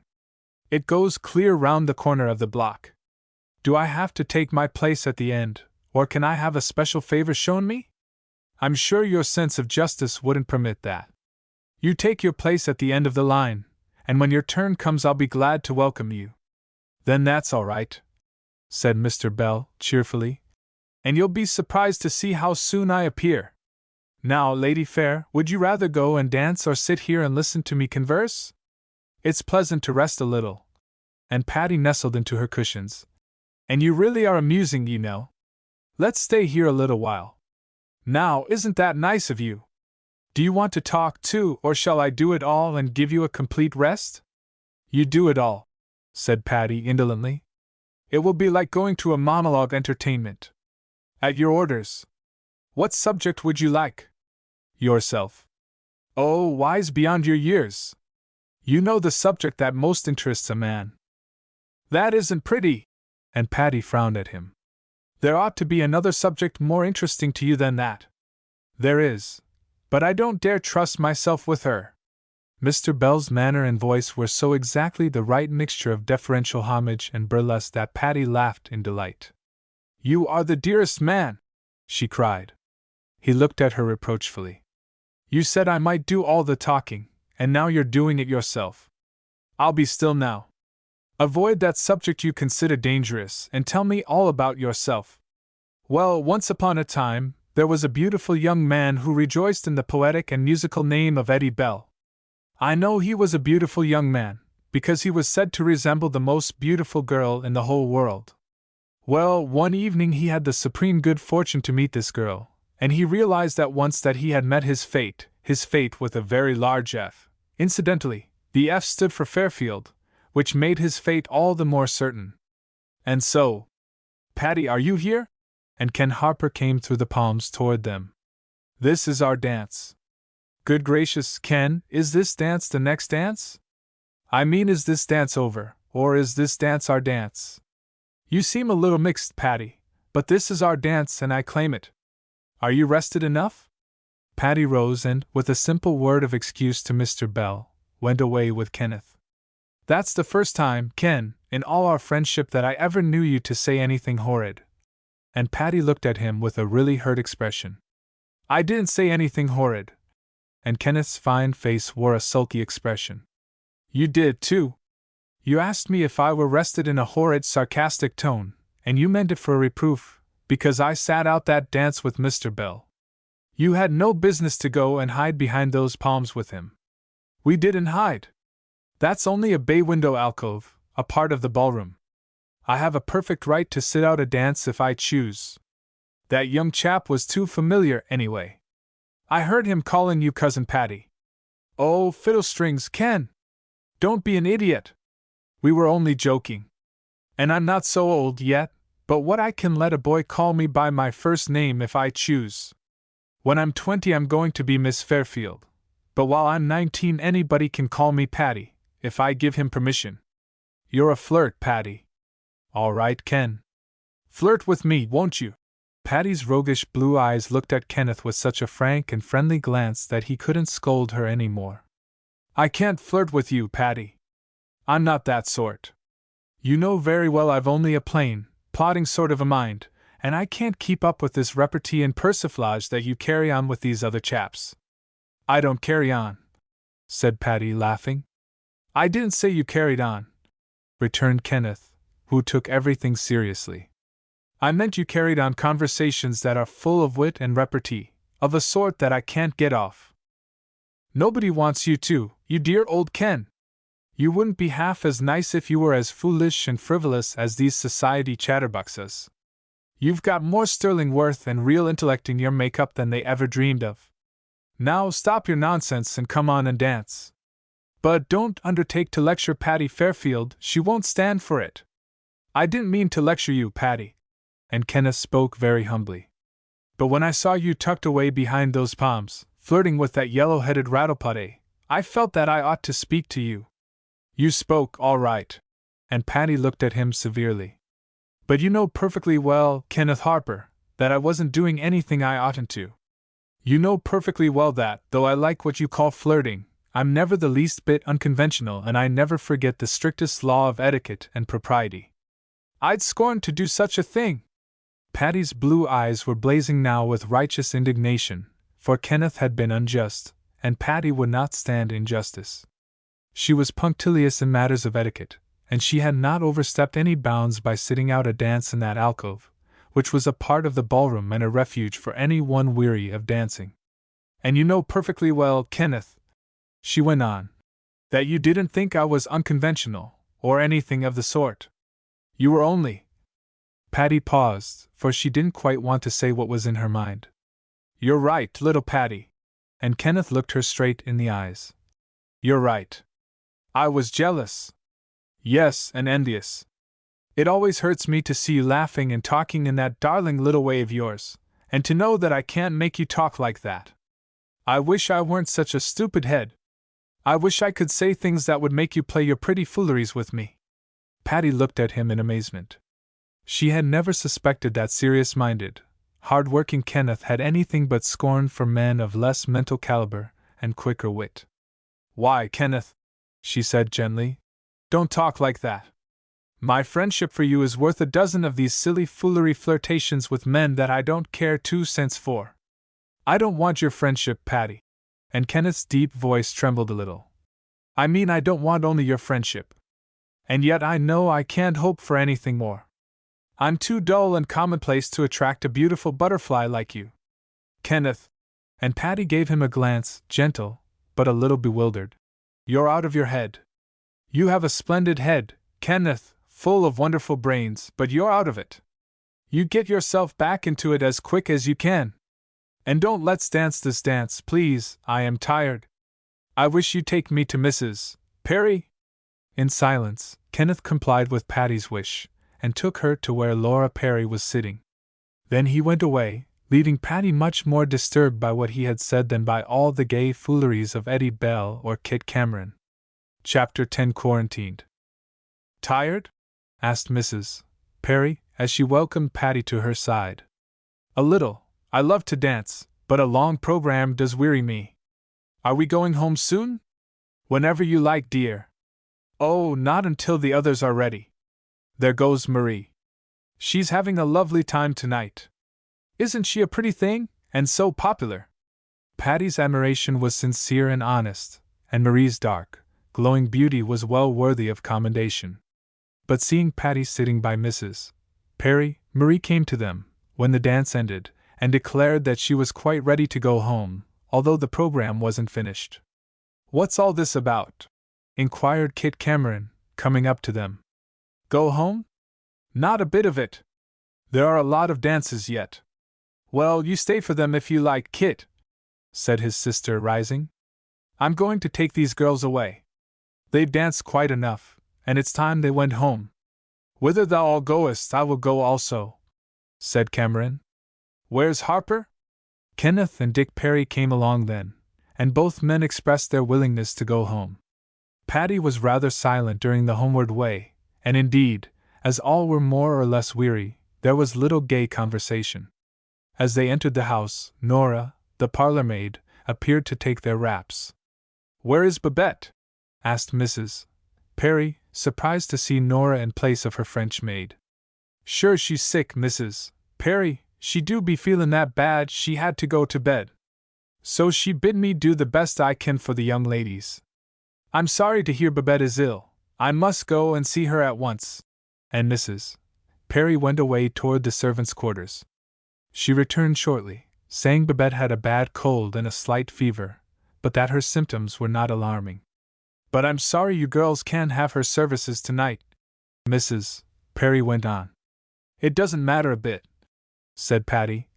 It goes clear round the corner of the block. Do I have to take my place at the end, or can I have a special favor shown me? I'm sure your sense of justice wouldn't permit that. You take your place at the end of the line, and when your turn comes I'll be glad to welcome you. Then that's all right, said Mr. Bell cheerfully. And you'll be surprised to see how soon I appear. Now, Lady Fair, would you rather go and dance or sit here and listen to me converse? It's pleasant to rest a little. And Patty nestled into her cushions. And you really are amusing, you know. Let's stay here a little while. Now, isn't that nice of you? Do you want to talk too, or shall I do it all and give you a complete rest? You do it all, said Patty indolently. It will be like going to a monologue entertainment. At your orders. What subject would you like? Yourself. Oh, wise beyond your years. You know the subject that most interests a man. That isn't pretty. And Patty frowned at him. There ought to be another subject more interesting to you than that. There is. But I don't dare trust myself with her. Mr. Bell's manner and voice were so exactly the right mixture of deferential homage and burlesque that Patty laughed in delight. You are the dearest man, she cried. He looked at her reproachfully. You said I might do all the talking, and now you're doing it yourself. I'll be still now. Avoid that subject you consider dangerous, and tell me all about yourself. Well, once upon a time, there was a beautiful young man who rejoiced in the poetic and musical name of Eddie Bell. I know he was a beautiful young man, because he was said to resemble the most beautiful girl in the whole world. Well, one evening he had the supreme good fortune to meet this girl, and he realized at once that he had met his fate with a very large F. Incidentally, the F stood for Fairfield, which made his fate all the more certain. And so, Patty, are you here? And Ken Harper came through the palms toward them. This is our dance. Good gracious, Ken, is this dance the next dance? I mean, is this dance over, or is this dance our dance? You seem a little mixed, Patty, but this is our dance and I claim it. Are you rested enough? Patty rose and, with a simple word of excuse to Mr. Bell, went away with Kenneth. That's the first time, Ken, in all our friendship that I ever knew you to say anything horrid. And Patty looked at him with a really hurt expression. I didn't say anything horrid. And Kenneth's fine face wore a sulky expression. You did, too. You asked me if I were rested in a horrid, sarcastic tone, and you meant it for a reproof, because I sat out that dance with Mr. Bell. You had no business to go and hide behind those palms with him. We didn't hide. That's only a bay window alcove, a part of the ballroom. I have a perfect right to sit out a dance if I choose. That young chap was too familiar, anyway. I heard him calling you Cousin Patty. Oh, fiddlestrings, Ken! Don't be an idiot! We were only joking. And I'm not so old yet, but what I can let a boy call me by my first name if I choose. When I'm 20 I'm going to be Miss Fairfield, but while I'm 19 anybody can call me Patty, if I give him permission. You're a flirt, Patty. All right, Ken. Flirt with me, won't you? Patty's roguish blue eyes looked at Kenneth with such a frank and friendly glance that he couldn't scold her any more. I can't flirt with you, Patty. I'm not that sort. You know very well I've only a plain, plodding sort of a mind, and I can't keep up with this repartee and persiflage that you carry on with these other chaps. I don't carry on, said Patty, laughing. I didn't say you carried on, returned Kenneth, who took everything seriously. I meant you carried on conversations that are full of wit and repartee, of a sort that I can't get off. Nobody wants you to, you dear old Ken. You wouldn't be half as nice if you were as foolish and frivolous as these society chatterboxes. You've got more sterling worth and real intellect in your make-up than they ever dreamed of. Now stop your nonsense and come on and dance. But don't undertake to lecture Patty Fairfield, she won't stand for it. I didn't mean to lecture you, Patty. And Kenneth spoke very humbly. But when I saw you tucked away behind those palms, flirting with that yellow-headed rattleputty, I felt that I ought to speak to you. You spoke all right. And Patty looked at him severely. But you know perfectly well, Kenneth Harper, that I wasn't doing anything I oughtn't to. You know perfectly well that, though I like what you call flirting, I'm never the least bit unconventional and I never forget the strictest law of etiquette and propriety. I'd scorn to do such a thing. Patty's blue eyes were blazing now with righteous indignation, for Kenneth had been unjust, and Patty would not stand injustice. She was punctilious in matters of etiquette, and she had not overstepped any bounds by sitting out a dance in that alcove, which was a part of the ballroom and a refuge for any one weary of dancing. And you know perfectly well, Kenneth, she went on, that you didn't think I was unconventional, or anything of the sort. You were only— Patty paused, for she didn't quite want to say what was in her mind. You're right, little Patty. And Kenneth looked her straight in the eyes. You're right. I was jealous. Yes, and envious. It always hurts me to see you laughing and talking in that darling little way of yours, and to know that I can't make you talk like that. I wish I weren't such a stupid head. I wish I could say things that would make you play your pretty fooleries with me. Patty looked at him in amazement. She had never suspected that serious-minded, hard-working Kenneth had anything but scorn for men of less mental caliber and quicker wit. Why, Kenneth, she said gently, don't talk like that. My friendship for you is worth a dozen of these silly foolery flirtations with men that I don't care 2 cents for. I don't want your friendship, Patty. And Kenneth's deep voice trembled a little. I mean, I don't want only your friendship. And yet I know I can't hope for anything more. I'm too dull and commonplace to attract a beautiful butterfly like you. Kenneth. And Patty gave him a glance, gentle, but a little bewildered. You're out of your head. You have a splendid head, Kenneth, full of wonderful brains, but you're out of it. You get yourself back into it as quick as you can. And don't let's dance this dance, please, I am tired. I wish you'd take me to Mrs. Perry. In silence, Kenneth complied with Patty's wish, and took her to where Laura Perry was sitting. Then he went away, leaving Patty much more disturbed by what he had said than by all the gay fooleries of Eddie Bell or Kit Cameron. Chapter 10 Quarantined. Tired? Asked Mrs. Perry, as she welcomed Patty to her side. A little. I love to dance, but a long program does weary me. Are we going home soon? Whenever you like, dear. Oh, not until the others are ready. There goes Marie. She's having a lovely time tonight. Isn't she a pretty thing, and so popular? Patty's admiration was sincere and honest, and Marie's dark, glowing beauty was well worthy of commendation. But seeing Patty sitting by Mrs. Perry, Marie came to them, when the dance ended, and declared that she was quite ready to go home, although the program wasn't finished. What's all this about? Inquired Kit Cameron, coming up to them. Go home? Not a bit of it. There are a lot of dances yet. Well, you stay for them if you like, Kit, said his sister, rising. I'm going to take these girls away. They've danced quite enough, and it's time they went home. Whither thou all goest, I will go also, said Cameron. Where's Harper? Kenneth and Dick Perry came along then, and both men expressed their willingness to go home. Patty was rather silent during the homeward way, and indeed, as all were more or less weary, there was little gay conversation. As they entered the house, Nora, the parlour-maid, appeared to take their wraps. Where is Babette? Asked Mrs. Perry, surprised to see Nora in place of her French maid. Sure she's sick, Mrs. Perry, she do be feelin' that bad she had to go to bed. So she bid me do the best I can for the young ladies. I'm sorry to hear Babette is ill. I must go and see her at once. And Mrs. Perry went away toward the servants' quarters. She returned shortly, saying Babette had a bad cold and a slight fever, but that her symptoms were not alarming. But I'm sorry you girls can't have her services tonight, Mrs. Perry went on. It doesn't matter a bit, said Patty.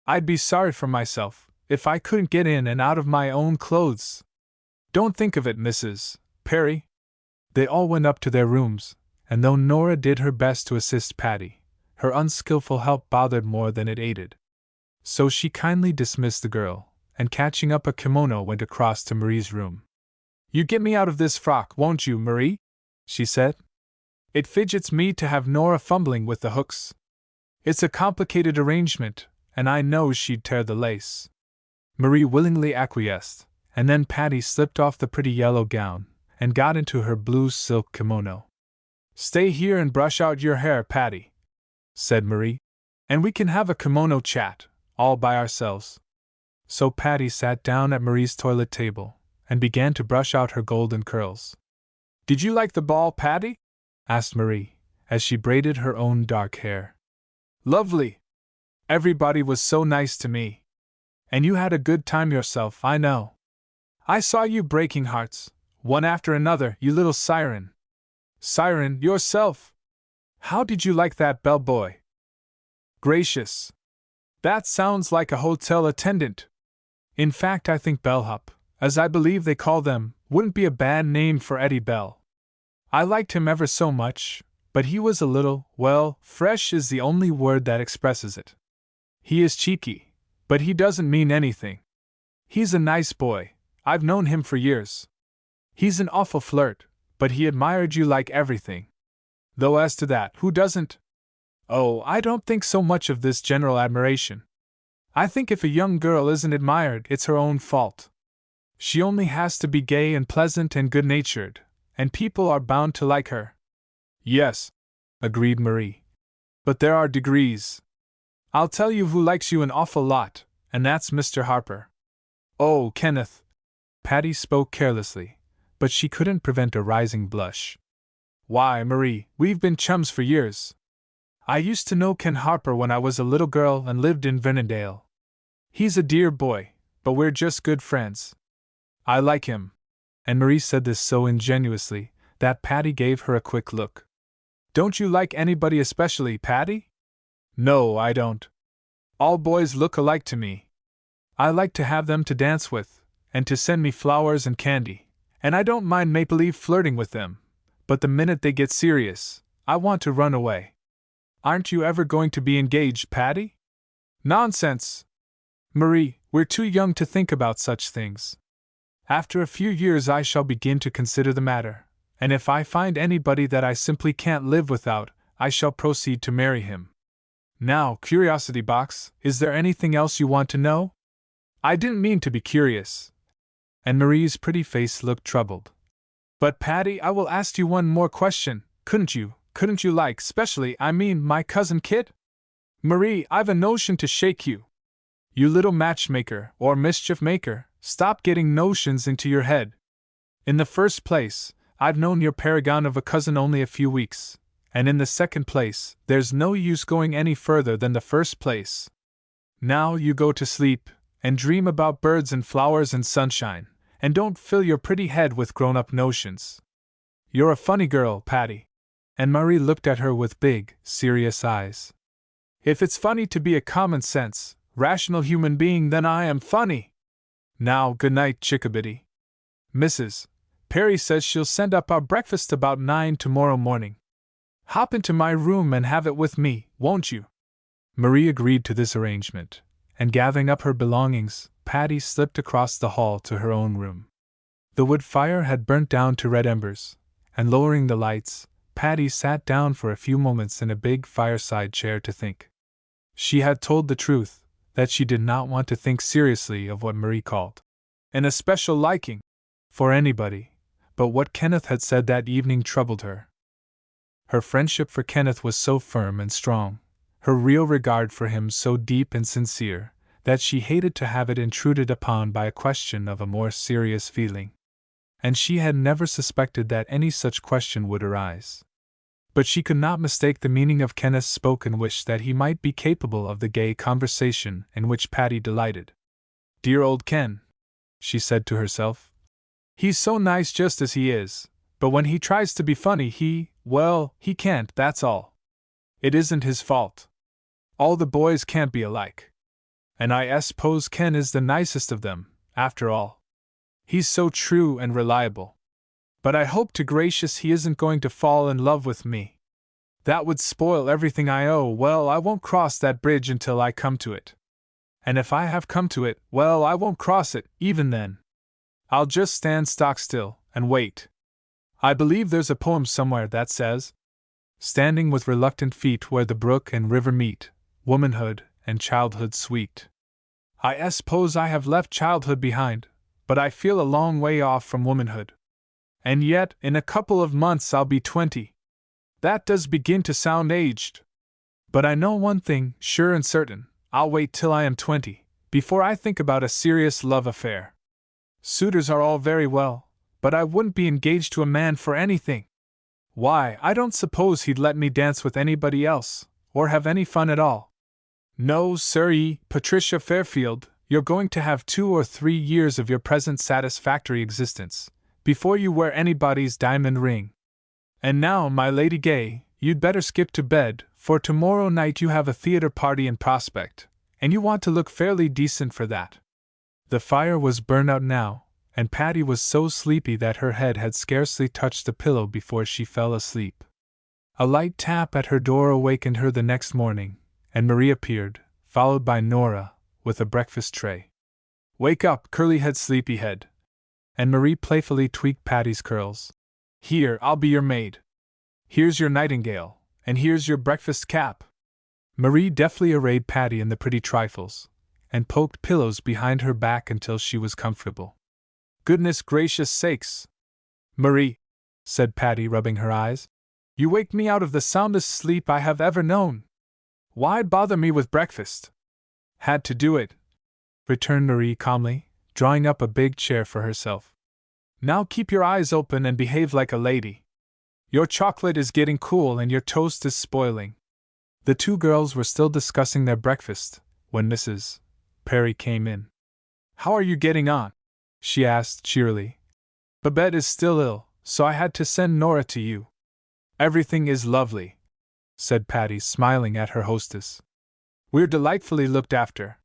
I'd be sorry for myself if I couldn't get in and out of my own clothes. Don't think of it, Mrs. Perry. They all went up to their rooms, and though Nora did her best to assist Patty, her unskillful help bothered more than it aided. So she kindly dismissed the girl, and catching up a kimono went across to Marie's room. You get me out of this frock, won't you, Marie? She said. It fidgets me to have Nora fumbling with the hooks. It's a complicated arrangement, and I know she'd tear the lace. Marie willingly acquiesced, and then Patty slipped off the pretty yellow gown, and got into her blue silk kimono. Stay here and brush out your hair, Patty, said Marie, and we can have a kimono chat, all by ourselves. So Patty sat down at Marie's toilet table, and began to brush out her golden curls. Did you like the ball, Patty? Asked Marie, as she braided her own dark hair. Lovely! Everybody was so nice to me. And you had a good time yourself, I know. I saw you breaking hearts, one after another, you little siren. Siren, yourself! How did you like that bellboy? Gracious! That sounds like a hotel attendant. In fact, I think bellhop, as I believe they call them, wouldn't be a bad name for Eddie Bell. I liked him ever so much, but he was a little, well, fresh is the only word that expresses it. He is cheeky, but he doesn't mean anything. He's a nice boy, I've known him for years. He's an awful flirt, but he admired you like everything. Though as to that, who doesn't? Oh, I don't think so much of this general admiration. I think if a young girl isn't admired, it's her own fault. She only has to be gay and pleasant and good-natured, and people are bound to like her. Yes, agreed Marie. But there are degrees. I'll tell you who likes you an awful lot, and that's Mr. Harper. Oh, Kenneth. Patty spoke carelessly, but she couldn't prevent a rising blush. Why, Marie, we've been chums for years. I used to know Ken Harper when I was a little girl and lived in Vernondale. He's a dear boy, but we're just good friends. I like him. And Marie said this so ingenuously that Patty gave her a quick look. Don't you like anybody especially, Patty? No, I don't. All boys look alike to me. I like to have them to dance with, and to send me flowers and candy, and I don't mind make-believe flirting with them, but the minute they get serious, I want to run away. Aren't you ever going to be engaged, Patty? Nonsense! Marie, we're too young to think about such things. After a few years I shall begin to consider the matter, and if I find anybody that I simply can't live without, I shall proceed to marry him. Now, curiosity box, is there anything else you want to know? I didn't mean to be curious. And Marie's pretty face looked troubled. But Patty, I will ask you one more question. Couldn't you like, specially, I mean, my cousin Kit? Marie, I've a notion to shake you. You little matchmaker, or mischief maker, stop getting notions into your head. In the first place, I've known your paragon of a cousin only a few weeks, and in the second place, there's no use going any further than the first place. Now you go to sleep, and dream about birds and flowers and sunshine, and don't fill your pretty head with grown-up notions. You're a funny girl, Patty. And Marie looked at her with big, serious eyes. If it's funny to be a common-sense, rational human being, then I am funny. Now, good night, chickabiddy. Mrs. Perry says she'll send up our breakfast about 9 tomorrow morning. Hop into my room and have it with me, won't you? Marie agreed to this arrangement, and gathering up her belongings, Patty slipped across the hall to her own room. The wood fire had burnt down to red embers, and lowering the lights, Patty sat down for a few moments in a big fireside chair to think. She had told the truth, that she did not want to think seriously of what Marie called an especial liking for anybody, but what Kenneth had said that evening troubled her. Her friendship for Kenneth was so firm and strong, her real regard for him so deep and sincere, that she hated to have it intruded upon by a question of a more serious feeling. And she had never suspected that any such question would arise. But she could not mistake the meaning of Kenneth's spoken wish that he might be capable of the gay conversation in which Patty delighted. Dear old Ken, she said to herself. He's so nice just as he is, but when he tries to be funny he can't, that's all. It isn't his fault. All the boys can't be alike. And I suppose Ken is the nicest of them, after all. He's so true and reliable. But I hope to gracious he isn't going to fall in love with me. That would spoil everything I owe. Well, I won't cross that bridge until I come to it. And if I have come to it, well, I won't cross it, even then. I'll just stand stock still, and wait. I believe there's a poem somewhere that says, standing with reluctant feet where the brook and river meet, womanhood and childhood sweet. I suppose I have left childhood behind, but I feel a long way off from womanhood. And yet, in a couple of months I'll be 20. That does begin to sound aged. But I know one thing, sure and certain, I'll wait till I am 20, before I think about a serious love affair. Suitors are all very well, but I wouldn't be engaged to a man for anything. Why, I don't suppose he'd let me dance with anybody else, or have any fun at all. No, sirree, Patricia Fairfield, you're going to have 2 or 3 years of your present satisfactory existence, before you wear anybody's diamond ring. And now, my Lady Gay, you'd better skip to bed, for tomorrow night you have a theater party in prospect, and you want to look fairly decent for that. The fire was burned out now, and Patty was so sleepy that her head had scarcely touched the pillow before she fell asleep. A light tap at her door awakened her the next morning, and Marie appeared, followed by Nora, with a breakfast tray. Wake up, curly-head sleepyhead. And Marie playfully tweaked Patty's curls. Here, I'll be your maid. Here's your nightingale, and here's your breakfast cap. Marie deftly arrayed Patty in the pretty trifles, and poked pillows behind her back until she was comfortable. Goodness gracious sakes! Marie, said Patty, rubbing her eyes, you wake me out of the soundest sleep I have ever known. Why bother me with breakfast? Had to do it, returned Marie calmly, drawing up a big chair for herself. Now keep your eyes open and behave like a lady. Your chocolate is getting cool and your toast is spoiling. The two girls were still discussing their breakfast when Mrs. Perry came in. How are you getting on? She asked cheerily. Babette is still ill, so I had to send Nora to you. Everything is lovely, said Patty, smiling at her hostess. We're delightfully looked after.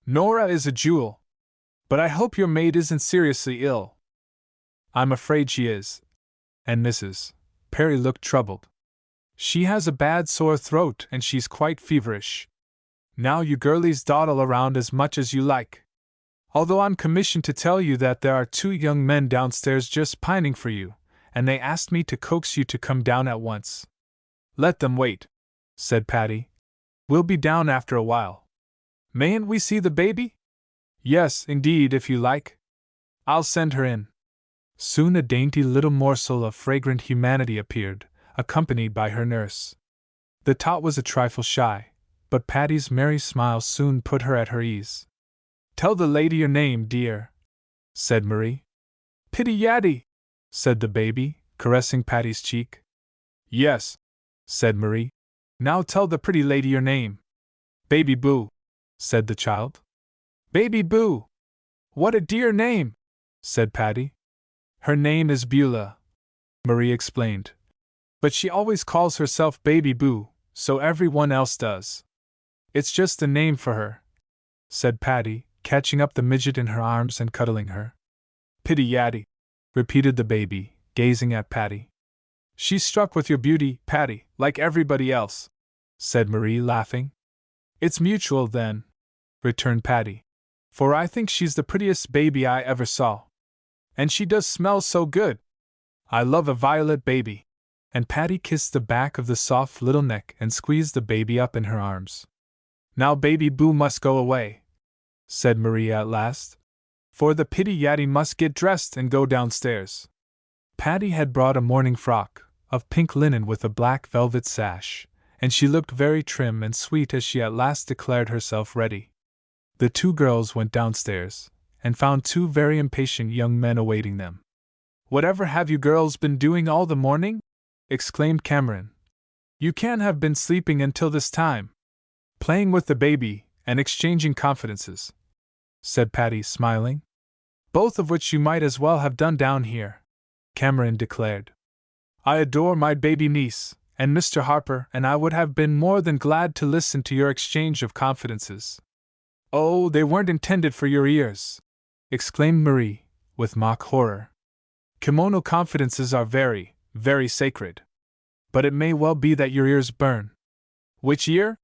Nora is a jewel. But I hope your maid isn't seriously ill. I'm afraid she is. And Mrs. Perry looked troubled. She has a bad sore throat and she's quite feverish. Now you girlies dawdle around as much as you like. Although I'm commissioned to tell you that there are 2 young men downstairs just pining for you, and they asked me to coax you to come down at once. Let them wait, said Patty. We'll be down after a while. Mayn't we see the baby? Yes, indeed, if you like. I'll send her in. Soon a dainty little morsel of fragrant humanity appeared, accompanied by her nurse. The tot was a trifle shy, but Patty's merry smile soon put her at her ease. Tell the lady your name, dear, said Marie. Pitty Yaddy, said the baby, caressing Patty's cheek. Yes, said Marie. Now tell the pretty lady your name. Baby Boo, said the child. Baby Boo! What a dear name, said Patty. Her name is Beulah, Marie explained. But she always calls herself Baby Boo, so everyone else does. It's just a name for her, said Patty, catching up the midget in her arms and cuddling her. Pitty Yaddy, repeated the baby, gazing at Patty. She's struck with your beauty, Patty, like everybody else, said Marie, laughing. It's mutual, then, returned Patty. For I think she's the prettiest baby I ever saw. And she does smell so good. I love a violet baby. And Patty kissed the back of the soft little neck and squeezed the baby up in her arms. Now Baby Boo must go away, said Marie at last. For the Pitty Yaddy must get dressed and go downstairs. Patty had brought a morning frock, of pink linen with a black velvet sash, and she looked very trim and sweet as she at last declared herself ready. The 2 girls went downstairs, and found 2 very impatient young men awaiting them. Whatever have you girls been doing all the morning? Exclaimed Cameron. You can't have been sleeping until this time. Playing with the baby, and exchanging confidences, said Patty, smiling. Both of which you might as well have done down here, Cameron declared. I adore my baby niece, and Mr. Harper and I would have been more than glad to listen to your exchange of confidences. Oh, they weren't intended for your ears, exclaimed Marie, with mock horror. Kimono confidences are very, very sacred. But it may well be that your ears burn. Which ear?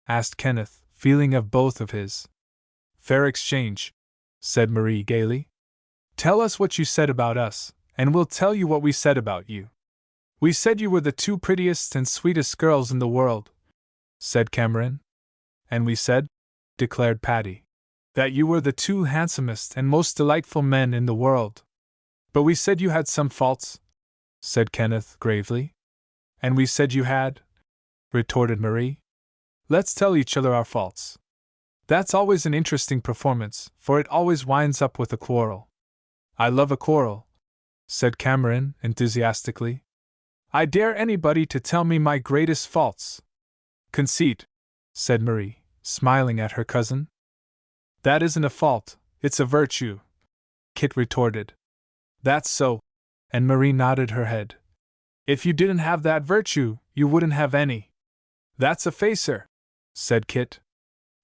Asked Kenneth, feeling of both of his. Fair exchange, said Marie gaily. Tell us what you said about us, and we'll tell you what we said about you. We said you were the 2 prettiest and sweetest girls in the world, said Cameron. And we said, declared Patty, that you were the 2 handsomest and most delightful men in the world. But we said you had some faults, said Kenneth gravely. And we said you had, retorted Marie. Let's tell each other our faults. That's always an interesting performance, for it always winds up with a quarrel. I love a quarrel, said Cameron enthusiastically. I dare anybody to tell me my greatest faults. Conceit, said Marie, smiling at her cousin. That isn't a fault, it's a virtue, Kit retorted. That's so, and Marie nodded her head. If you didn't have that virtue, you wouldn't have any. That's a facer, said Kit.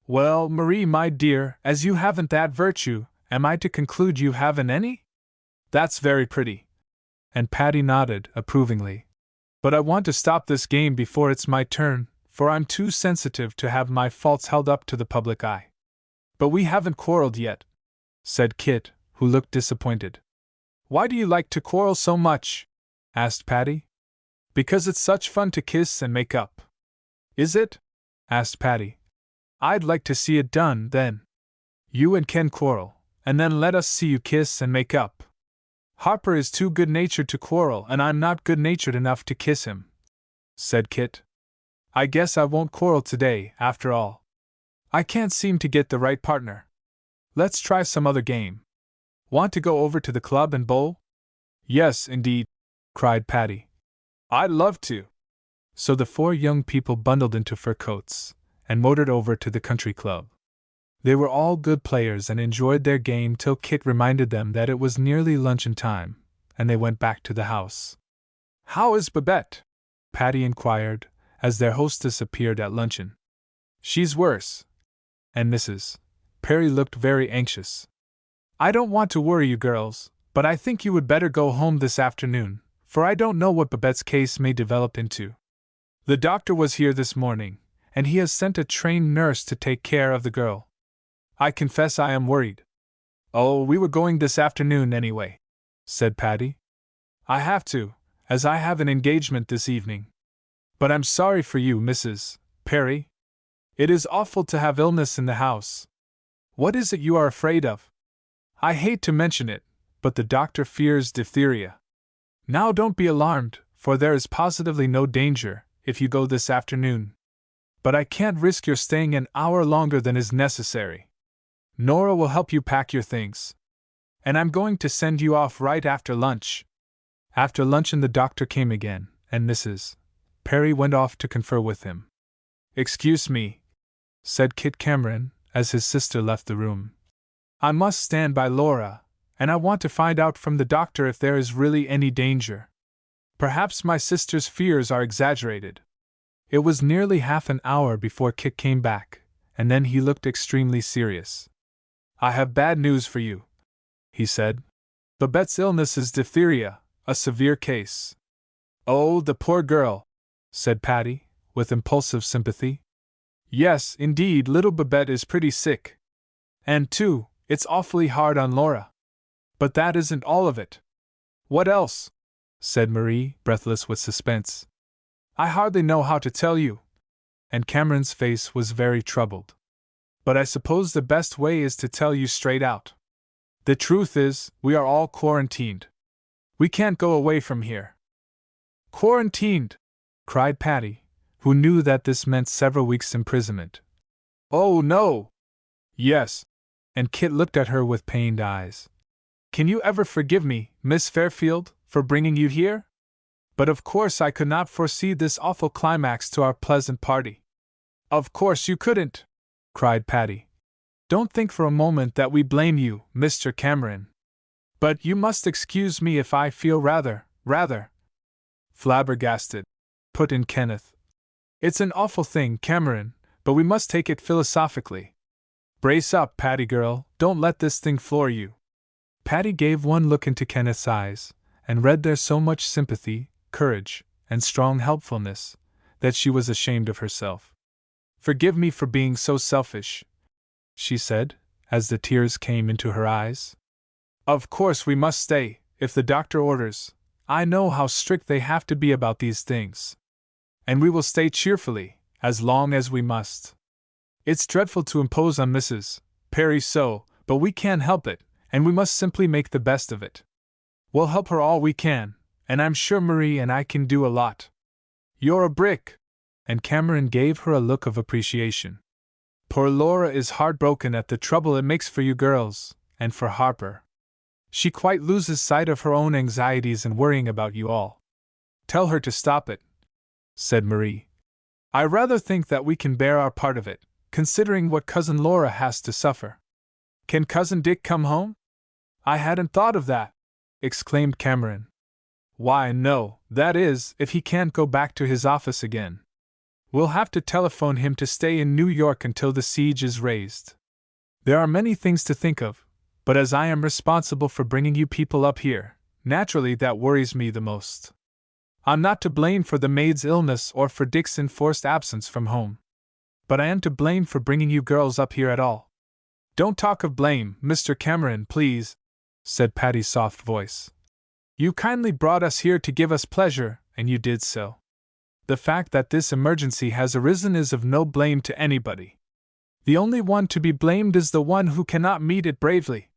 Well, Marie, my dear, as you haven't that virtue, am I to conclude you haven't any? That's very pretty. And Patty nodded approvingly. But I want to stop this game before it's my turn, for I'm too sensitive to have my faults held up to the public eye. But we haven't quarreled yet, said Kit, who looked disappointed. Why do you like to quarrel so much? Asked Patty. Because it's such fun to kiss and make up. Is it? Asked Patty. I'd like to see it done, then. You and Ken quarrel, and then let us see you kiss and make up. Harper is too good-natured to quarrel, and I'm not good-natured enough to kiss him, said Kit. I guess I won't quarrel today, after all. I can't seem to get the right partner. Let's try some other game. Want to go over to the club and bowl? Yes, indeed, cried Patty. I'd love to. So the 4 young people bundled into fur coats and motored over to the country club. They were all good players and enjoyed their game till Kit reminded them that it was nearly luncheon time, and they went back to the house. "How is Babette?" Patty inquired, as their hostess appeared at luncheon. "She's worse." And Mrs. Perry looked very anxious. "I don't want to worry you girls, but I think you would better go home this afternoon, for I don't know what Babette's case may develop into. The doctor was here this morning, and he has sent a trained nurse to take care of the girl. I confess I am worried." "Oh, we were going this afternoon anyway," said Patty. "I have to, as I have an engagement this evening. But I'm sorry for you, Mrs. Perry. It is awful to have illness in the house. What is it you are afraid of?" "I hate to mention it, but the doctor fears diphtheria." "Now don't be alarmed, for there is positively no danger, if you go this afternoon. But I can't risk your staying an hour longer than is necessary. Nora will help you pack your things. And I'm going to send you off right after lunch." After luncheon the doctor came again, and Mrs. Perry went off to confer with him. "Excuse me," said Kit Cameron, as his sister left the room. "I must stand by Laura, and I want to find out from the doctor if there is really any danger. Perhaps my sister's fears are exaggerated." It was nearly half an hour before Kit came back, and then he looked extremely serious. "I have bad news for you," he said. "Babette's illness is diphtheria, a severe case." "Oh, the poor girl," said Patty, with impulsive sympathy. "Yes, indeed, little Babette is pretty sick. And, too, it's awfully hard on Laura. But that isn't all of it." "What else?" said Marie, breathless with suspense. "I hardly know how to tell you." And Cameron's face was very troubled. "But I suppose the best way is to tell you straight out. The truth is, we are all quarantined. We can't go away from here." "Quarantined!" cried Patty, who knew that this meant several weeks' imprisonment. "Oh, no!" "Yes." And Kit looked at her with pained eyes. "Can you ever forgive me, Miss Fairfield, for bringing you here? But of course I could not foresee this awful climax to our pleasant party." "Of course you couldn't!" cried Patty. "Don't think for a moment that we blame you, Mr. Cameron. But you must excuse me if I feel rather flabbergasted," put in Kenneth. "It's an awful thing, Cameron, but we must take it philosophically. Brace up, Patty girl, don't let this thing floor you." Patty gave one look into Kenneth's eyes, and read there so much sympathy, courage, and strong helpfulness, that she was ashamed of herself. "Forgive me for being so selfish," she said, as the tears came into her eyes. "Of course we must stay, if the doctor orders. I know how strict they have to be about these things. And we will stay cheerfully, as long as we must. It's dreadful to impose on Mrs. Perry so, but we can't help it, and we must simply make the best of it. We'll help her all we can, and I'm sure Marie and I can do a lot." "You're a brick!" And Cameron gave her a look of appreciation. "Poor Laura is heartbroken at the trouble it makes for you girls, and for Harper. She quite loses sight of her own anxieties in worrying about you all." "Tell her to stop it," said Marie. "I rather think that we can bear our part of it, considering what Cousin Laura has to suffer." "Can Cousin Dick come home?" "I hadn't thought of that," exclaimed Cameron. "Why, no, that is, if he can't go back to his office again. We'll have to telephone him to stay in New York until the siege is raised. There are many things to think of, but as I am responsible for bringing you people up here, naturally that worries me the most. I'm not to blame for the maid's illness or for Dick's enforced absence from home. But I am to blame for bringing you girls up here at all." "Don't talk of blame, Mr. Cameron, please," said Patty's soft voice. "You kindly brought us here to give us pleasure, and you did so. The fact that this emergency has arisen is of no blame to anybody. The only one to be blamed is the one who cannot meet it bravely."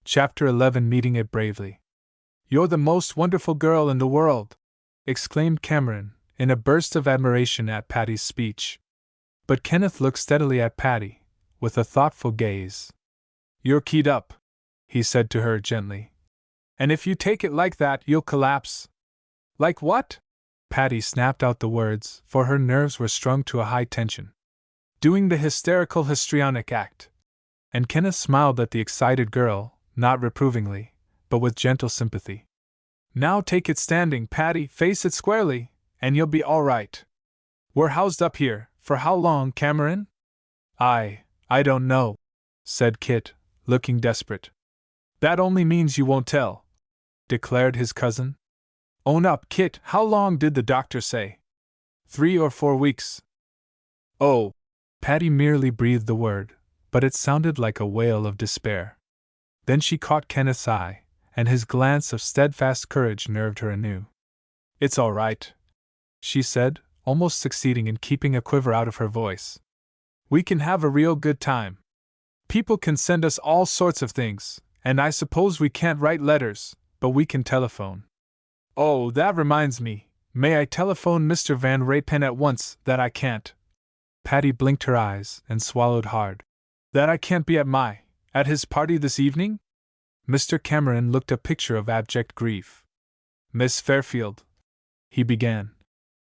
Chapter 11 Meeting It Bravely. "You're the most wonderful girl in the world," exclaimed Cameron, in a burst of admiration at Patty's speech. But Kenneth looked steadily at Patty, with a thoughtful gaze. "You're keyed up," he said to her gently. "And if you take it like that, you'll collapse." "Like what?" Patty snapped out the words, for her nerves were strung to a high tension. "Doing the hysterical histrionic act." And Kenneth smiled at the excited girl, not reprovingly, but with gentle sympathy. Now take it standing, Patty, face it squarely, and you'll be all right. We're housed up here, for how long, Cameron? I don't know, said Kit, looking desperate. That only means you won't tell, declared his cousin. Own up, Kit, how long did the doctor say? 3 or 4 weeks. Oh, Patty merely breathed the word, but it sounded like a wail of despair. Then she caught Kenneth's eye, and his glance of steadfast courage nerved her anew. It's all right, she said, almost succeeding in keeping a quiver out of her voice. We can have a real good time. People can send us all sorts of things, and I suppose we can't write letters, but we can telephone. Oh, that reminds me, may I telephone Mr. Van Raypen at once that I can't? Patty blinked her eyes and swallowed hard. That I can't be at his party this evening? Mr. Cameron looked a picture of abject grief. Miss Fairfield, he began,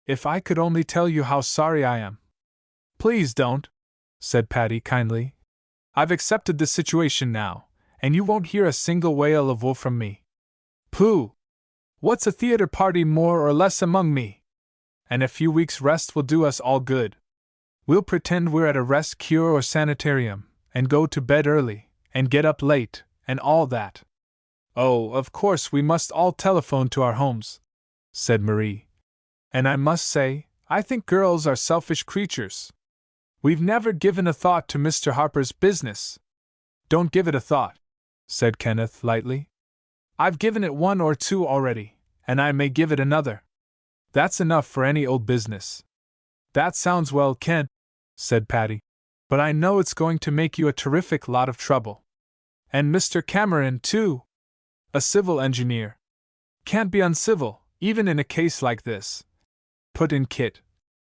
if I could only tell you how sorry I am. Please don't, said Patty kindly. I've accepted the situation now, and you won't hear a single wail of woe from me. Pooh! What's a theater party more or less among me? And a few weeks' rest will do us all good. We'll pretend we're at a rest cure or sanitarium, and go to bed early, and get up late, and all that. Oh, of course we must all telephone to our homes, said Marie. And I must say, I think girls are selfish creatures. We've never given a thought to Mr. Harper's business. Don't give it a thought, said Kenneth lightly. I've given it 1 or 2 already, and I may give it another. That's enough for any old business. That sounds well, Ken, said Patty, but I know it's going to make you a terrific lot of trouble. And Mr. Cameron, too. A civil engineer. Can't be uncivil, even in a case like this, put in Kit.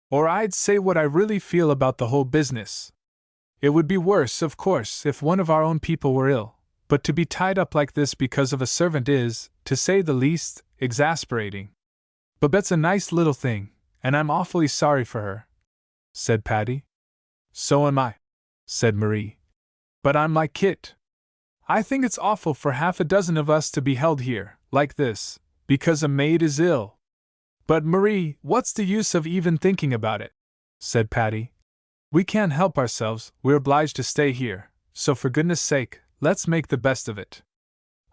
Or I'd say what I really feel about the whole business. It would be worse, of course, if one of our own people were ill, but to be tied up like this because of a servant is, to say the least, exasperating. Babette's a nice little thing, and I'm awfully sorry for her, said Patty. So am I, said Marie. But I'm like Kit. I think it's awful for half a dozen of us to be held here, like this, because a maid is ill. But Marie, what's the use of even thinking about it? Said Patty. We can't help ourselves, we're obliged to stay here, so for goodness sake, let's make the best of it.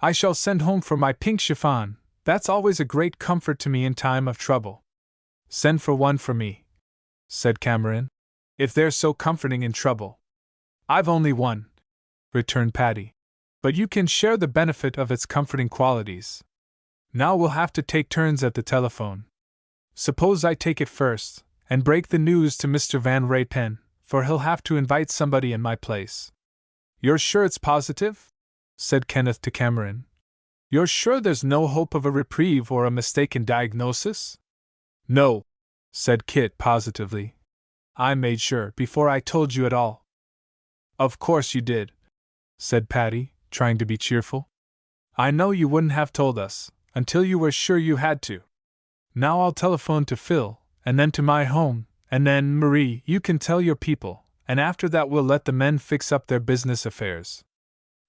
I shall send home for my pink chiffon, that's always a great comfort to me in time of trouble. Send for one for me, said Cameron, if they're so comforting in trouble. I've only one, returned Patty, but you can share the benefit of its comforting qualities. Now we'll have to take turns at the telephone. Suppose I take it first, and break the news to Mr. Van Raypen, for he'll have to invite somebody in my place. You're sure it's positive? Said Kenneth to Cameron. You're sure there's no hope of a reprieve or a mistaken diagnosis? No, said Kit positively. I made sure before I told you at all. Of course you did, said Patty, trying to be cheerful. I know you wouldn't have told us, until you were sure you had to. Now I'll telephone to Phil, and then to my home, and then, Marie, you can tell your people, and after that we'll let the men fix up their business affairs.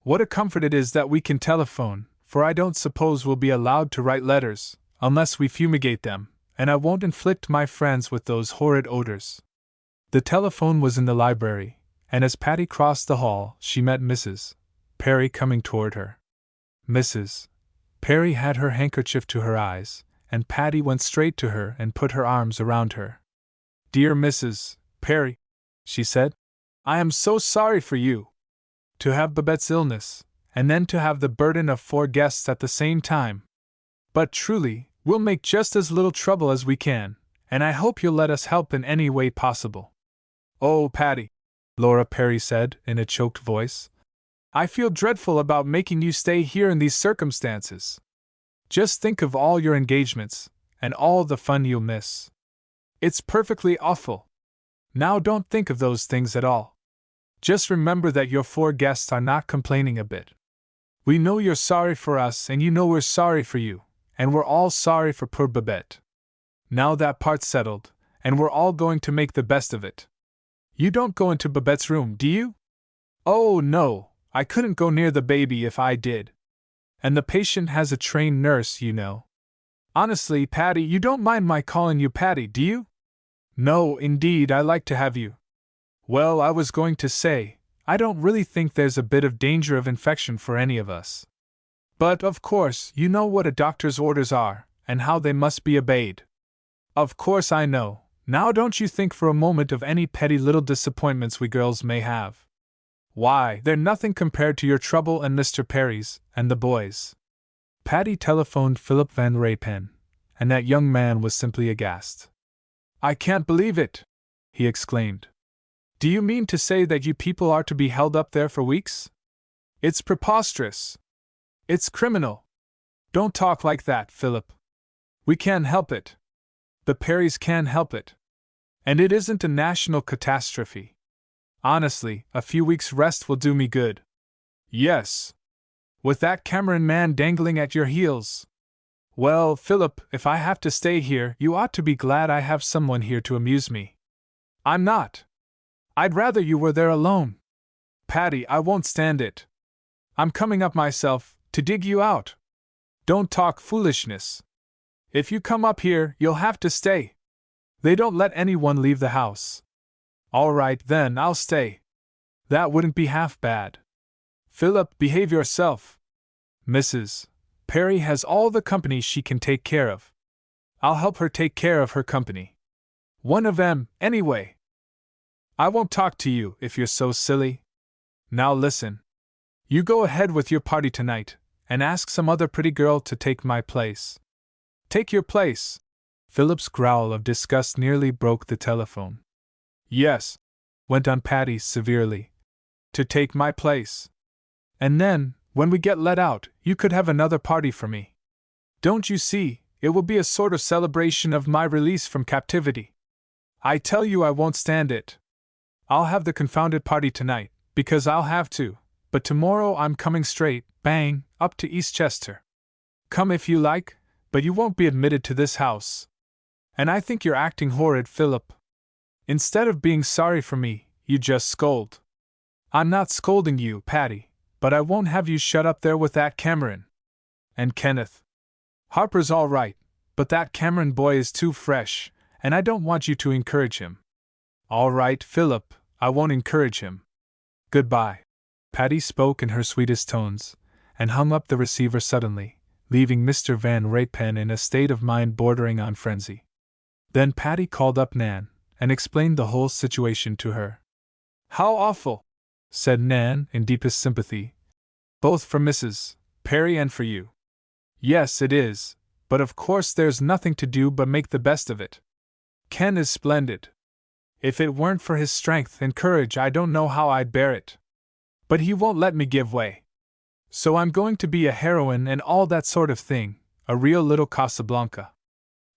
What a comfort it is that we can telephone, for I don't suppose we'll be allowed to write letters, unless we fumigate them, and I won't inflict my friends with those horrid odors. The telephone was in the library, and as Patty crossed the hall, she met Mrs. Perry coming toward her. Mrs. Perry had her handkerchief to her eyes, and Patty went straight to her and put her arms around her. Dear Mrs. Perry, she said, I am so sorry for you. To have Babette's illness, and then to have the burden of 4 guests at the same time. But truly, we'll make just as little trouble as we can, and I hope you'll let us help in any way possible. Oh, Patty, Laura Perry said in a choked voice, I feel dreadful about making you stay here in these circumstances. Just think of all your engagements, and all the fun you'll miss. It's perfectly awful. Now don't think of those things at all. Just remember that your 4 guests are not complaining a bit. We know you're sorry for us, and you know we're sorry for you, and we're all sorry for poor Babette. Now that part's settled, and we're all going to make the best of it. You don't go into Babette's room, do you? Oh, no, I couldn't go near the baby if I did. And the patient has a trained nurse, you know, Honestly, Patty, you don't mind my calling you Patty, do you? No, indeed, I like to have you. Well, I was going to say, I don't really think there's a bit of danger of infection for any of us. But, of course, you know what a doctor's orders are, and how they must be obeyed. Of course I know. Now don't you think for a moment of any petty little disappointments we girls may have. Why, they're nothing compared to your trouble and Mr. Perry's, and the boys. Patty telephoned Philip Van Raypen, and that young man was simply aghast. I can't believe it! He exclaimed. Do you mean to say that you people are to be held up there for weeks? It's preposterous. It's criminal. Don't talk like that, Philip. We can't help it. The Perrys can't help it. And it isn't a national catastrophe. Honestly, a few weeks' rest will do me good. Yes. With that Cameron man dangling at your heels. Well, Philip, if I have to stay here, you ought to be glad I have someone here to amuse me. I'm not. I'd rather you were there alone. Patty, I won't stand it. I'm coming up myself, to dig you out. Don't talk foolishness. If you come up here, you'll have to stay. They don't let anyone leave the house. All right, then, I'll stay. That wouldn't be half bad. Philip, behave yourself. Mrs. Perry has all the company she can take care of. I'll help her take care of her company. One of 'em, anyway. I won't talk to you if you're so silly. Now listen. You go ahead with your party tonight, and ask some other pretty girl to take my place. Take your place. Philip's growl of disgust nearly broke the telephone. Yes, went on Patty severely. To take my place. And then, when we get let out, you could have another party for me. Don't you see, it will be a sort of celebration of my release from captivity. I tell you I won't stand it. I'll have the confounded party tonight, because I'll have to, but tomorrow I'm coming straight, bang, up to Eastchester. Come if you like, but you won't be admitted to this house. And I think you're acting horrid, Philip. Instead of being sorry for me, you just scold. I'm not scolding you, Patty, but I won't have you shut up there with that Cameron. And Kenneth. Harper's all right, but that Cameron boy is too fresh, and I don't want you to encourage him. All right, Philip, I won't encourage him. Goodbye. Patty spoke in her sweetest tones, and hung up the receiver suddenly, leaving Mr. Van Raypen in a state of mind bordering on frenzy. Then Patty called up Nan, and explained the whole situation to her. How awful! Said Nan in deepest sympathy. Both for Mrs. Perry and for you. Yes, it is, but of course there's nothing to do but make the best of it. Ken is splendid. If it weren't for his strength and courage, I don't know how I'd bear it. But he won't let me give way. So I'm going to be a heroine and all that sort of thing, a real little Casablanca.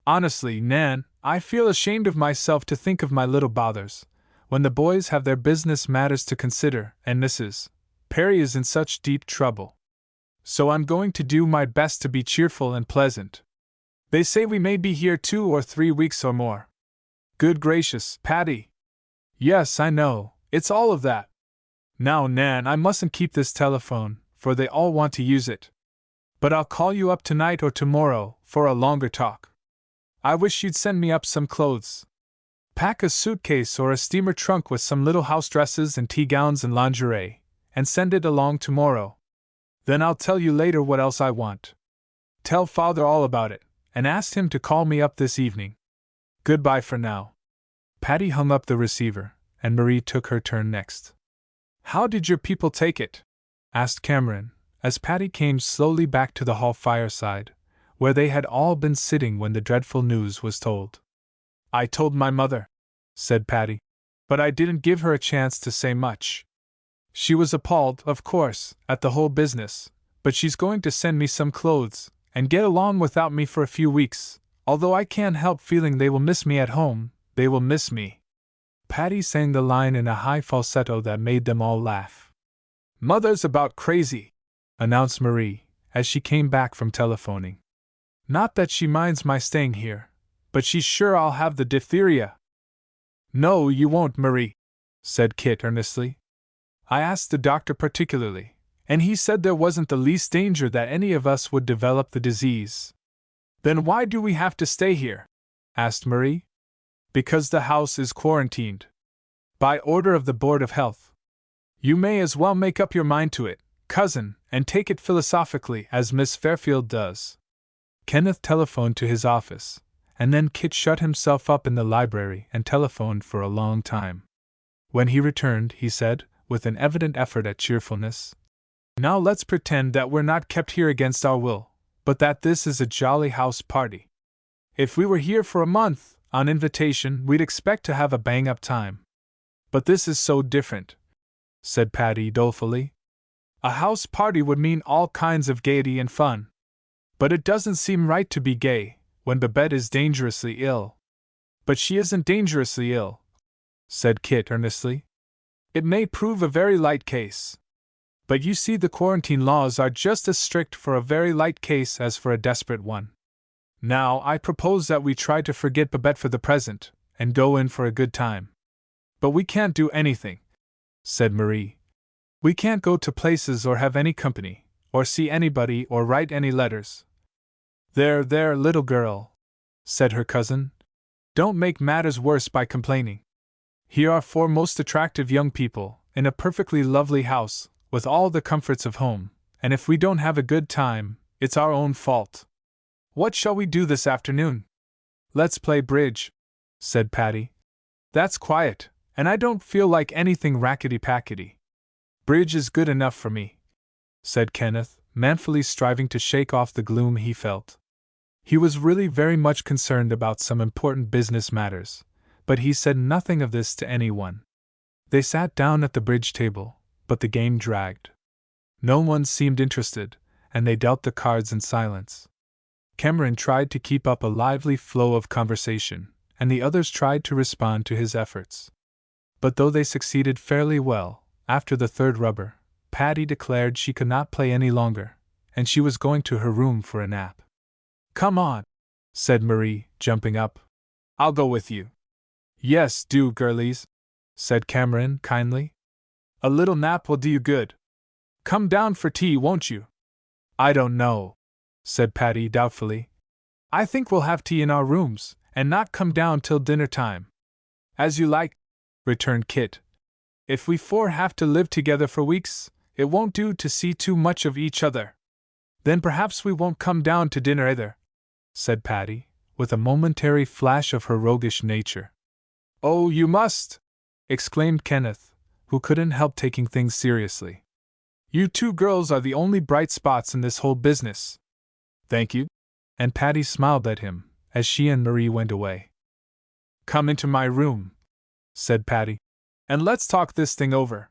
Honestly, Nan, I feel ashamed of myself to think of my little bothers, when the boys have their business matters to consider, and Mrs. Perry is in such deep trouble. So I'm going to do my best to be cheerful and pleasant. They say we may be here 2 or 3 weeks or more. Good gracious, Patty! Yes, I know, it's all of that. Now, Nan, I mustn't keep this telephone, for they all want to use it. But I'll call you up tonight or tomorrow, for a longer talk. I wish you'd send me up some clothes. Pack a suitcase or a steamer trunk with some little house dresses and tea gowns and lingerie, and send it along tomorrow. Then I'll tell you later what else I want. Tell Father all about it, and ask him to call me up this evening. Goodbye for now. Patty hung up the receiver, and Marie took her turn next. How did your people take it? Asked Cameron, as Patty came slowly back to the hall fireside, where they had all been sitting when the dreadful news was told. I told my mother, said Patty, but I didn't give her a chance to say much. She was appalled, of course, at the whole business, but she's going to send me some clothes, and get along without me for a few weeks, although I can't help feeling they will miss me at home, they will miss me. Patty sang the line in a high falsetto that made them all laugh. Mother's about crazy, announced Marie, as she came back from telephoning. Not that she minds my staying here, but she's sure I'll have the diphtheria. No, you won't, Marie, said Kit earnestly. I asked the doctor particularly, and he said there wasn't the least danger that any of us would develop the disease. Then why do we have to stay here? Asked Marie. Because the house is quarantined. By order of the Board of Health. You may as well make up your mind to it, cousin, and take it philosophically as Miss Fairfield does. Kenneth telephoned to his office, and then Kit shut himself up in the library and telephoned for a long time. When he returned, he said, with an evident effort at cheerfulness, "Now let's pretend that we're not kept here against our will, but that this is a jolly house party. If we were here for a month, on invitation, we'd expect to have a bang-up time. But this is so different," said Patty dolefully. "A house party would mean all kinds of gaiety and fun. But it doesn't seem right to be gay when Babette is dangerously ill." "But she isn't dangerously ill," said Kit earnestly. "It may prove a very light case. But you see, the quarantine laws are just as strict for a very light case as for a desperate one. Now, I propose that we try to forget Babette for the present, and go in for a good time." "But we can't do anything," said Marie. "We can't go to places or have any company, or see anybody or write any letters." There, little girl," said her cousin. "Don't make matters worse by complaining. Here are 4 most attractive young people, in a perfectly lovely house, with all the comforts of home, and if we don't have a good time, it's our own fault. What shall we do this afternoon?" "Let's play bridge," said Patty. "That's quiet, and I don't feel like anything rackety-packety." "Bridge is good enough for me," said Kenneth, manfully striving to shake off the gloom he felt. He was really very much concerned about some important business matters, but he said nothing of this to anyone. They sat down at the bridge table, but the game dragged. No one seemed interested, and they dealt the cards in silence. Cameron tried to keep up a lively flow of conversation, and the others tried to respond to his efforts. But though they succeeded fairly well, after the 3rd rubber, Patty declared she could not play any longer, and she was going to her room for a nap. "Come on," said Marie, jumping up. "I'll go with you." "Yes, do, girlies," said Cameron kindly. "A little nap will do you good. Come down for tea, won't you?" "I don't know," said Patty doubtfully. "I think we'll have tea in our rooms, and not come down till dinner time." "As you like," returned Kit. "If we 4 have to live together for weeks, it won't do to see too much of each other." "Then perhaps we won't come down to dinner either," said Patty, with a momentary flash of her roguish nature. "Oh, you must!" exclaimed Kenneth, who couldn't help taking things seriously. "You 2 girls are the only bright spots in this whole business." "Thank you." And Patty smiled at him, as she and Marie went away. "Come into my room," said Patty, "and let's talk this thing over."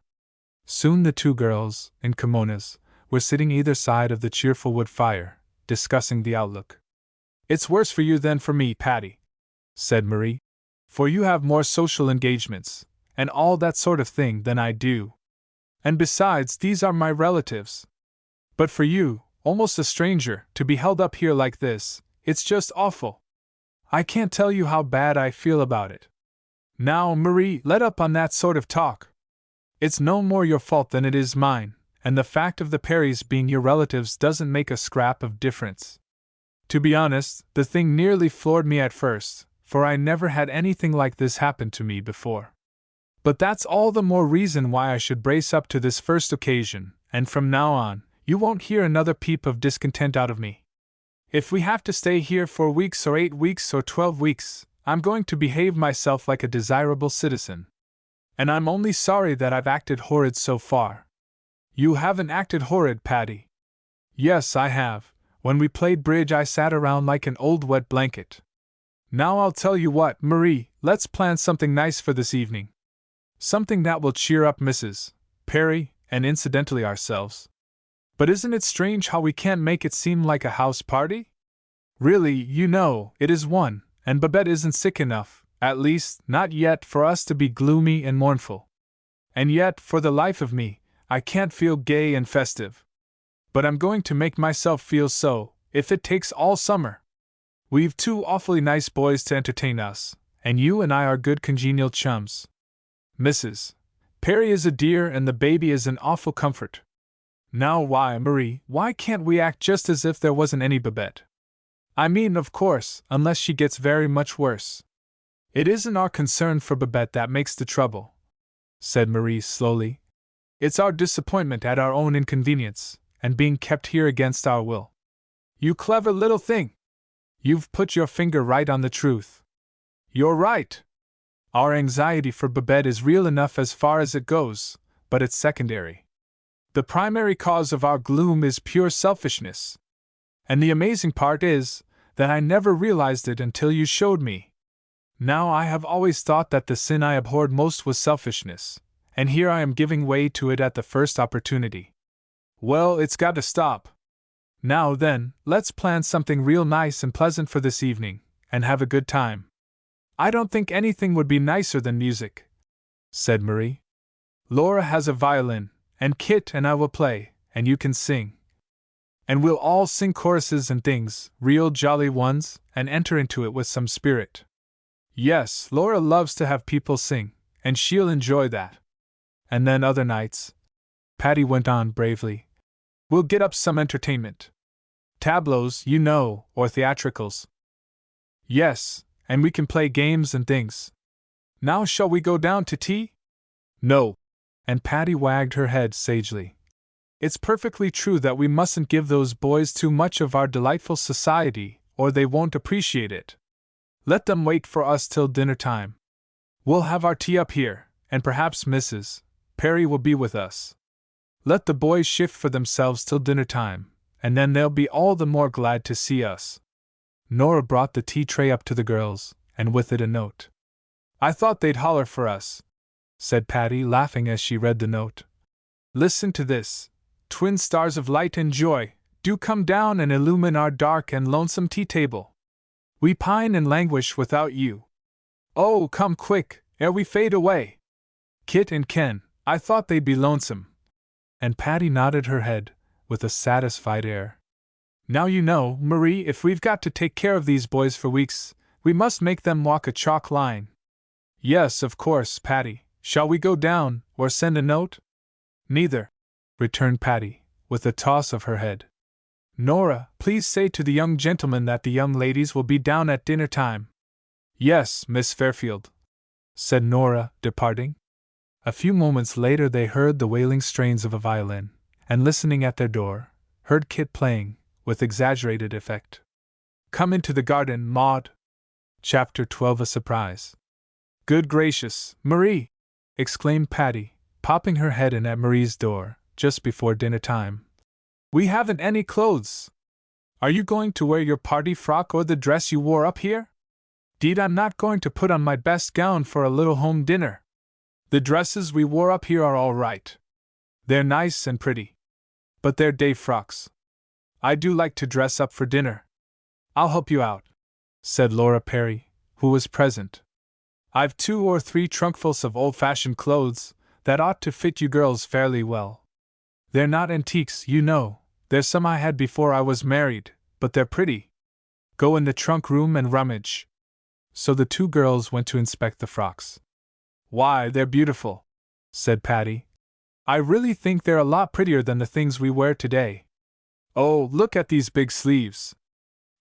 Soon the 2 girls, in kimonos, were sitting either side of the cheerful wood fire, discussing the outlook. "It's worse for you than for me, Patty," said Marie, "for you have more social engagements, and all that sort of thing, than I do. And besides, these are my relatives. But for you, almost a stranger, to be held up here like this, it's just awful. I can't tell you how bad I feel about it. Now, Marie, let up on that sort of talk. It's no more your fault than it is mine, and the fact of the Perrys being your relatives doesn't make a scrap of difference. To be honest, the thing nearly floored me at first, for I never had anything like this happen to me before. But that's all the more reason why I should brace up to this first occasion, and from now on, you won't hear another peep of discontent out of me. If we have to stay here for weeks or 8 weeks or 12 weeks, I'm going to behave myself like a desirable citizen. And I'm only sorry that I've acted horrid so far." "You haven't acted horrid, Patty." "Yes, I have. When we played bridge I sat around like an old wet blanket. Now I'll tell you what, Marie, let's plan something nice for this evening. Something that will cheer up Mrs. Perry, and incidentally ourselves. But isn't it strange how we can't make it seem like a house party? Really, you know, it is one, and Babette isn't sick enough, at least, not yet, for us to be gloomy and mournful. And yet, for the life of me, I can't feel gay and festive. But I'm going to make myself feel so, if it takes all summer. We've 2 awfully nice boys to entertain us, and you and I are good congenial chums. Mrs. Perry is a dear and the baby is an awful comfort. Now why, Marie, why can't we act just as if there wasn't any Babette? I mean, of course, unless she gets very much worse. It isn't our concern for Babette that makes the trouble, said Marie slowly. It's our disappointment at our own inconvenience, and being kept here against our will. You clever little thing! You've put your finger right on the truth. You're right! Our anxiety for Babette is real enough as far as it goes, but it's secondary. The primary cause of our gloom is pure selfishness. And the amazing part is that I never realized it until you showed me. Now I have always thought that the sin I abhorred most was selfishness, and here I am giving way to it at the first opportunity. Well, it's got to stop. Now then, let's plan something real nice and pleasant for this evening, and have a good time. I don't think anything would be nicer than music, said Marie. Laura has a violin, and Kit and I will play, and you can sing. And we'll all sing choruses and things, real jolly ones, and enter into it with some spirit. Yes, Laura loves to have people sing, and she'll enjoy that. And then other nights, Patty went on bravely, we'll get up some entertainment. Tableaux, you know, or theatricals. Yes, and we can play games and things. Now shall we go down to tea? No. And Patty wagged her head sagely. It's perfectly true that we mustn't give those boys too much of our delightful society, or they won't appreciate it. Let them wait for us till dinner time. We'll have our tea up here, and perhaps Mrs. Perry will be with us. Let the boys shift for themselves till dinner time, and then they'll be all the more glad to see us. Nora brought the tea tray up to the girls, and with it a note. I thought they'd holler for us, said Patty, laughing as she read the note. Listen to this. Twin stars of light and joy, do come down and illumine our dark and lonesome tea table. We pine and languish without you. Oh, come quick, ere we fade away. Kit and Ken, I thought they'd be lonesome. And Patty nodded her head, with a satisfied air. Now you know, Marie, if we've got to take care of these boys for weeks, we must make them walk a chalk line. Yes, of course, Patty. Shall we go down, or send a note? Neither, returned Patty, with a toss of her head. Nora, please say to the young gentlemen that the young ladies will be down at dinner time. Yes, Miss Fairfield, said Nora, departing. A few moments later they heard the wailing strains of a violin, and listening at their door, heard Kit playing, with exaggerated effect. Come into the garden, Maud. Chapter 12 A Surprise. Good gracious, Marie! Exclaimed Patty, popping her head in at Marie's door, just before dinner time. We haven't any clothes. Are you going to wear your party frock or the dress you wore up here? 'Deed, I'm not going to put on my best gown for a little home dinner. The dresses we wore up here are all right. They're nice and pretty. But they're day frocks. I do like to dress up for dinner. I'll help you out, said Laura Perry, who was present. I've 2 or 3 trunkfuls of old-fashioned clothes that ought to fit you girls fairly well. They're not antiques, you know. There's some I had before I was married, but they're pretty. Go in the trunk room and rummage. So the 2 girls went to inspect the frocks. Why, they're beautiful, said Patty. I really think they're a lot prettier than the things we wear today. Oh, look at these big sleeves.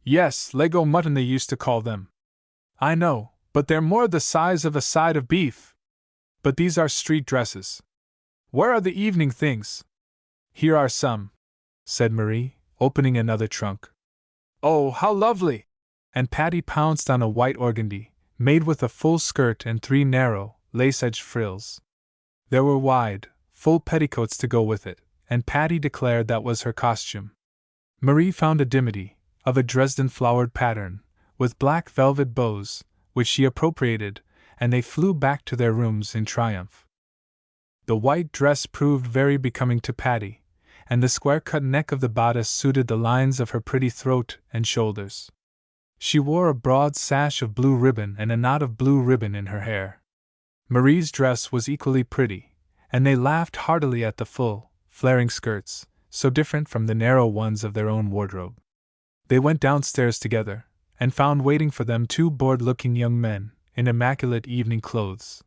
Yes, Lego mutton they used to call them. I know, but they're more the size of a side of beef. But these are street dresses. Where are the evening things? Here are some, said Marie, opening another trunk. Oh, how lovely! And Patty pounced on a white organdy, made with a full skirt and 3 narrow, lace-edged frills. There were wide, full petticoats to go with it, and Patty declared that was her costume. Marie found a dimity, of a Dresden flowered pattern, with black velvet bows, which she appropriated, and they flew back to their rooms in triumph. The white dress proved very becoming to Patty, and the square-cut neck of the bodice suited the lines of her pretty throat and shoulders. She wore a broad sash of blue ribbon and a knot of blue ribbon in her hair. Marie's dress was equally pretty, and they laughed heartily at the full, flaring skirts, so different from the narrow ones of their own wardrobe. They went downstairs together, and found waiting for them 2 bored-looking young men, in immaculate evening clothes.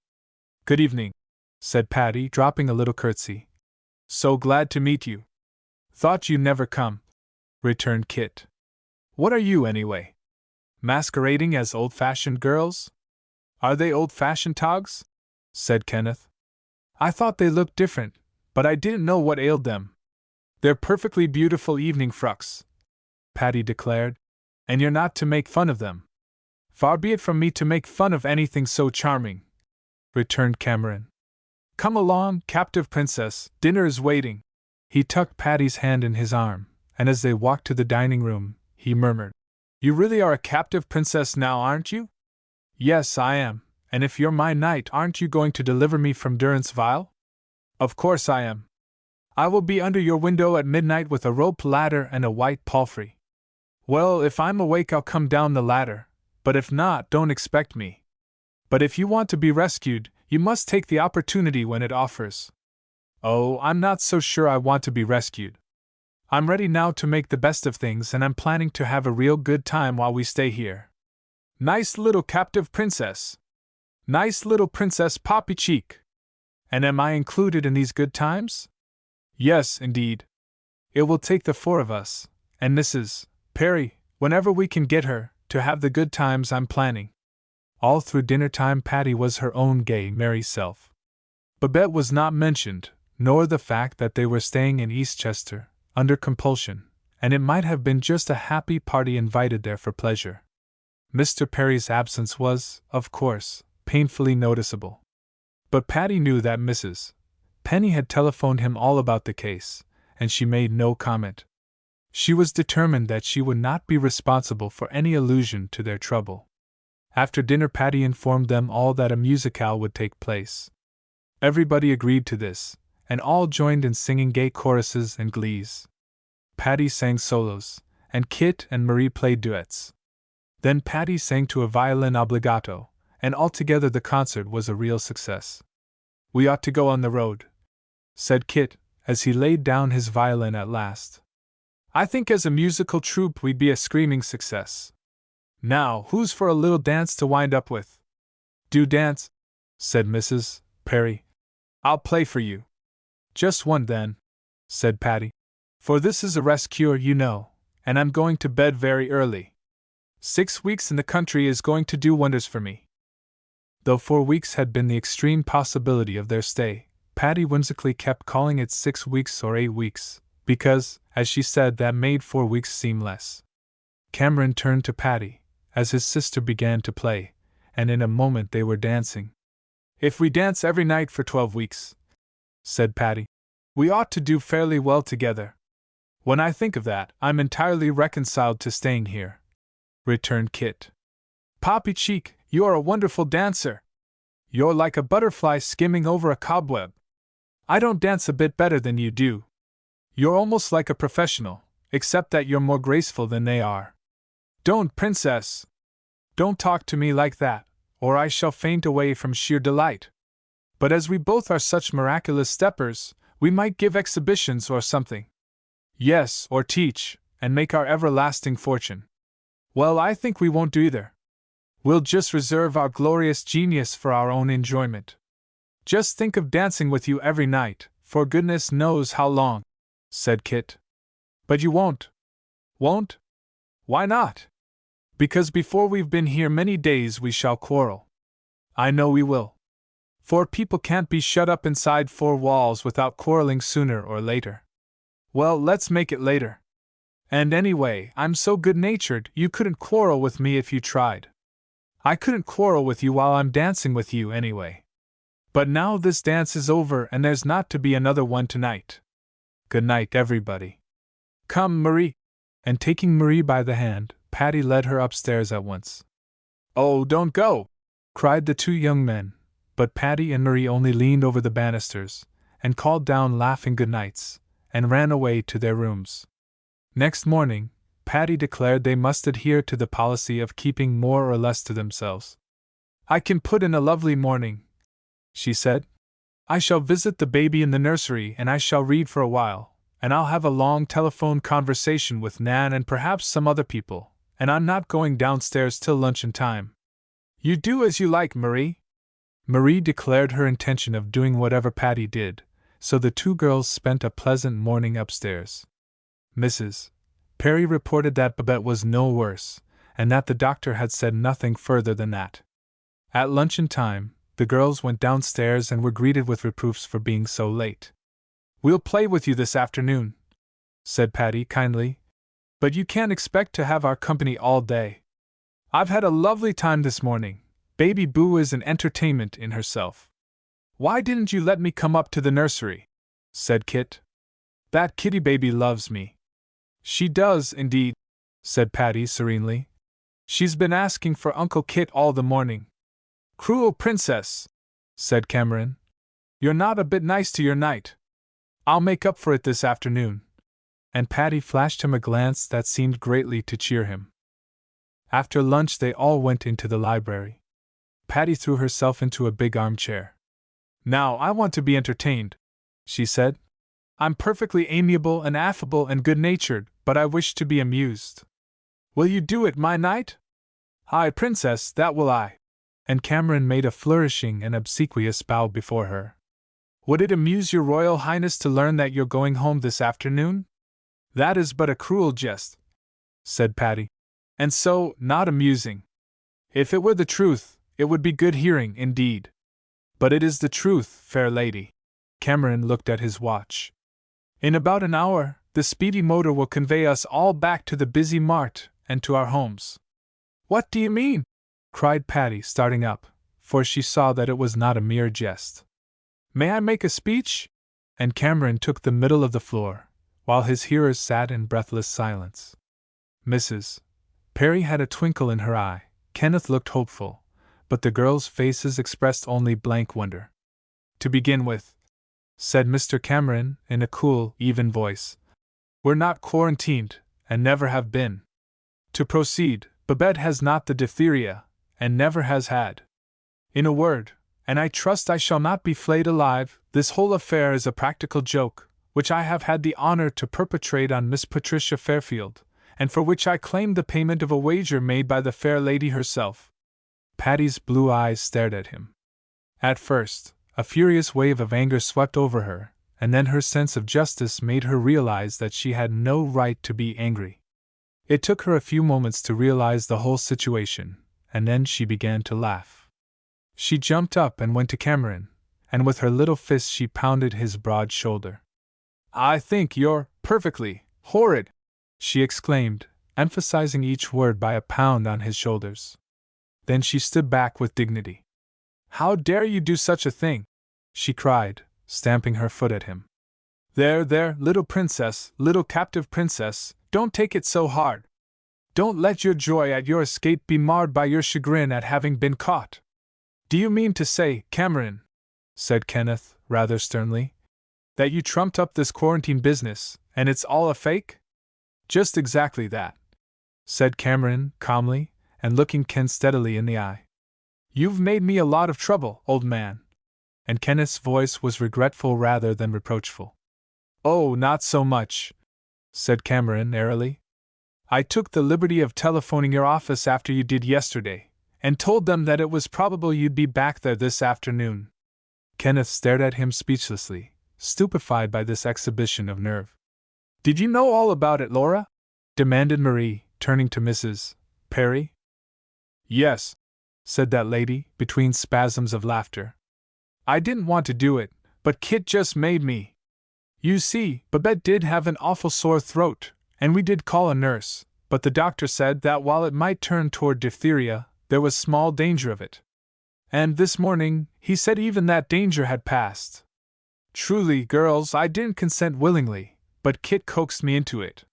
Good evening, said Patty, dropping a little curtsy. So glad to meet you. Thought you'd never come, returned Kit. What are you, anyway? Masquerading as old-fashioned girls? Are they old-fashioned togs? Said Kenneth. I thought they looked different, but I didn't know what ailed them. They're perfectly beautiful evening frocks, Patty declared, and you're not to make fun of them. Far be it from me to make fun of anything so charming, returned Cameron. Come along, captive princess, dinner is waiting. He tucked Patty's hand in his arm, and as they walked to the dining room, he murmured, You really are a captive princess now, aren't you? Yes, I am, and if you're my knight, aren't you going to deliver me from durance vile? Of course I am. I will be under your window at midnight with a rope ladder and a white palfrey. Well, if I'm awake I'll come down the ladder, but if not, don't expect me. But if you want to be rescued, you must take the opportunity when it offers. Oh, I'm not so sure I want to be rescued. I'm ready now to make the best of things, and I'm planning to have a real good time while we stay here. Nice little captive princess. Nice little Princess Poppy Cheek. And am I included in these good times? Yes, indeed. It will take the four of us, and Mrs. Perry, whenever we can get her, to have the good times I'm planning. All through dinner time Patty was her own gay, merry self. Babette was not mentioned, nor the fact that they were staying in Eastchester, under compulsion, and it might have been just a happy party invited there for pleasure. Mr. Perry's absence was, of course, painfully noticeable. But Patty knew that Mrs. Penny had telephoned him all about the case, and she made no comment. She was determined that she would not be responsible for any allusion to their trouble. After dinner Patty informed them all that a musicale would take place. Everybody agreed to this, and all joined in singing gay choruses and glees. Patty sang solos, and Kit and Marie played duets. Then Patty sang to a violin obbligato, and altogether the concert was a real success. We ought to go on the road, said Kit, as he laid down his violin at last. I think as a musical troupe we'd be a screaming success. Now, who's for a little dance to wind up with? Do dance, said Mrs. Perry. I'll play for you. Just one then, said Patty. For this is a rest cure, you know, and I'm going to bed very early. 6 weeks in the country is going to do wonders for me. Though 4 weeks had been the extreme possibility of their stay, Patty whimsically kept calling it 6 weeks or 8 weeks, because, as she said, that made 4 weeks seem less. Cameron turned to Patty, as his sister began to play, and in a moment they were dancing. If we dance every night for 12 weeks, said Patty, we ought to do fairly well together. When I think of that, I'm entirely reconciled to staying here, returned Kit. Poppy Cheek, you're a wonderful dancer. You're like a butterfly skimming over a cobweb. I don't dance a bit better than you do. You're almost like a professional, except that you're more graceful than they are. Don't, princess! Don't talk to me like that, or I shall faint away from sheer delight. But as we both are such miraculous steppers, we might give exhibitions or something. Yes, or teach, and make our everlasting fortune. Well, I think we won't do either. We'll just reserve our glorious genius for our own enjoyment. Just think of dancing with you every night, for goodness knows how long, said Kit. But you won't. Won't? Why not? Because before we've been here many days we shall quarrel. I know we will. For people can't be shut up inside 4 walls without quarreling sooner or later. Well, let's make it later. And anyway, I'm so good-natured you couldn't quarrel with me if you tried. I couldn't quarrel with you while I'm dancing with you anyway. But now this dance is over and there's not to be another one tonight. Good night, everybody. Come, Marie. And taking Marie by the hand, Patty led her upstairs at once. Oh, don't go! Cried the 2 young men, but Patty and Marie only leaned over the banisters, and called down laughing good nights, and ran away to their rooms. Next morning, Patty declared they must adhere to the policy of keeping more or less to themselves. I can put in a lovely morning, she said. I shall visit the baby in the nursery and I shall read for a while, and I'll have a long telephone conversation with Nan and perhaps some other people, and I'm not going downstairs till luncheon time. You do as you like, Marie. Marie declared her intention of doing whatever Patty did, so the 2 girls spent a pleasant morning upstairs. Mrs. Perry reported that Babette was no worse, and that the doctor had said nothing further than that. At luncheon time, the girls went downstairs and were greeted with reproofs for being so late. "We'll play with you this afternoon," said Patty kindly, "but you can't expect to have our company all day. I've had a lovely time this morning. Baby Boo is an entertainment in herself." "Why didn't you let me come up to the nursery?" said Kit. "That kitty baby loves me." "She does, indeed," said Patty serenely. "She's been asking for Uncle Kit all the morning." "Cruel princess," said Cameron. "You're not a bit nice to your knight. I'll make up for it this afternoon." And Patty flashed him a glance that seemed greatly to cheer him. After lunch they all went into the library. Patty threw herself into a big armchair. "Now I want to be entertained," she said. "I'm perfectly amiable and affable and good-natured, but I wish to be amused. Will you do it, my knight?" "Aye, princess, that will I." And Cameron made a flourishing and obsequious bow before her. "Would it amuse your Royal Highness to learn that you're going home this afternoon?" "That is but a cruel jest," said Patty. "And so, not amusing. If it were the truth, it would be good hearing, indeed." "But it is the truth, fair lady." Cameron looked at his watch. "In about an hour, the speedy motor will convey us all back to the busy mart and to our homes." "What do you mean?" cried Patty, starting up, for she saw that it was not a mere jest. "May I make a speech?" And Cameron took the middle of the floor, while his hearers sat in breathless silence. Mrs. Perry had a twinkle in her eye, Kenneth looked hopeful, but the girls' faces expressed only blank wonder. "To begin with," said Mr. Cameron in a cool, even voice, "we're not quarantined, and never have been. To proceed, Babette has not the diphtheria, and never has had. In a word, and I trust I shall not be flayed alive, this whole affair is a practical joke, which I have had the honor to perpetrate on Miss Patricia Fairfield, and for which I claim the payment of a wager made by the fair lady herself." Patty's blue eyes stared at him. At first, a furious wave of anger swept over her, and then her sense of justice made her realize that she had no right to be angry. It took her a few moments to realize the whole situation, and then she began to laugh. She jumped up and went to Cameron, and with her little fist she pounded his broad shoulder. "I think you're perfectly horrid!" she exclaimed, emphasizing each word by a pound on his shoulders. Then she stood back with dignity. "How dare you do such a thing?" she cried, stamping her foot at him. "There, there, little princess, little captive princess, don't take it so hard. Don't let your joy at your escape be marred by your chagrin at having been caught." "Do you mean to say, Cameron," said Kenneth, rather sternly, "that you trumped up this quarantine business, and it's all a fake?" "Just exactly that," said Cameron, calmly, and looking Ken steadily in the eye. "You've made me a lot of trouble, old man." And Kenneth's voice was regretful rather than reproachful. "Oh, not so much," said Cameron airily. "I took the liberty of telephoning your office after you did yesterday, and told them that it was probable you'd be back there this afternoon." Kenneth stared at him speechlessly, stupefied by this exhibition of nerve. "Did you know all about it, Laura?" demanded Marie, turning to Mrs. Perry. "Yes," said that lady, between spasms of laughter. "I didn't want to do it, but Kit just made me. You see, Babette did have an awful sore throat, and we did call a nurse, but the doctor said that while it might turn toward diphtheria, there was small danger of it. And this morning, he said even that danger had passed. Truly, girls, I didn't consent willingly, but Kit coaxed me into it.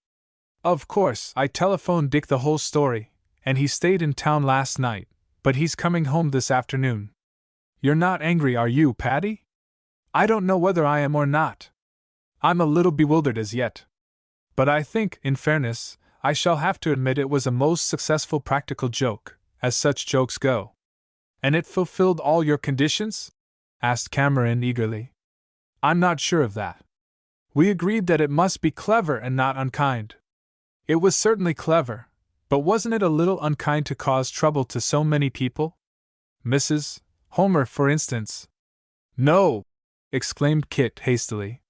Of course, I telephoned Dick the whole story, and he stayed in town last night, but he's coming home this afternoon. You're not angry, are you, Patty?" "I don't know whether I am or not. I'm a little bewildered as yet. But I think, in fairness, I shall have to admit it was a most successful practical joke, as such jokes go." "And it fulfilled all your conditions?" asked Cameron eagerly. "I'm not sure of that. We agreed that it must be clever and not unkind." "It was certainly clever, but wasn't it a little unkind to cause trouble to so many people? Mrs. Homer, for instance." "No!" exclaimed Kit hastily.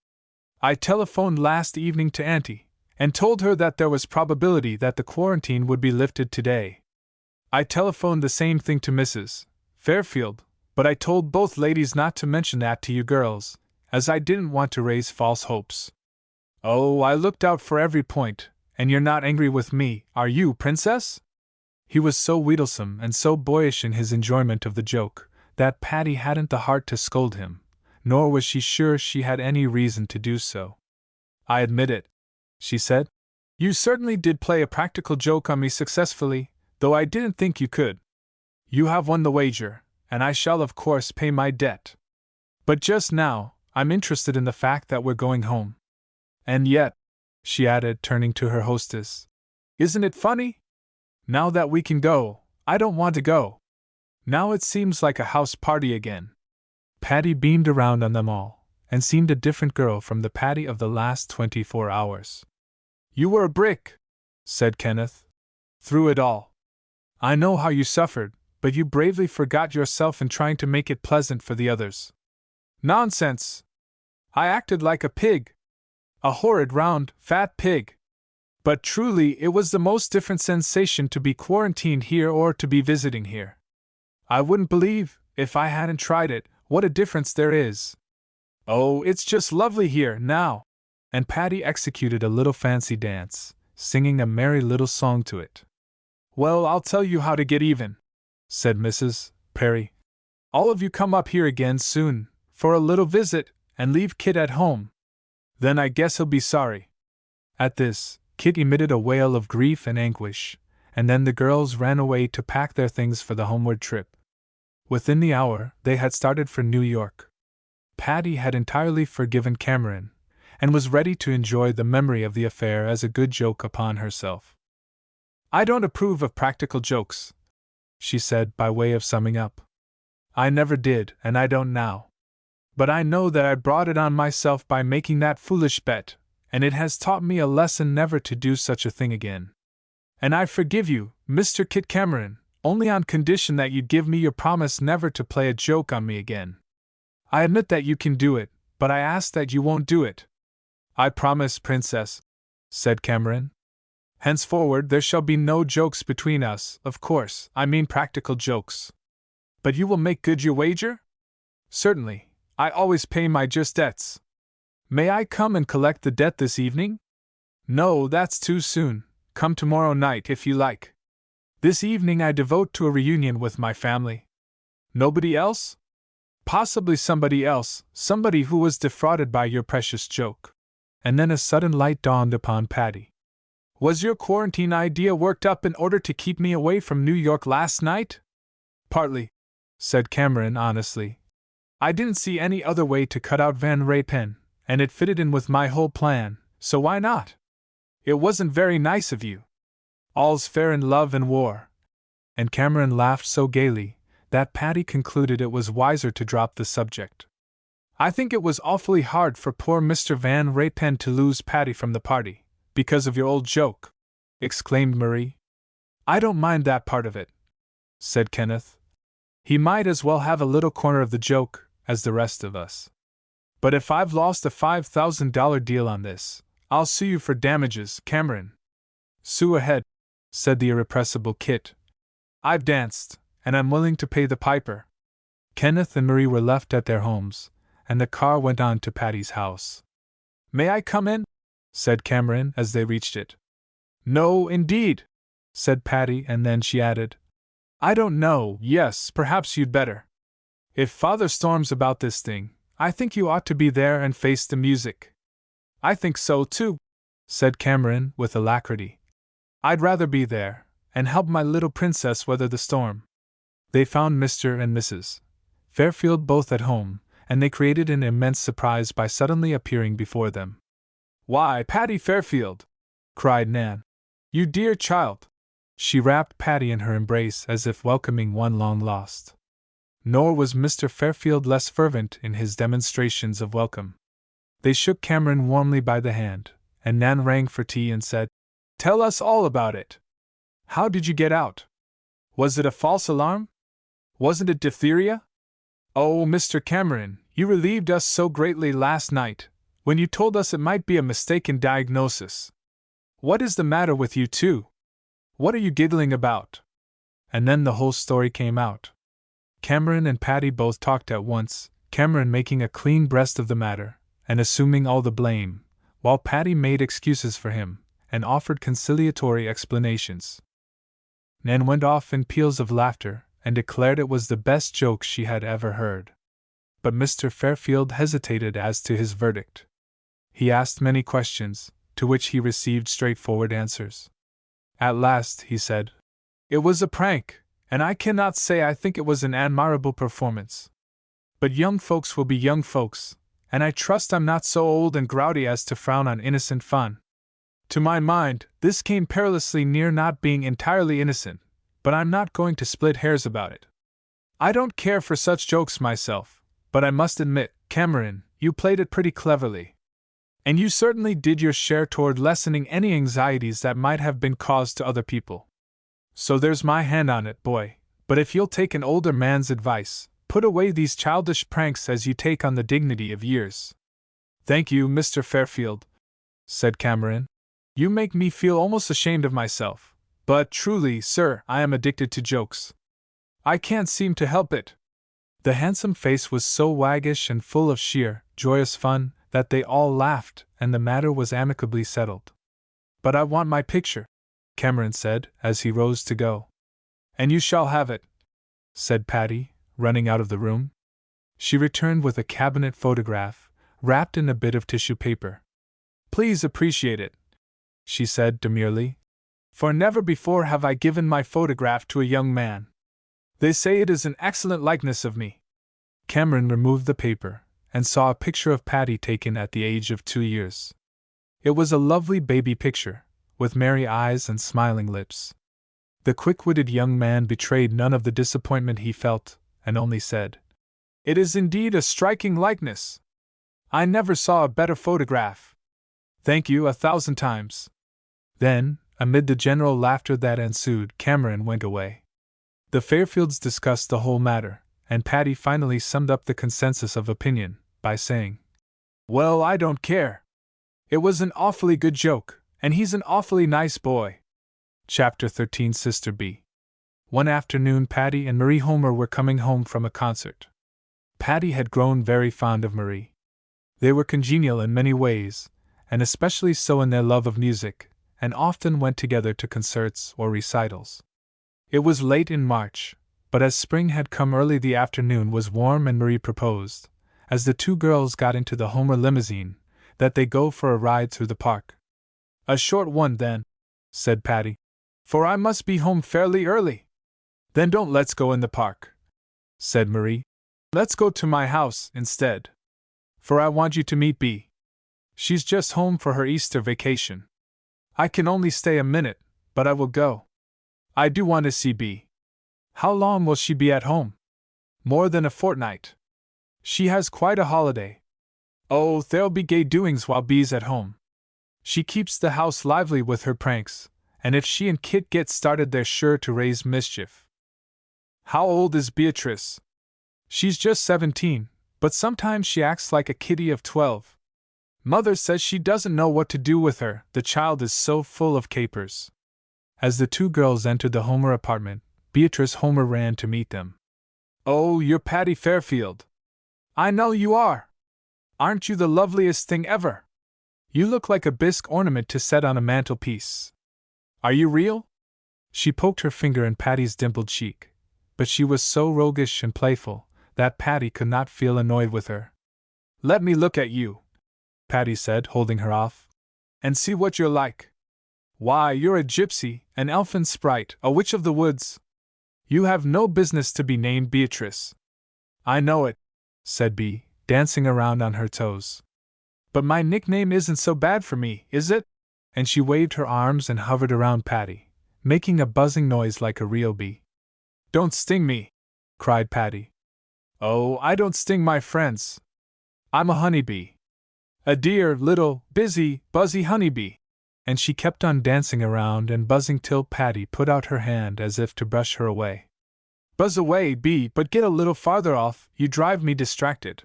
"I telephoned last evening to Auntie, and told her that there was probability that the quarantine would be lifted today. I telephoned the same thing to Mrs. Fairfield, but I told both ladies not to mention that to you girls, as I didn't want to raise false hopes. Oh, I looked out for every point, and you're not angry with me, are you, Princess? He was so wheedlesome and so boyish in his enjoyment of the joke, that Patty hadn't the heart to scold him, nor was she sure she had any reason to do so. I admit it, she said. You certainly did play a practical joke on me successfully, though I didn't think you could. You have won the wager, and I shall of course pay my debt. But just now, I'm interested in the fact that we're going home. And yet, she added, turning to her hostess, isn't it funny? Now that we can go, I don't want to go. Now it seems like a house party again. Patty beamed around on them all, and seemed a different girl from the Patty of the last 24 hours. You were a brick, said Kenneth, through it all. I know how you suffered, but you bravely forgot yourself in trying to make it pleasant for the others. Nonsense! I acted like a pig. A horrid, round, fat pig. But truly it was the most different sensation to be quarantined here or to be visiting here. I wouldn't believe, if I hadn't tried it, what a difference there is. Oh, it's just lovely here, now! And Patty executed a little fancy dance, singing a merry little song to it. Well, I'll tell you how to get even, said Mrs. Perry. All of you come up here again soon, for a little visit, and leave Kit at home. Then I guess he'll be sorry. At this, Kit emitted a wail of grief and anguish, and then the girls ran away to pack their things for the homeward trip. Within the hour, they had started for New York. Patty had entirely forgiven Cameron, and was ready to enjoy the memory of the affair as a good joke upon herself. I don't approve of practical jokes, she said by way of summing up. I never did, and I don't now. But I know that I brought it on myself by making that foolish bet, and it has taught me a lesson never to do such a thing again. And I forgive you, Mr. Kit Cameron, only on condition that you give me your promise never to play a joke on me again. I admit that you can do it, but I ask that you won't do it. I promise, Princess, said Cameron. Henceforward there shall be no jokes between us, of course, I mean practical jokes. But you will make good your wager? Certainly, I always pay my just debts. May I come and collect the debt this evening? No, that's too soon. Come tomorrow night if you like. This evening I devote to a reunion with my family. Nobody else? Possibly somebody else, somebody who was defrauded by your precious joke. And then a sudden light dawned upon Patty. Was your quarantine idea worked up in order to keep me away from New York last night? Partly, said Cameron honestly. I didn't see any other way to cut out Van Raypen, and it fitted in with my whole plan, so why not? It wasn't very nice of you. All's fair in love and war. And Cameron laughed so gaily that Patty concluded it was wiser to drop the subject. I think it was awfully hard for poor Mr. Van Raypen to lose Patty from the party, because of your old joke, exclaimed Marie. I don't mind that part of it, said Kenneth. He might as well have a little corner of the joke as the rest of us. But if I've lost a $5,000 deal on this, I'll sue you for damages, Cameron. Sue ahead, said the irrepressible Kit. I've danced, and I'm willing to pay the piper. Kenneth and Marie were left at their homes, and the car went on to Patty's house. May I come in? Said Cameron as they reached it. No, indeed, said Patty, and then she added, I don't know, yes, perhaps you'd better. If Father storms about this thing, I think you ought to be there and face the music. I think so, too, said Cameron with alacrity. I'd rather be there, and help my little princess weather the storm. They found Mr. and Mrs. Fairfield both at home, and they created an immense surprise by suddenly appearing before them. Why, Patty Fairfield! Cried Nan. You dear child! She wrapped Patty in her embrace as if welcoming one long lost. Nor was Mr. Fairfield less fervent in his demonstrations of welcome. They shook Cameron warmly by the hand, and Nan rang for tea and said, Tell us all about it. How did you get out? Was it a false alarm? Wasn't it diphtheria? Oh, Mr. Cameron, you relieved us so greatly last night, when you told us it might be a mistaken diagnosis. What is the matter with you two? What are you giggling about? And then the whole story came out. Cameron and Patty both talked at once, Cameron making a clean breast of the matter, and assuming all the blame, while Patty made excuses for him, and offered conciliatory explanations. Nan went off in peals of laughter, and declared it was the best joke she had ever heard. But Mr. Fairfield hesitated as to his verdict. He asked many questions, to which he received straightforward answers. At last, he said, "It was a prank, and I cannot say I think it was an admirable performance. But young folks will be young folks, and I trust I'm not so old and grouty as to frown on innocent fun. To my mind, this came perilously near not being entirely innocent, but I'm not going to split hairs about it. I don't care for such jokes myself, but I must admit, Cameron, you played it pretty cleverly. And you certainly did your share toward lessening any anxieties that might have been caused to other people. So there's my hand on it, boy, but if you'll take an older man's advice, put away these childish pranks as you take on the dignity of years." "Thank you, Mr. Fairfield," said Cameron. "You make me feel almost ashamed of myself, but truly, sir, I am addicted to jokes. I can't seem to help it." The handsome face was so waggish and full of sheer, joyous fun, that they all laughed, and the matter was amicably settled. "But I want my picture," Cameron said, as he rose to go. "And you shall have it," said Patty, running out of the room. She returned with a cabinet photograph, wrapped in a bit of tissue paper. "Please appreciate it," she said demurely, "for never before have I given my photograph to a young man. They say it is an excellent likeness of me." Cameron removed the paper, and saw a picture of Patty taken at the age of 2 years. It was a lovely baby picture, with merry eyes and smiling lips. The quick-witted young man betrayed none of the disappointment he felt, and only said, "It is indeed a striking likeness. I never saw a better photograph. Thank you 1,000 times." Then, amid the general laughter that ensued, Cameron went away. The Fairfields discussed the whole matter, and Patty finally summed up the consensus of opinion by saying, "Well, I don't care. It was an awfully good joke, and he's an awfully nice boy." Chapter 13 Sister B. One afternoon Patty and Marie Homer were coming home from a concert. Patty had grown very fond of Marie. They were congenial in many ways, and especially so in their love of music, and often went together to concerts or recitals. It was late in March, but as spring had come early the afternoon was warm and Marie proposed, as the two girls got into the Homer limousine, that they go for a ride through the park. "A short one, then," said Patty, "for I must be home fairly early." "Then don't let's go in the park," said Marie. "Let's go to my house, instead. For I want you to meet Bea. She's just home for her Easter vacation. I can only stay a minute, but I will go. I do want to see Bea." "How long will she be at home?" "More than a fortnight. She has quite a holiday. Oh, there'll be gay doings while Bea's at home. She keeps the house lively with her pranks, and if she and Kit get started they're sure to raise mischief." "How old is Beatrice?" "She's just 17, but sometimes she acts like a kiddie of 12. Mother says she doesn't know what to do with her, the child is so full of capers." As the two girls entered the Homer apartment, Beatrice Homer ran to meet them. "Oh, you're Patty Fairfield. I know you are. Aren't you the loveliest thing ever? You look like a bisque ornament to set on a mantelpiece. Are you real?" She poked her finger in Patty's dimpled cheek, but she was so roguish and playful that Patty could not feel annoyed with her. "Let me look at you," Patty said, holding her off, "and see what you're like. Why, you're a gypsy, an elfin sprite, a witch of the woods. You have no business to be named Beatrice." "I know it," said Bea, dancing around on her toes. "But my nickname isn't so bad for me, is it?" And she waved her arms and hovered around Patty, making a buzzing noise like a real bee. "Don't sting me," cried Patty. "Oh, I don't sting my friends. I'm a honeybee. A dear, little, busy, buzzy honeybee." And she kept on dancing around and buzzing till Patty put out her hand as if to brush her away. "Buzz away, Bea, but get a little farther off, you drive me distracted."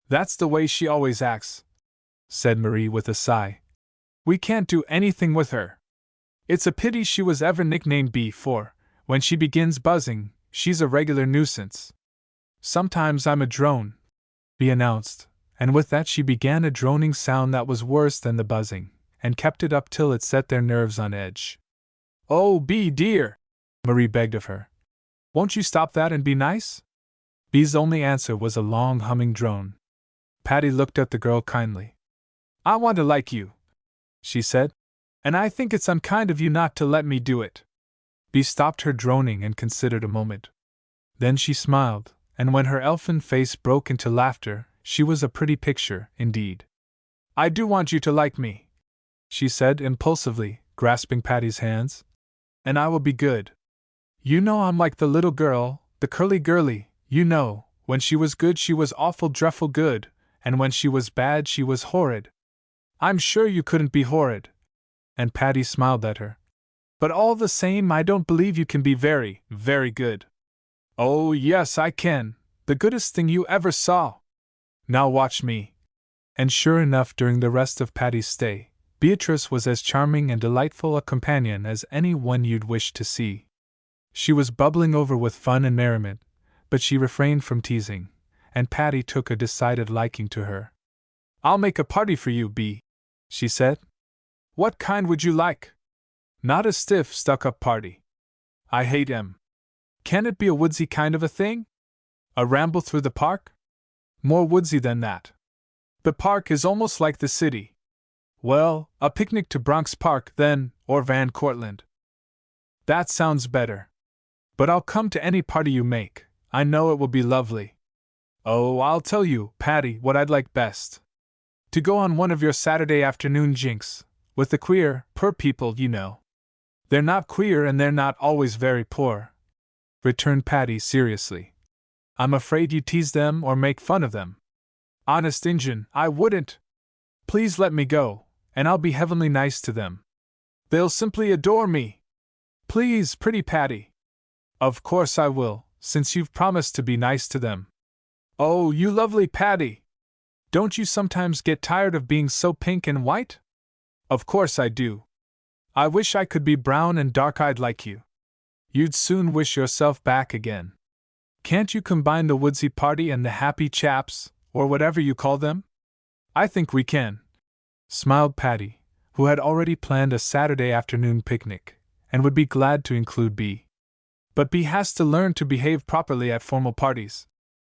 "That's the way she always acts," said Marie with a sigh. We can't do anything with her. It's a pity she was ever nicknamed Bee, for, when she begins buzzing, she's a regular nuisance. Sometimes I'm a drone, Bee announced, and with that she began a droning sound that was worse than the buzzing, and kept it up till it set their nerves on edge. Oh, Bee dear, Marie begged of her. Won't you stop that and be nice? Bee's only answer was a long humming drone. Patty looked at the girl kindly. I want to like you, she said, and I think it's unkind of you not to let me do it. Bee stopped her droning and considered a moment. Then she smiled, and when her elfin face broke into laughter, she was a pretty picture, indeed. I do want you to like me, she said impulsively, grasping Patty's hands. And I will be good. You know I'm like the little girl, the curly girlie, you know, when she was good she was awful drefful good, and when she was bad she was horrid. I'm sure you couldn't be horrid. And Patty smiled at her. But all the same I don't believe you can be very, very good. Oh yes I can, the goodest thing you ever saw. Now watch me. And sure enough, during the rest of Patty's stay, Beatrice was as charming and delightful a companion as any one you'd wish to see. She was bubbling over with fun and merriment, but she refrained from teasing, and Patty took a decided liking to her. I'll make a party for you, Bee, she said. What kind would you like? Not a stiff, stuck-up party. I hate 'em. Can it be a woodsy kind of a thing? A ramble through the park? More woodsy than that. The park is almost like the city. Well, a picnic to Bronx Park, then, or Van Cortlandt. That sounds better. But I'll come to any party you make. I know it will be lovely. Oh, I'll tell you, Patty, what I'd like best. To go on one of your Saturday afternoon jinks, with the queer, poor people, you know. They're not queer and they're not always very poor, returned Patty seriously. I'm afraid you tease them or make fun of them. Honest Injun, I wouldn't. Please let me go, and I'll be heavenly nice to them. They'll simply adore me. Please, pretty Patty. Of course I will, since you've promised to be nice to them. Oh, you lovely Patty! Don't you sometimes get tired of being so pink and white? Of course I do. I wish I could be brown and dark-eyed like you. You'd soon wish yourself back again. Can't you combine the woodsy party and the happy chaps, or whatever you call them? I think we can, smiled Patty, who had already planned a Saturday afternoon picnic, and would be glad to include Bee. But Bee has to learn to behave properly at formal parties,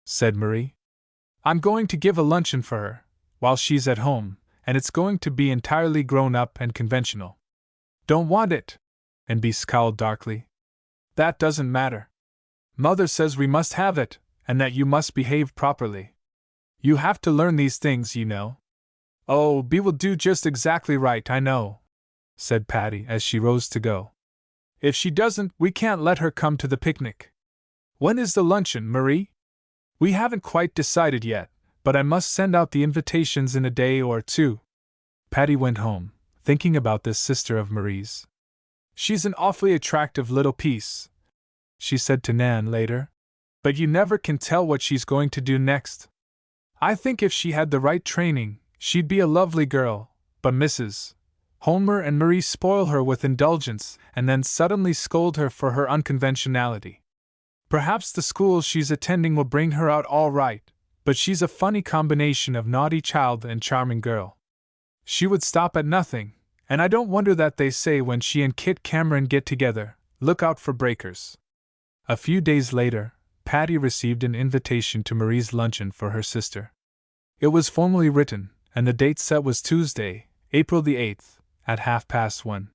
said Marie. I'm going to give a luncheon for her, while she's at home, and it's going to be entirely grown up and conventional. Don't want it, and Bee scowled darkly. That doesn't matter. Mother says we must have it, and that you must behave properly. You have to learn these things, you know. Oh, Bee will do just exactly right, I know, said Patty as she rose to go. If she doesn't, we can't let her come to the picnic. When is the luncheon, Marie? We haven't quite decided yet, but I must send out the invitations in a day or two. Patty went home, thinking about this sister of Marie's. She's an awfully attractive little piece, she said to Nan later, but you never can tell what she's going to do next. I think if she had the right training, she'd be a lovely girl, but Mrs. Homer and Marie spoil her with indulgence and then suddenly scold her for her unconventionality. Perhaps the school she's attending will bring her out all right, but she's a funny combination of naughty child and charming girl. She would stop at nothing, and I don't wonder that they say when she and Kit Cameron get together, look out for breakers. A few days later, Patty received an invitation to Marie's luncheon for her sister. It was formally written, and the date set was Tuesday, April the 8th, at 1:30.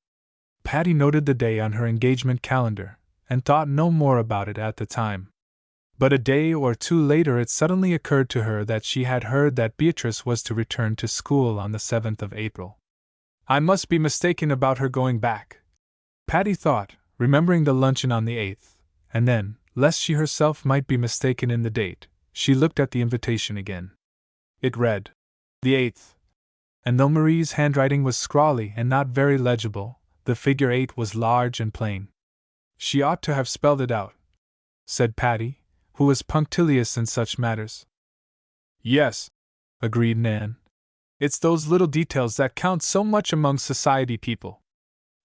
Patty noted the day on her engagement calendar, and thought no more about it at the time. But a day or two later it suddenly occurred to her that she had heard that Beatrice was to return to school on the 7th of April. I must be mistaken about her going back, Patty thought, remembering the luncheon on the 8th, and then, lest she herself might be mistaken in the date, she looked at the invitation again. It read, the 8th. And though Marie's handwriting was scrawly and not very legible, the figure 8 was large and plain. She ought to have spelled it out, said Patty, who was punctilious in such matters. Yes, agreed Nan. It's those little details that count so much among society people.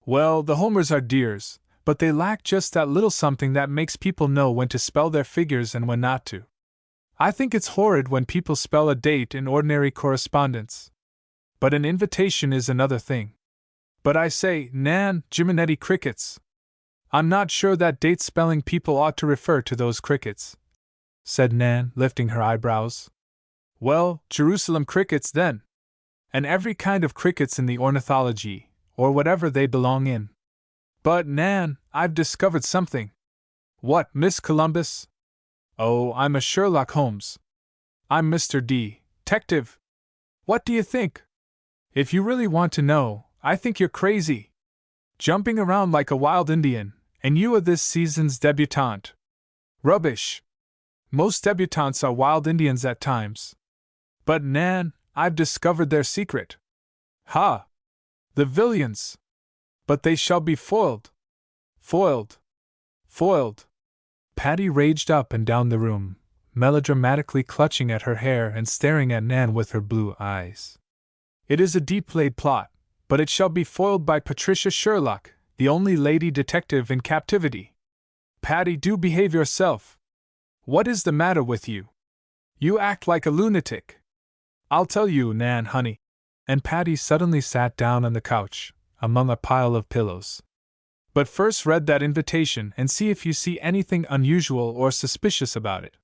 Well, the Homers are dears, but they lack just that little something that makes people know when to spell their figures and when not to. I think it's horrid when people spell a date in ordinary correspondence. But an invitation is another thing. But I say, Nan, Jiminetti crickets. I'm not sure that date-spelling people ought to refer to those crickets, said Nan, lifting her eyebrows. Well, Jerusalem crickets, then. And every kind of crickets in the ornithology, or whatever they belong in. But, Nan, I've discovered something. What, Miss Columbus? Oh, I'm a Sherlock Holmes. I'm Mr. Detective. What do you think? If you really want to know, I think you're crazy. Jumping around like a wild Indian, and you are this season's debutante. Rubbish. Most debutantes are wild Indians at times. But, Nan, I've discovered their secret. Ha! The villains! But they shall be foiled. Foiled. Foiled. Patty raged up and down the room, melodramatically clutching at her hair and staring at Nan with her blue eyes. It is a deep-laid plot, but it shall be foiled by Patricia Sherlock, the only lady detective in captivity. Patty, do behave yourself. What is the matter with you? You act like a lunatic. I'll tell you, Nan, honey. And Patty suddenly sat down on the couch, among a pile of pillows. But first read that invitation and see if you see anything unusual or suspicious about it.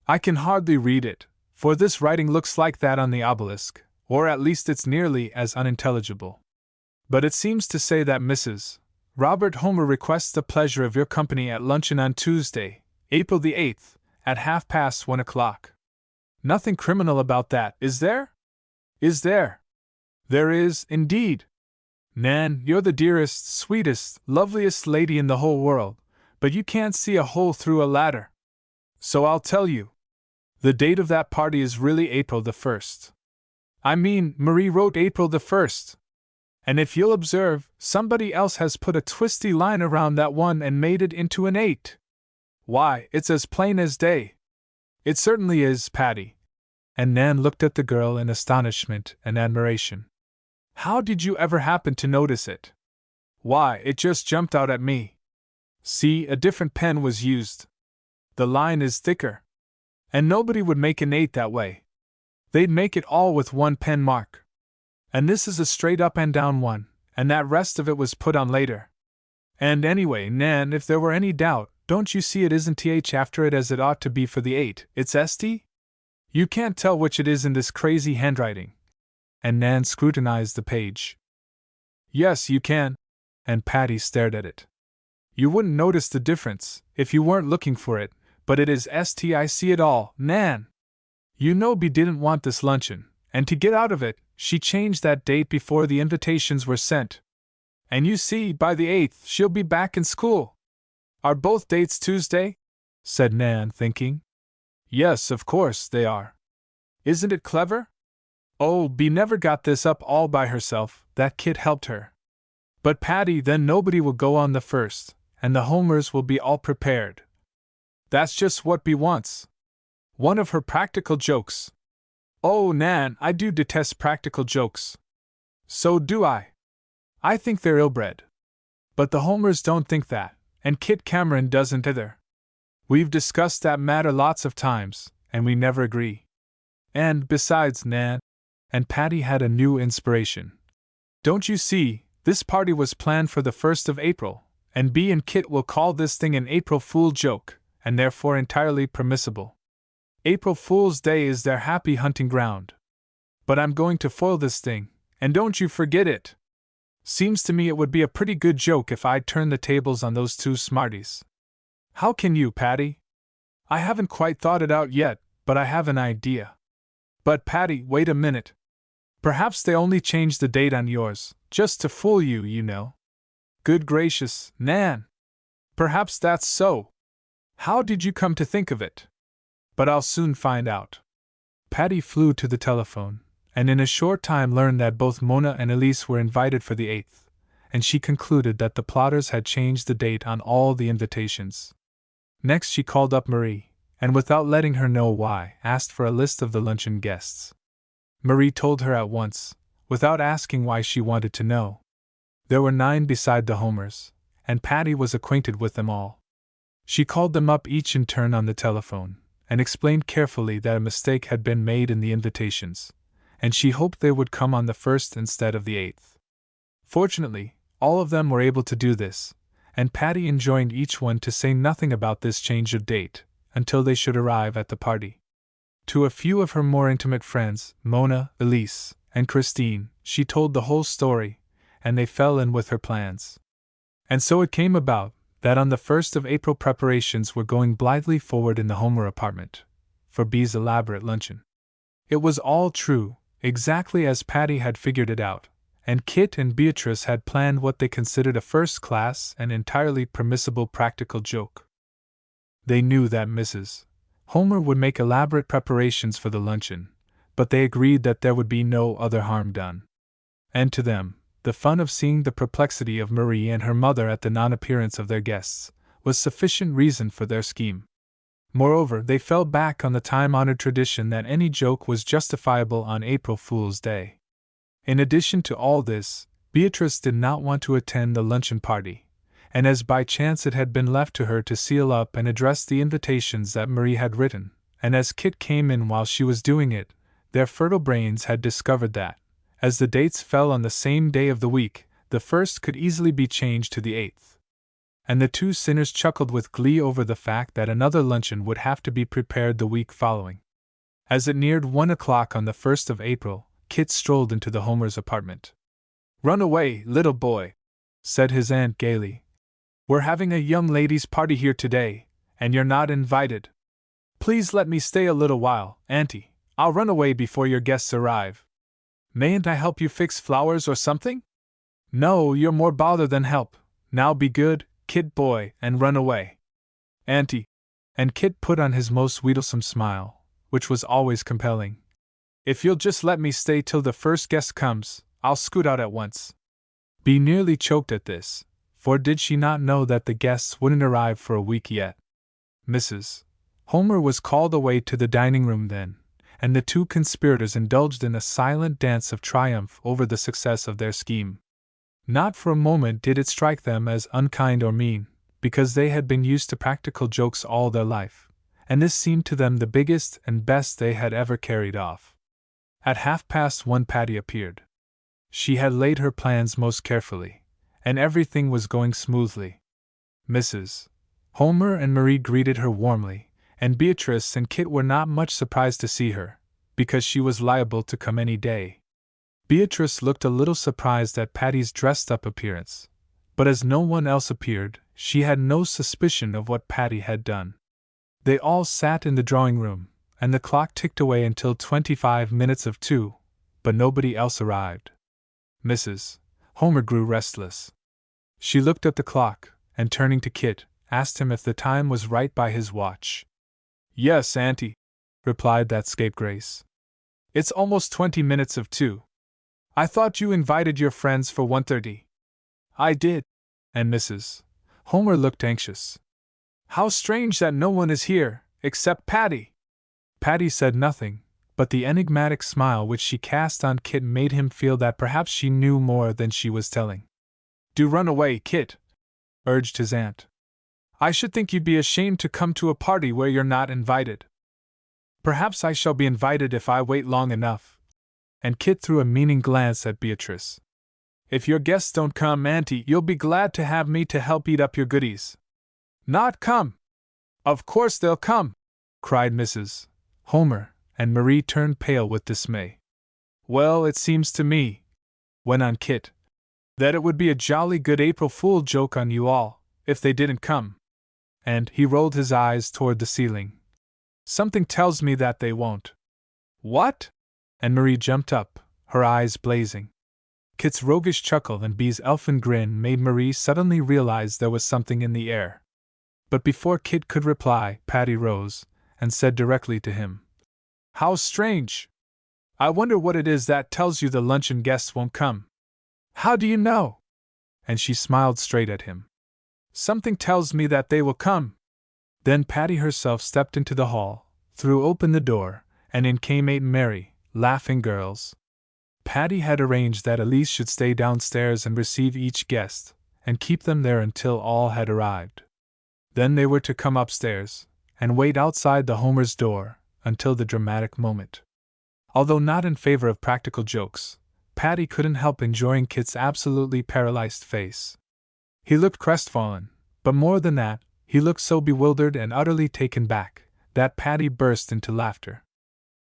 I can hardly read it, for this writing looks like that on the obelisk, or at least it's nearly as unintelligible. But it seems to say that Mrs. Robert Homer requests the pleasure of your company at luncheon on Tuesday, April the 8th, at 1:30. Nothing criminal about that, is there? Is there? There is, indeed. Nan, you're the dearest, sweetest, loveliest lady in the whole world, but you can't see a hole through a ladder. So I'll tell you. The date of that party is really April the 1st. I mean, Marie wrote April the 1st. And if you'll observe, somebody else has put a twisty line around that one and made it into an 8. Why, it's as plain as day. It certainly is, Patty. And Nan looked at the girl in astonishment and admiration. How did you ever happen to notice it? Why, it just jumped out at me. See, a different pen was used. The line is thicker. And nobody would make an 8 that way. They'd make it all with one pen mark. And this is a straight up and down one, and that rest of it was put on later. And anyway, Nan, if there were any doubt, don't you see it isn't th after it as it ought to be for the 8, it's st? You can't tell which it is in this crazy handwriting. And Nan scrutinized the page. Yes, you can. And Patty stared at it. You wouldn't notice the difference, if you weren't looking for it, but it is st. I see it all, Nan. You know Bea didn't want this luncheon, and to get out of it, she changed that date before the invitations were sent. And you see, by the 8th, she'll be back in school. Are both dates Tuesday? Said Nan, thinking. Yes, of course they are. Isn't it clever? Oh, Bea never got this up all by herself, that kid helped her. But Patty, then nobody will go on the 1st, and the Homers will be all prepared. That's just what Bea wants. One of her practical jokes. Oh, Nan, I do detest practical jokes. So do I. I think they're ill-bred. But the Homers don't think that, and Kit Cameron doesn't either. We've discussed that matter lots of times, and we never agree. And, besides, Nan, and Patty had a new inspiration. Don't you see, this party was planned for the 1st of April, and Bea and Kit will call this thing an April Fool joke, and therefore entirely permissible. April Fool's Day is their happy hunting ground. But I'm going to foil this thing, and don't you forget it. Seems to me it would be a pretty good joke if I'd turn the tables on those two smarties. How can you, Patty? I haven't quite thought it out yet, but I have an idea. But Patty, wait a minute. Perhaps they only changed the date on yours, just to fool you, you know. Good gracious, Nan! Perhaps that's so. How did you come to think of it? But I'll soon find out. Patty flew to the telephone, and in a short time learned that both Mona and Elise were invited for the 8th, and she concluded that the plotters had changed the date on all the invitations. Next she called up Marie, and without letting her know why, asked for a list of the luncheon guests. Marie told her at once, without asking why she wanted to know. There were 9 beside the Homers, and Patty was acquainted with them all. She called them up each in turn on the telephone, and explained carefully that a mistake had been made in the invitations, and she hoped they would come on the 1st instead of the 8th. Fortunately, all of them were able to do this, and Patty enjoined each one to say nothing about this change of date, until they should arrive at the party. To a few of her more intimate friends, Mona, Elise, and Christine, she told the whole story, and they fell in with her plans. And so it came about that on the 1st of April preparations were going blithely forward in the Homer apartment, for Bee's elaborate luncheon. It was all true, exactly as Patty had figured it out, and Kit and Beatrice had planned what they considered a first-class and entirely permissible practical joke. They knew that Mrs. Homer would make elaborate preparations for the luncheon, but they agreed that there would be no other harm done. And to them, the fun of seeing the perplexity of Marie and her mother at the non-appearance of their guests was sufficient reason for their scheme. Moreover, they fell back on the time-honored tradition that any joke was justifiable on April Fool's Day. In addition to all this, Beatrice did not want to attend the luncheon party, and as by chance it had been left to her to seal up and address the invitations that Marie had written, and as Kit came in while she was doing it, their fertile brains had discovered that, as the dates fell on the same day of the week, the 1st could easily be changed to the 8th. And the 2 sinners chuckled with glee over the fact that another luncheon would have to be prepared the week following. As it neared 1 o'clock on the 1st of April, Kit strolled into the Homers' apartment. "Run away, little boy," said his aunt gaily. "We're having a young ladies' party here today, and you're not invited. Please let me stay a little while, Auntie. I'll run away before your guests arrive. Mayn't I help you fix flowers or something?" "No, you're more bother than help. Now be good, Kit boy, and run away." "Auntie," and Kit put on his most wheedlesome smile, which was always compelling, "if you'll just let me stay till the first guest comes, I'll scoot out at once." Bee nearly choked at this, for did she not know that the guests wouldn't arrive for a week yet? Mrs. Homer was called away to the dining room then, and the 2 conspirators indulged in a silent dance of triumph over the success of their scheme. Not for a moment did it strike them as unkind or mean, because they had been used to practical jokes all their life, and this seemed to them the biggest and best they had ever carried off. At 1:30 Patty appeared. She had laid her plans most carefully, and everything was going smoothly. Mrs. Homer and Marie greeted her warmly, and Beatrice and Kit were not much surprised to see her, because she was liable to come any day. Beatrice looked a little surprised at Patty's dressed-up appearance, but as no one else appeared, she had no suspicion of what Patty had done. They all sat in the drawing-room, and the clock ticked away until 25 minutes of 2, but nobody else arrived. Mrs. Homer grew restless. She looked at the clock, and turning to Kit, asked him if the time was right by his watch. "Yes, Auntie," replied that scapegrace. "It's almost 20 minutes of 2. I thought you invited your friends for 1:30. "I did," and Mrs. Homer looked anxious. "How strange that no one is here, except Patty." Patty said nothing, but the enigmatic smile which she cast on Kit made him feel that perhaps she knew more than she was telling. "Do run away, Kit," urged his aunt. "I should think you'd be ashamed to come to a party where you're not invited." "Perhaps I shall be invited if I wait long enough." And Kit threw a meaning glance at Beatrice. "If your guests don't come, Auntie, you'll be glad to have me to help eat up your goodies." "Not come!" "Of course they'll come!" cried Mrs. Homer, and Marie turned pale with dismay. "Well, it seems to me," went on Kit, "that it would be a jolly good April Fool joke on you all, if they didn't come." And he rolled his eyes toward the ceiling. "Something tells me that they won't." "What?" And Marie jumped up, her eyes blazing. Kit's roguish chuckle and Bee's elfin grin made Marie suddenly realize there was something in the air. But before Kit could reply, Patty rose, and said directly to him, "How strange! I wonder what it is that tells you the luncheon guests won't come." "How do you know?" And she smiled straight at him. "Something tells me that they will come." Then Patty herself stepped into the hall, threw open the door, and in came Aunt Mary, laughing girls. Patty had arranged that Elise should stay downstairs and receive each guest, and keep them there until all had arrived. Then they were to come upstairs, and wait outside the Homer's door, until the dramatic moment. Although not in favor of practical jokes, Patty couldn't help enjoying Kit's absolutely paralyzed face. He looked crestfallen, but more than that, he looked so bewildered and utterly taken back, that Patty burst into laughter.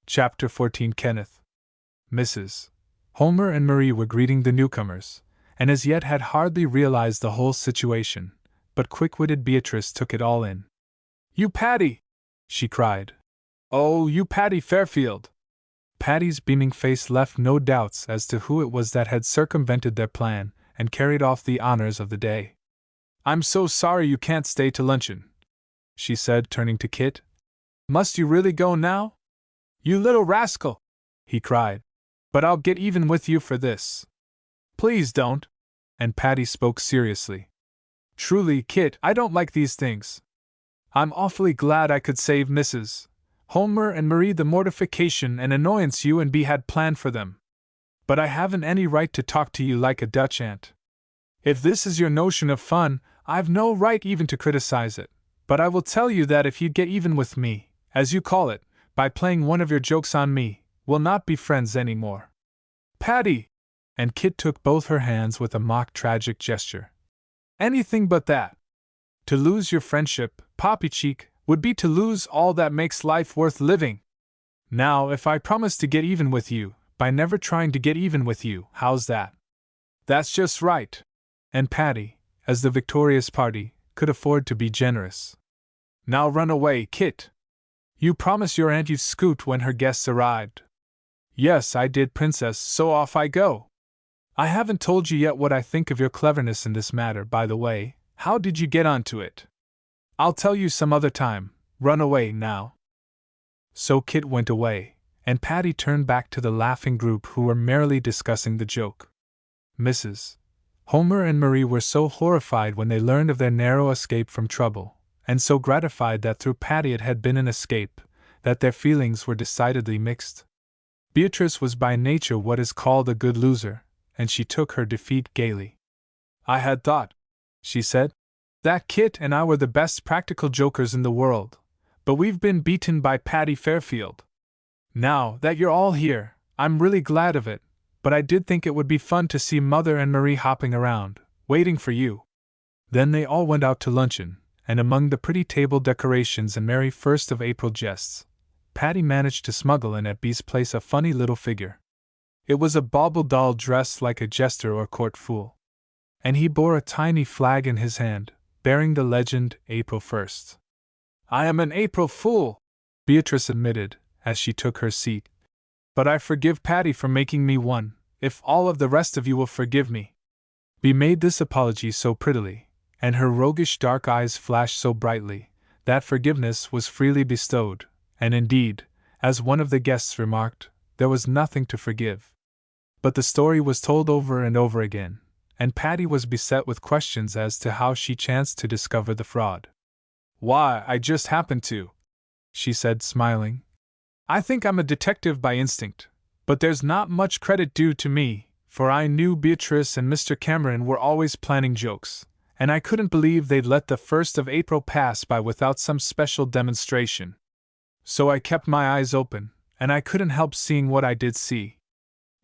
Chapter 14. Kenneth. Mrs. Homer and Marie were greeting the newcomers, and as yet had hardly realized the whole situation, but quick-witted Beatrice took it all in. "You Patty!" she cried. "Oh, you Patty Fairfield!" Patty's beaming face left no doubts as to who it was that had circumvented their plan and carried off the honors of the day. "I'm so sorry you can't stay to luncheon," she said, turning to Kit. "Must you really go now?" "You little rascal!" he cried. "But I'll get even with you for this." "Please don't." And Patty spoke seriously. "Truly, Kit, I don't like these things. I'm awfully glad I could save Mrs. Homer and Marie the mortification and annoyance you and Bea had planned for them. But I haven't any right to talk to you like a Dutch aunt. If this is your notion of fun, I've no right even to criticize it, but I will tell you that if you'd get even with me, as you call it, by playing one of your jokes on me, we'll not be friends any more." "Patty!" And Kit took both her hands with a mock tragic gesture. "Anything but that. To lose your friendship, Poppycheek, would be to lose all that makes life worth living. Now, if I promise to get even with you, by never trying to get even with you, how's that?" "That's just right." And Patty, as the victorious party, could afford to be generous. "Now run away, Kit. You promised your aunt you'd scoot when her guests arrived." "Yes, I did, Princess, so off I go." "I haven't told you yet what I think of your cleverness in this matter, by the way. How did you get onto it?" "I'll tell you some other time. Run away now." So Kit went away, and Patty turned back to the laughing group who were merrily discussing the joke. Mrs. Homer and Marie were so horrified when they learned of their narrow escape from trouble, and so gratified that through Patty it had been an escape, that their feelings were decidedly mixed. Beatrice was by nature what is called a good loser, and she took her defeat gaily. "I had thought," she said, "that Kit and I were the best practical jokers in the world, but we've been beaten by Patty Fairfield. Now that you're all here, I'm really glad of it, but I did think it would be fun to see Mother and Marie hopping around, waiting for you." Then they all went out to luncheon, and among the pretty table decorations and merry 1st of April jests, Patty managed to smuggle in at Bea's place a funny little figure. It was a bauble doll dressed like a jester or court fool, and he bore a tiny flag in his hand, bearing the legend, April 1st. "I am an April fool," Beatrice admitted, as she took her seat. "But I forgive Patty for making me one, if all of the rest of you will forgive me." Bea made this apology so prettily, and her roguish dark eyes flashed so brightly, that forgiveness was freely bestowed, and indeed, as one of the guests remarked, there was nothing to forgive. But the story was told over and over again, and Patty was beset with questions as to how she chanced to discover the fraud. "Why, I just happened to," she said, smiling. "I think I'm a detective by instinct, but there's not much credit due to me, for I knew Beatrice and Mr. Cameron were always planning jokes, and I couldn't believe they'd let the 1st of April pass by without some special demonstration. So I kept my eyes open, and I couldn't help seeing what I did see."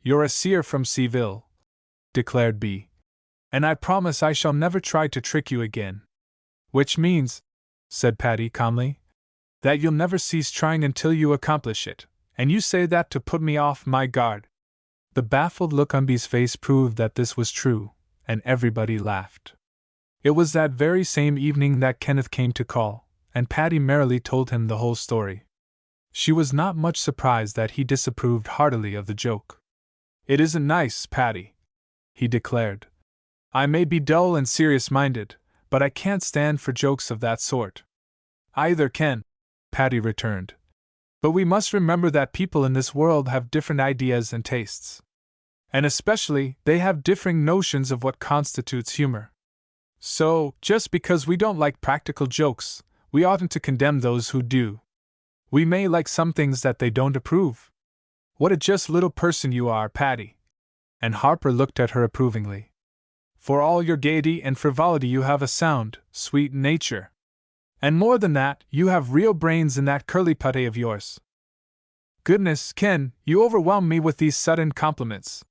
"You're a seer from Seville," declared Bea, "and I promise I shall never try to trick you again." "Which means," said Patty calmly, "that you'll never cease trying until you accomplish it, and you say that to put me off my guard." The baffled look on Bea's face proved that this was true, and everybody laughed. It was that very same evening that Kenneth came to call, and Patty merrily told him the whole story. She was not much surprised that he disapproved heartily of the joke. "It isn't nice, Patty," he declared. "I may be dull and serious-minded, but I can't stand for jokes of that sort." "Either can," Patty returned. "But we must remember that people in this world have different ideas and tastes. And especially, they have differing notions of what constitutes humor. So, just because we don't like practical jokes, we oughtn't to condemn those who do. We may like some things that they don't approve." What a just little person you are, Patty. And Harper looked at her approvingly. For all your gaiety and frivolity, you have a sound, sweet nature. And more than that, you have real brains in that curly pate of yours. Goodness, Ken, you overwhelm me with these sudden compliments.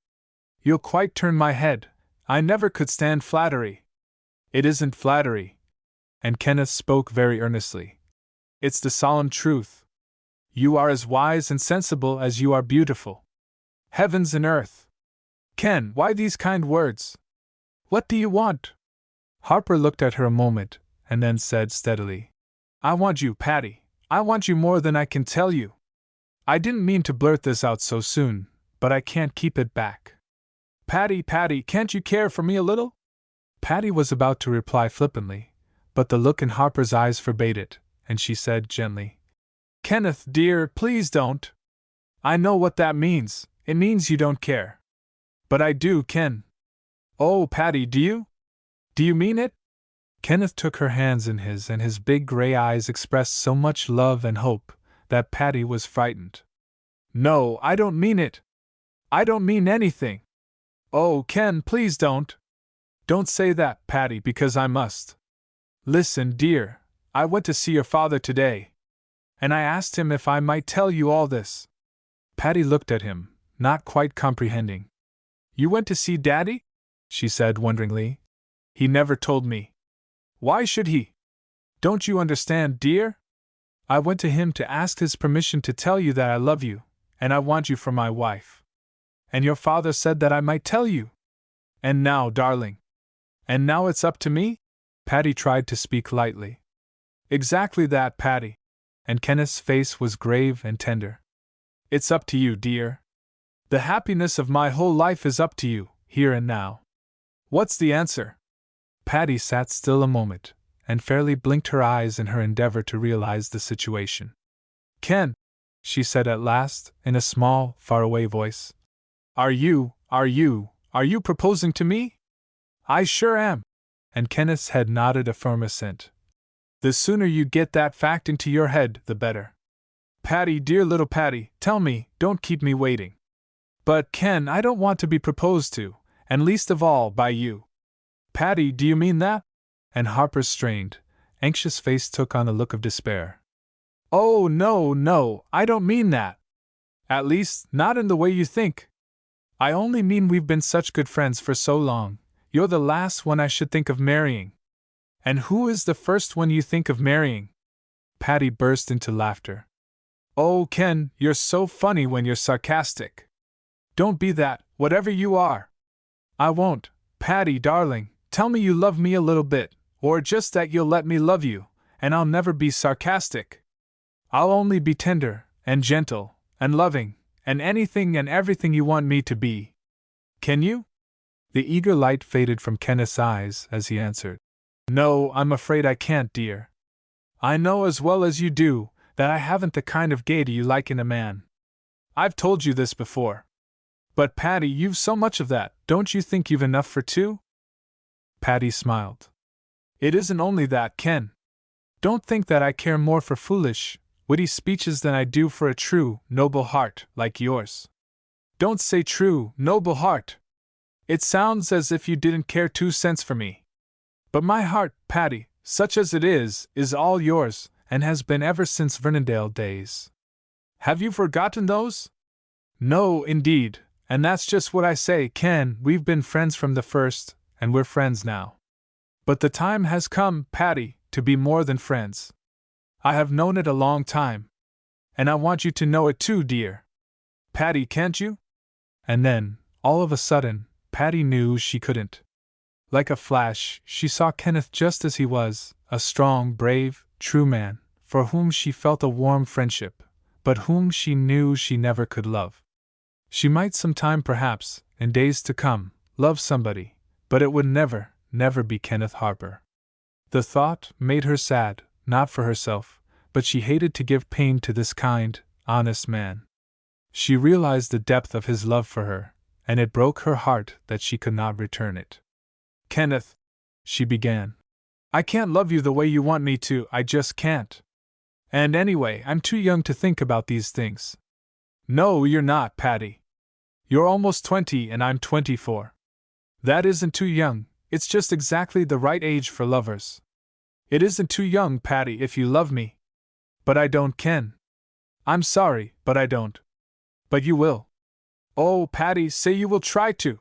You'll quite turn my head. I never could stand flattery. It isn't flattery. And Kenneth spoke very earnestly. It's the solemn truth. You are as wise and sensible as you are beautiful. Heavens and earth! Ken, why these kind words? What do you want? Harper looked at her a moment, and then said steadily, I want you, Patty. I want you more than I can tell you. I didn't mean to blurt this out so soon, but I can't keep it back. Patty, can't you care for me a little? Patty was about to reply flippantly, but the look in Harper's eyes forbade it, and she said gently, Kenneth, dear, please don't. I know what that means. It means you don't care. But I do, Ken. Oh, Patty, do you? Do you mean it? Kenneth took her hands in his, and his big gray eyes expressed so much love and hope that Patty was frightened. No, I don't mean it. I don't mean anything. Oh, Ken, please don't. Don't say that, Patty, because I must. Listen, dear, I went to see your father today, and I asked him if I might tell you all this. Patty looked at him, not quite comprehending. You went to see Daddy? She said wonderingly. He never told me. Why should he? Don't you understand, dear? I went to him to ask his permission to tell you that I love you, and I want you for my wife. And your father said that I might tell you. And now, darling. And now it's up to me? Patty tried to speak lightly. Exactly that, Patty. And Kenneth's face was grave and tender. It's up to you, dear. The happiness of my whole life is up to you, here and now. What's the answer? Patty sat still a moment, and fairly blinked her eyes in her endeavor to realize the situation. Ken, she said at last, in a small, faraway voice. Are you proposing to me? I sure am. And Kenneth's head nodded a firm assent. The sooner you get that fact into your head, the better. Patty, dear little Patty, tell me, don't keep me waiting. But, Ken, I don't want to be proposed to, and least of all by you. Patty, do you mean that? And Harper's strained, anxious face took on a look of despair. Oh, no, I don't mean that. At least, not in the way you think. I only mean we've been such good friends for so long. You're the last one I should think of marrying. And who is the first one you think of marrying? Patty burst into laughter. Oh, Ken, you're so funny when you're sarcastic. Don't be that, whatever you are. I won't, Patty, darling. Tell me you love me a little bit, or just that you'll let me love you, and I'll never be sarcastic. I'll only be tender, and gentle, and loving, and anything and everything you want me to be. Can you? The eager light faded from Kenneth's eyes as he answered. No, I'm afraid I can't, dear. I know as well as you do that I haven't the kind of gaiety you like in a man. I've told you this before. But Patty, you've so much of that, don't you think you've enough for two? Patty smiled. It isn't only that, Ken. Don't think that I care more for foolish, witty speeches than I do for a true, noble heart like yours. Don't say true, noble heart. It sounds as if you didn't care 2 cents for me. But my heart, Patty, such as it is all yours, and has been ever since Vernondale days. Have you forgotten those? No, indeed, and that's just what I say, Ken. We've been friends from the first, and we're friends now. But the time has come, Patty, to be more than friends. I have known it a long time. And I want you to know it too, dear. Patty, can't you? And then, all of a sudden, Patty knew she couldn't. Like a flash, she saw Kenneth just as he was, a strong, brave, true man, for whom she felt a warm friendship, but whom she knew she never could love. She might sometime, perhaps, in days to come, love somebody, but it would never be Kenneth Harper. The thought made her sad, not for herself, but she hated to give pain to this kind, honest man. She realized the depth of his love for her, and it broke her heart that she could not return it. Kenneth, she began, I can't love you the way you want me to, I just can't. And anyway, I'm too young to think about these things. No, you're not, Patty. You're almost 20 and I'm 24. That isn't too young, it's just exactly the right age for lovers. It isn't too young, Patty, if you love me. But I don't, Ken. I'm sorry, but I don't. But you will. Oh, Patty, say you will try to.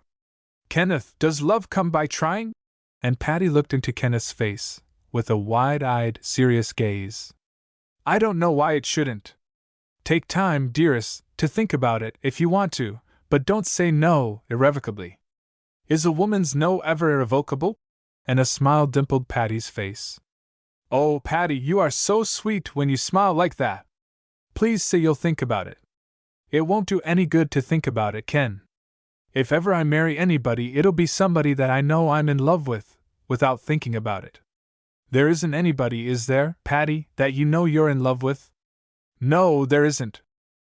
Kenneth, does love come by trying? And Patty looked into Kenneth's face, with a wide-eyed, serious gaze. I don't know why it shouldn't. Take time, dearest, to think about it if you want to, but don't say no irrevocably. Is a woman's no ever irrevocable? And a smile dimpled Patty's face. Oh, Patty, you are so sweet when you smile like that. Please say you'll think about it. It won't do any good to think about it, Ken. If ever I marry anybody, it'll be somebody that I know I'm in love with, without thinking about it. There isn't anybody, is there, Patty, that you know you're in love with? No, there isn't.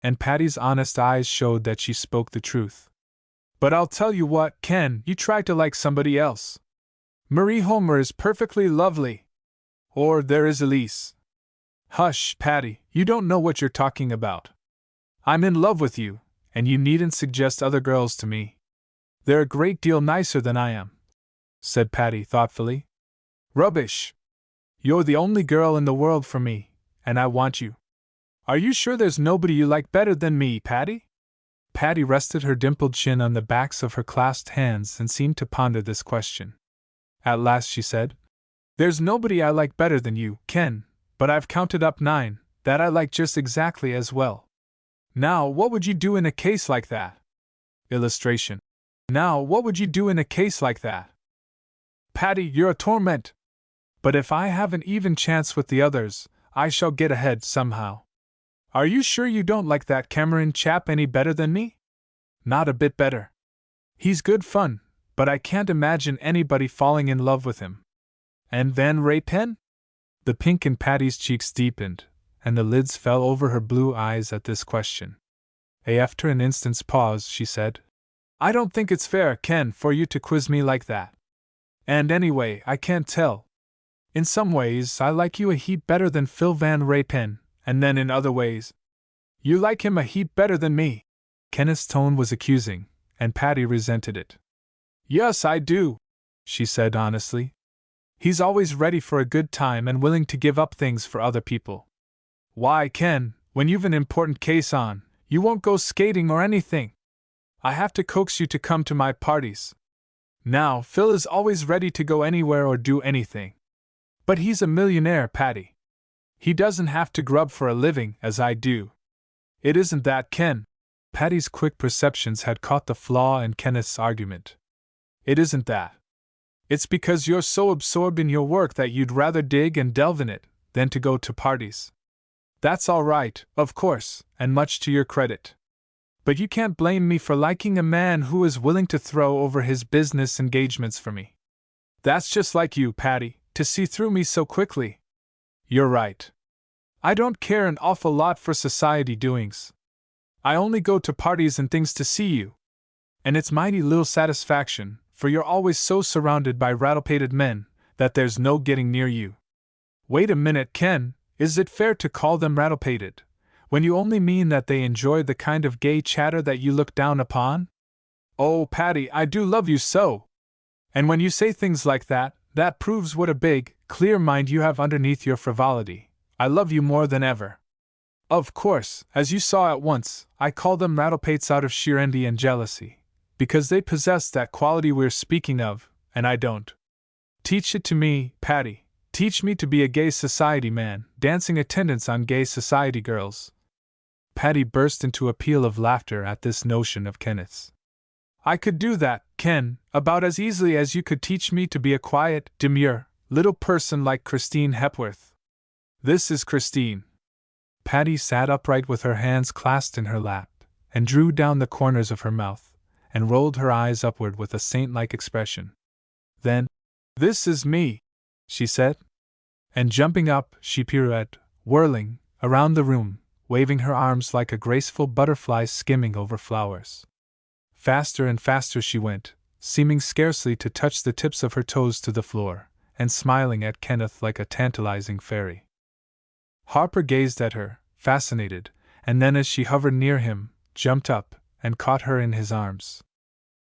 And Patty's honest eyes showed that she spoke the truth. But I'll tell you what, Ken, you try to like somebody else. Marie Homer is perfectly lovely. Or there is Elise. Hush, Patty, you don't know what you're talking about. I'm in love with you, and you needn't suggest other girls to me. They're a great deal nicer than I am, said Patty thoughtfully. Rubbish! You're the only girl in the world for me, and I want you. Are you sure there's nobody you like better than me, Patty? Patty rested her dimpled chin on the backs of her clasped hands and seemed to ponder this question. At last she said, There's nobody I like better than you, Ken, but I've counted up 9 that I like just exactly as well. Now, what would you do in a case like that? Illustration. Now, what would you do in a case like that? Patty, you're a torment. But if I have an even chance with the others, I shall get ahead somehow. Are you sure you don't like that Cameron chap any better than me? Not a bit better. He's good fun, but I can't imagine anybody falling in love with him. And Van Raypen? The pink in Patty's cheeks deepened, and the lids fell over her blue eyes at this question. After an instant's pause, she said, I don't think it's fair, Ken, for you to quiz me like that. And anyway, I can't tell. In some ways, I like you a heap better than Phil Van Raypen, and then in other ways, you like him a heap better than me. Kenneth's tone was accusing, and Patty resented it. Yes, I do, she said honestly. He's always ready for a good time and willing to give up things for other people. Why, Ken, when you've an important case on, you won't go skating or anything. I have to coax you to come to my parties. Now, Phil is always ready to go anywhere or do anything. But he's a millionaire, Patty. He doesn't have to grub for a living, as I do. It isn't that, Ken. Patty's quick perceptions had caught the flaw in Kenneth's argument. It isn't that. It's because you're so absorbed in your work that you'd rather dig and delve in it than to go to parties. That's all right, of course, and much to your credit. But you can't blame me for liking a man who is willing to throw over his business engagements for me. That's just like you, Patty, to see through me so quickly. You're right. I don't care an awful lot for society doings. I only go to parties and things to see you. And it's mighty little satisfaction, for you're always so surrounded by rattle-pated men, that there's no getting near you. Wait a minute, Ken, is it fair to call them rattle-pated, when you only mean that they enjoy the kind of gay chatter that you look down upon? Oh, Patty, I do love you so! And when you say things like that, that proves what a big, clear mind you have underneath your frivolity. I love you more than ever. Of course, as you saw at once, I call them rattlepates out of sheer envy and jealousy, because they possess that quality we're speaking of, and I don't. Teach it to me, Patty. Teach me to be a gay society man, dancing attendance on gay society girls. Patty burst into a peal of laughter at this notion of Kenneth's. I could do that, Ken, about as easily as you could teach me to be a quiet, demure, little person like Christine Hepworth. This is Christine. Patty sat upright with her hands clasped in her lap, and drew down the corners of her mouth, and rolled her eyes upward with a saint-like expression. Then, this is me, she said. And jumping up, she pirouetted, whirling, around the room, waving her arms like a graceful butterfly skimming over flowers. Faster and faster she went, seeming scarcely to touch the tips of her toes to the floor, and smiling at Kenneth like a tantalizing fairy. Harper gazed at her, fascinated, and then as she hovered near him, jumped up, and caught her in his arms.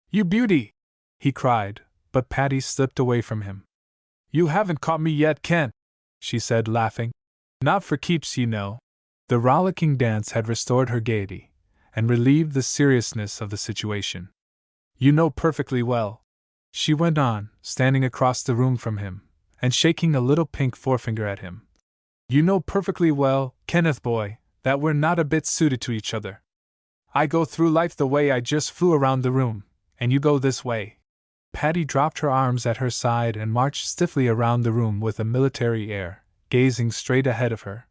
"You beauty!" he cried, but Patty slipped away from him. "You haven't caught me yet, Ken," she said, laughing. "Not for keeps, you know." The rollicking dance had restored her gaiety, and relieved the seriousness of the situation. "You know perfectly well," she went on, standing across the room from him, and shaking a little pink forefinger at him. "You know perfectly well, Kenneth boy, that we're not a bit suited to each other. I go through life the way I just flew around the room, and you go this way." Patty dropped her arms at her side and marched stiffly around the room with a military air, gazing straight ahead of her.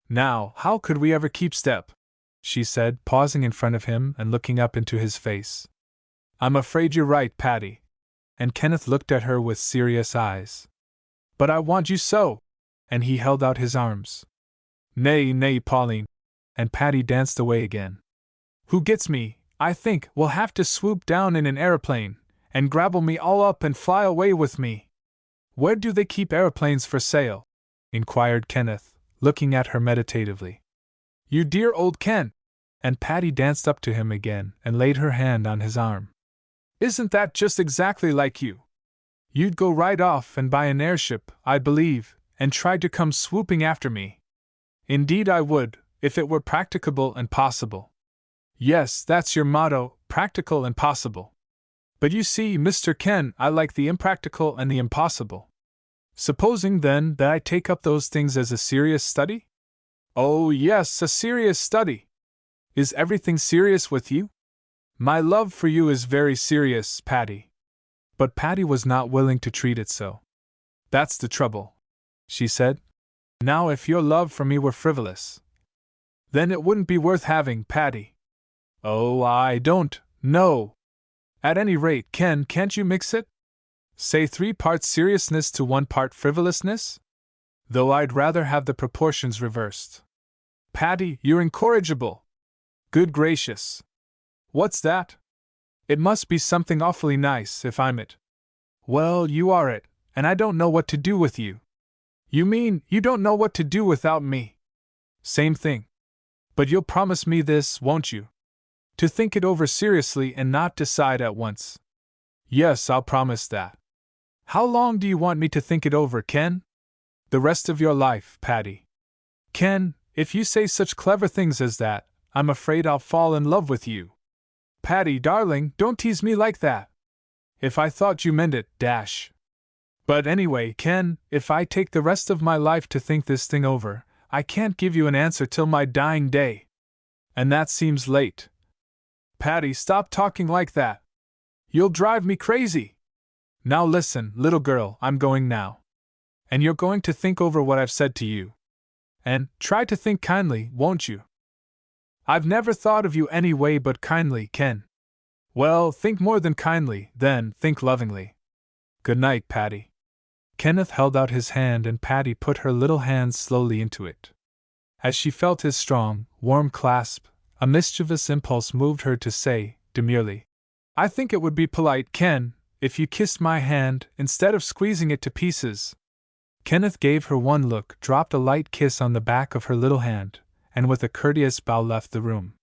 "Now, how could we ever keep step?" she said, pausing in front of him and looking up into his face. "I'm afraid you're right, Patty." And Kenneth looked at her with serious eyes. "But I want you so!" And he held out his arms. "Nay, nay, Pauline." And Patty danced away again. "Who gets me, I think, will have to swoop down in an aeroplane, and grabble me all up and fly away with me." "Where do they keep aeroplanes for sale?" inquired Kenneth, looking at her meditatively. "You dear old Ken!" And Patty danced up to him again and laid her hand on his arm. "Isn't that just exactly like you? You'd go right off and buy an airship, I believe, and try to come swooping after me." "Indeed I would, if it were practicable and possible." "Yes, that's your motto, practical and possible. But you see, Mr. Ken, I like the impractical and the impossible." "Supposing, then, that I take up those things as a serious study?" "Oh, yes, a serious study." "Is everything serious with you?" "My love for you is very serious, Patty." But Patty was not willing to treat it so. "That's the trouble," she said. "Now, if your love for me were frivolous, then it wouldn't be worth having, Patty." "Oh, I don't know. At any rate, Ken, can't you mix it? Say 3 parts seriousness to 1 part frivolousness? Though I'd rather have the proportions reversed." "Patty, you're incorrigible." "Good gracious. What's that?" "It must be something awfully nice, if I'm it." "Well, you are it, and I don't know what to do with you." "You mean, you don't know what to do without me?" "Same thing. But you'll promise me this, won't you? To think it over seriously and not decide at once." "Yes, I'll promise that." "How long do you want me to think it over, Ken?" "The rest of your life, Patty." "Ken, if you say such clever things as that, I'm afraid I'll fall in love with you." "Patty, darling, don't tease me like that. If I thought you meant it, dash." "But anyway, Ken, if I take the rest of my life to think this thing over, I can't give you an answer till my dying day. And that seems late." "Patty, stop talking like that. You'll drive me crazy." "Now listen, little girl, I'm going now. And you're going to think over what I've said to you. And try to think kindly, won't you?" "I've never thought of you any way but kindly, Ken." "Well, think more than kindly, then, think lovingly." "Good night, Patty." Kenneth held out his hand and Patty put her little hands slowly into it. As she felt his strong, warm clasp, a mischievous impulse moved her to say, demurely, "I think it would be polite, Ken, if you kissed my hand, instead of squeezing it to pieces." Kenneth gave her one look, dropped a light kiss on the back of her little hand, and with a courteous bow left the room.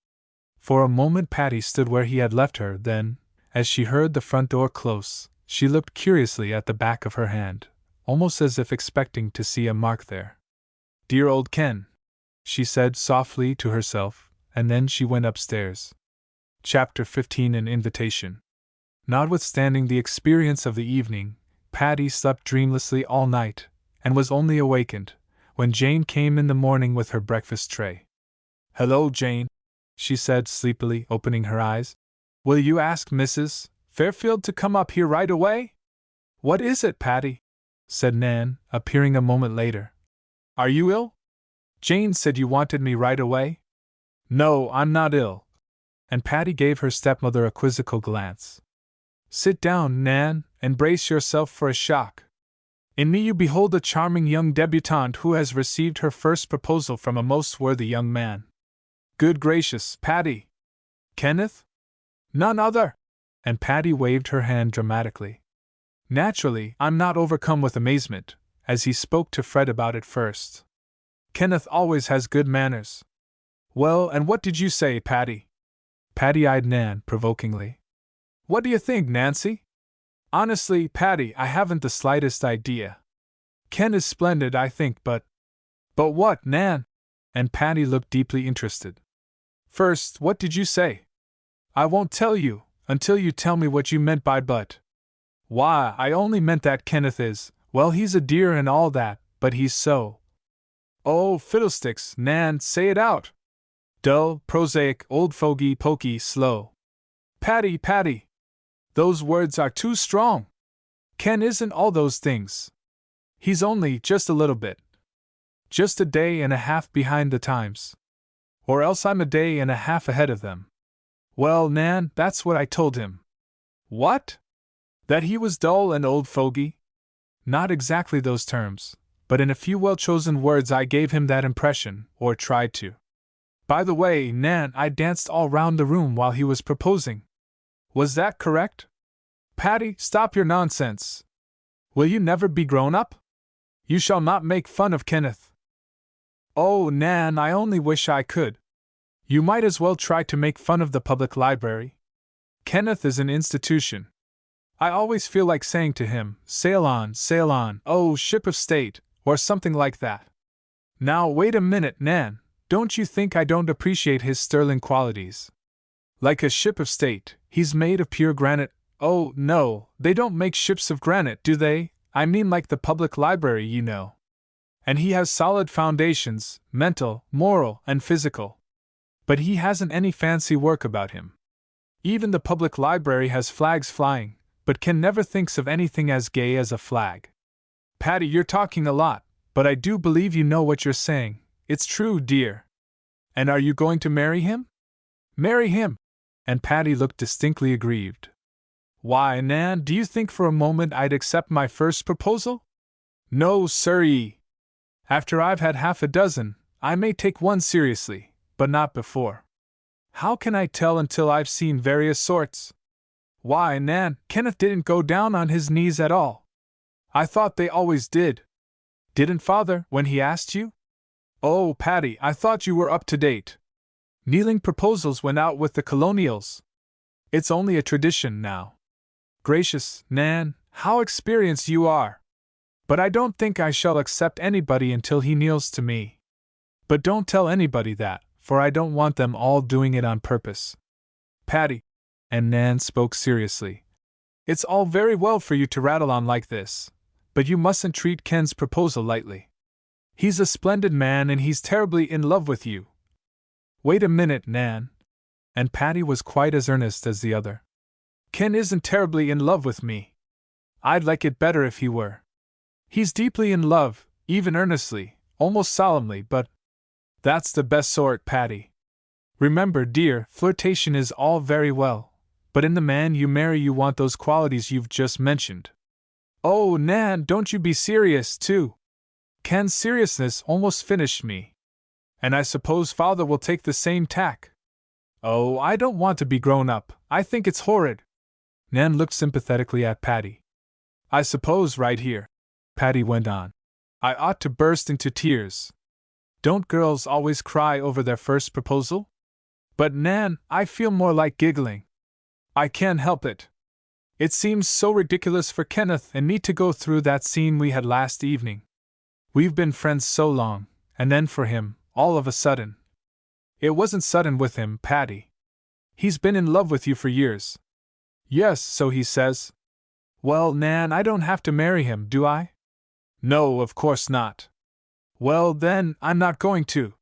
For a moment Patty stood where he had left her, then, as she heard the front door close, she looked curiously at the back of her hand, almost as if expecting to see a mark there. "Dear old Ken," she said softly to herself, and then she went upstairs. Chapter 15. An Invitation. Notwithstanding the experience of the evening, Patty slept dreamlessly all night, and was only awakened when Jane came in the morning with her breakfast tray. "Hello, Jane," she said sleepily, opening her eyes. "Will you ask Mrs. Fairfield to come up here right away?" "What is it, Patty?" said Nan, appearing a moment later. "Are you ill? Jane said you wanted me right away." "No, I'm not ill." And Patty gave her stepmother a quizzical glance. "Sit down, Nan, and brace yourself for a shock. In me you behold a charming young debutante who has received her first proposal from a most worthy young man." "Good gracious, Patty! Kenneth?" "None other." And Patty waved her hand dramatically. "Naturally, I'm not overcome with amazement, as he spoke to Fred about it first. Kenneth always has good manners." "Well, and what did you say, Patty?" Patty eyed Nan provokingly. What do you think, Nancy? Honestly, Patty, I haven't the slightest idea. Ken is splendid, I think, but what, Nan? And Patty looked deeply interested. First, what did you say? I won't tell you, until you tell me what you meant by but. Why, I only meant that Kenneth is, well, he's a dear and all that, but he's so. Oh, fiddlesticks, Nan, say it out. Dull, prosaic, old fogey, pokey, slow. Patty, Patty. Those words are too strong. Ken isn't all those things. He's only just a little bit. Just a day and a half behind the times. Or else I'm a day and a half ahead of them. Well, Nan, that's what I told him. What? That he was dull and old fogey? Not exactly those terms, but in a few well-chosen words I gave him that impression, or tried to. By the way, Nan, I danced all round the room while he was proposing. Was that correct? Patty, stop your nonsense. Will you never be grown up? You shall not make fun of Kenneth. Oh, Nan, I only wish I could. You might as well try to make fun of the public library. Kenneth is an institution. I always feel like saying to him, sail on, oh, ship of state, or something like that. Now, wait a minute, Nan, don't you think I don't appreciate his sterling qualities? Like a ship of state, he's made of pure granite. Oh, no, they don't make ships of granite, do they? I mean like the public library, you know. And he has solid foundations, mental, moral, and physical. But he hasn't any fancy work about him. Even the public library has flags flying, but Ken never thinks of anything as gay as a flag. Patty, you're talking a lot, but I do believe you know what you're saying. It's true, dear. And are you going to marry him? Marry him? And Patty looked distinctly aggrieved. Why, Nan, do you think for a moment I'd accept my first proposal? No, sirree. After I've had half a dozen, I may take one seriously, but not before. How can I tell until I've seen various sorts? Why, Nan, Kenneth didn't go down on his knees at all. I thought they always did. Didn't Father, when he asked you? Oh, Patty, I thought you were up to date. Kneeling proposals went out with the colonials. It's only a tradition now. Gracious, Nan, how experienced you are! But I don't think I shall accept anybody until he kneels to me. But don't tell anybody that, for I don't want them all doing it on purpose. Patty, and Nan spoke seriously, it's all very well for you to rattle on like this, but you mustn't treat Ken's proposal lightly. He's a splendid man and he's terribly in love with you. Wait a minute, Nan. And Patty was quite as earnest as the other. Ken isn't terribly in love with me. I'd like it better if he were. He's deeply in love, even earnestly, almost solemnly, but that's the best sort, Patty. Remember, dear, flirtation is all very well, but in the man you marry you want those qualities you've just mentioned. Oh, Nan, don't you be serious, too. Ken's seriousness almost finished me. And I suppose Father will take the same tack. Oh, I don't want to be grown up, I think it's horrid. Nan looked sympathetically at Patty. I suppose right here, Patty went on, I ought to burst into tears. Don't girls always cry over their first proposal? But Nan, I feel more like giggling. I can't help it. It seems so ridiculous for Kenneth and me to go through that scene we had last evening. We've been friends so long, and then for him, all of a sudden. It wasn't sudden with him, Patty. He's been in love with you for years. Yes, so he says. Well, Nan, I don't have to marry him, do I? No, of course not. Well, then, I'm not going to.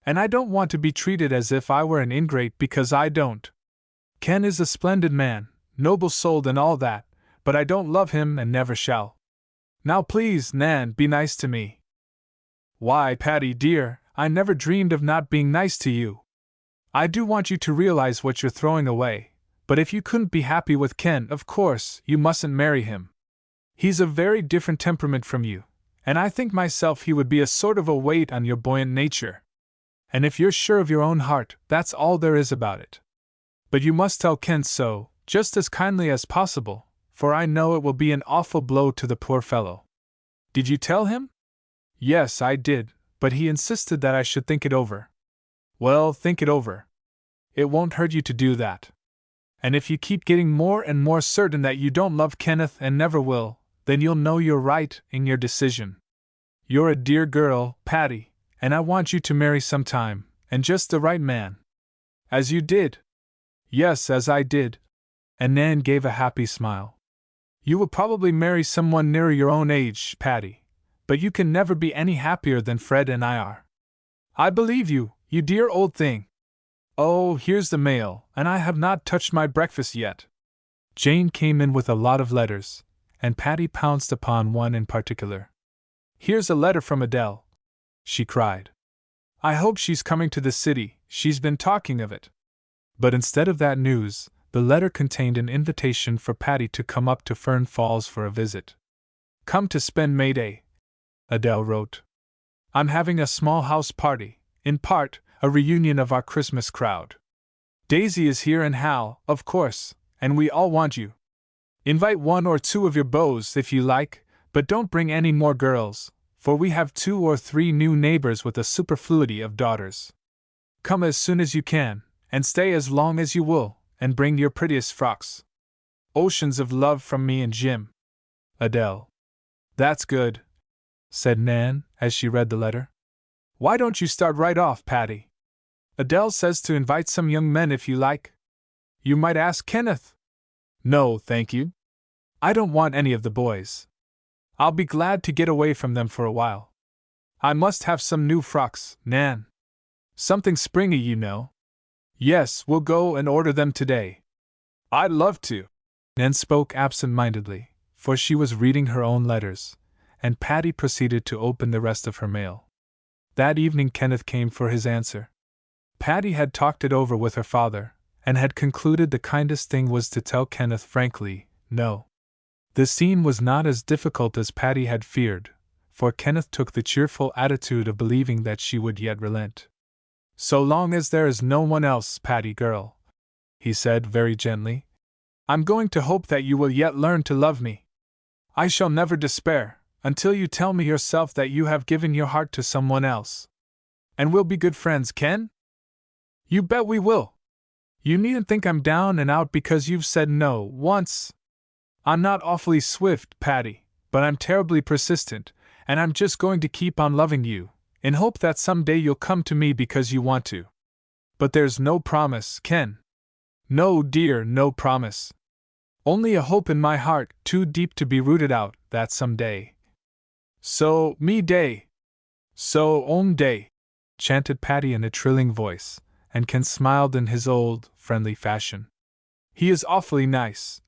And I don't want to be treated as if I were an ingrate because I don't. Ken is a splendid man, noble-souled and all that, but I don't love him and never shall. Now please, Nan, be nice to me. Why, Patty dear, I never dreamed of not being nice to you. I do want you to realize what you're throwing away, but if you couldn't be happy with Ken, of course, you mustn't marry him. He's a very different temperament from you, and I think myself he would be a sort of a weight on your buoyant nature. And if you're sure of your own heart, that's all there is about it. But you must tell Ken so, just as kindly as possible, for I know it will be an awful blow to the poor fellow. Did you tell him? Yes, I did, but he insisted that I should think it over. Well, think it over. It won't hurt you to do that. And if you keep getting more and more certain that you don't love Kenneth and never will, then you'll know you're right in your decision. You're a dear girl, Patty, and I want you to marry sometime, and just the right man. As you did. Yes, as I did. And Nan gave a happy smile. You will probably marry someone nearer your own age, Patty, but you can never be any happier than Fred and I are. I believe you, you dear old thing. Oh, here's the mail, and I have not touched my breakfast yet. Jane came in with a lot of letters, and Patty pounced upon one in particular. Here's a letter from Adele, she cried. I hope she's coming to the city, she's been talking of it. But instead of that news, the letter contained an invitation for Patty to come up to Fern Falls for a visit. Come to spend May Day, Adele wrote. I'm having a small house party, in part, a reunion of our Christmas crowd. Daisy is here and Hal, of course, and we all want you. Invite 1 or 2 of your beaux if you like, but don't bring any more girls, for we have 2 or 3 new neighbors with a superfluity of daughters. Come as soon as you can, and stay as long as you will, and bring your prettiest frocks. Oceans of love from me and Jim. Adele. That's good, said Nan, as she read the letter. Why don't you start right off, Patty? Adele says to invite some young men if you like. You might ask Kenneth. No, thank you. I don't want any of the boys. I'll be glad to get away from them for a while. I must have some new frocks, Nan. Something springy, you know. Yes, we'll go and order them today. I'd love to. Nan spoke absent-mindedly, for she was reading her own letters, and Patty proceeded to open the rest of her mail. That evening Kenneth came for his answer. Patty had talked it over with her father, and had concluded the kindest thing was to tell Kenneth frankly, no. The scene was not as difficult as Patty had feared, for Kenneth took the cheerful attitude of believing that she would yet relent. So long as there is no one else, Patty girl, he said very gently, I'm going to hope that you will yet learn to love me. I shall never despair, until you tell me yourself that you have given your heart to someone else. And we'll be good friends, Ken? You bet we will. You needn't think I'm down and out because you've said no once. I'm not awfully swift, Patty, but I'm terribly persistent, and I'm just going to keep on loving you, in hope that someday you'll come to me because you want to. But there's no promise, Ken. No, dear, no promise. Only a hope in my heart, too deep to be rooted out, that someday. So, me day. So, day, chanted Patty in a trilling voice, and Ken smiled in his old, friendly fashion. He is awfully nice,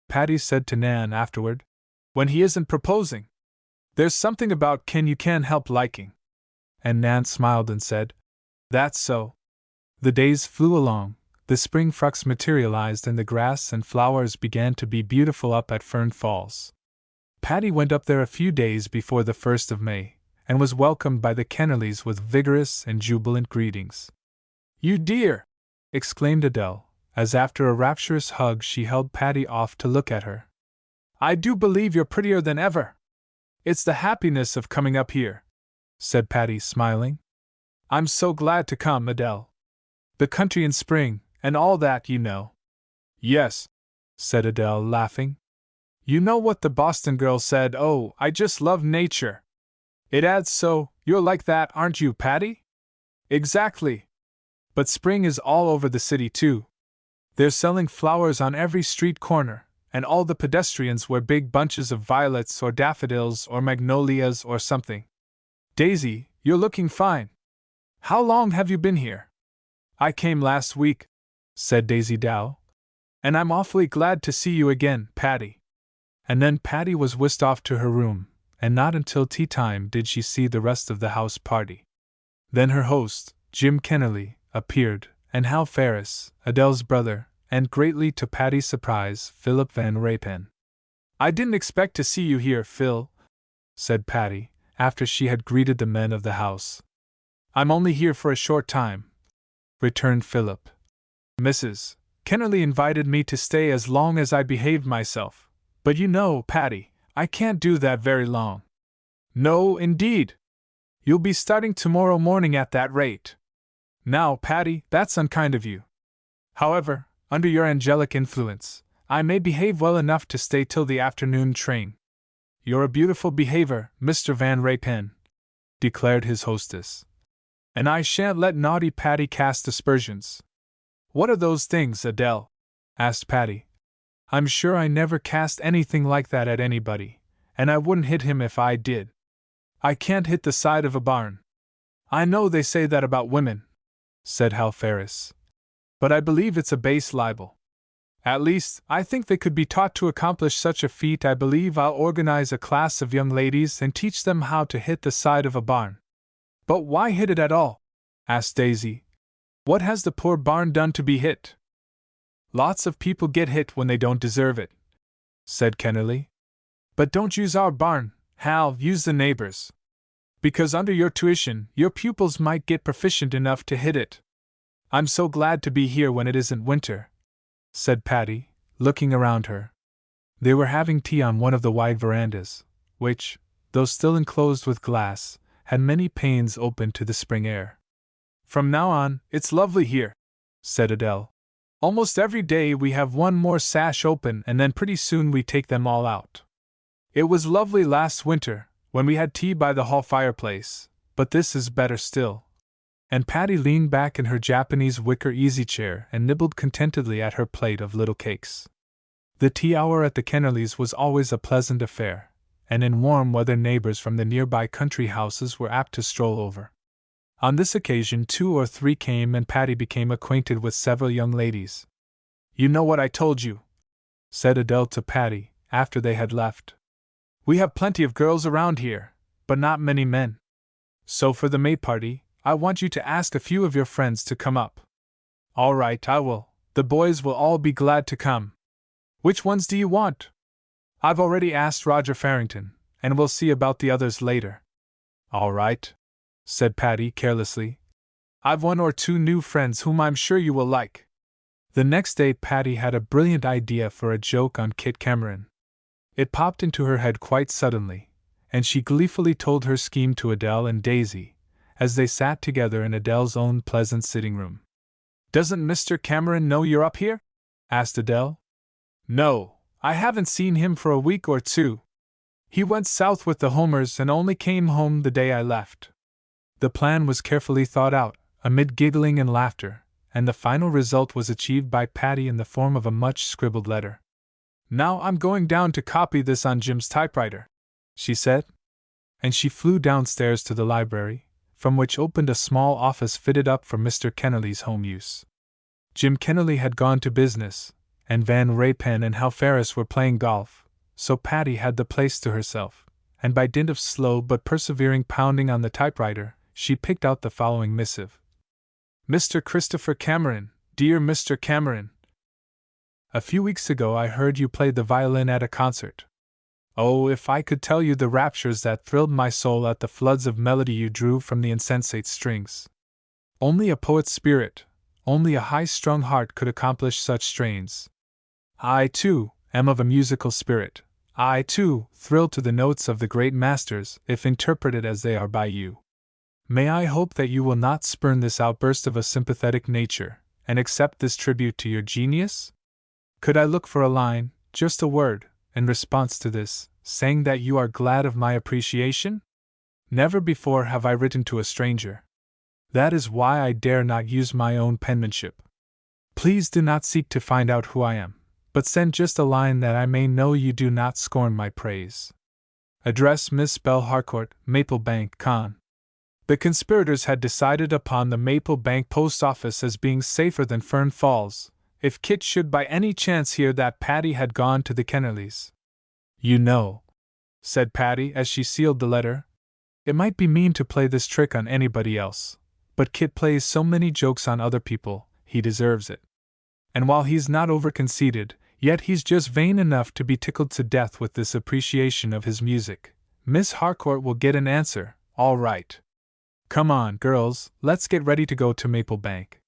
Patty said to Nan afterward, when he isn't proposing. There's something about Ken you can't help liking. And Nan smiled and said, That's so. The days flew along, the spring frocks materialized and the grass and flowers began to be beautiful up at Fern Falls. Patty went up there a few days before the 1st of May, and was welcomed by the Kennerleys with vigorous and jubilant greetings. You dear! Exclaimed Adele, as after a rapturous hug she held Patty off to look at her. I do believe you're prettier than ever. It's the happiness of coming up here, said Patty, smiling. I'm so glad to come, Adele. The country in spring, and all that, you know. Yes, said Adele, laughing. You know what the Boston girl said, oh, I just love nature. It adds so, you're like that, aren't you, Patty? Exactly. But spring is all over the city, too. They're selling flowers on every street corner, and all the pedestrians wear big bunches of violets or daffodils or magnolias or something. Daisy, you're looking fine. How long have you been here? I came last week, said Daisy Dow. And I'm awfully glad to see you again, Patty. And then Patty was whisked off to her room, and not until tea time did she see the rest of the house party. Then her host, Jim Kennerly, appeared, and Hal Ferris, Adele's brother, and greatly to Patty's surprise, Philip Van Rapen. I didn't expect to see you here, Phil, said Patty, after she had greeted the men of the house. I'm only here for a short time, returned Philip. Mrs. Kennerly invited me to stay as long as I behaved myself, but you know, Patty, I can't do that very long. No, indeed. You'll be starting tomorrow morning at that rate. Now, Patty, that's unkind of you. However, under your angelic influence, I may behave well enough to stay till the afternoon train. You're a beautiful behavior, Mr. Van Raypen, declared his hostess. And I shan't let naughty Patty cast aspersions. What are those things, Adele? Asked Patty. I'm sure I never cast anything like that at anybody, and I wouldn't hit him if I did. I can't hit the side of a barn. I know they say that about women, said Hal Ferris, but I believe it's a base libel. At least, I think they could be taught to accomplish such a feat. I believe I'll organize a class of young ladies and teach them how to hit the side of a barn. But why hit it at all? Asked Daisy. What has the poor barn done to be hit? Lots of people get hit when they don't deserve it, said Kennerly. But don't use our barn, Hal, use the neighbors. Because under your tuition, your pupils might get proficient enough to hit it. I'm so glad to be here when it isn't winter, said Patty, looking around her. They were having tea on one of the wide verandas, which, though still enclosed with glass, had many panes open to the spring air. From now on, it's lovely here, said Adele. Almost every day we have one more sash open and then pretty soon we take them all out. It was lovely last winter, when we had tea by the hall fireplace, but this is better still. And Patty leaned back in her Japanese wicker easy-chair and nibbled contentedly at her plate of little cakes. The tea hour at the Kennerleys was always a pleasant affair, and in warm weather neighbors from the nearby country houses were apt to stroll over. On this occasion 2 or 3 came and Patty became acquainted with several young ladies. You know what I told you, said Adele to Patty, after they had left. We have plenty of girls around here, but not many men. So for the May party, I want you to ask a few of your friends to come up. All right, I will. The boys will all be glad to come. Which ones do you want? I've already asked Roger Farrington, and we'll see about the others later. All right, said Patty carelessly. I've 1 or 2 new friends whom I'm sure you will like. The next day Patty had a brilliant idea for a joke on Kit Cameron. It popped into her head quite suddenly, and she gleefully told her scheme to Adele and Daisy, as they sat together in Adele's own pleasant sitting room. Doesn't Mr. Cameron know you're up here? Asked Adele. No, I haven't seen him for a week or 2. He went south with the Homers and only came home the day I left. The plan was carefully thought out, amid giggling and laughter, and the final result was achieved by Patty in the form of a much scribbled letter. Now I'm going down to copy this on Jim's typewriter, she said. And she flew downstairs to the library, from which opened a small office fitted up for Mr. Kennerly's home use. Jim Kennerly had gone to business, and Van Raypen and Hal Ferris were playing golf, so Patty had the place to herself, and by dint of slow but persevering pounding on the typewriter, she picked out the following missive. Mr. Christopher Cameron, dear Mr. Cameron. A few weeks ago I heard you play the violin at a concert. Oh, if I could tell you the raptures that thrilled my soul at the floods of melody you drew from the insensate strings. Only a poet's spirit, only a high-strung heart could accomplish such strains. I, too, am of a musical spirit. I, too, thrill to the notes of the great masters, if interpreted as they are by you. May I hope that you will not spurn this outburst of a sympathetic nature, and accept this tribute to your genius? Could I look for a line, just a word, in response to this, saying that you are glad of my appreciation? Never before have I written to a stranger. That is why I dare not use my own penmanship. Please do not seek to find out who I am, but send just a line that I may know you do not scorn my praise. Address Miss Bell Harcourt, Maple Bank, Con. The conspirators had decided upon the Maple Bank post office as being safer than Fern Falls, if Kit should by any chance hear that Patty had gone to the Kennerleys. You know, said Patty as she sealed the letter, it might be mean to play this trick on anybody else, but Kit plays so many jokes on other people, he deserves it. And while he's not over-conceited, yet he's just vain enough to be tickled to death with this appreciation of his music. Miss Harcourt will get an answer, all right. Come on, girls, let's get ready to go to Maple Bank.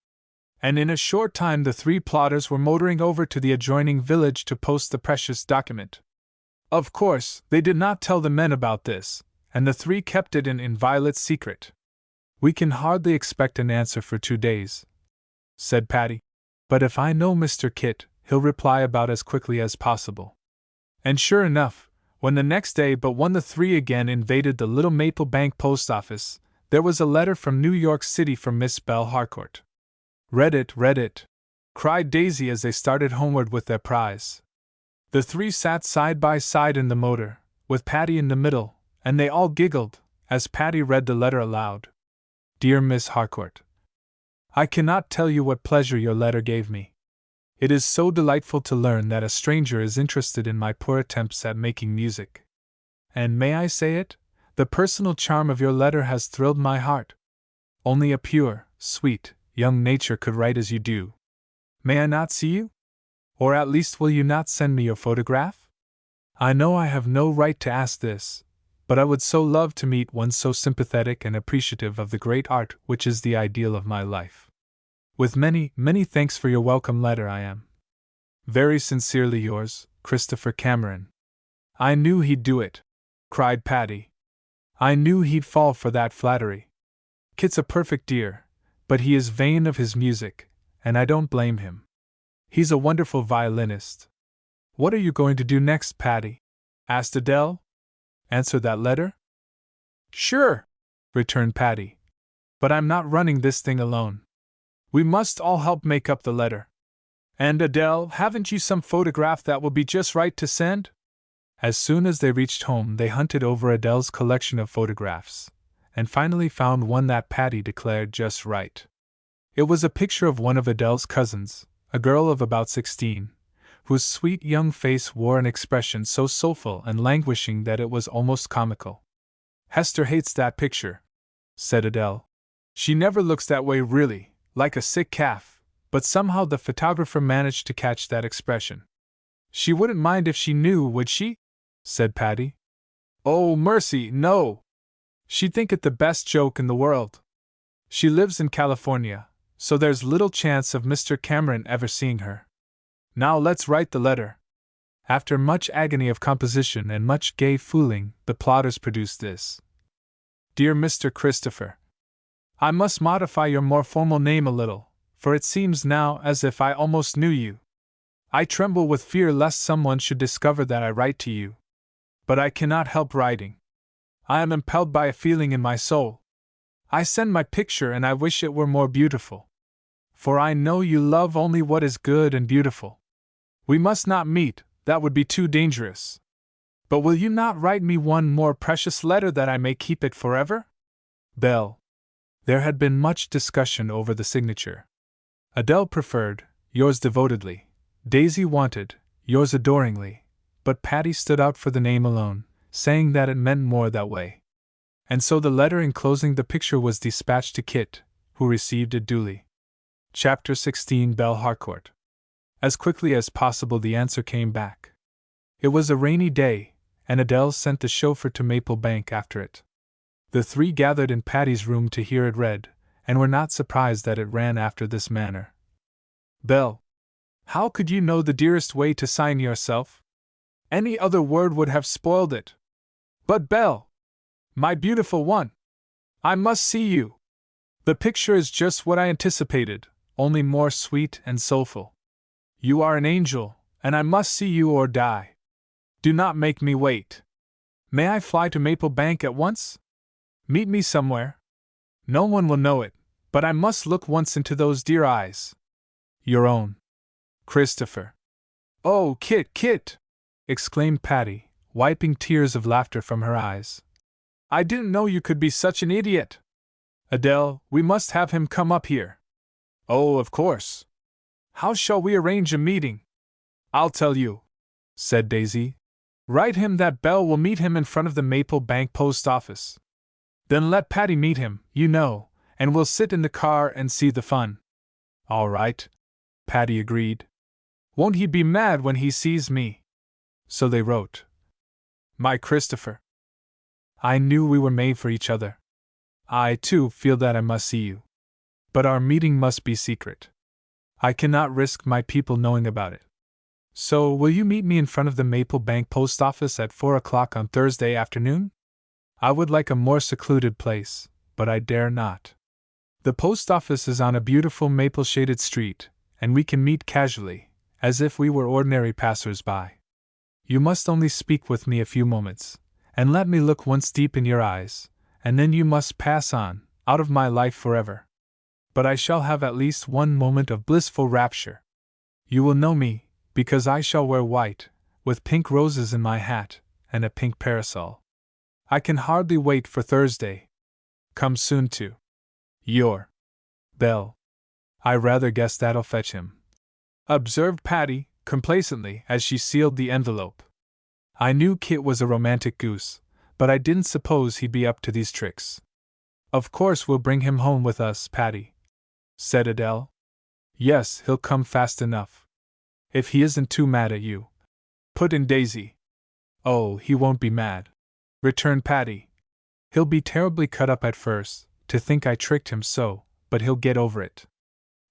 And in a short time the 3 plotters were motoring over to the adjoining village to post the precious document. Of course, they did not tell the men about this, and the 3 kept it an inviolate secret. We can hardly expect an answer for 2 days, said Patty. but if I know Mr. Kit, he'll reply about as quickly as possible. And sure enough, when the next day but when the three again invaded the little Maple Bank post office, there was a letter from New York City from Miss Belle Harcourt. Read it, cried Daisy as they started homeward with their prize. The three sat side by side in the motor, with Patty in the middle, and they all giggled as Patty read the letter aloud. Dear Miss Harcourt, I cannot tell you what pleasure your letter gave me. It is so delightful to learn that a stranger is interested in my poor attempts at making music. And may I say it? The personal charm of your letter has thrilled my heart. Only a pure, sweet, young nature could write as you do. May I not see you? Or at least will you not send me your photograph? I know I have no right to ask this, but I would so love to meet one so sympathetic and appreciative of the great art which is the ideal of my life. With many, many thanks for your welcome letter, I am very sincerely yours, Christopher Cameron. I knew he'd do it, cried Patty. I knew he'd fall for that flattery. Kit's a perfect dear, but he is vain of his music, and I don't blame him. He's a wonderful violinist. What are you going to do next, Patty? Asked Adele. Answer that letter? Sure, returned Patty. But I'm not running this thing alone. We must all help make up the letter. And Adele, haven't you some photograph that will be just right to send? As soon as they reached home, they hunted over Adele's collection of photographs, and finally found one that Patty declared just right. It was a picture of one of Adele's cousins, a girl of about 16, whose sweet young face wore an expression so soulful and languishing that it was almost comical. Hester hates that picture, said Adele. She never looks that way really, like a sick calf, but somehow the photographer managed to catch that expression. She wouldn't mind if she knew, would she? Said Patty. Oh, mercy, no! She'd think it the best joke in the world. She lives in California, so there's little chance of Mr. Cameron ever seeing her. Now let's write the letter. After much agony of composition and much gay fooling, the plotters produced this. Dear Mr. Christopher, I must modify your more formal name a little, for it seems now as if I almost knew you. I tremble with fear lest someone should discover that I write to you. But I cannot help writing. I am impelled by a feeling in my soul. I send my picture and I wish it were more beautiful. For I know you love only what is good and beautiful. We must not meet, that would be too dangerous. But will you not write me one more precious letter that I may keep it forever? Belle. There had been much discussion over the signature. Adele preferred, yours devotedly. Daisy wanted, yours adoringly. But Patty stood out for the name alone, saying that it meant more that way. And so the letter enclosing the picture was dispatched to Kit, who received it duly. Chapter 16. Belle Harcourt. As quickly as possible the answer came back. It was a rainy day, and Adele sent the chauffeur to Maple Bank after it. The three gathered in Patty's room to hear it read, and were not surprised that it ran after this manner. Belle, how could you know the dearest way to sign yourself? Any other word would have spoiled it. But Belle, my beautiful one, I must see you. The picture is just what I anticipated, only more sweet and soulful. You are an angel, and I must see you or die. Do not make me wait. May I fly to Maple Bank at once? Meet me somewhere. No one will know it, but I must look once into those dear eyes. Your own. Christopher. Oh, Kit! Exclaimed Patty, wiping tears of laughter from her eyes. I didn't know you could be such an idiot. Adele, we must have him come up here. Oh, of course. How shall we arrange a meeting? I'll tell you, said Daisy. Write him that Belle will meet him in front of the Maple Bank post office. Then let Patty meet him, you know, and we'll sit in the car and see the fun. All right, Patty agreed. Won't he be mad when he sees me? So they wrote. My Christopher. I knew we were made for each other. I, too, feel that I must see you. But our meeting must be secret. I cannot risk my people knowing about it. So, will you meet me in front of the Maple Bank post office at 4 o'clock on Thursday afternoon? I would like a more secluded place, but I dare not. The post office is on a beautiful maple-shaded street, and we can meet casually, as if we were ordinary passers-by. You must only speak with me a few moments, and let me look once deep in your eyes, and then you must pass on, out of my life forever. But I shall have at least one moment of blissful rapture. You will know me, because I shall wear white, with pink roses in my hat, and a pink parasol. I can hardly wait for Thursday. Come soon to your Belle. I rather guess that'll fetch him, observed Patty, complacently, as she sealed the envelope. I knew Kit was a romantic goose, but I didn't suppose he'd be up to these tricks. Of course we'll bring him home with us, Patty, said Adele. Yes, he'll come fast enough. If he isn't too mad at you, put in Daisy. Oh, he won't be mad, returned Patty. He'll be terribly cut up at first, to think I tricked him so, but he'll get over it.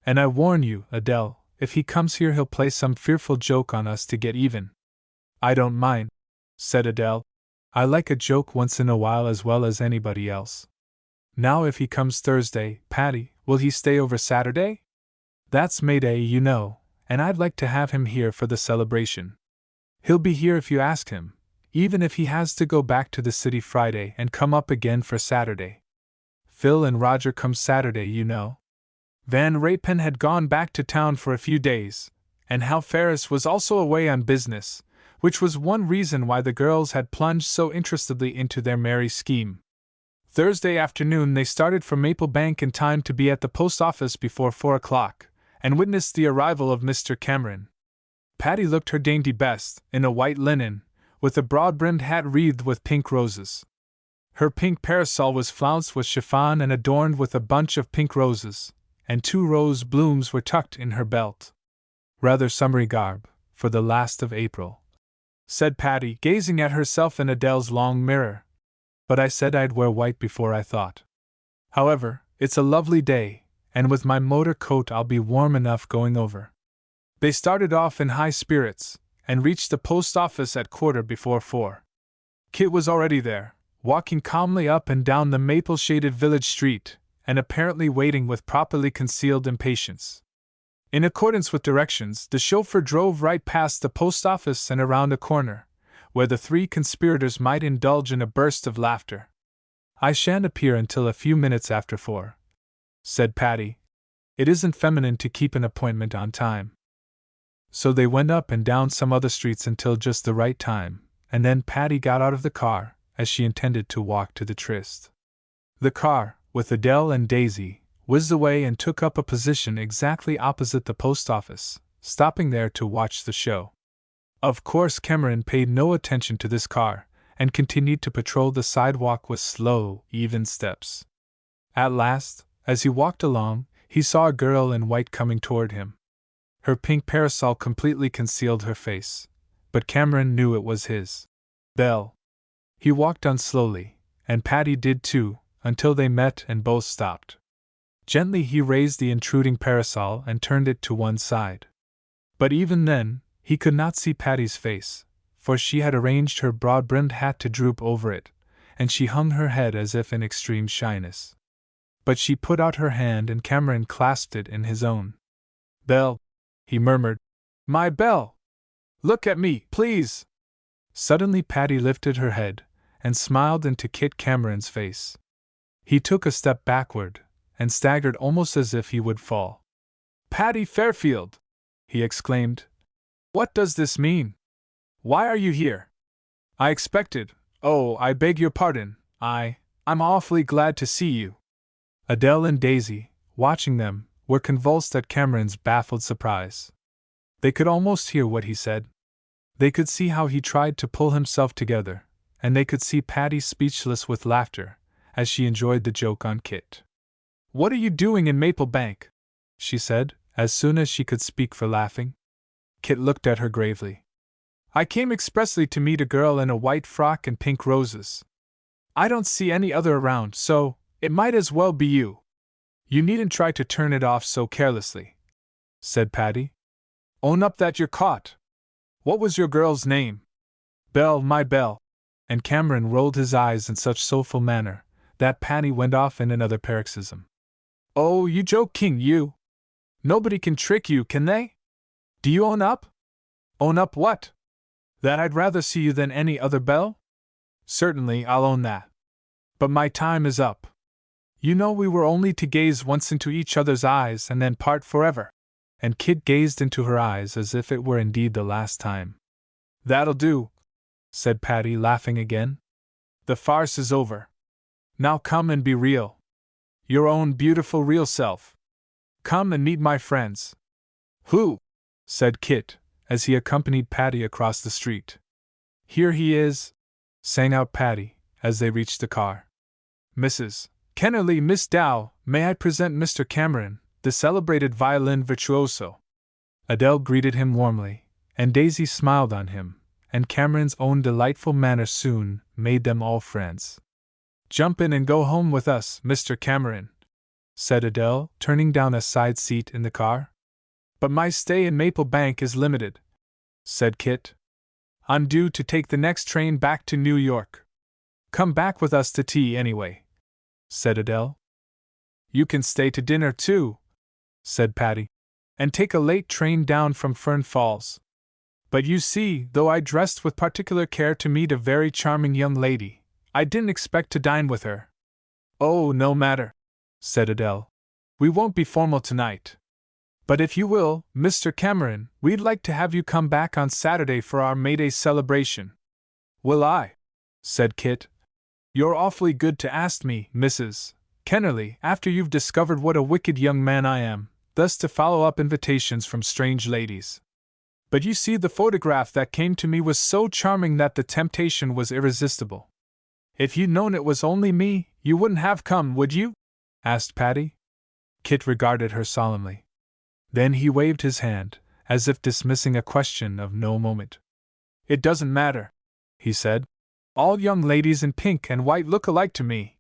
And I warn you, Adele, if he comes here he'll play some fearful joke on us to get even. I don't mind, said Adele. I like a joke once in a while as well as anybody else. Now if he comes Thursday, Patty, will he stay over Saturday? That's May Day, you know, and I'd like to have him here for the celebration. He'll be here if you ask him, even if he has to go back to the city Friday and come up again for Saturday. Phil and Roger come Saturday, you know. Van Rapen had gone back to town for a few days, and Hal Ferris was also away on business, which was one reason why the girls had plunged so interestedly into their merry scheme. Thursday afternoon they started for Maple Bank in time to be at the post office before 4 o'clock, and witnessed the arrival of Mr. Cameron. Patty looked her dainty best, in a white linen, with a broad-brimmed hat wreathed with pink roses. Her pink parasol was flounced with chiffon and adorned with a bunch of pink roses, and 2 rose blooms were tucked in her belt. Rather summery garb, for the last of April, said Patty, gazing at herself in Adele's long mirror. But I said I'd wear white before I thought. However, it's a lovely day, and with my motor coat I'll be warm enough going over. They started off in high spirits, and reached the post office at 4:15. Kit was already there, walking calmly up and down the maple-shaded village street, and apparently waiting with properly concealed impatience. In accordance with directions, the chauffeur drove right past the post office and around a corner, where the 3 conspirators might indulge in a burst of laughter. I shan't appear until a few minutes after 4, said Patty. It isn't feminine to keep an appointment on time. So they went up and down some other streets until just the right time, and then Patty got out of the car, as she intended to walk to the tryst. The car, with Adele and Daisy, whizzed away and took up a position exactly opposite the post office, stopping there to watch the show. Of course Cameron paid no attention to this car, and continued to patrol the sidewalk with slow, even steps. At last, as he walked along, he saw a girl in white coming toward him. Her pink parasol completely concealed her face, but Cameron knew it was his Belle. He walked on slowly, and Patty did too, until they met and both stopped. Gently he raised the intruding parasol and turned it to one side. But even then, he could not see Patty's face, for she had arranged her broad-brimmed hat to droop over it, and she hung her head as if in extreme shyness. But she put out her hand and Cameron clasped it in his own. "Belle," he murmured. "My Belle! Look at me, please!" Suddenly Patty lifted her head, and smiled into Kit Cameron's face. He took a step backward, and staggered almost as if he would fall. "Patty Fairfield!" he exclaimed. "What does this mean? Why are you here? I expected— oh, I beg your pardon, I'm awfully glad to see you." Adele and Daisy, watching them, were convulsed at Cameron's baffled surprise. They could almost hear what he said. They could see how he tried to pull himself together, and they could see Patty speechless with laughter, as she enjoyed the joke on Kit. "What are you doing in Maple Bank?" she said, as soon as she could speak for laughing. Kit looked at her gravely. "I came expressly to meet a girl in a white frock and pink roses. I don't see any other around, so it might as well be you. You needn't try to turn it off so carelessly," said Patty. "Own up that you're caught. What was your girl's name?" "Belle, my Belle." And Cameron rolled his eyes in such soulful manner that Patty went off in another paroxysm. "Oh, you joke king, you! Nobody can trick you, can they? Do you own up? Own up what? That I'd rather see you than any other belle? Certainly, I'll own that. But my time is up. You know we were only to gaze once into each other's eyes and then part forever. And Kit gazed into her eyes as if it were indeed the last time. That'll do, said Patty, laughing again. The farce is over. Now come and be real. Your own beautiful real self. Come and meet my friends. Who? Said Kit, as he accompanied Patty across the street. Here he is, sang out Patty, as they reached the car. Mrs. Kennerly, Miss Dow, may I present Mr. Cameron, the celebrated violin virtuoso? Adele greeted him warmly, and Daisy smiled on him, and Cameron's own delightful manner soon made them all friends. Jump in and go home with us, Mr. Cameron, said Adele, turning down a side seat in the car. But my stay in Maple Bank is limited, said Kit. I'm due to take the next train back to New York. Come back with us to tea anyway, said Adele. You can stay to dinner too, said Patty, and take a late train down from Fern Falls. But you see, though I dressed with particular care to meet a very charming young lady, I didn't expect to dine with her. Oh, no matter, said Adele. We won't be formal tonight. But if you will, Mr. Cameron, we'd like to have you come back on Saturday for our May Day celebration. Will I? Said Kit. You're awfully good to ask me, Mrs. Kennerly, after you've discovered what a wicked young man I am, thus to follow up invitations from strange ladies. But you see, the photograph that came to me was so charming that the temptation was irresistible. If you'd known it was only me, you wouldn't have come, would you? Asked Patty. Kit regarded her solemnly. Then he waved his hand, as if dismissing a question of no moment. It doesn't matter, he said. All young ladies in pink and white look alike to me.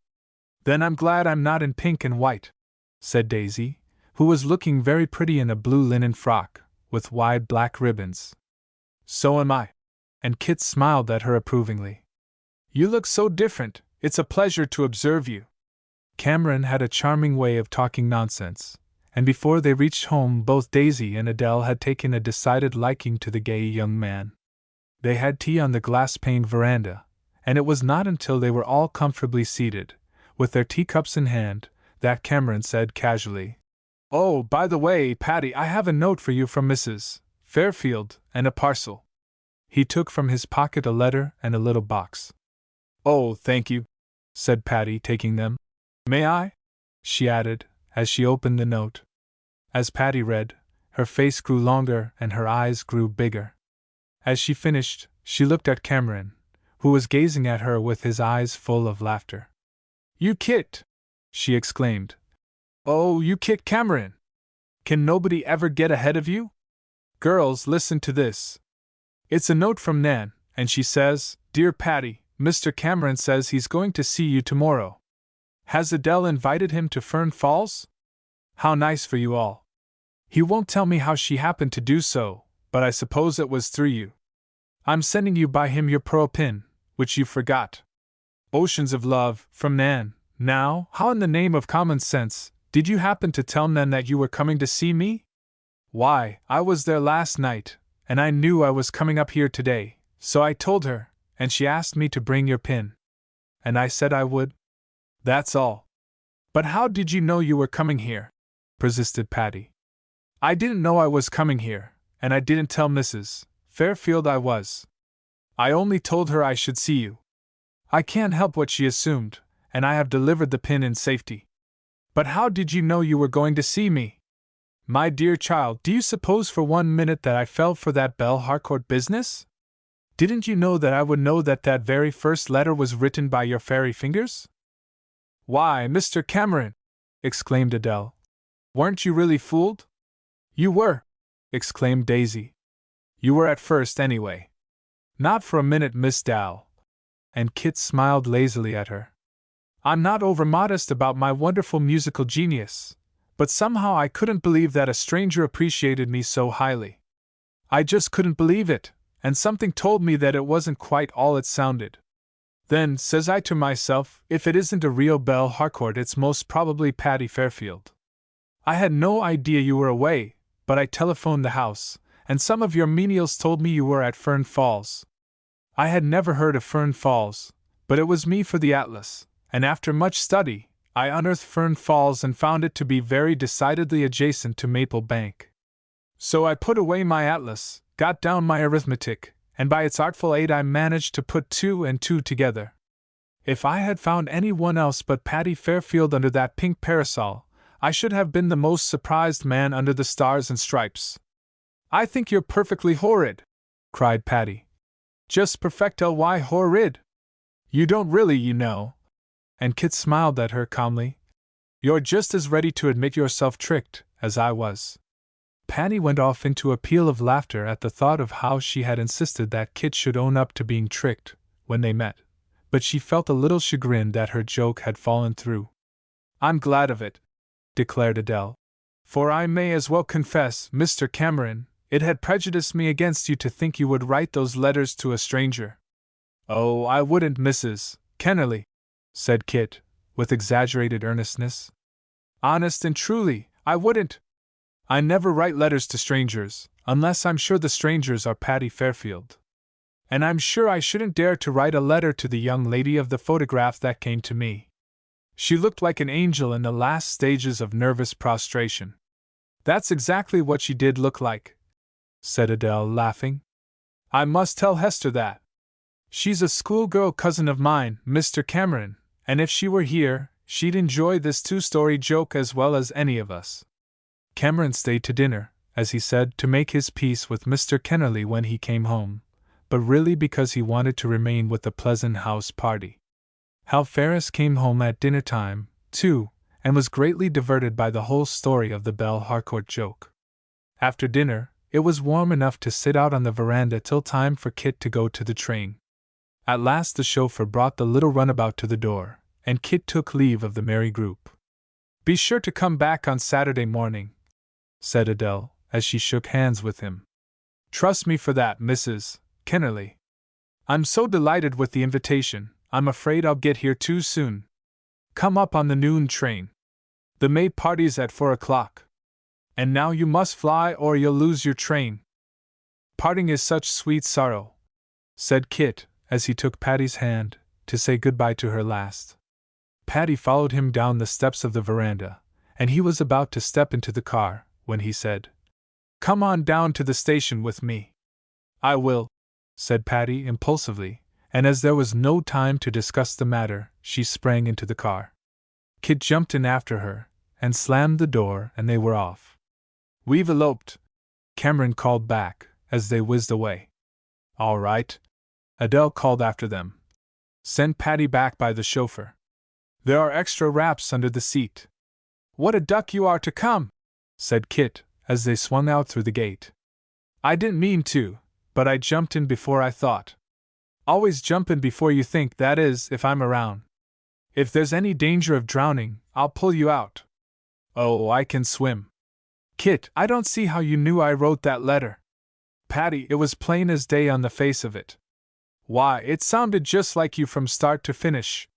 Then I'm glad I'm not in pink and white, said Daisy, who was looking very pretty in a blue linen frock, with wide black ribbons. So am I. And Kit smiled at her approvingly. You look so different, it's a pleasure to observe you. Cameron had a charming way of talking nonsense, and before they reached home both Daisy and Adele had taken a decided liking to the gay young man. They had tea on the glass-paned veranda, and it was not until they were all comfortably seated, with their teacups in hand, that Cameron said casually, Oh, by the way, Patty, I have a note for you from Mrs. Fairfield, and a parcel. He took from his pocket a letter and a little box. Oh, thank you, said Patty, taking them. May I? She added, as she opened the note. As Patty read, her face grew longer and her eyes grew bigger. As she finished, she looked at Cameron, who was gazing at her with his eyes full of laughter. You Kit! She exclaimed. Oh, you Kit Cameron! Can nobody ever get ahead of you? Girls, listen to this. It's a note from Nan, and she says, Dear Patty, Mr. Cameron says he's going to see you tomorrow. Has Adele invited him to Fern Falls? How nice for you all. He won't tell me how she happened to do so, but I suppose it was through you. I'm sending you by him your pearl pin, which you forgot. Oceans of love, from Nan. Now, how in the name of common sense, did you happen to tell Nan that you were coming to see me? Why, I was there last night, and I knew I was coming up here today, so I told her, and she asked me to bring your pin. And I said I would. That's all. But how did you know you were coming here? Persisted Patty. I didn't know I was coming here, and I didn't tell Mrs. Fairfield I was. I only told her I should see you. I can't help what she assumed, and I have delivered the pin in safety. But how did you know you were going to see me? My dear child, do you suppose for 1 minute that I fell for that Belle Harcourt business? Didn't you know that I would know that that very first letter was written by your fairy fingers? Why, Mr. Cameron! Exclaimed Adele. Weren't you really fooled? You were! Exclaimed Daisy. You were at first, anyway. Not for a minute, Miss Dow. And Kit smiled lazily at her. I'm not over-modest about my wonderful musical genius, but somehow I couldn't believe that a stranger appreciated me so highly. I just couldn't believe it, and something told me that it wasn't quite all it sounded. Then, says I to myself, if it isn't a real Belle Harcourt, it's most probably Patty Fairfield. I had no idea you were away, but I telephoned the house, and some of your menials told me you were at Fern Falls. I had never heard of Fern Falls, but it was me for the atlas, and after much study, I unearthed Fern Falls and found it to be very decidedly adjacent to Maple Bank. So I put away my atlas, got down my arithmetic, and by its artful aid I managed to put 2 and 2 together. If I had found anyone else but Patty Fairfield under that pink parasol, I should have been the most surprised man under the stars and stripes. I think you're perfectly horrid, cried Patty. Just perfectly horrid. You don't really, you know. And Kit smiled at her calmly. You're just as ready to admit yourself tricked as I was. Patty went off into a peal of laughter at the thought of how she had insisted that Kit should own up to being tricked when they met, but she felt a little chagrined that her joke had fallen through. I'm glad of it, declared Adele. For I may as well confess, Mr. Cameron, it had prejudiced me against you to think you would write those letters to a stranger. Oh, I wouldn't, Mrs. Kennerly, said Kit, with exaggerated earnestness. Honest and truly, I wouldn't. I never write letters to strangers, unless I'm sure the strangers are Patty Fairfield. And I'm sure I shouldn't dare to write a letter to the young lady of the photograph that came to me. She looked like an angel in the last stages of nervous prostration. That's exactly what she did look like, said Adele, laughing. I must tell Hester that. She's a schoolgirl cousin of mine, Mr. Cameron, and if she were here, she'd enjoy this 2-story joke as well as any of us. Cameron stayed to dinner, as he said, to make his peace with Mr. Kennerly when he came home, but really because he wanted to remain with the Pleasant House party. Hal Ferris came home at dinner time, too, and was greatly diverted by the whole story of the Belle Harcourt joke. After dinner, it was warm enough to sit out on the veranda till time for Kit to go to the train. At last the chauffeur brought the little runabout to the door, and Kit took leave of the merry group. Be sure to come back on Saturday morning, said Adele, as she shook hands with him. Trust me for that, Mrs. Kennerly. I'm so delighted with the invitation, I'm afraid I'll get here too soon. Come up on the noon train. The May party's at 4 o'clock. And now you must fly or you'll lose your train. Parting is such sweet sorrow, said Kit, as he took Patty's hand to say goodbye to her last. Patty followed him down the steps of the veranda, and he was about to step into the car when he said, Come on down to the station with me. I will, said Patty impulsively, and as there was no time to discuss the matter, she sprang into the car. Kit jumped in after her, and slammed the door, and they were off. We've eloped, Cameron called back, as they whizzed away. All right, Adele called after them. Send Patty back by the chauffeur. There are extra wraps under the seat. What a duck you are to come, said Kit, as they swung out through the gate. I didn't mean to, but I jumped in before I thought. Always jump in before you think, that is, if I'm around. If there's any danger of drowning, I'll pull you out. Oh, I can swim. Kit, I don't see how you knew I wrote that letter. Patty, it was plain as day on the face of it. Why, it sounded just like you from start to finish.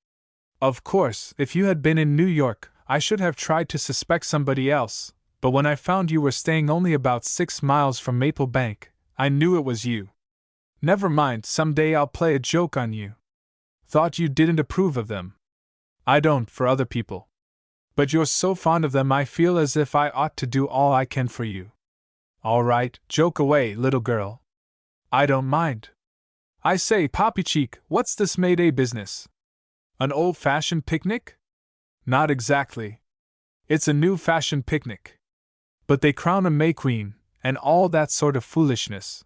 Of course, if you had been in New York, I should have tried to suspect somebody else, but when I found you were staying only about 6 miles from Maple Bank, I knew it was you. Never mind, someday I'll play a joke on you. Thought you didn't approve of them. I don't, for other people. But you're so fond of them I feel as if I ought to do all I can for you. All right, joke away, little girl. I don't mind. I say, Poppycheek, what's this May Day business? An old-fashioned picnic? Not exactly. It's a new-fashioned picnic. But they crown a May Queen, and all that sort of foolishness.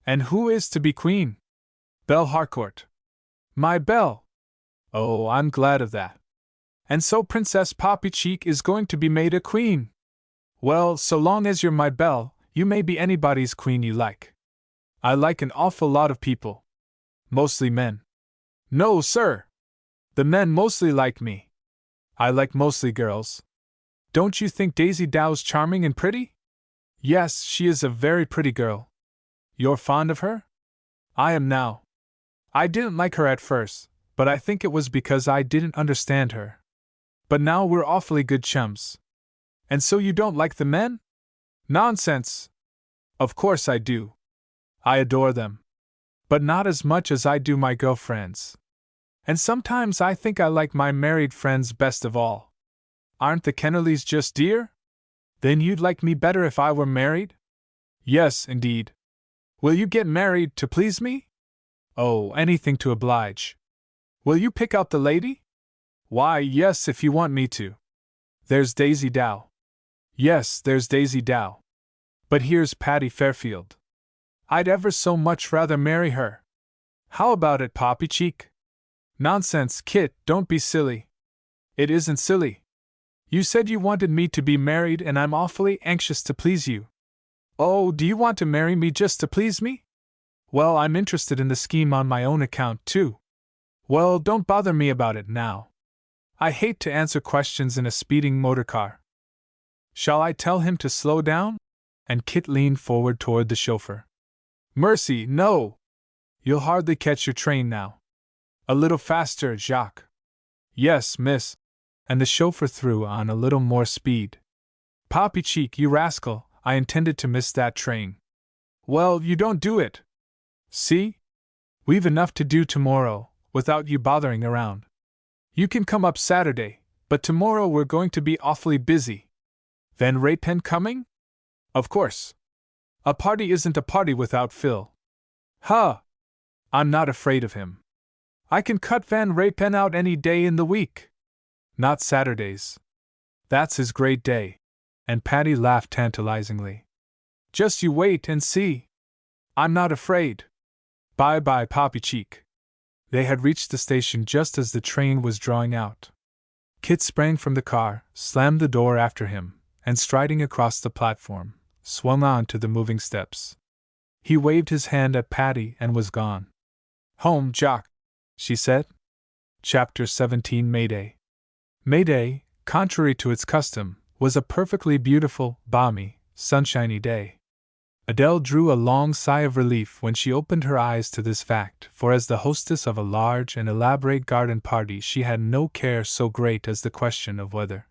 And who is to be queen? Belle Harcourt. My Belle! Oh, I'm glad of that. And so Princess Poppycheek is going to be made a queen. Well, so long as you're my Belle, you may be anybody's queen you like. I like an awful lot of people. Mostly men. No, sir! The men mostly like me. I like mostly girls. Don't you think Daisy Dow's charming and pretty? Yes, she is a very pretty girl. You're fond of her? I am now. I didn't like her at first, but I think it was because I didn't understand her. But now we're awfully good chums. And so you don't like the men? Nonsense! Of course I do. I adore them. But not as much as I do my girlfriends. And sometimes I think I like my married friends best of all. Aren't the Kennerleys just dear? Then you'd like me better if I were married? Yes, indeed. Will you get married to please me? Oh, anything to oblige. Will you pick out the lady? Why, yes, if you want me to. There's Daisy Dow. Yes, there's Daisy Dow. But here's Patty Fairfield. I'd ever so much rather marry her. How about it, Poppy Cheek? Nonsense, Kit, don't be silly. It isn't silly. You said you wanted me to be married, and I'm awfully anxious to please you. Oh, do you want to marry me just to please me? Well, I'm interested in the scheme on my own account, too. Well, don't bother me about it now. I hate to answer questions in a speeding motor car. Shall I tell him to slow down? And Kit leaned forward toward the chauffeur. Mercy, no! You'll hardly catch your train now. A little faster, Jacques. Yes, miss. And the chauffeur threw on a little more speed. Poppy Cheek, you rascal, I intended to miss that train. Well, you don't do it. See? We've enough to do tomorrow, without you bothering around. You can come up Saturday, but tomorrow we're going to be awfully busy. Van Raypen coming? Of course. A party isn't a party without Phil. Huh! I'm not afraid of him. I can cut Van Raypen out any day in the week. Not Saturdays. That's his great day. And Patty laughed tantalizingly. Just you wait and see. I'm not afraid. Bye-bye, Poppy Cheek. They had reached the station just as the train was drawing out. Kit sprang from the car, slammed the door after him, and striding across the platform, swung on to the moving steps. He waved his hand at Patty and was gone. Home, Jock, she said. Chapter 17 Mayday. Mayday, contrary to its custom, was a perfectly beautiful, balmy, sunshiny day. Adele drew a long sigh of relief when she opened her eyes to this fact, for as the hostess of a large and elaborate garden party she had no care so great as the question of weather.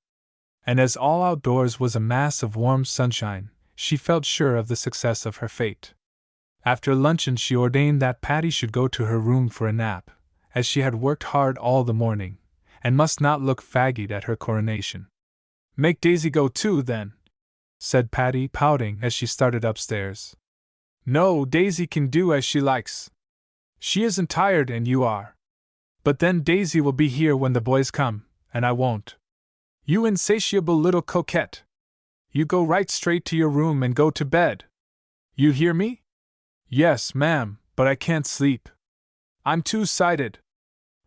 And as all outdoors was a mass of warm sunshine, she felt sure of the success of her fate. After luncheon she ordained that Patty should go to her room for a nap, as she had worked hard all the morning, and must not look fagged at her coronation. Make Daisy go too, then, said Patty, pouting as she started upstairs. No, Daisy can do as she likes. She isn't tired and you are. But then Daisy will be here when the boys come, and I won't. You insatiable little coquette. You go right straight to your room and go to bed. You hear me? Yes, ma'am, but I can't sleep. I'm two-sided.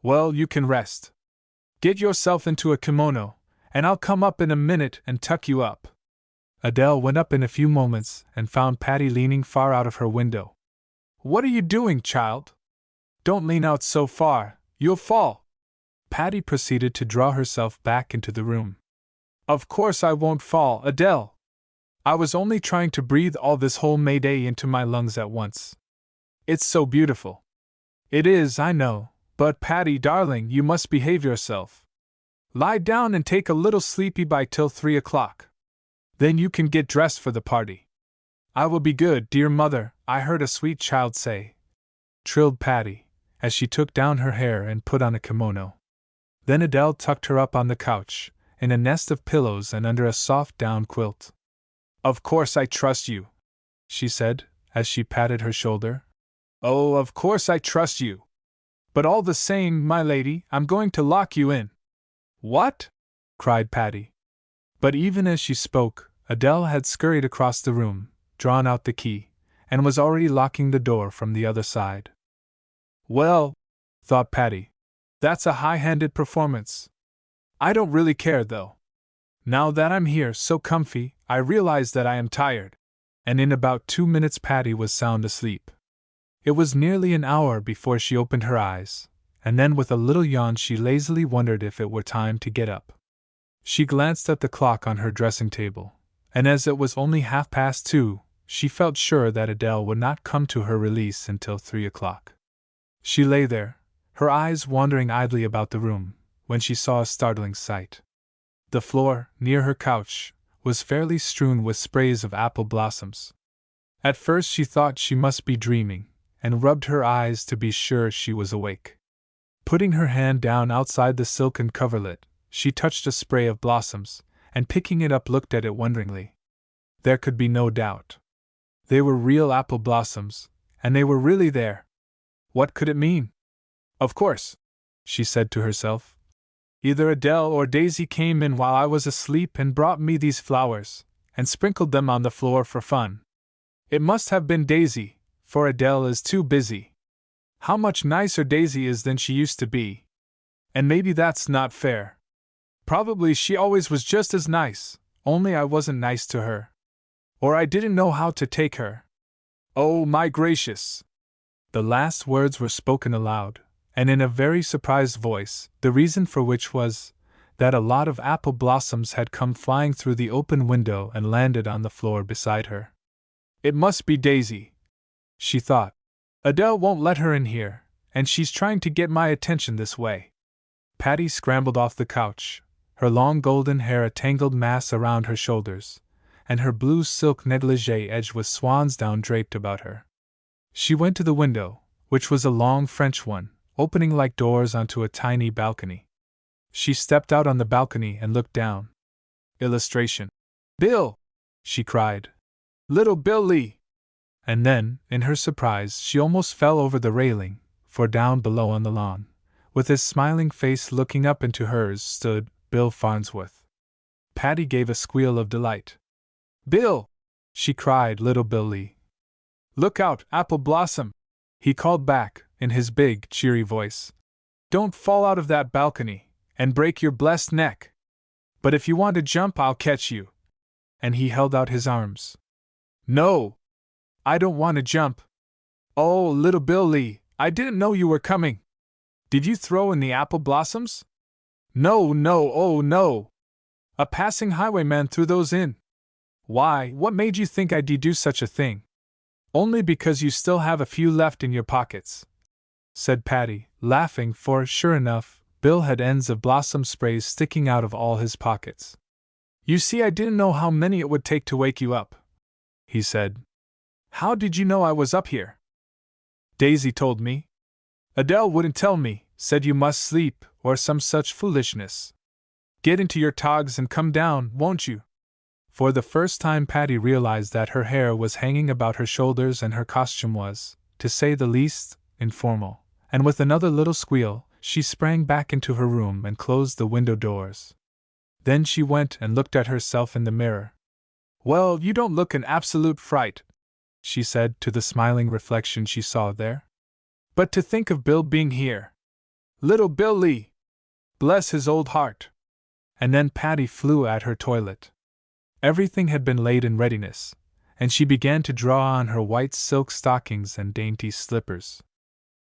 Well, you can rest. Get yourself into a kimono, and I'll come up in a minute and tuck you up. Adele went up in a few moments and found Patty leaning far out of her window. What are you doing, child? Don't lean out so far, you'll fall. Patty proceeded to draw herself back into the room. Of course I won't fall, Adele. I was only trying to breathe all this whole Mayday into my lungs at once. It's so beautiful. It is, I know, but Patty, darling, you must behave yourself. Lie down and take a little sleepy bite till 3 o'clock. Then you can get dressed for the party. I will be good, dear mother, I heard a sweet child say, trilled Patty, as she took down her hair and put on a kimono. Then Adele tucked her up on the couch, in a nest of pillows and under a soft down quilt. Of course I trust you, she said, as she patted her shoulder. Oh, of course I trust you. But all the same, my lady, I'm going to lock you in. What? Cried Patty. But even as she spoke, Adele had scurried across the room, drawn out the key, and was already locking the door from the other side. Well, thought Patty, that's a high-handed performance. I don't really care, though. Now that I'm here so comfy, I realize that I am tired. And in about 2 minutes Patty was sound asleep. It was nearly an hour before she opened her eyes, and then with a little yawn she lazily wondered if it were time to get up. She glanced at the clock on her dressing table, and as it was only 2:30, she felt sure that Adele would not come to her release until 3 o'clock. She lay there, her eyes wandering idly about the room, when she saw a startling sight. The floor, near her couch, was fairly strewn with sprays of apple blossoms. At first she thought she must be dreaming, and rubbed her eyes to be sure she was awake. Putting her hand down outside the silken coverlet, she touched a spray of blossoms, and picking it up looked at it wonderingly. There could be no doubt. They were real apple blossoms, and they were really there. What could it mean? Of course, she said to herself. Either Adele or Daisy came in while I was asleep and brought me these flowers, and sprinkled them on the floor for fun. It must have been Daisy, for Adele is too busy. How much nicer Daisy is than she used to be. And maybe that's not fair. Probably she always was just as nice, only I wasn't nice to her. Or I didn't know how to take her. Oh my gracious! The last words were spoken aloud, and in a very surprised voice, the reason for which was that a lot of apple blossoms had come flying through the open window and landed on the floor beside her. It must be Daisy, she thought. Adele won't let her in here, and she's trying to get my attention this way. Patty scrambled off the couch, her long golden hair a tangled mass around her shoulders, and her blue silk negligee edged with swan's down draped about her. She went to the window, which was a long French one, opening like doors onto a tiny balcony. She stepped out on the balcony and looked down. Illustration. Bill! She cried. Little Billy! And then, in her surprise, she almost fell over the railing, for down below on the lawn, with his smiling face looking up into hers, stood Bill Farnsworth. Patty gave a squeal of delight. Bill! She cried, little Billy. Look out, Apple Blossom! He called back, in his big, cheery voice. Don't fall out of that balcony, and break your blessed neck. But if you want to jump, I'll catch you. And he held out his arms. No! I don't want to jump. Oh, little Billy, I didn't know you were coming. Did you throw in the apple blossoms? No, oh no! A passing highwayman threw those in. Why, what made you think I'd do such a thing? Only because you still have a few left in your pockets, said Patty, laughing, for, sure enough, Bill had ends of blossom sprays sticking out of all his pockets. You see, I didn't know how many it would take to wake you up, he said. How did you know I was up here? Daisy told me. Adele wouldn't tell me, said you must sleep, or some such foolishness. Get into your togs and come down, won't you? For the first time Patty realized that her hair was hanging about her shoulders and her costume was, to say the least, informal, and with another little squeal, she sprang back into her room and closed the window doors. Then she went and looked at herself in the mirror. Well, you don't look an absolute fright, she said to the smiling reflection she saw there. But to think of Bill being here! Little Billy! Bless his old heart! And then Patty flew at her toilet. Everything had been laid in readiness, and she began to draw on her white silk stockings and dainty slippers.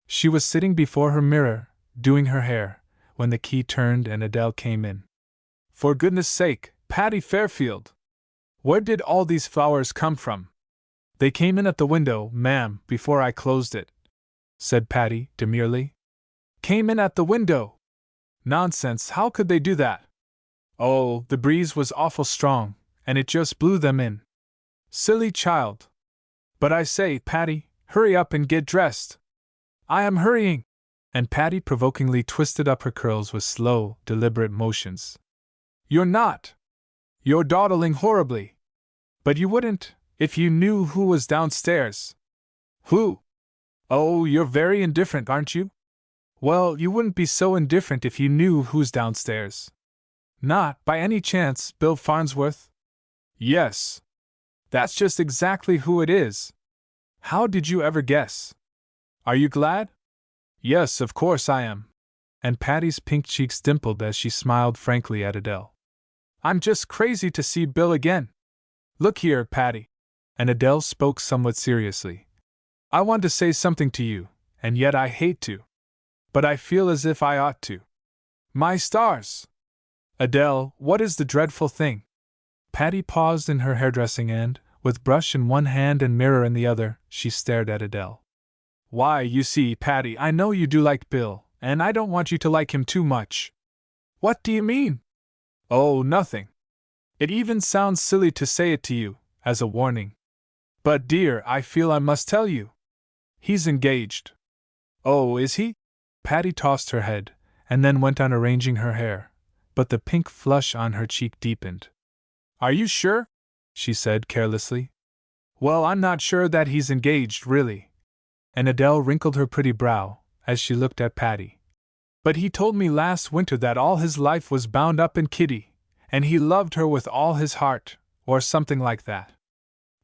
She was sitting before her mirror, doing her hair, when the key turned and Adele came in. For goodness sake, Patty Fairfield! Where did all these flowers come from? They came in at the window, ma'am, before I closed it, said Patty, demurely. Came in at the window? Nonsense, how could they do that? Oh, the breeze was awful strong, and it just blew them in. Silly child! But I say, Patty, hurry up and get dressed. I am hurrying! And Patty provokingly twisted up her curls with slow, deliberate motions. You're not! You're dawdling horribly! But you wouldn't, if you knew who was downstairs. Who? Oh, you're very indifferent, aren't you? Well, you wouldn't be so indifferent if you knew who's downstairs. Not, by any chance, Bill Farnsworth? Yes. That's just exactly who it is. How did you ever guess? Are you glad? Yes, of course I am. And Patty's pink cheeks dimpled as she smiled frankly at Adele. I'm just crazy to see Bill again. Look here, Patty. And Adele spoke somewhat seriously. I want to say something to you, and yet I hate to. But I feel as if I ought to. My stars! Adele, what is the dreadful thing? Patty paused in her hairdressing and, with brush in one hand and mirror in the other, she stared at Adele. Why, you see, Patty, I know you do like Bill, and I don't want you to like him too much. What do you mean? Oh, nothing. It even sounds silly to say it to you, as a warning. But dear, I feel I must tell you. He's engaged. Oh, is he? Patty tossed her head, and then went on arranging her hair, but the pink flush on her cheek deepened. Are you sure? She said carelessly. Well, I'm not sure that he's engaged, really. And Adele wrinkled her pretty brow, as she looked at Patty. But he told me last winter that all his life was bound up in Kitty, and he loved her with all his heart, or something like that.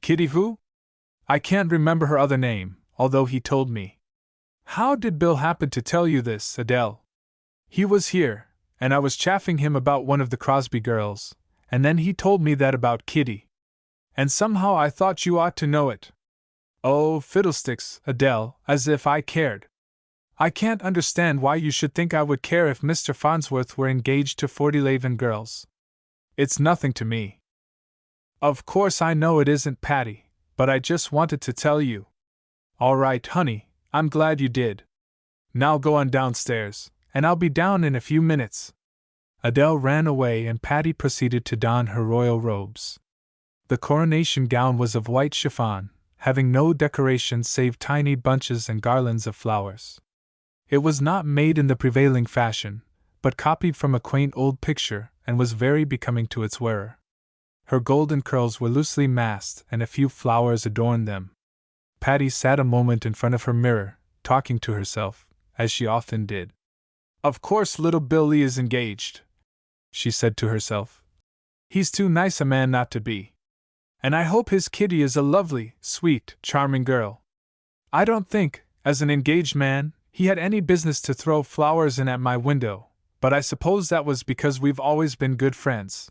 Kitty who? I can't remember her other name, although he told me. How did Bill happen to tell you this, Adele? He was here, and I was chaffing him about one of the Crosby girls, and then he told me that about Kitty. And somehow I thought you ought to know it. Oh, fiddlesticks, Adele, as if I cared. I can't understand why you should think I would care if Mr. Farnsworth were engaged to 40 Laven girls. It's nothing to me. Of course I know it isn't, Patty, but I just wanted to tell you. All right, honey, I'm glad you did. Now go on downstairs, and I'll be down in a few minutes. Adele ran away and Patty proceeded to don her royal robes. The coronation gown was of white chiffon, having no decorations save tiny bunches and garlands of flowers. It was not made in the prevailing fashion, but copied from a quaint old picture, and was very becoming to its wearer. Her golden curls were loosely massed, and a few flowers adorned them. Patty sat a moment in front of her mirror, talking to herself, as she often did. Of course little Billy is engaged, she said to herself. He's too nice a man not to be. And I hope his Kitty is a lovely, sweet, charming girl. I don't think, as an engaged man, he had any business to throw flowers in at my window, but I suppose that was because we've always been good friends.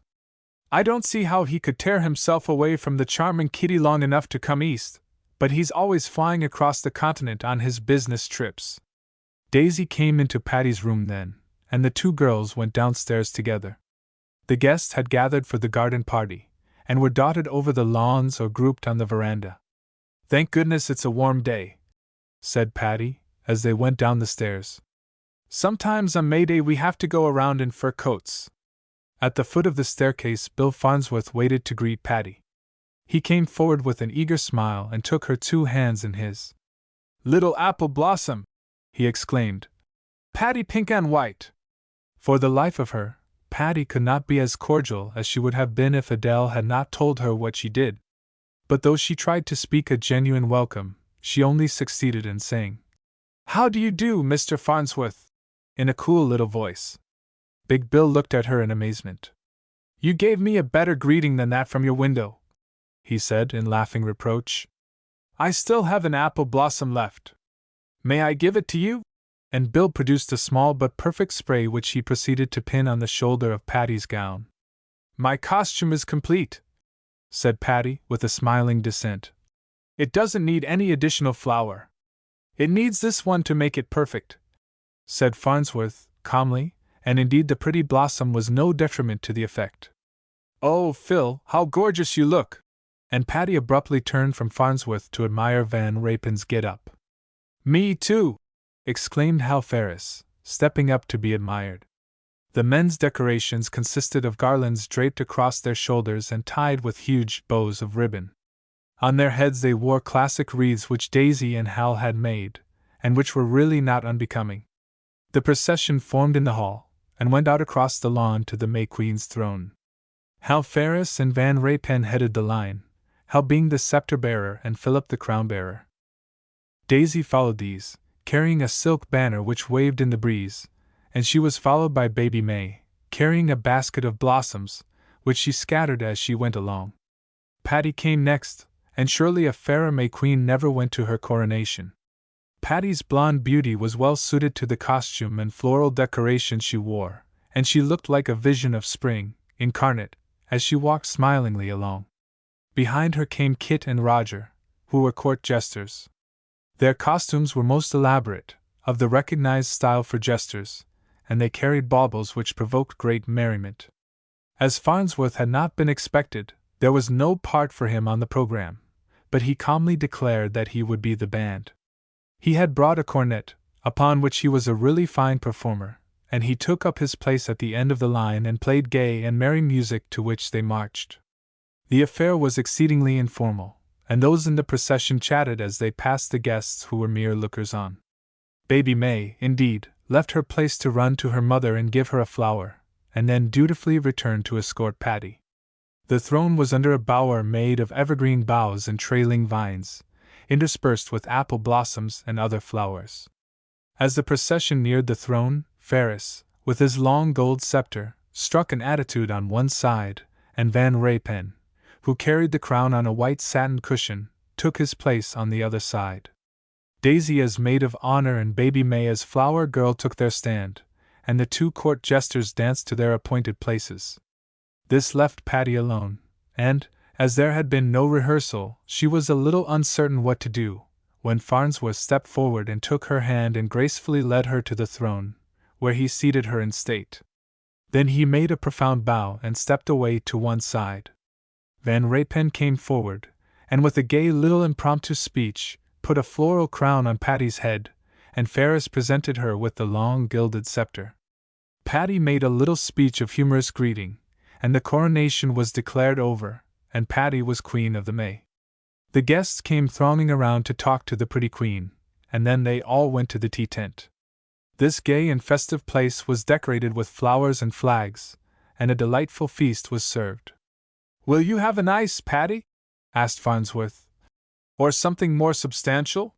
I don't see how he could tear himself away from the charming Kitty long enough to come east, but he's always flying across the continent on his business trips. Daisy came into Patty's room then, and the two girls went downstairs together. The guests had gathered for the garden party, and were dotted over the lawns or grouped on the veranda. Thank goodness it's a warm day, said Patty, as they went down the stairs. Sometimes on May Day we have to go around in fur coats. At the foot of the staircase Bill Farnsworth waited to greet Patty. He came forward with an eager smile and took her two hands in his. Little apple blossom, he exclaimed. Patty pink and white. For the life of her, Patty could not be as cordial as she would have been if Adele had not told her what she did. But though she tried to speak a genuine welcome, she only succeeded in saying, How do you do, Mr. Farnsworth? In a cool little voice. Big Bill looked at her in amazement. You gave me a better greeting than that from your window, he said in laughing reproach. I still have an apple blossom left. May I give it to you? And Bill produced a small but perfect spray which he proceeded to pin on the shoulder of Patty's gown. My costume is complete, said Patty, with a smiling dissent. It doesn't need any additional flower. It needs this one to make it perfect, said Farnsworth, calmly, and indeed the pretty blossom was no detriment to the effect. Oh, Phil, how gorgeous you look! And Patty abruptly turned from Farnsworth to admire Van Rapen's get-up. Me too! Exclaimed Hal Ferris, stepping up to be admired. The men's decorations consisted of garlands draped across their shoulders and tied with huge bows of ribbon. On their heads they wore classic wreaths which Daisy and Hal had made, and which were really not unbecoming. The procession formed in the hall, and went out across the lawn to the May Queen's throne. Hal Ferris and Van Rapen headed the line, Hal being the scepter-bearer and Philip the crown-bearer. Daisy followed these, carrying a silk banner which waved in the breeze, and she was followed by baby May, carrying a basket of blossoms, which she scattered as she went along. Patty came next, and surely a fairer May Queen never went to her coronation. Patty's blonde beauty was well suited to the costume and floral decoration she wore, and she looked like a vision of spring, incarnate, as she walked smilingly along. Behind her came Kit and Roger, who were court jesters. Their costumes were most elaborate, of the recognized style for jesters, and they carried baubles which provoked great merriment. As Farnsworth had not been expected, there was no part for him on the program, but he calmly declared that he would be the band. He had brought a cornet, upon which he was a really fine performer, and he took up his place at the end of the line and played gay and merry music to which they marched. The affair was exceedingly informal, and those in the procession chatted as they passed the guests who were mere lookers-on. Baby May, indeed, left her place to run to her mother and give her a flower, and then dutifully returned to escort Patty. The throne was under a bower made of evergreen boughs and trailing vines, interspersed with apple blossoms and other flowers. As the procession neared the throne, Ferris, with his long gold scepter, struck an attitude on one side, and Van Raypen, who carried the crown on a white satin cushion, took his place on the other side. Daisy as maid of honor and Baby May as flower girl took their stand, and the two court jesters danced to their appointed places. This left Patty alone, and, as there had been no rehearsal, she was a little uncertain what to do, when Farnsworth stepped forward and took her hand and gracefully led her to the throne, where he seated her in state. Then he made a profound bow and stepped away to one side. Van Raypen came forward, and with a gay little impromptu speech, put a floral crown on Patty's head, and Ferris presented her with the long gilded scepter. Patty made a little speech of humorous greeting, and the coronation was declared over, and Patty was Queen of the May. The guests came thronging around to talk to the pretty queen, and then they all went to the tea tent. This gay and festive place was decorated with flowers and flags, and a delightful feast was served. "Will you have an ice, Patty?" asked Farnsworth. "Or something more substantial?"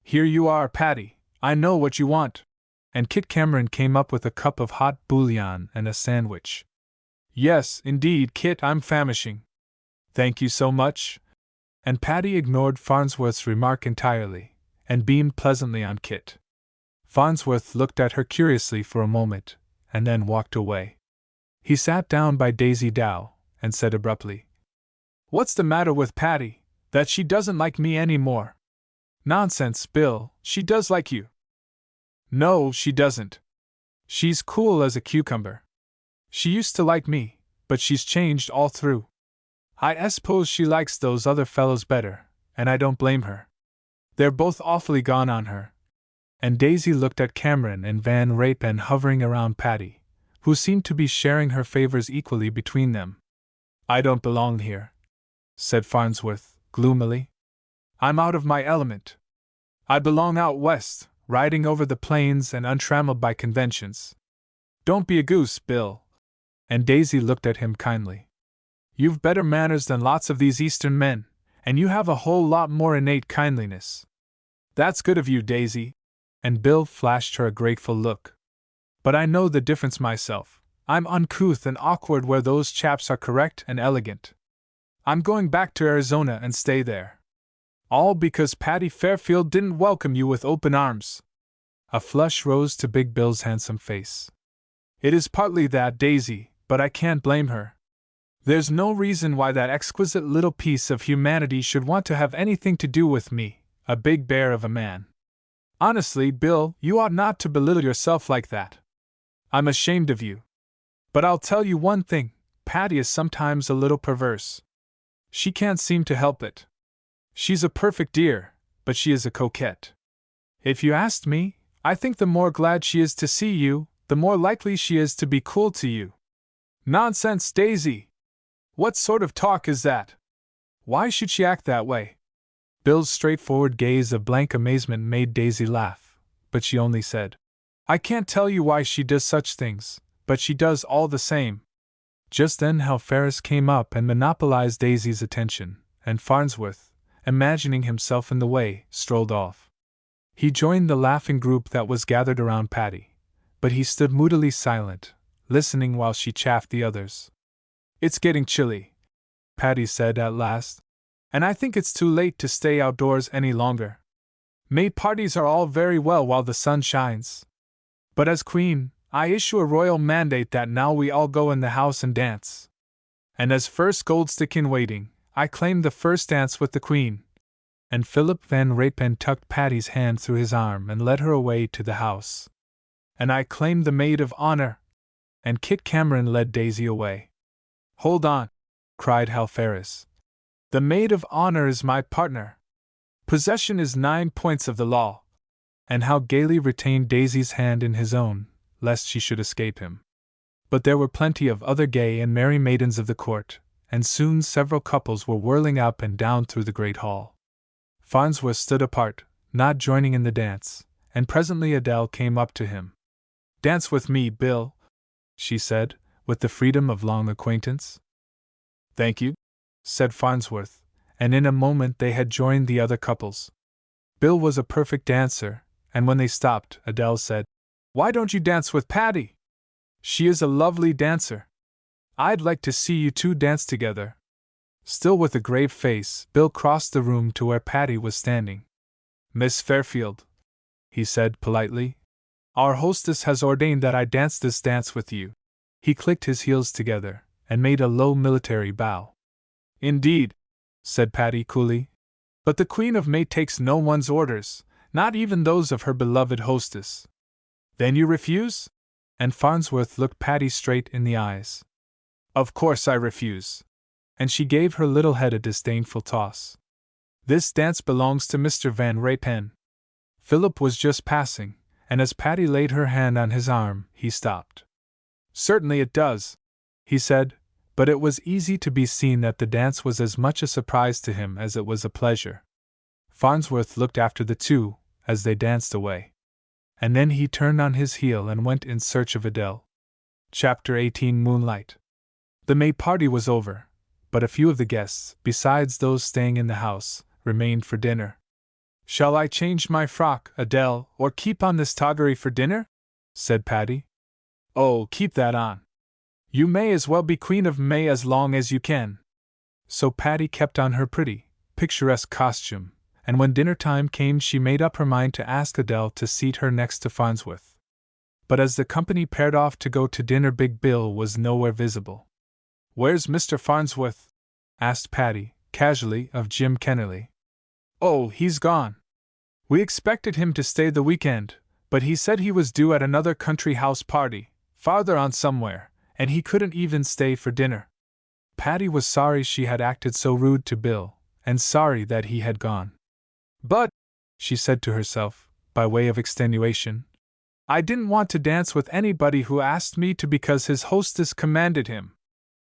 "Here you are, Patty. I know what you want." And Kit Cameron came up with a cup of hot bouillon and a sandwich. "Yes, indeed, Kit, I'm famishing." "Thank you so much." And Patty ignored Farnsworth's remark entirely, and beamed pleasantly on Kit. Farnsworth looked at her curiously for a moment, and then walked away. He sat down by Daisy Dow, and said abruptly, "What's the matter with Patty, that she doesn't like me any more?" "Nonsense, Bill, she does like you." "No, she doesn't. She's cool as a cucumber. She used to like me, but she's changed all through. I suppose she likes those other fellows better, and I don't blame her. They're both awfully gone on her." And Daisy looked at Cameron and Van Raypen hovering around Patty, who seemed to be sharing her favors equally between them. "I don't belong here," said Farnsworth, gloomily. "I'm out of my element. I belong out west, riding over the plains and untrammeled by conventions. Don't be a goose, Bill." And Daisy looked at him kindly. "You've better manners than lots of these Eastern men, and you have a whole lot more innate kindliness." "That's good of you, Daisy." And Bill flashed her a grateful look. "But I know the difference myself. I'm uncouth and awkward where those chaps are correct and elegant. I'm going back to Arizona and stay there. All because Patty Fairfield didn't welcome you with open arms." A flush rose to Big Bill's handsome face. "It is partly that, Daisy, but I can't blame her. There's no reason why that exquisite little piece of humanity should want to have anything to do with me, a big bear of a man. Honestly, Bill, you ought not to belittle yourself like that. I'm ashamed of you. But I'll tell you one thing, Patty is sometimes a little perverse. She can't seem to help it. She's a perfect dear, but she is a coquette. If you asked me, I think the more glad she is to see you, the more likely she is to be cool to you." "Nonsense, Daisy! What sort of talk is that? Why should she act that way?" Bill's straightforward gaze of blank amazement made Daisy laugh, but she only said, "I can't tell you why she does such things, but she does all the same." Just then Hal Ferris came up and monopolized Daisy's attention, and Farnsworth, imagining himself in the way, strolled off. He joined the laughing group that was gathered around Patty, but he stood moodily silent, listening while she chaffed the others. "It's getting chilly," Patty said at last, "and I think it's too late to stay outdoors any longer. May parties are all very well while the sun shines. But as Queen, I issue a royal mandate that now we all go in the house and dance. And as first Goldstick in waiting, I claim the first dance with the Queen." And Philip Van Raypen tucked Patty's hand through his arm and led her away to the house. "And I claim the maid of honor." And Kit Cameron led Daisy away. "Hold on," cried Hal Ferris. "The maid of honor is my partner. Possession is 9 points of the law." And Hal gaily retained Daisy's hand in his own, lest she should escape him. But there were plenty of other gay and merry maidens of the court, and soon several couples were whirling up and down through the great hall. Farnsworth stood apart, not joining in the dance, and presently Adele came up to him. "Dance with me, Bill," she said, with the freedom of long acquaintance. "Thank you," said Farnsworth, and in a moment they had joined the other couples. Bill was a perfect dancer, and when they stopped, Adele said, "Why don't you dance with Patty? She is a lovely dancer. I'd like to see you two dance together." Still with a grave face, Bill crossed the room to where Patty was standing. "Miss Fairfield," he said politely, "our hostess has ordained that I dance this dance with you." He clicked his heels together and made a low military bow. "Indeed," said Patty coolly, "but the Queen of May takes no one's orders, not even those of her beloved hostess." "Then you refuse?" And Farnsworth looked Patty straight in the eyes. "Of course I refuse." And she gave her little head a disdainful toss. "This dance belongs to Mr. Van Raypen." Philip was just passing, and as Patty laid her hand on his arm, he stopped. "Certainly it does," he said, but it was easy to be seen that the dance was as much a surprise to him as it was a pleasure. Farnsworth looked after the two, as they danced away. And then he turned on his heel and went in search of Adele. Chapter 18 Moonlight. The May party was over, but a few of the guests, besides those staying in the house, remained for dinner. "Shall I change my frock, Adele, or keep on this toggery for dinner?" said Patty. "Oh, keep that on. You may as well be Queen of May as long as you can." So Patty kept on her pretty, picturesque costume, and when dinner time came she made up her mind to ask Adele to seat her next to Farnsworth. But as the company paired off to go to dinner, Big Bill was nowhere visible. "Where's Mr. Farnsworth?" asked Patty, casually, of Jim Kennerly. "Oh, he's gone. We expected him to stay the weekend, but he said he was due at another country house party, farther on somewhere, and he couldn't even stay for dinner." Patty was sorry she had acted so rude to Bill, and sorry that he had gone. "But," she said to herself, by way of extenuation, "I didn't want to dance with anybody who asked me to because his hostess commanded him.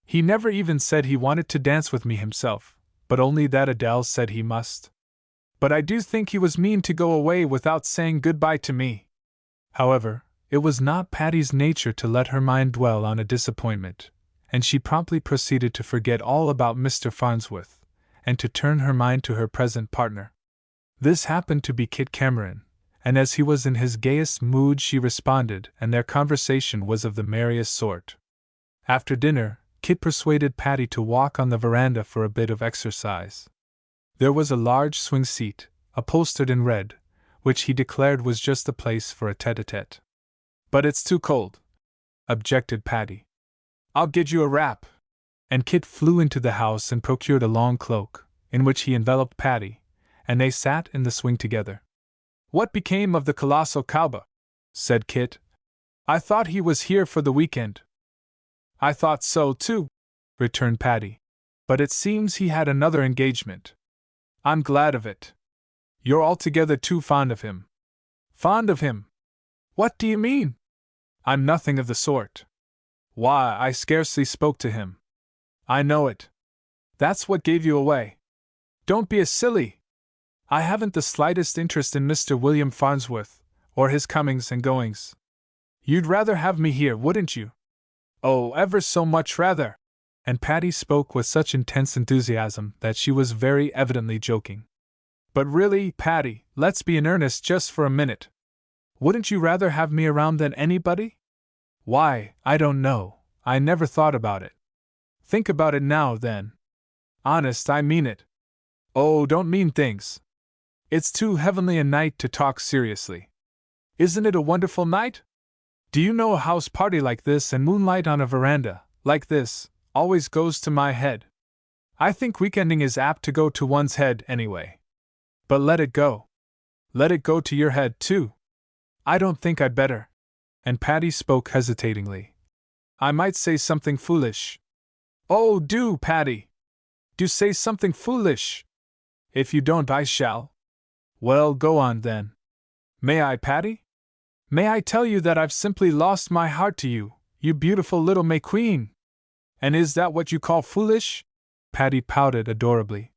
He never even said he wanted to dance with me himself, but only that Adele said he must. But I do think he was mean to go away without saying goodbye to me." However, it was not Patty's nature to let her mind dwell on a disappointment, and she promptly proceeded to forget all about Mr. Farnsworth, and to turn her mind to her present partner. This happened to be Kit Cameron, and as he was in his gayest mood she responded, and their conversation was of the merriest sort. After dinner, Kit persuaded Patty to walk on the veranda for a bit of exercise. There was a large swing seat, upholstered in red, which he declared was just the place for a tete-a-tete. "But it's too cold," objected Patty. "I'll get you a wrap." And Kit flew into the house and procured a long cloak, in which he enveloped Patty, and they sat in the swing together. "What became of the colossal cowboy?" said Kit. "I thought he was here for the weekend." "I thought so, too," returned Patty. "But it seems he had another engagement. I'm glad of it. You're altogether too fond of him." "Fond of him? What do you mean?" "I'm nothing of the sort. Why, I scarcely spoke to him." "I know it. That's what gave you away." "Don't be a silly. I haven't the slightest interest in Mr. William Farnsworth, or his comings and goings. You'd rather have me here, wouldn't you?" "Oh, ever so much rather." And Patty spoke with such intense enthusiasm that she was very evidently joking. "But really, Patty, let's be in earnest just for a minute. Wouldn't you rather have me around than anybody?" "Why, I don't know. I never thought about it." "Think about it now, then." "Honest, I mean it." "Oh, don't mean things. It's too heavenly a night to talk seriously." "Isn't it a wonderful night? Do you know, a house party like this and moonlight on a veranda, like this, always goes to my head. I think weekending is apt to go to one's head anyway. But let it go. Let it go to your head, too." "I don't think I'd better." And Patty spoke hesitatingly. "I might say something foolish." "Oh, do, Patty! Do say something foolish." "If you don't, I shall." "Well, go on then." "May I, Patty?" May I tell you that I've simply lost my heart to you, you beautiful little May Queen? And is that what you call foolish? Patty pouted adorably.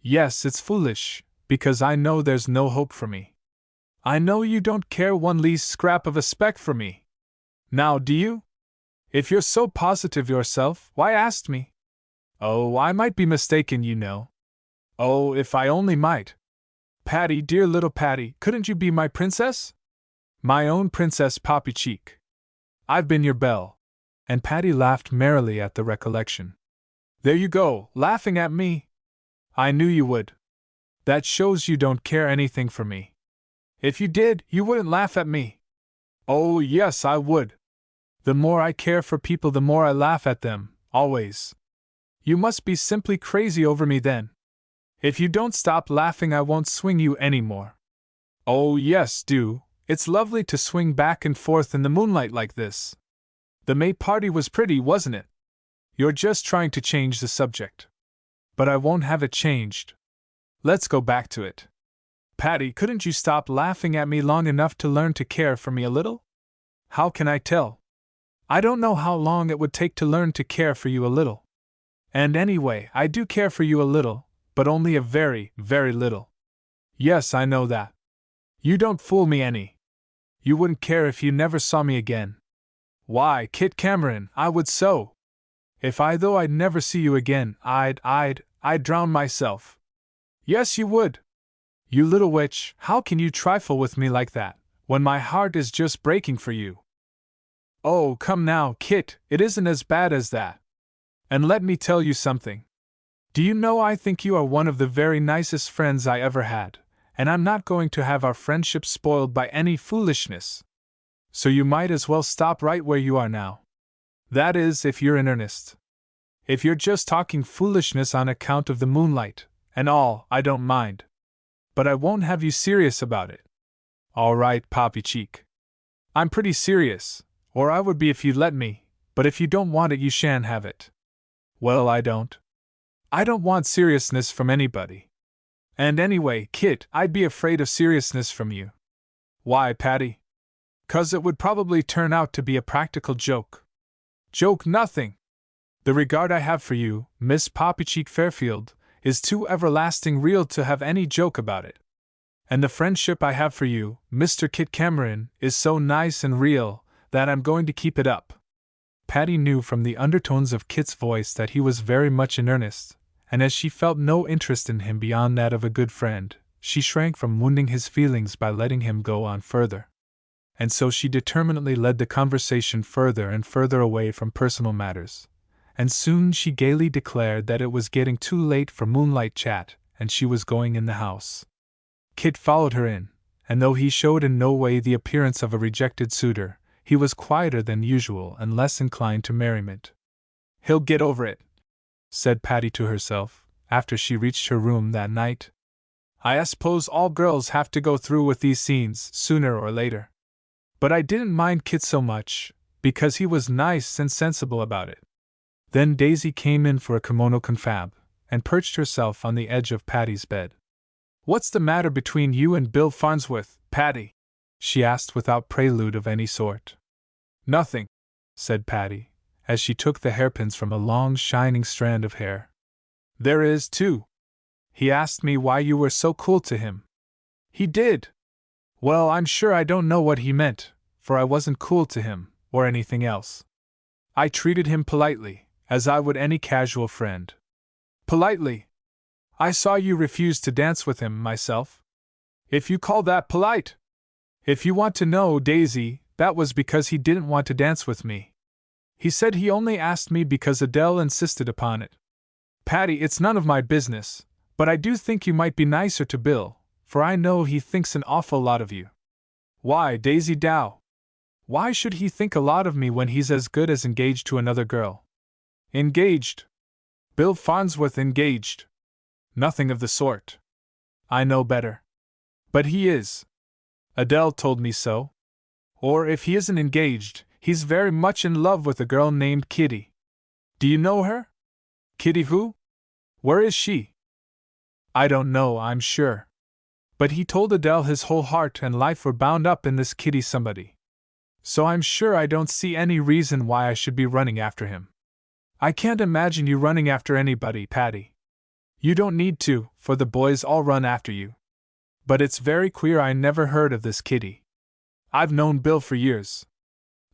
Yes, it's foolish, because I know there's no hope for me. I know you don't care one least scrap of a speck for me. Now, do you? If you're so positive yourself, why ask me? Oh, I might be mistaken, you know. Oh, if I only might. Patty, dear little Patty, couldn't you be my princess? My own Princess Poppy Cheek. I've been your belle. And Patty laughed merrily at the recollection. There you go, laughing at me. I knew you would. That shows you don't care anything for me. If you did, you wouldn't laugh at me. Oh, yes, I would. The more I care for people, the more I laugh at them, always. You must be simply crazy over me then. If you don't stop laughing, I won't swing you any more. Oh, yes, do. It's lovely to swing back and forth in the moonlight like this. The May party was pretty, wasn't it? You're just trying to change the subject. But I won't have it changed. Let's go back to it. Patty, couldn't you stop laughing at me long enough to learn to care for me a little? How can I tell? I don't know how long it would take to learn to care for you a little. And anyway, I do care for you a little, but only a very, very little. Yes, I know that. You don't fool me any. You wouldn't care if you never saw me again. Why, Kit Cameron, I would so. If though I'd never see you again, I'd drown myself. Yes, you would. You little witch, how can you trifle with me like that, when my heart is just breaking for you? Oh, come now, Kit, it isn't as bad as that. And let me tell you something. Do you know I think you are one of the very nicest friends I ever had, and I'm not going to have our friendship spoiled by any foolishness. So you might as well stop right where you are now. That is, if you're in earnest. If you're just talking foolishness on account of the moonlight, and all, I don't mind. But I won't have you serious about it. All right, Poppy Cheek. I'm pretty serious, or I would be if you'd let me, but if you don't want it, you shan't have it. Well, I don't. I don't want seriousness from anybody. And anyway, Kit, I'd be afraid of seriousness from you. Why, Patty? 'Cause it would probably turn out to be a practical joke. Joke nothing! The regard I have for you, Miss Poppycheek Fairfield, is too everlasting real to have any joke about it. And the friendship I have for you, Mr. Kit Cameron, is so nice and real that I'm going to keep it up. Patty knew from the undertones of Kit's voice that he was very much in earnest, and as she felt no interest in him beyond that of a good friend, she shrank from wounding his feelings by letting him go on further. And so she determinedly led the conversation further and further away from personal matters, and soon she gaily declared that it was getting too late for moonlight chat, and she was going in the house. Kit followed her in, and though he showed in no way the appearance of a rejected suitor, he was quieter than usual and less inclined to merriment. He'll get over it, said Patty to herself, after she reached her room that night. I suppose all girls have to go through with these scenes, sooner or later. But I didn't mind Kit so much, because he was nice and sensible about it. Then Daisy came in for a kimono confab, and perched herself on the edge of Patty's bed. What's the matter between you and Bill Farnsworth, Patty? She asked without prelude of any sort. Nothing, said Patty, as she took the hairpins from a long shining strand of hair. There is, too. He asked me why you were so cool to him. He did. Well, I'm sure I don't know what he meant, for I wasn't cool to him, or anything else. I treated him politely, as I would any casual friend. Politely? I saw you refuse to dance with him, myself. If you call that polite. If you want to know, Daisy, that was because he didn't want to dance with me. He said he only asked me because Adele insisted upon it. Patty, it's none of my business, but I do think you might be nicer to Bill, for I know he thinks an awful lot of you. Why, Daisy Dow? Why should he think a lot of me when he's as good as engaged to another girl? Engaged? Bill Farnsworth engaged? Nothing of the sort. I know better. But he is. Adele told me so. Or if he isn't engaged, he's very much in love with a girl named Kitty. Do you know her? Kitty who? Where is she? I don't know, I'm sure. But he told Adele his whole heart and life were bound up in this kitty somebody. So I'm sure I don't see any reason why I should be running after him. I can't imagine you running after anybody, Patty. You don't need to, for the boys all run after you. But it's very queer I never heard of this kitty. I've known Bill for years.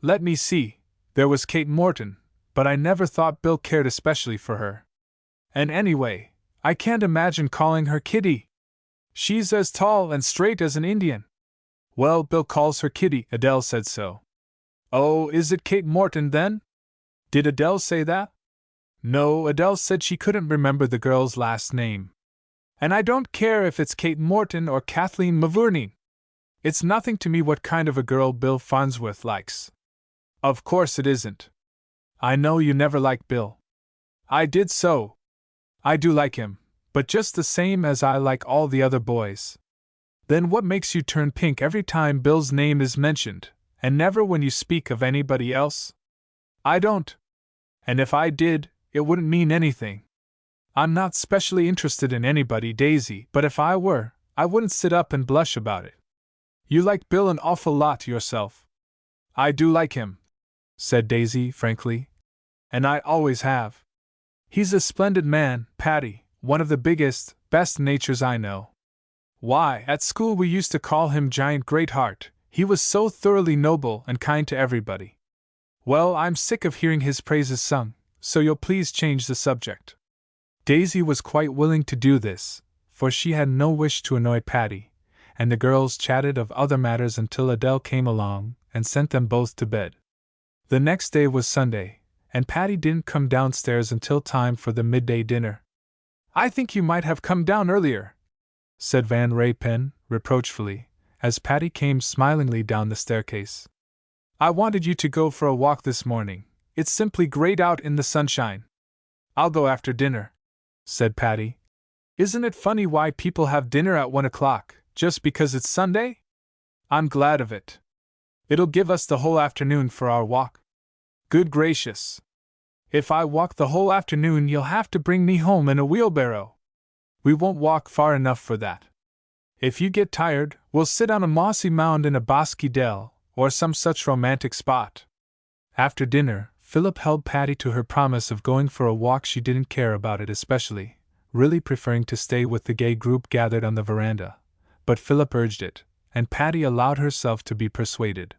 Let me see, there was Kate Morton, but I never thought Bill cared especially for her. And anyway, I can't imagine calling her Kitty. She's as tall and straight as an Indian. Well, Bill calls her Kitty, Adele said so. Oh, is it Kate Morton then? Did Adele say that? No, Adele said she couldn't remember the girl's last name. And I don't care if it's Kate Morton or Kathleen Mavourneen. It's nothing to me what kind of a girl Bill Farnsworth likes. Of course it isn't. I know you never liked Bill. I did so. I do like him, but just the same as I like all the other boys. Then what makes you turn pink every time Bill's name is mentioned, and never when you speak of anybody else? I don't. And if I did, it wouldn't mean anything. I'm not specially interested in anybody, Daisy, but if I were, I wouldn't sit up and blush about it. You like Bill an awful lot yourself. I do like him, said Daisy frankly. And I always have. He's a splendid man, Patty, one of the biggest, best natures I know. Why, at school we used to call him Giant Greatheart, he was so thoroughly noble and kind to everybody. Well, I'm sick of hearing his praises sung, so you'll please change the subject. Daisy was quite willing to do this, for she had no wish to annoy Patty, and the girls chatted of other matters until Adele came along and sent them both to bed. The next day was Sunday, and Patty didn't come downstairs until time for the midday dinner. I think you might have come down earlier, said Van Raypen, reproachfully, as Patty came smilingly down the staircase. I wanted you to go for a walk this morning. It's simply great out in the sunshine. I'll go after dinner, said Patty. Isn't it funny why people have dinner at 1 o'clock, just because it's Sunday? I'm glad of it. It'll give us the whole afternoon for our walk. Good gracious! If I walk the whole afternoon, you'll have to bring me home in a wheelbarrow. We won't walk far enough for that. If you get tired, we'll sit on a mossy mound in a bosky dell, or some such romantic spot. After dinner, Philip held Patty to her promise of going for a walk. She didn't care about it especially, really preferring to stay with the gay group gathered on the veranda. But Philip urged it, and Patty allowed herself to be persuaded.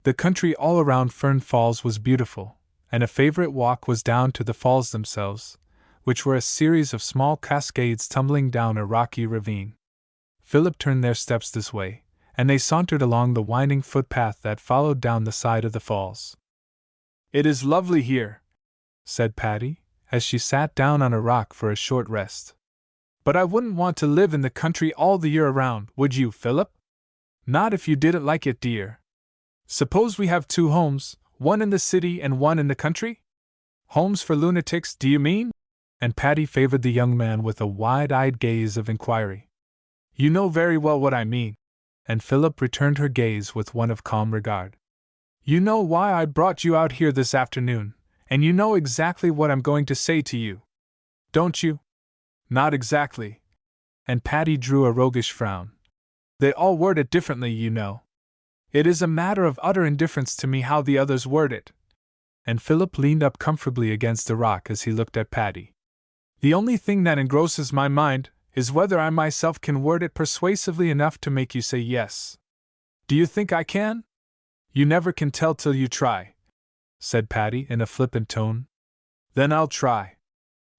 The country all around Fern Falls was beautiful, and a favorite walk was down to the falls themselves, which were a series of small cascades tumbling down a rocky ravine. Philip turned their steps this way, and they sauntered along the winding footpath that followed down the side of the falls. It is lovely here, said Patty, as she sat down on a rock for a short rest. But I wouldn't want to live in the country all the year around, would you, Philip? Not if you didn't like it, dear. Suppose we have 2 homes, one in the city and one in the country? Homes for lunatics, do you mean? And Patty favored the young man with a wide-eyed gaze of inquiry. You know very well what I mean. And Philip returned her gaze with one of calm regard. You know why I brought you out here this afternoon, and you know exactly what I'm going to say to you. Don't you? Not exactly. And Patty drew a roguish frown. They all word it differently, you know. It is a matter of utter indifference to me how the others word it. And Philip leaned up comfortably against a rock as he looked at Patty. The only thing that engrosses my mind is whether I myself can word it persuasively enough to make you say yes. Do you think I can? You never can tell till you try, said Patty in a flippant tone. Then I'll try.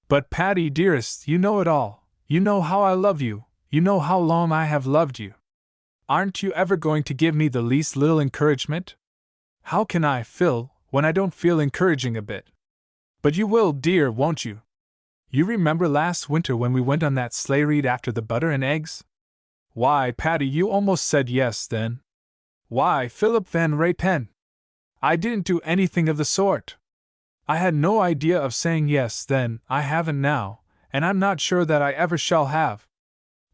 But Patty, dearest, you know it all. You know how I love you. You know how long I have loved you. Aren't you ever going to give me the least little encouragement? How can I, Phil, when I don't feel encouraging a bit? But you will, dear, won't you? You remember last winter when we went on that sleigh ride after the butter and eggs? Why, Patty, you almost said yes then. Why, Philip Van Raypen, I didn't do anything of the sort. I had no idea of saying yes then, I haven't now, and I'm not sure that I ever shall have.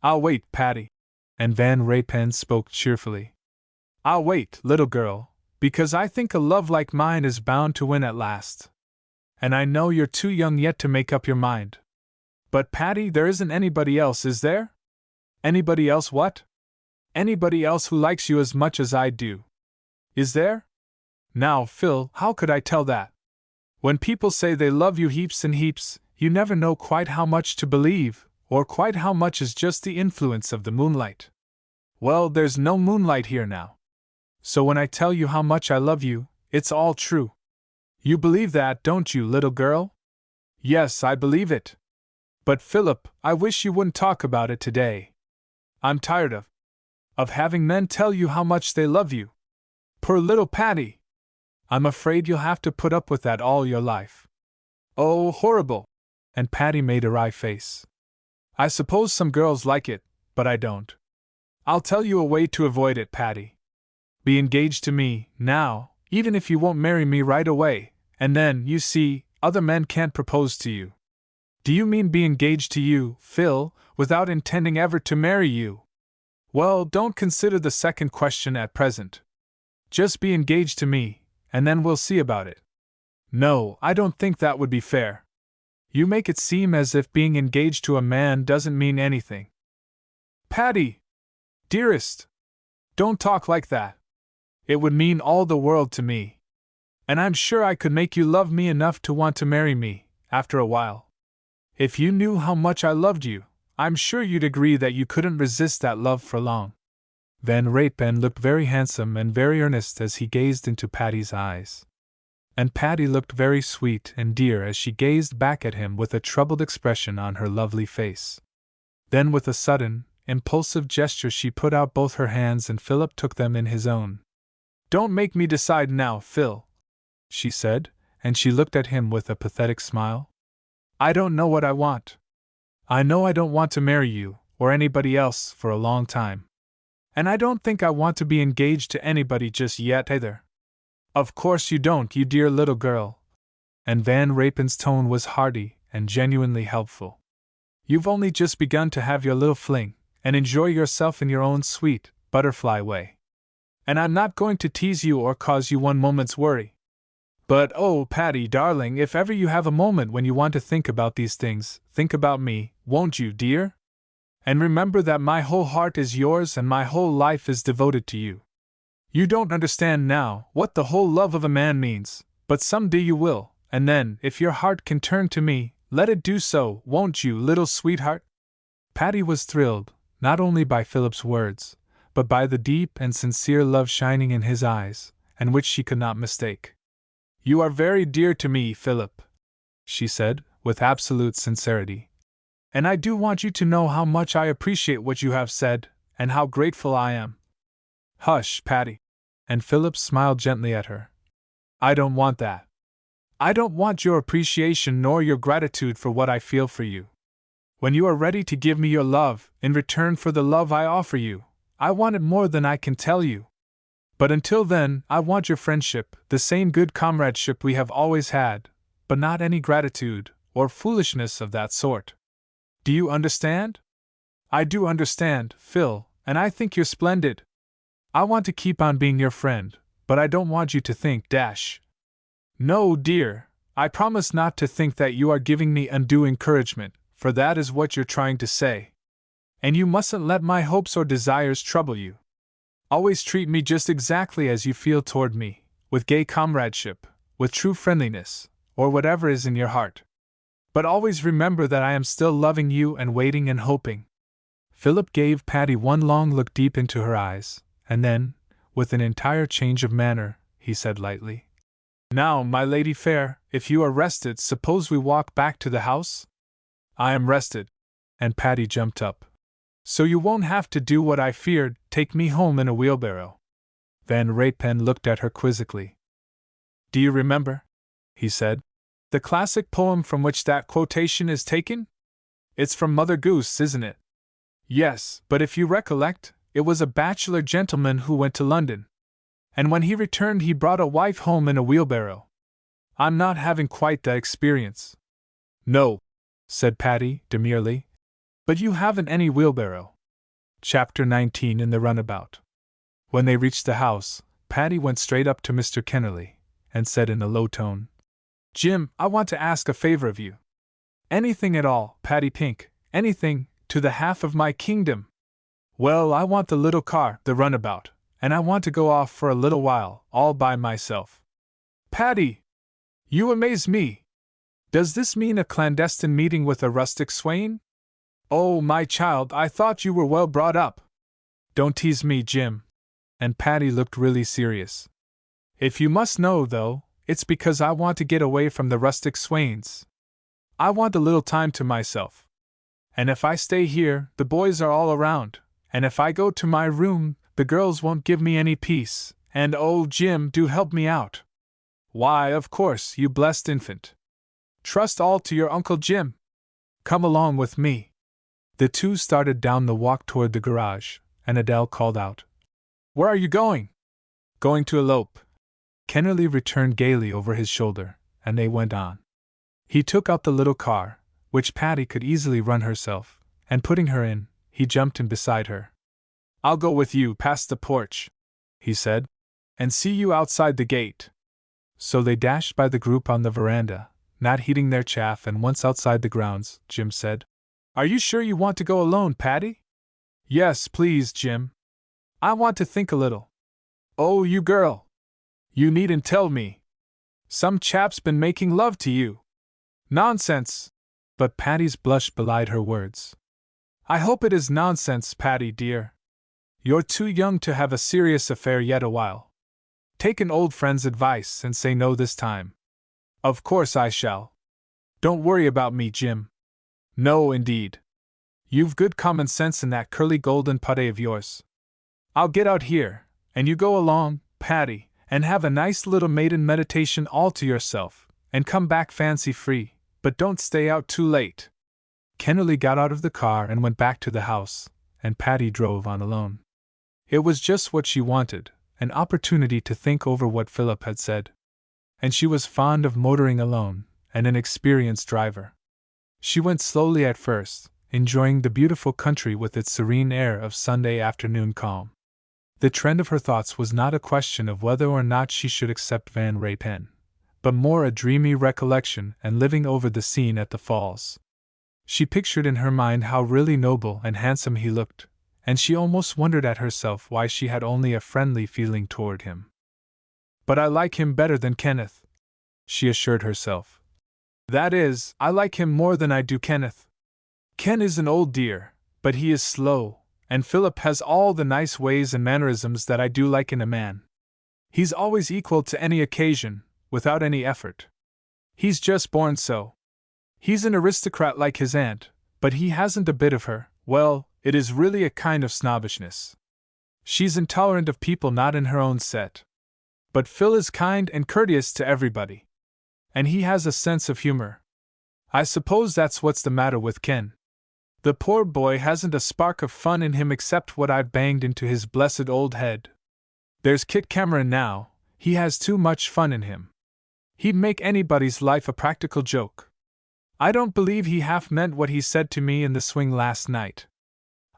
I'll wait, Patty. And Van Raypen spoke cheerfully. I'll wait, little girl, because I think a love like mine is bound to win at last. And I know you're too young yet to make up your mind. But, Patty, there isn't anybody else, is there? Anybody else what? Anybody else who likes you as much as I do. Is there? Now, Phil, how could I tell that? When people say they love you heaps and heaps, you never know quite how much to believe, or quite how much is just the influence of the moonlight. Well, there's no moonlight here now. So when I tell you how much I love you, it's all true. You believe that, don't you, little girl? Yes, I believe it. But Philip, I wish you wouldn't talk about it today. I'm tired of having men tell you how much they love you. Poor little Patty. I'm afraid you'll have to put up with that all your life. Oh, horrible! And Patty made a wry face. I suppose some girls like it, but I don't. I'll tell you a way to avoid it, Patty. Be engaged to me, now, even if you won't marry me right away, and then, you see, other men can't propose to you. Do you mean be engaged to you, Phil, without intending ever to marry you? Well, don't consider the second question at present. Just be engaged to me, and then we'll see about it. No, I don't think that would be fair. You make it seem as if being engaged to a man doesn't mean anything. Patty! Dearest! Don't talk like that. It would mean all the world to me. And I'm sure I could make you love me enough to want to marry me, after a while. If you knew how much I loved you, I'm sure you'd agree that you couldn't resist that love for long. Van Rapen looked very handsome and very earnest as he gazed into Patty's eyes. And Patty looked very sweet and dear as she gazed back at him with a troubled expression on her lovely face. Then with a sudden, impulsive gesture she put out both her hands and Philip took them in his own. Don't make me decide now, Phil, she said, and she looked at him with a pathetic smile. I don't know what I want. I know I don't want to marry you, or anybody else, for a long time. And I don't think I want to be engaged to anybody just yet either. Of course you don't, you dear little girl. And Van Rapen's tone was hearty and genuinely helpful. You've only just begun to have your little fling, and enjoy yourself in your own sweet, butterfly way. And I'm not going to tease you or cause you one moment's worry. But oh, Patty, darling, if ever you have a moment when you want to think about these things, think about me, won't you, dear? And remember that my whole heart is yours and my whole life is devoted to you. You don't understand now what the whole love of a man means, but someday you will, and then, if your heart can turn to me, let it do so, won't you, little sweetheart? Patty was thrilled, not only by Philip's words, but by the deep and sincere love shining in his eyes, and which she could not mistake. You are very dear to me, Philip, she said, with absolute sincerity. And I do want you to know how much I appreciate what you have said, and how grateful I am. Hush, Patty. And Philip smiled gently at her. I don't want that. I don't want your appreciation nor your gratitude for what I feel for you. When you are ready to give me your love, in return for the love I offer you, I want it more than I can tell you. But until then, I want your friendship, the same good comradeship we have always had, but not any gratitude, or foolishness of that sort. Do you understand? I do understand, Phil, and I think you're splendid. I want to keep on being your friend, but I don't want you to think No, dear, I promise not to think that you are giving me undue encouragement, for that is what you're trying to say. And you mustn't let my hopes or desires trouble you. Always treat me just exactly as you feel toward me, with gay comradeship, with true friendliness, or whatever is in your heart. But always remember that I am still loving you and waiting and hoping. Philip gave Patty one long look deep into her eyes, and then, with an entire change of manner, he said lightly, Now, my lady fair, if you are rested, suppose we walk back to the house? I am rested. And Patty jumped up. So you won't have to do what I feared, take me home in a wheelbarrow. Van Rapen looked at her quizzically. Do you remember, he said, the classic poem from which that quotation is taken? It's from Mother Goose, isn't it? Yes, but if you recollect, it was a bachelor gentleman who went to London. And when he returned he brought a wife home in a wheelbarrow. I'm not having quite that experience. No, said Patty, demurely. But you haven't any wheelbarrow. Chapter 19 in the Runabout. When they reached the house, Patty went straight up to Mr. Kennerly, and said in a low tone, Jim, I want to ask a favor of you. Anything at all, Patty Pink, anything, to the half of my kingdom. Well, I want the little car, the runabout, and I want to go off for a little while, all by myself. Patty! You amaze me! Does this mean a clandestine meeting with a rustic swain? Oh, my child, I thought you were well brought up. Don't tease me, Jim. And Patty looked really serious. If you must know, though, it's because I want to get away from the rustic swains. I want a little time to myself. And if I stay here, the boys are all around, and if I go to my room, the girls won't give me any peace, and oh, Jim, do help me out. Why, of course, you blessed infant. Trust all to your Uncle Jim. Come along with me. The two started down the walk toward the garage, and Adele called out, Where are you going? Going to elope. Kennerly returned gaily over his shoulder, and they went on. He took out the little car, which Patty could easily run herself, and putting her in, he jumped in beside her. I'll go with you past the porch, he said, and see you outside the gate. So they dashed by the group on the veranda, not heeding their chaff, and once outside the grounds, Jim said, Are you sure you want to go alone, Patty? Yes, please, Jim. I want to think a little. Oh, you girl! You needn't tell me. Some chap's been making love to you. Nonsense! But Patty's blush belied her words. I hope it is nonsense, Patty dear. You're too young to have a serious affair yet awhile. Take an old friend's advice and say no this time. Of course I shall. Don't worry about me, Jim. No, indeed. You've good common sense in that curly golden putty of yours. I'll get out here, and you go along, Patty, and have a nice little maiden meditation all to yourself, and come back fancy-free, but don't stay out too late. Kennerly got out of the car and went back to the house, and Patty drove on alone. It was just what she wanted, an opportunity to think over what Philip had said. And she was fond of motoring alone, and an experienced driver. She went slowly at first, enjoying the beautiful country with its serene air of Sunday afternoon calm. The trend of her thoughts was not a question of whether or not she should accept Van Raypen, but more a dreamy recollection and living over the scene at the falls. She pictured in her mind how really noble and handsome he looked, and she almost wondered at herself why she had only a friendly feeling toward him. But I like him better than Kenneth, she assured herself. That is, I like him more than I do Kenneth. Ken is an old dear, but he is slow, and Philip has all the nice ways and mannerisms that I do like in a man. He's always equal to any occasion, without any effort. He's just born so. He's an aristocrat like his aunt, but he hasn't a bit of her, well, it is really a kind of snobbishness. She's intolerant of people not in her own set. But Phil is kind and courteous to everybody. And he has a sense of humor. I suppose that's what's the matter with Ken. The poor boy hasn't a spark of fun in him except what I've banged into his blessed old head. There's Kit Cameron now, he has too much fun in him. He'd make anybody's life a practical joke. I don't believe he half meant what he said to me in the swing last night.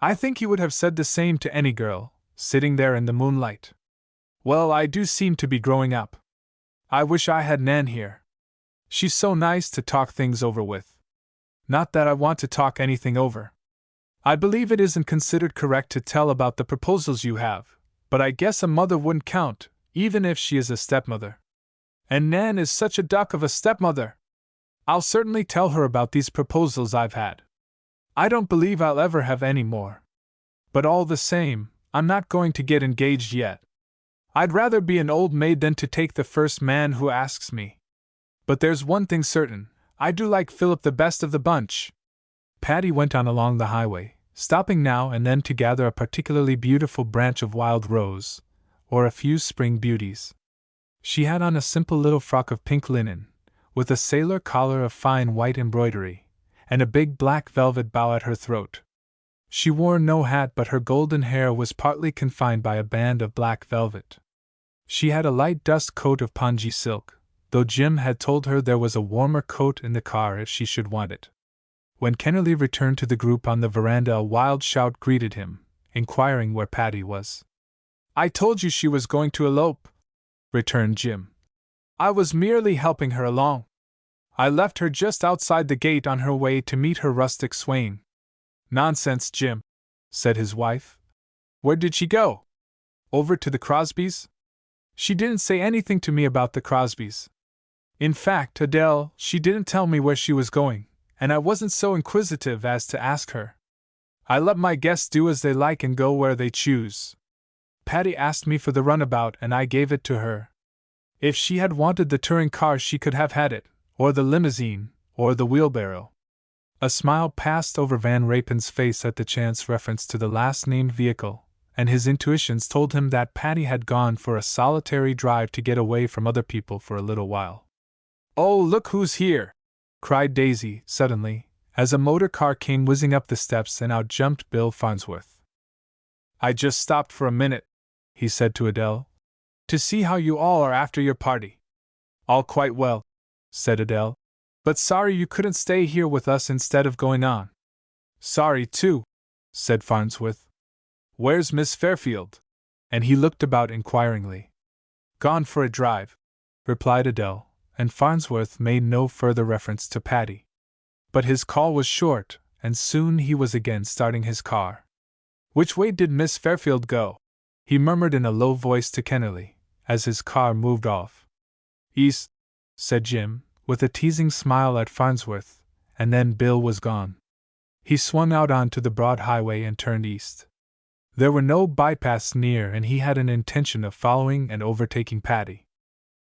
I think he would have said the same to any girl, sitting there in the moonlight. Well, I do seem to be growing up. I wish I had Nan here. She's so nice to talk things over with. Not that I want to talk anything over. I believe it isn't considered correct to tell about the proposals you have, but I guess a mother wouldn't count, even if she is a stepmother. And Nan is such a duck of a stepmother. I'll certainly tell her about these proposals I've had. I don't believe I'll ever have any more. But all the same, I'm not going to get engaged yet. I'd rather be an old maid than to take the first man who asks me. But there's one thing certain, I do like Philip the best of the bunch. Patty went on along the highway, stopping now and then to gather a particularly beautiful branch of wild rose, or a few spring beauties. She had on a simple little frock of pink linen, with a sailor collar of fine white embroidery, and a big black velvet bow at her throat. She wore no hat, but her golden hair was partly confined by a band of black velvet. She had a light dust coat of pongee silk, though Jim had told her there was a warmer coat in the car if she should want it. When Kennerly returned to the group on the veranda, a wild shout greeted him, inquiring where Patty was. I told you she was going to elope, returned Jim. I was merely helping her along. I left her just outside the gate on her way to meet her rustic swain. Nonsense, Jim, said his wife. Where did she go? Over to the Crosbys? She didn't say anything to me about the Crosbys. In fact, Adele, she didn't tell me where she was going, and I wasn't so inquisitive as to ask her. I let my guests do as they like and go where they choose. Patty asked me for the runabout and I gave it to her. If she had wanted the touring car she could have had it, or the limousine, or the wheelbarrow. A smile passed over Van Rapen's face at the chance reference to the last-named vehicle, and his intuitions told him that Patty had gone for a solitary drive to get away from other people for a little while. "Oh, look who's here!" cried Daisy, suddenly, as a motor car came whizzing up the steps and out jumped Bill Farnsworth. "I just stopped for a minute," he said to Adele, "to see how you all are after your party." "All quite well," said Adele, "but sorry you couldn't stay here with us instead of going on." "Sorry, too," said Farnsworth. "Where's Miss Fairfield?" And he looked about inquiringly. "Gone for a drive," replied Adele, and Farnsworth made no further reference to Patty. But his call was short, and soon he was again starting his car. "Which way did Miss Fairfield go?" he murmured in a low voice to Kennerly, as his car moved off. "East," said Jim, with a teasing smile at Farnsworth, and then Bill was gone. He swung out onto the broad highway and turned east. There were no bypaths near and he had an intention of following and overtaking Patty.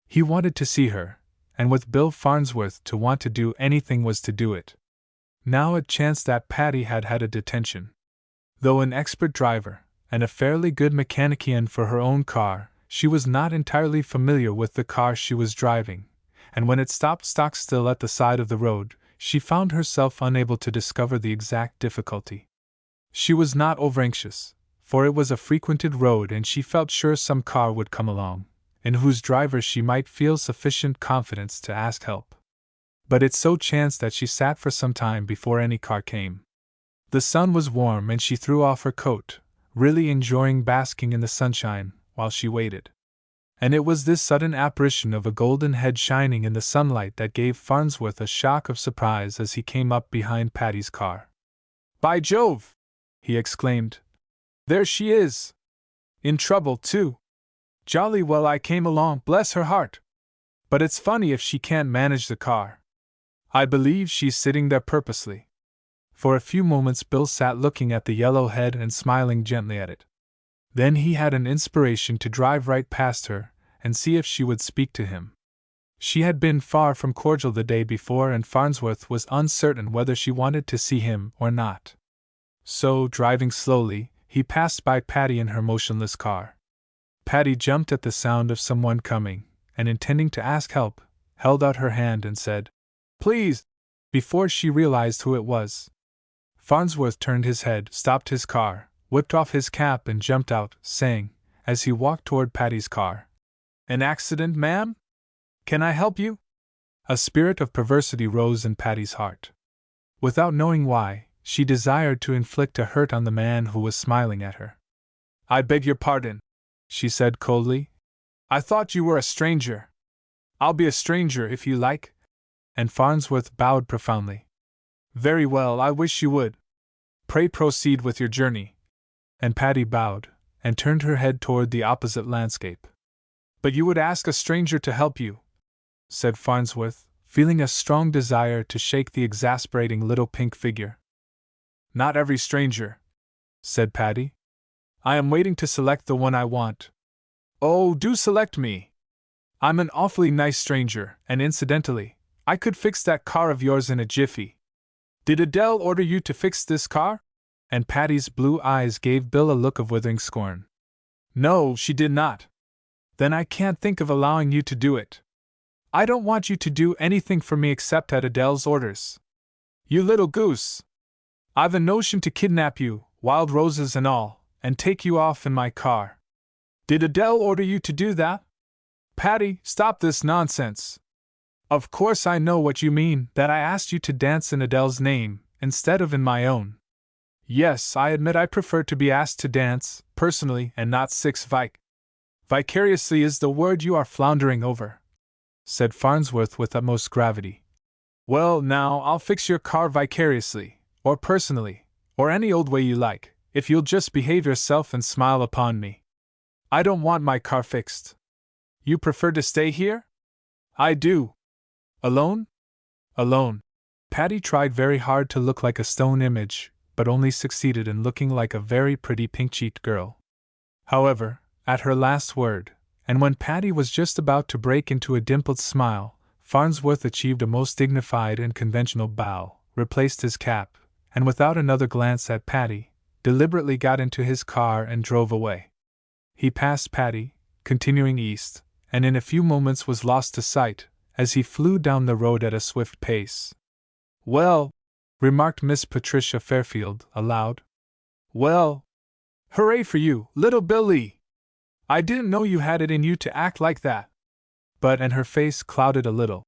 He wanted to see her, and with Bill Farnsworth to want to do anything was to do it. Now it chanced that Patty had had a detention. Though an expert driver, and a fairly good mechanician for her own car, she was not entirely familiar with the car she was driving, and when it stopped stock still at the side of the road, she found herself unable to discover the exact difficulty. She was not overanxious, for it was a frequented road and she felt sure some car would come along, in whose driver she might feel sufficient confidence to ask help. But it so chanced that she sat for some time before any car came. The sun was warm and she threw off her coat, really enjoying basking in the sunshine, while she waited. And it was this sudden apparition of a golden head shining in the sunlight that gave Farnsworth a shock of surprise as he came up behind Patty's car. "By Jove!" he exclaimed. "There she is! In trouble, too! Jolly well I came along, bless her heart! But it's funny if she can't manage the car. I believe she's sitting there purposely." For a few moments Bill sat looking at the yellow head and smiling gently at it. Then he had an inspiration to drive right past her and see if she would speak to him. She had been far from cordial the day before and Farnsworth was uncertain whether she wanted to see him or not. So, driving slowly, he passed by Patty in her motionless car. Patty jumped at the sound of someone coming, and intending to ask help, held out her hand and said, "Please," before she realized who it was. Farnsworth turned his head, stopped his car, whipped off his cap and jumped out, saying, as he walked toward Patty's car, "An accident, ma'am? Can I help you?" A spirit of perversity rose in Patty's heart. Without knowing why, she desired to inflict a hurt on the man who was smiling at her. "I beg your pardon," she said coldly. "I thought you were a stranger." "I'll be a stranger if you like." And Farnsworth bowed profoundly. "Very well, I wish you would. Pray proceed with your journey." And Patty bowed, and turned her head toward the opposite landscape. "But you would ask a stranger to help you?" said Farnsworth, feeling a strong desire to shake the exasperating little pink figure. "Not every stranger," said Patty. "I am waiting to select the one I want." "Oh, do select me! I'm an awfully nice stranger, and incidentally, I could fix that car of yours in a jiffy. Did Adele order you to fix this car?" And Patty's blue eyes gave Bill a look of withering scorn. "No, she did not." "Then I can't think of allowing you to do it. I don't want you to do anything for me except at Adele's orders. You little goose! I've a notion to kidnap you, wild roses and all, and take you off in my car. Did Adele order you to do that?" "Patty, stop this nonsense. Of course I know what you mean, that I asked you to dance in Adele's name, instead of in my own. Yes, I admit I prefer to be asked to dance, personally, and not vicariously is the word you are floundering over," said Farnsworth with utmost gravity. "Well, now, I'll fix your car vicariously, or personally, or any old way you like, if you'll just behave yourself and smile upon me. I don't want my car fixed. You prefer to stay here? I do. Alone? Alone. Patty tried very hard to look like a stone image, but only succeeded in looking like a very pretty pink-cheeked girl. However, at her last word, and when Patty was just about to break into a dimpled smile, Farnsworth achieved a most dignified and conventional bow, replaced his cap, and without another glance at Patty, deliberately got into his car and drove away. He passed Patty, continuing east, and in a few moments was lost to sight, as he flew down the road at a swift pace. "Well," remarked Miss Patricia Fairfield, aloud. "Well, hooray for you, little Billy! I didn't know you had it in you to act like that." But, and her face clouded a little,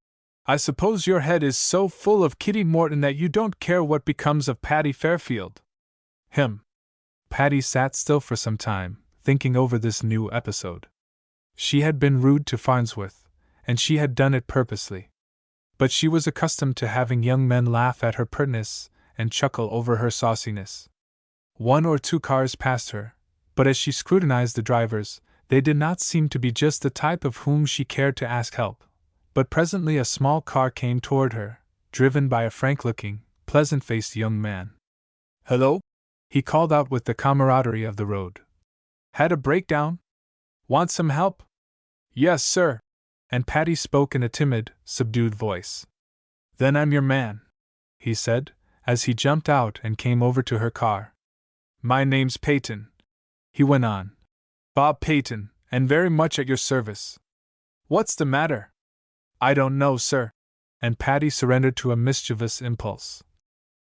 "I suppose your head is so full of Kitty Morton that you don't care what becomes of Patty Fairfield." Patty sat still for some time, thinking over this new episode. She had been rude to Farnsworth, and she had done it purposely. But she was accustomed to having young men laugh at her pertness and chuckle over her sauciness. 1 or 2 cars passed her, but as she scrutinized the drivers, they did not seem to be just the type of whom she cared to ask help. But presently a small car came toward her, driven by a frank-looking, pleasant-faced young man. "Hello?" he called out with the camaraderie of the road. "Had a breakdown? Want some help?" "Yes, sir." And Patty spoke in a timid, subdued voice. "Then I'm your man," he said, as he jumped out and came over to her car. "My name's Peyton," he went on. "Bob Peyton, and very much at your service." "What's the matter?" "I don't know, sir." And Patty surrendered to a mischievous impulse.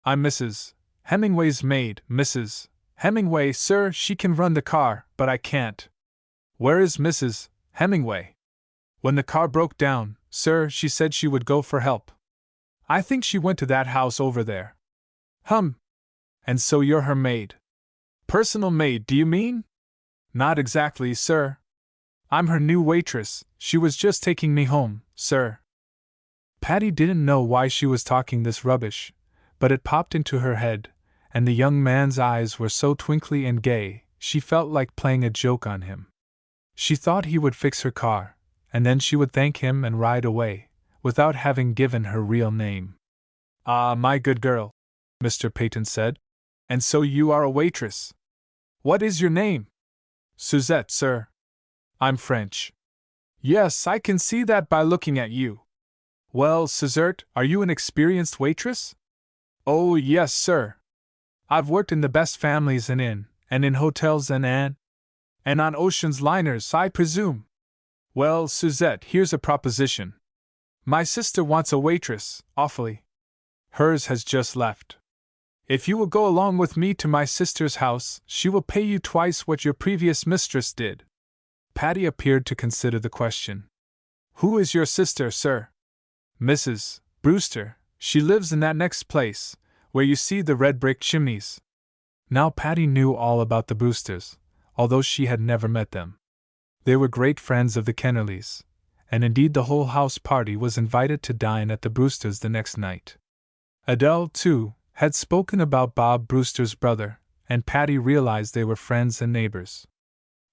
"I'm Mrs. Hemingway's maid, Mrs. Hemingway, sir. She can run the car, but I can't." "Where is Mrs. Hemingway?" "When the car broke down, sir, she said she would go for help. I think she went to that house over there." And so you're her maid? Personal maid, do you mean?" "Not exactly, sir. I'm her new waitress. She was just taking me home, sir." Patty didn't know why she was talking this rubbish, but it popped into her head, and the young man's eyes were so twinkly and gay, she felt like playing a joke on him. She thought he would fix her car, and then she would thank him and ride away, without having given her real name. "Ah, my good girl," Mr. Peyton said. "And so you are a waitress. What is your name?" "Suzette, sir." "I'm French." "Yes, I can see that by looking at you. Well, Suzette, are you an experienced waitress?" "Oh, yes, sir. I've worked in the best families and in hotels and on ocean's liners, I presume. Well, Suzette, here's a proposition. My sister wants a waitress, awfully. Hers has just left. If you will go along with me to my sister's house, she will pay you twice what your previous mistress did." Patty appeared to consider the question. "Who is your sister, sir?" "Mrs. Brewster. She lives in that next place, where you see the red brick chimneys." Now Patty knew all about the Brewsters, although she had never met them. They were great friends of the Kennerleys, and indeed the whole house party was invited to dine at the Brewsters the next night. Adele, too, had spoken about Bob Brewster's brother, and Patty realized they were friends and neighbors.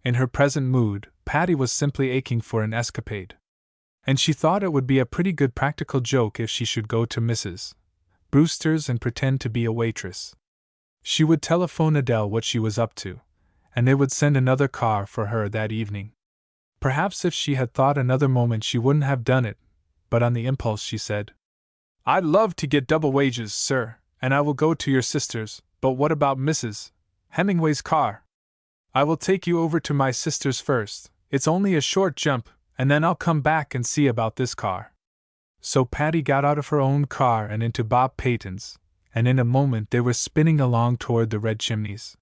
In her present mood, Patty was simply aching for an escapade. And she thought it would be a pretty good practical joke if she should go to Mrs. Brewster's and pretend to be a waitress. She would telephone Adele what she was up to, and they would send another car for her that evening. Perhaps if she had thought another moment she wouldn't have done it, but on the impulse she said, "I'd love to get double wages, sir, and I will go to your sister's, but what about Mrs. Hemingway's car?" "I will take you over to my sister's first. It's only a short jump, and then I'll come back and see about this car." So Patty got out of her own car and into Bob Peyton's, and in a moment they were spinning along toward the red chimneys.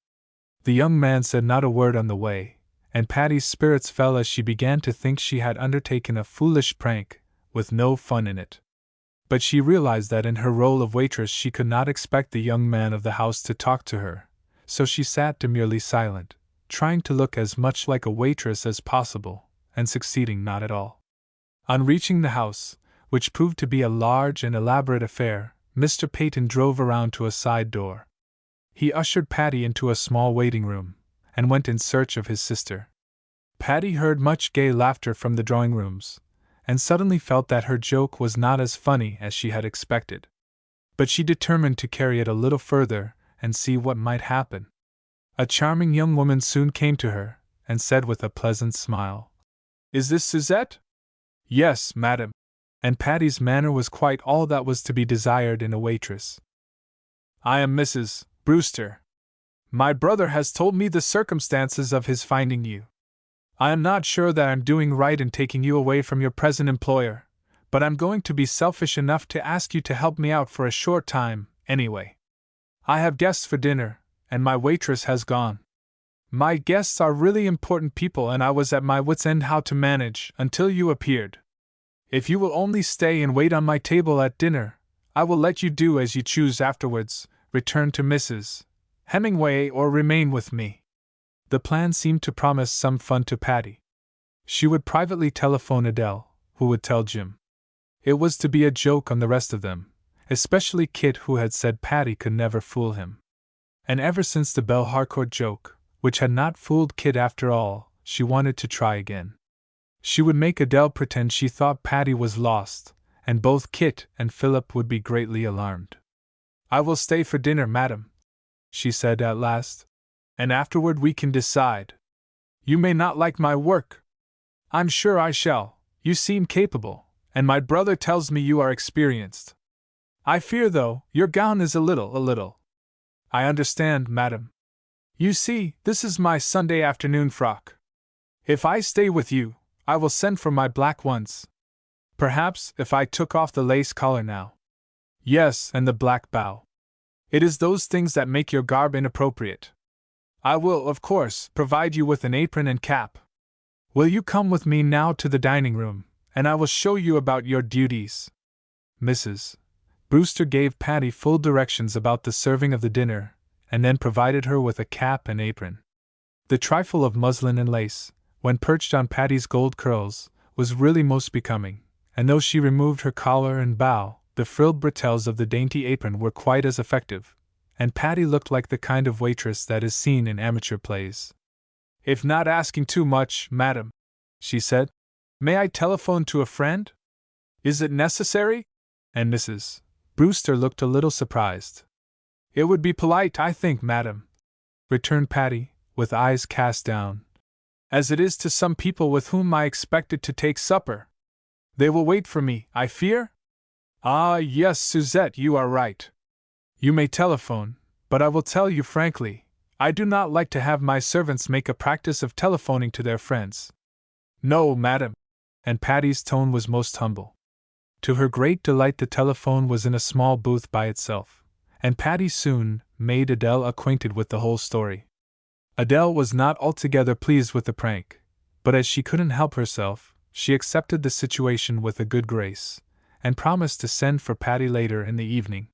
The young man said not a word on the way, and Patty's spirits fell as she began to think she had undertaken a foolish prank, with no fun in it. But she realized that in her role of waitress she could not expect the young man of the house to talk to her, so she sat demurely silent, trying to look as much like a waitress as possible, and succeeding not at all. On reaching the house, which proved to be a large and elaborate affair, Mr. Peyton drove around to a side door. He ushered Patty into a small waiting room, and went in search of his sister. Patty heard much gay laughter from the drawing rooms, and suddenly felt that her joke was not as funny as she had expected. But she determined to carry it a little further and see what might happen. A charming young woman soon came to her, and said with a pleasant smile, "Is this Suzette?" "Yes, madam." And Patty's manner was quite all that was to be desired in a waitress. "I am Mrs. Brewster. My brother has told me the circumstances of his finding you. I am not sure that I'm doing right in taking you away from your present employer, but I'm going to be selfish enough to ask you to help me out for a short time, anyway. I have guests for dinner, and my waitress has gone. My guests are really important people, and I was at my wits' end how to manage until you appeared. If you will only stay and wait on my table at dinner, I will let you do as you choose afterwards, return to Mrs. Hemingway or remain with me." The plan seemed to promise some fun to Patty. She would privately telephone Adele, who would tell Jim. It was to be a joke on the rest of them, especially Kit, who had said Patty could never fool him. And ever since the Belle Harcourt joke, which had not fooled Kit after all, she wanted to try again. She would make Adele pretend she thought Patty was lost, and both Kit and Philip would be greatly alarmed. "I will stay for dinner, madam," she said at last, "and afterward we can decide. You may not like my work. I'm sure I shall. You seem capable, and my brother tells me you are experienced. I fear, though, your gown is a little. I understand, madam. You see, this is my Sunday afternoon frock. If I stay with you, I will send for my black ones. Perhaps if I took off the lace collar now. Yes, and the black bow. It is those things that make your garb inappropriate. I will, of course, provide you with an apron and cap. Will you come with me now to the dining room, and I will show you about your duties?" Mrs. Brewster gave Patty full directions about the serving of the dinner, and then provided her with a cap and apron. The trifle of muslin and lace, when perched on Patty's gold curls, was really most becoming, and though she removed her collar and bow, the frilled bretelles of the dainty apron were quite as effective, and Patty looked like the kind of waitress that is seen in amateur plays. "If not asking too much, madam," she said, "may I telephone to a friend? Is it necessary?" And Mrs. Brewster looked a little surprised. "It would be polite, I think, madam," returned Patty, with eyes cast down, "as it is to some people with whom I expected to take supper. They will wait for me, I fear?" "Ah, yes, Suzette, you are right. You may telephone, but I will tell you frankly, I do not like to have my servants make a practice of telephoning to their friends." "No, madam," and Patty's tone was most humble. To her great delight, the telephone was in a small booth by itself, and Patty soon made Adele acquainted with the whole story. Adele was not altogether pleased with the prank, but as she couldn't help herself, she accepted the situation with a good grace, and promised to send for Patty later in the evening.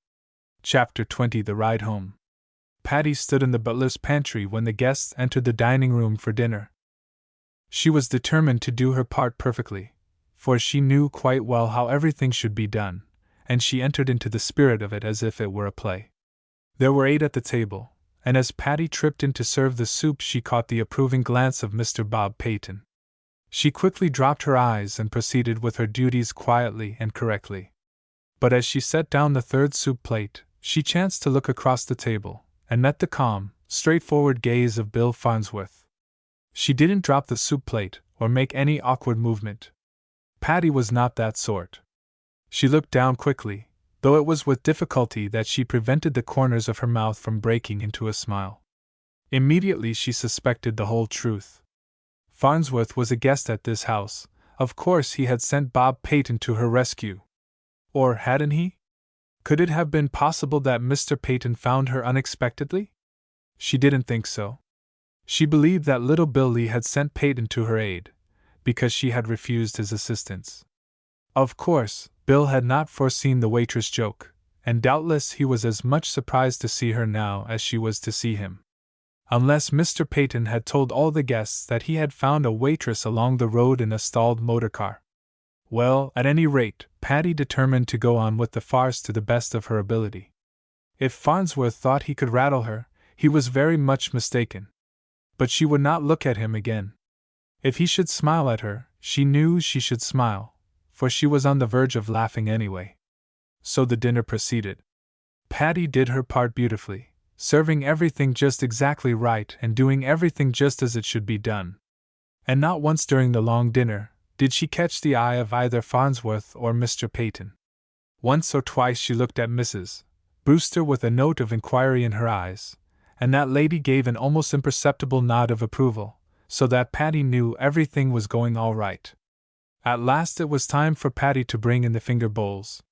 Chapter 20: The Ride Home. Patty stood in the butler's pantry when the guests entered the dining room for dinner. She was determined to do her part perfectly, for she knew quite well how everything should be done, and she entered into the spirit of it as if it were a play. There were 8 at the table, and as Patty tripped in to serve the soup, she caught the approving glance of Mr. Bob Peyton. She quickly dropped her eyes and proceeded with her duties quietly and correctly. But as she set down the 3rd soup plate, she chanced to look across the table, and met the calm, straightforward gaze of Bill Farnsworth. She didn't drop the soup plate, or make any awkward movement. Patty was not that sort. She looked down quickly, though it was with difficulty that she prevented the corners of her mouth from breaking into a smile. Immediately she suspected the whole truth. Farnsworth was a guest at this house. Of course he had sent Bob Peyton to her rescue. Or hadn't he? Could it have been possible that Mr. Peyton found her unexpectedly? She didn't think so. She believed that little Billy had sent Peyton to her aid, because she had refused his assistance. Of course, Bill had not foreseen the waitress joke, and doubtless he was as much surprised to see her now as she was to see him. Unless Mr. Peyton had told all the guests that he had found a waitress along the road in a stalled motor car. Well, at any rate, Patty determined to go on with the farce to the best of her ability. If Farnsworth thought he could rattle her, he was very much mistaken. But she would not look at him again. If he should smile at her, she knew she should smile, for she was on the verge of laughing anyway. So the dinner proceeded. Patty did her part beautifully, serving everything just exactly right and doing everything just as it should be done. And not once during the long dinner did she catch the eye of either Farnsworth or Mr. Peyton. Once or twice she looked at Mrs. Brewster with a note of inquiry in her eyes, and that lady gave an almost imperceptible nod of approval, so that Patty knew everything was going all right. At last it was time for Patty to bring in the finger bowls.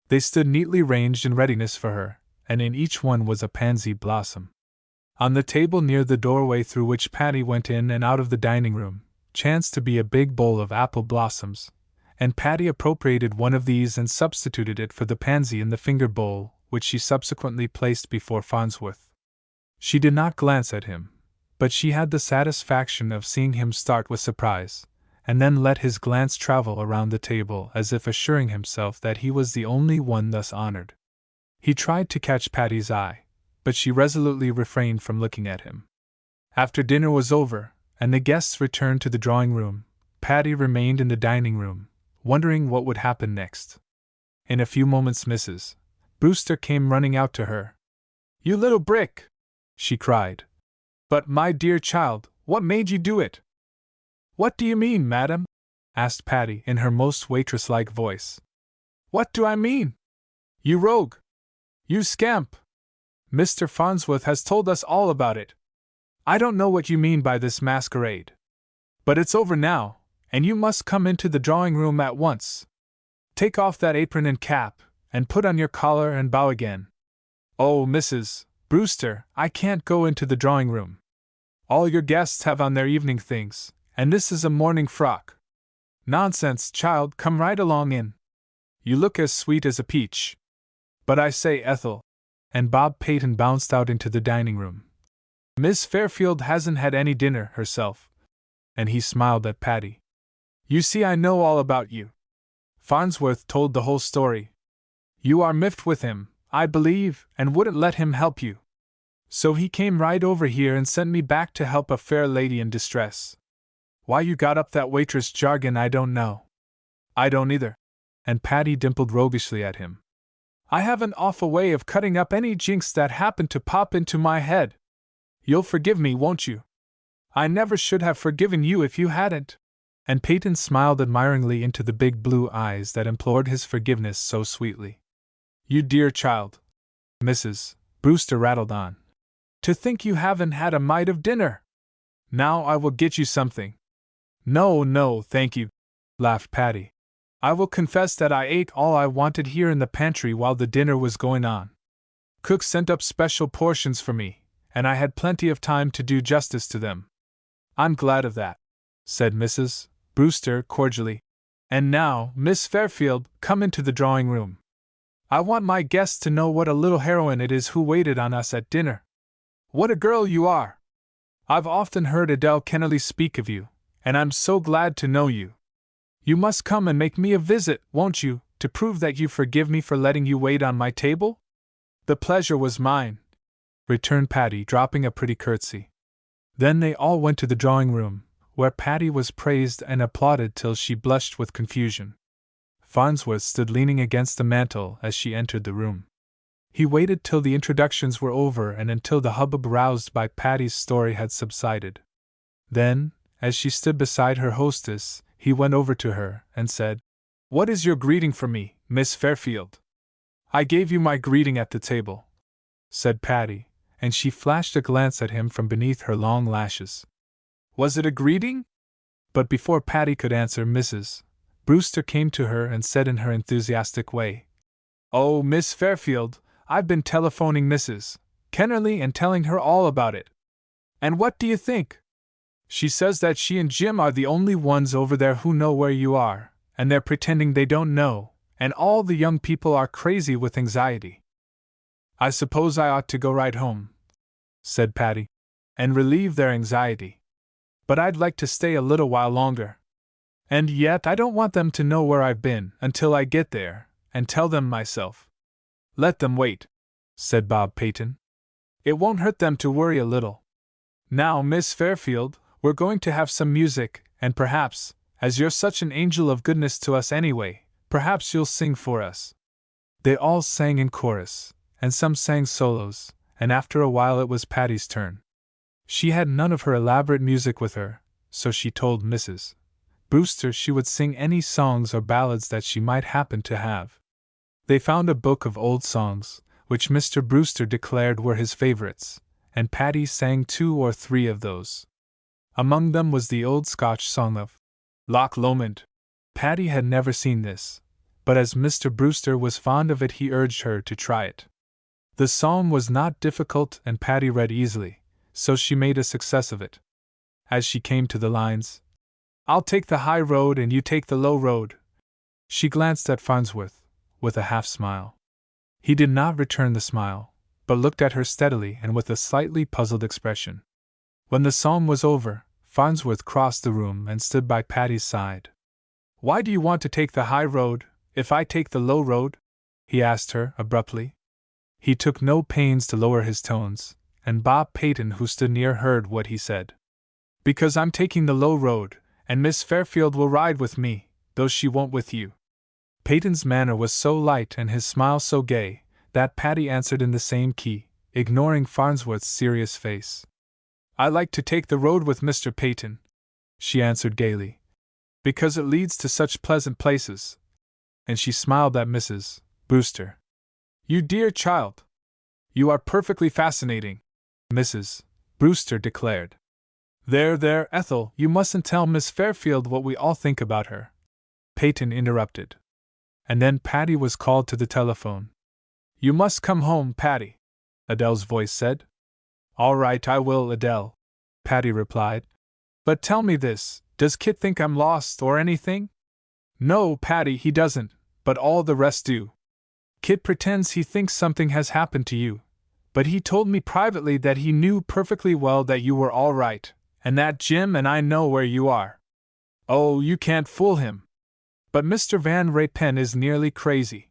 They stood neatly ranged in readiness for her, and in each one was a pansy blossom. On the table near the doorway through which Patty went in and out of the dining room chanced to be a big bowl of apple blossoms, and Patty appropriated one of these and substituted it for the pansy in the finger bowl, which she subsequently placed before Farnsworth. She did not glance at him, but she had the satisfaction of seeing him start with surprise, and then let his glance travel around the table as if assuring himself that he was the only one thus honored. He tried to catch Patty's eye, but she resolutely refrained from looking at him. After dinner was over, and the guests returned to the drawing-room, Patty remained in the dining-room, wondering what would happen next. In a few moments Mrs. Brewster came running out to her. "You little brick!" she cried. "But, my dear child, what made you do it?" "What do you mean, madam?" asked Patty in her most waitress-like voice. "What do I mean? You rogue! You scamp! Mr. Farnsworth has told us all about it. I don't know what you mean by this masquerade. But it's over now, and you must come into the drawing-room at once. Take off that apron and cap, and put on your collar and bow again. Oh, Mrs. Brewster, I can't go into the drawing-room. All your guests have on their evening things, and this is a morning frock. Nonsense, child, come right along in. You look as sweet as a peach. But I say, Ethel," and Bob Peyton bounced out into the dining-room, "Miss Fairfield hasn't had any dinner herself," and he smiled at Patty. "You see, I know all about you. Farnsworth told the whole story. You are miffed with him, I believe, and wouldn't let him help you. So he came right over here and sent me back to help a fair lady in distress. Why you got up that waitress jargon I don't know. I don't either." And Patty dimpled roguishly at him. "I have an awful way of cutting up any jinx that happened to pop into my head. You'll forgive me, won't you? I never should have forgiven you if you hadn't." And Peyton smiled admiringly into the big blue eyes that implored his forgiveness so sweetly. "You dear child," Mrs. Brewster rattled on. "To think you haven't had a mite of dinner! Now I will get you something." "No, no, thank you," laughed Patty. "I will confess that I ate all I wanted here in the pantry while the dinner was going on. Cook sent up special portions for me, and I had plenty of time to do justice to them." "I'm glad of that," said Mrs. Brewster cordially. "And now, Miss Fairfield, come into the drawing-room. I want my guests to know what a little heroine it is who waited on us at dinner. What a girl you are! I've often heard Adele Kennelly speak of you, and I'm so glad to know you. You must come and make me a visit, won't you, to prove that you forgive me for letting you wait on my table?" "The pleasure was mine," returned Patty, dropping a pretty curtsy. Then they all went to the drawing-room, where Patty was praised and applauded till she blushed with confusion. Farnsworth stood leaning against the mantel as she entered the room. He waited till the introductions were over and until the hubbub roused by Patty's story had subsided. Then, as she stood beside her hostess, he went over to her and said, "What is your greeting for me, Miss Fairfield?" "I gave you my greeting at the table," said Patty, and she flashed a glance at him from beneath her long lashes. "Was it a greeting?" But before Patty could answer, Mrs. Brewster came to her and said in her enthusiastic way, "Oh, Miss Fairfield, I've been telephoning Mrs. Kennerly and telling her all about it. And what do you think? She says that she and Jim are the only ones over there who know where you are, and they're pretending they don't know, and all the young people are crazy with anxiety." "I suppose I ought to go right home," said Patty, "and relieve their anxiety. But I'd like to stay a little while longer. And yet I don't want them to know where I've been until I get there and tell them myself. Let them wait." said Bob Peyton. "It won't hurt them to worry a little. Now, Miss Fairfield, we're going to have some music, and perhaps, as you're such an angel of goodness to us anyway, perhaps you'll sing for us." They all sang in chorus, and some sang solos, and after a while it was Patty's turn. She had none of her elaborate music with her, so she told Mrs. Brewster she would sing any songs or ballads that she might happen to have. They found a book of old songs, which Mr. Brewster declared were his favorites, and Patty sang 2 or 3 of those. Among them was the old Scotch song of Loch Lomond. Patty had never seen this, but as Mr. Brewster was fond of it, he urged her to try it. The psalm was not difficult and Patty read easily, so she made a success of it. As she came to the lines, "I'll take the high road and you take the low road," she glanced at Farnsworth, with a half-smile. He did not return the smile, but looked at her steadily and with a slightly puzzled expression. When the psalm was over, Farnsworth crossed the room and stood by Patty's side. "Why do you want to take the high road, if I take the low road?" he asked her, abruptly. He took no pains to lower his tones, and Bob Peyton, who stood near, heard what he said. "Because I'm taking the low road, and Miss Fairfield will ride with me, though she won't with you." Peyton's manner was so light and his smile so gay, that Patty answered in the same key, ignoring Farnsworth's serious face. "I like to take the road with Mr. Peyton," she answered gaily, "because it leads to such pleasant places." And she smiled at Mrs. Brewster. "You dear child! You are perfectly fascinating," Mrs. Brewster declared. There, Ethel, you mustn't tell Miss Fairfield what we all think about her," Peyton interrupted. And then Patty was called to the telephone. "You must come home, Patty," Adele's voice said. "All right, I will, Adele," Patty replied. "But tell me this, does Kit think I'm lost or anything?" "No, Patty, he doesn't, but all the rest do. Kit pretends he thinks something has happened to you, but he told me privately that he knew perfectly well that you were all right, and that Jim and I know where you are. Oh, you can't fool him. But Mr. Van Raypen is nearly crazy.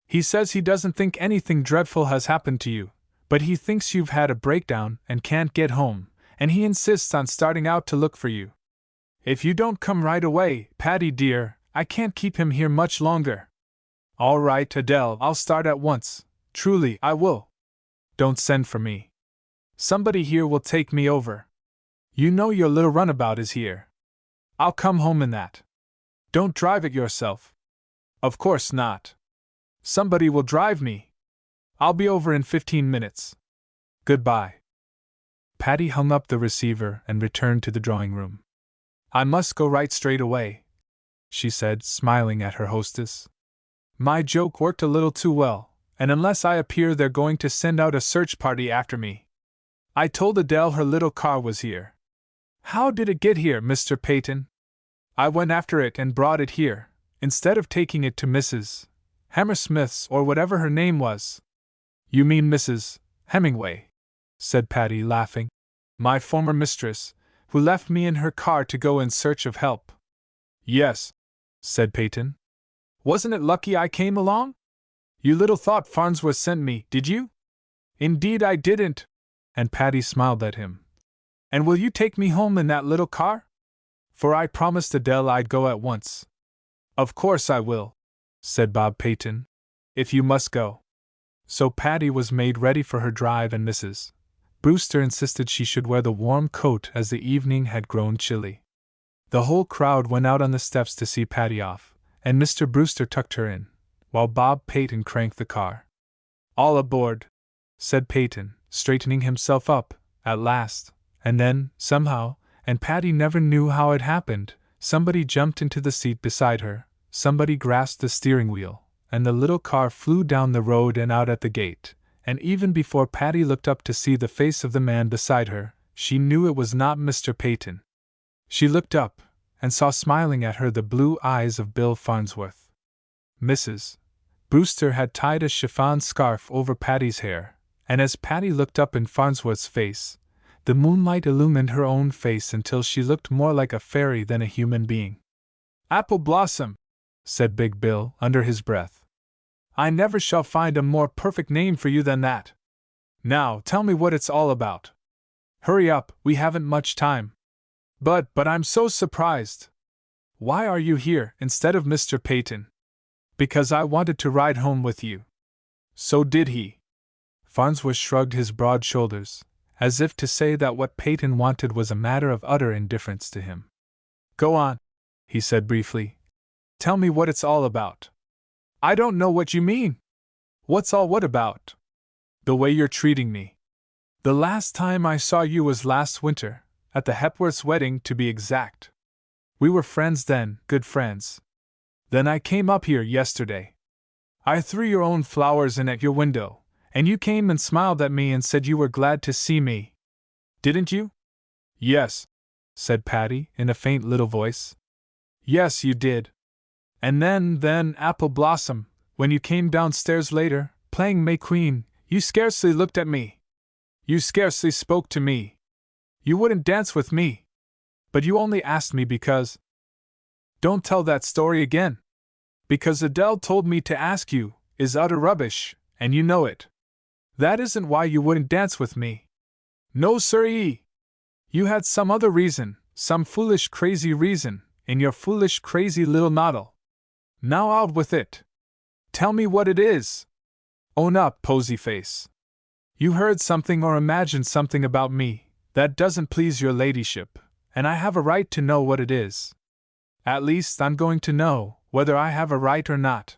He says he doesn't think anything dreadful has happened to you, but he thinks you've had a breakdown and can't get home, and he insists on starting out to look for you. If you don't come right away, Patty dear, I can't keep him here much longer." "All right, Adele, I'll start at once. Truly, I will. Don't send for me. Somebody here will take me over. You know your little runabout is here. I'll come home in that. Don't drive it yourself." "Of course not. Somebody will drive me. I'll be over in 15 minutes. Goodbye." Patty hung up the receiver and returned to the drawing room. "I must go right straight away," she said, smiling at her hostess. "My joke worked a little too well, and unless I appear they're going to send out a search party after me. I told Adele her little car was here." "How did it get here, Mr. Peyton?" "I went after it and brought it here, instead of taking it to Mrs. Hammersmith's or whatever her name was." "You mean Mrs. Hemingway," said Patty, laughing. "My former mistress, who left me in her car to go in search of help." "Yes," said Peyton. "Wasn't it lucky I came along? You little thought Farnsworth sent me, did you?" "Indeed I didn't," and Patty smiled at him. "And will you take me home in that little car? For I promised Adele I'd go at once." "Of course I will," said Bob Peyton, "if you must go." So Patty was made ready for her drive, and Mrs. Brewster insisted she should wear the warm coat as the evening had grown chilly. The whole crowd went out on the steps to see Patty off, and Mr. Brewster tucked her in, while Bob Peyton cranked the car. "All aboard," said Peyton, straightening himself up, at last, and then, somehow, and Patty never knew how it happened, somebody jumped into the seat beside her, somebody grasped the steering wheel, and the little car flew down the road and out at the gate, and even before Patty looked up to see the face of the man beside her, she knew it was not Mr. Peyton. She looked up, and saw smiling at her the blue eyes of Bill Farnsworth. Mrs. Brewster had tied a chiffon scarf over Patty's hair, and as Patty looked up in Farnsworth's face, the moonlight illumined her own face until she looked more like a fairy than a human being. "Apple Blossom," said Big Bill under his breath. I never shall find a more perfect name for you than that. Now, tell me what it's all about. Hurry up, we haven't much time. But I'm so surprised. Why are you here instead of Mr. Peyton? Because I wanted to ride home with you. So did he. Farnsworth shrugged his broad shoulders, as if to say that what Peyton wanted was a matter of utter indifference to him. Go on, he said briefly. Tell me what it's all about. I don't know what you mean. What's all what about? The way you're treating me. The last time I saw you was last winter, at the Hepworth's wedding to be exact. We were friends then, good friends. Then I came up here yesterday. I threw your own flowers in at your window, and you came and smiled at me and said you were glad to see me. Didn't you? Yes, said Patty, in a faint little voice. Yes, you did. And then, Apple Blossom, when you came downstairs later, playing May Queen, you scarcely looked at me. You scarcely spoke to me. You wouldn't dance with me. But you only asked me because… Don't tell that story again. Because Adele told me to ask you is utter rubbish, and you know it. That isn't why you wouldn't dance with me. No, siree. You had some other reason, some foolish, crazy reason, in your foolish, crazy little noddle. Now out with it. Tell me what it is. Own up, posy face. You heard something or imagined something about me that doesn't please your ladyship, and I have a right to know what it is. At least I'm going to know whether I have a right or not.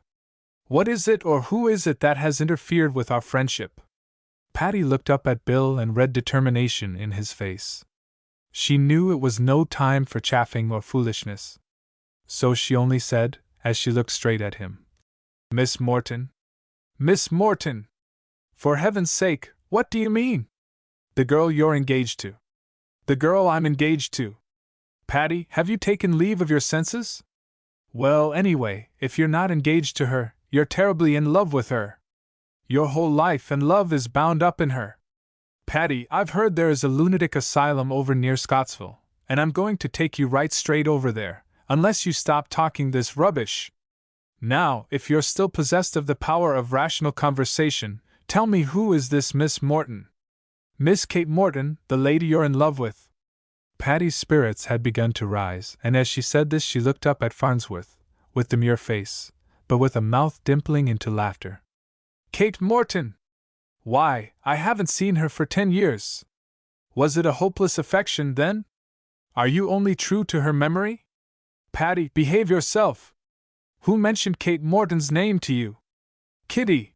What is it or who is it that has interfered with our friendship? Patty looked up at Bill and read determination in his face. She knew it was no time for chaffing or foolishness. So she only said, as she looked straight at him, Miss Morton? Miss Morton! For heaven's sake, what do you mean? The girl you're engaged to. The girl I'm engaged to. Patty, have you taken leave of your senses? Well, anyway, if you're not engaged to her, you're terribly in love with her. Your whole life and love is bound up in her. Patty, I've heard there is a lunatic asylum over near Scottsville, and I'm going to take you right straight over there, unless you stop talking this rubbish. Now, if you're still possessed of the power of rational conversation, tell me who is this Miss Morton? Miss Kate Morton, the lady you're in love with. Patty's spirits had begun to rise, and as she said this she looked up at Farnsworth, with demure face, but with a mouth dimpling into laughter. Kate Morton! Why, I haven't seen her for 10 years. Was it a hopeless affection, then? Are you only true to her memory? Patty, behave yourself! Who mentioned Kate Morton's name to you? Kitty!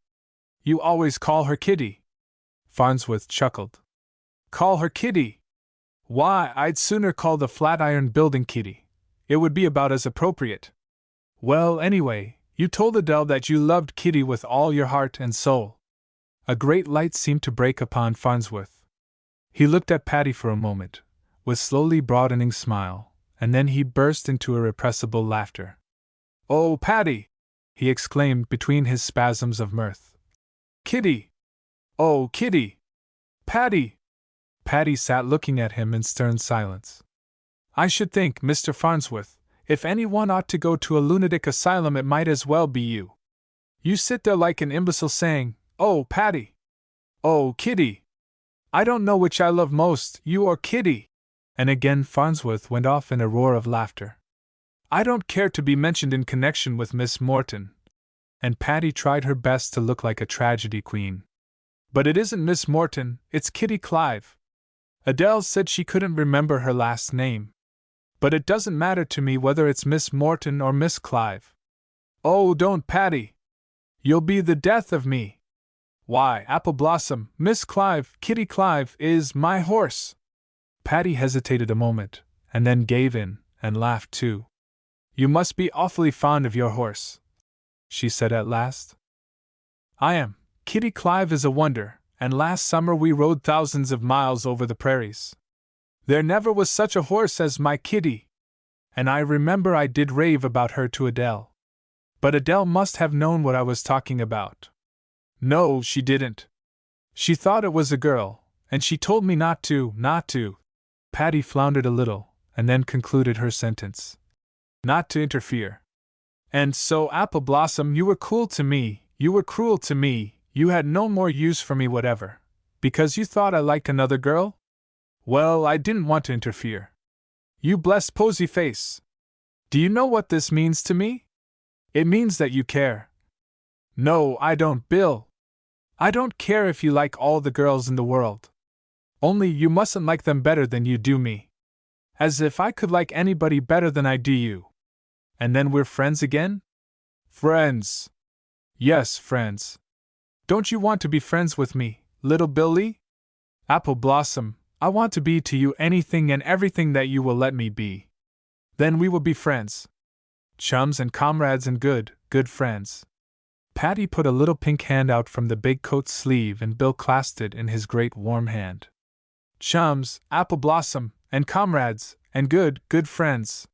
You always call her Kitty. Farnsworth chuckled. Call her Kitty? Why, I'd sooner call the Flatiron Building Kitty. It would be about as appropriate. Well, anyway, you told Adele that you loved Kitty with all your heart and soul. A great light seemed to break upon Farnsworth. He looked at Patty for a moment, with slowly broadening smile, and then he burst into irrepressible laughter. Oh, Patty! He exclaimed between his spasms of mirth. Kitty! Oh, Kitty! Patty! Patty sat looking at him in stern silence. I should think, Mr. Farnsworth, if anyone ought to go to a lunatic asylum it might as well be you. You sit there like an imbecile saying, Oh, Patty! Oh, Kitty! I don't know which I love most, you or Kitty! And again Farnsworth went off in a roar of laughter. I don't care to be mentioned in connection with Miss Morton. And Patty tried her best to look like a tragedy queen. But it isn't Miss Morton, it's Kitty Clive. Adele said she couldn't remember her last name. But it doesn't matter to me whether it's Miss Morton or Miss Clive. Oh, don't, Patty! You'll be the death of me. Why, Apple Blossom, Miss Clive, Kitty Clive, is my horse. Patty hesitated a moment, and then gave in, and laughed too. You must be awfully fond of your horse, she said at last. I am. Kitty Clive is a wonder, and last summer we rode thousands of miles over the prairies. There never was such a horse as my Kitty. And I remember I did rave about her to Adele. But Adele must have known what I was talking about. No, she didn't. She thought it was a girl, and she told me not to. Patty floundered a little, and then concluded her sentence. Not to interfere. And so, Apple Blossom, you were cool to me, You were cruel to me, you had no more use for me whatever. Because you thought I liked another girl? Well, I didn't want to interfere. You blessed posy face. Do you know what this means to me? It means that you care. No, I don't, Bill. I don't care if you like all the girls in the world. Only you mustn't like them better than you do me. As if I could like anybody better than I do you. And then we're friends again? Friends. Yes, friends. Don't you want to be friends with me, little Billy? Apple Blossom, I want to be to you anything and everything that you will let me be. Then we will be friends. Chums and comrades and good friends. Patty put a little pink hand out from the big coat sleeve and Bill clasped it in his great warm hand. Chums, Apple Blossom, and comrades, and good friends.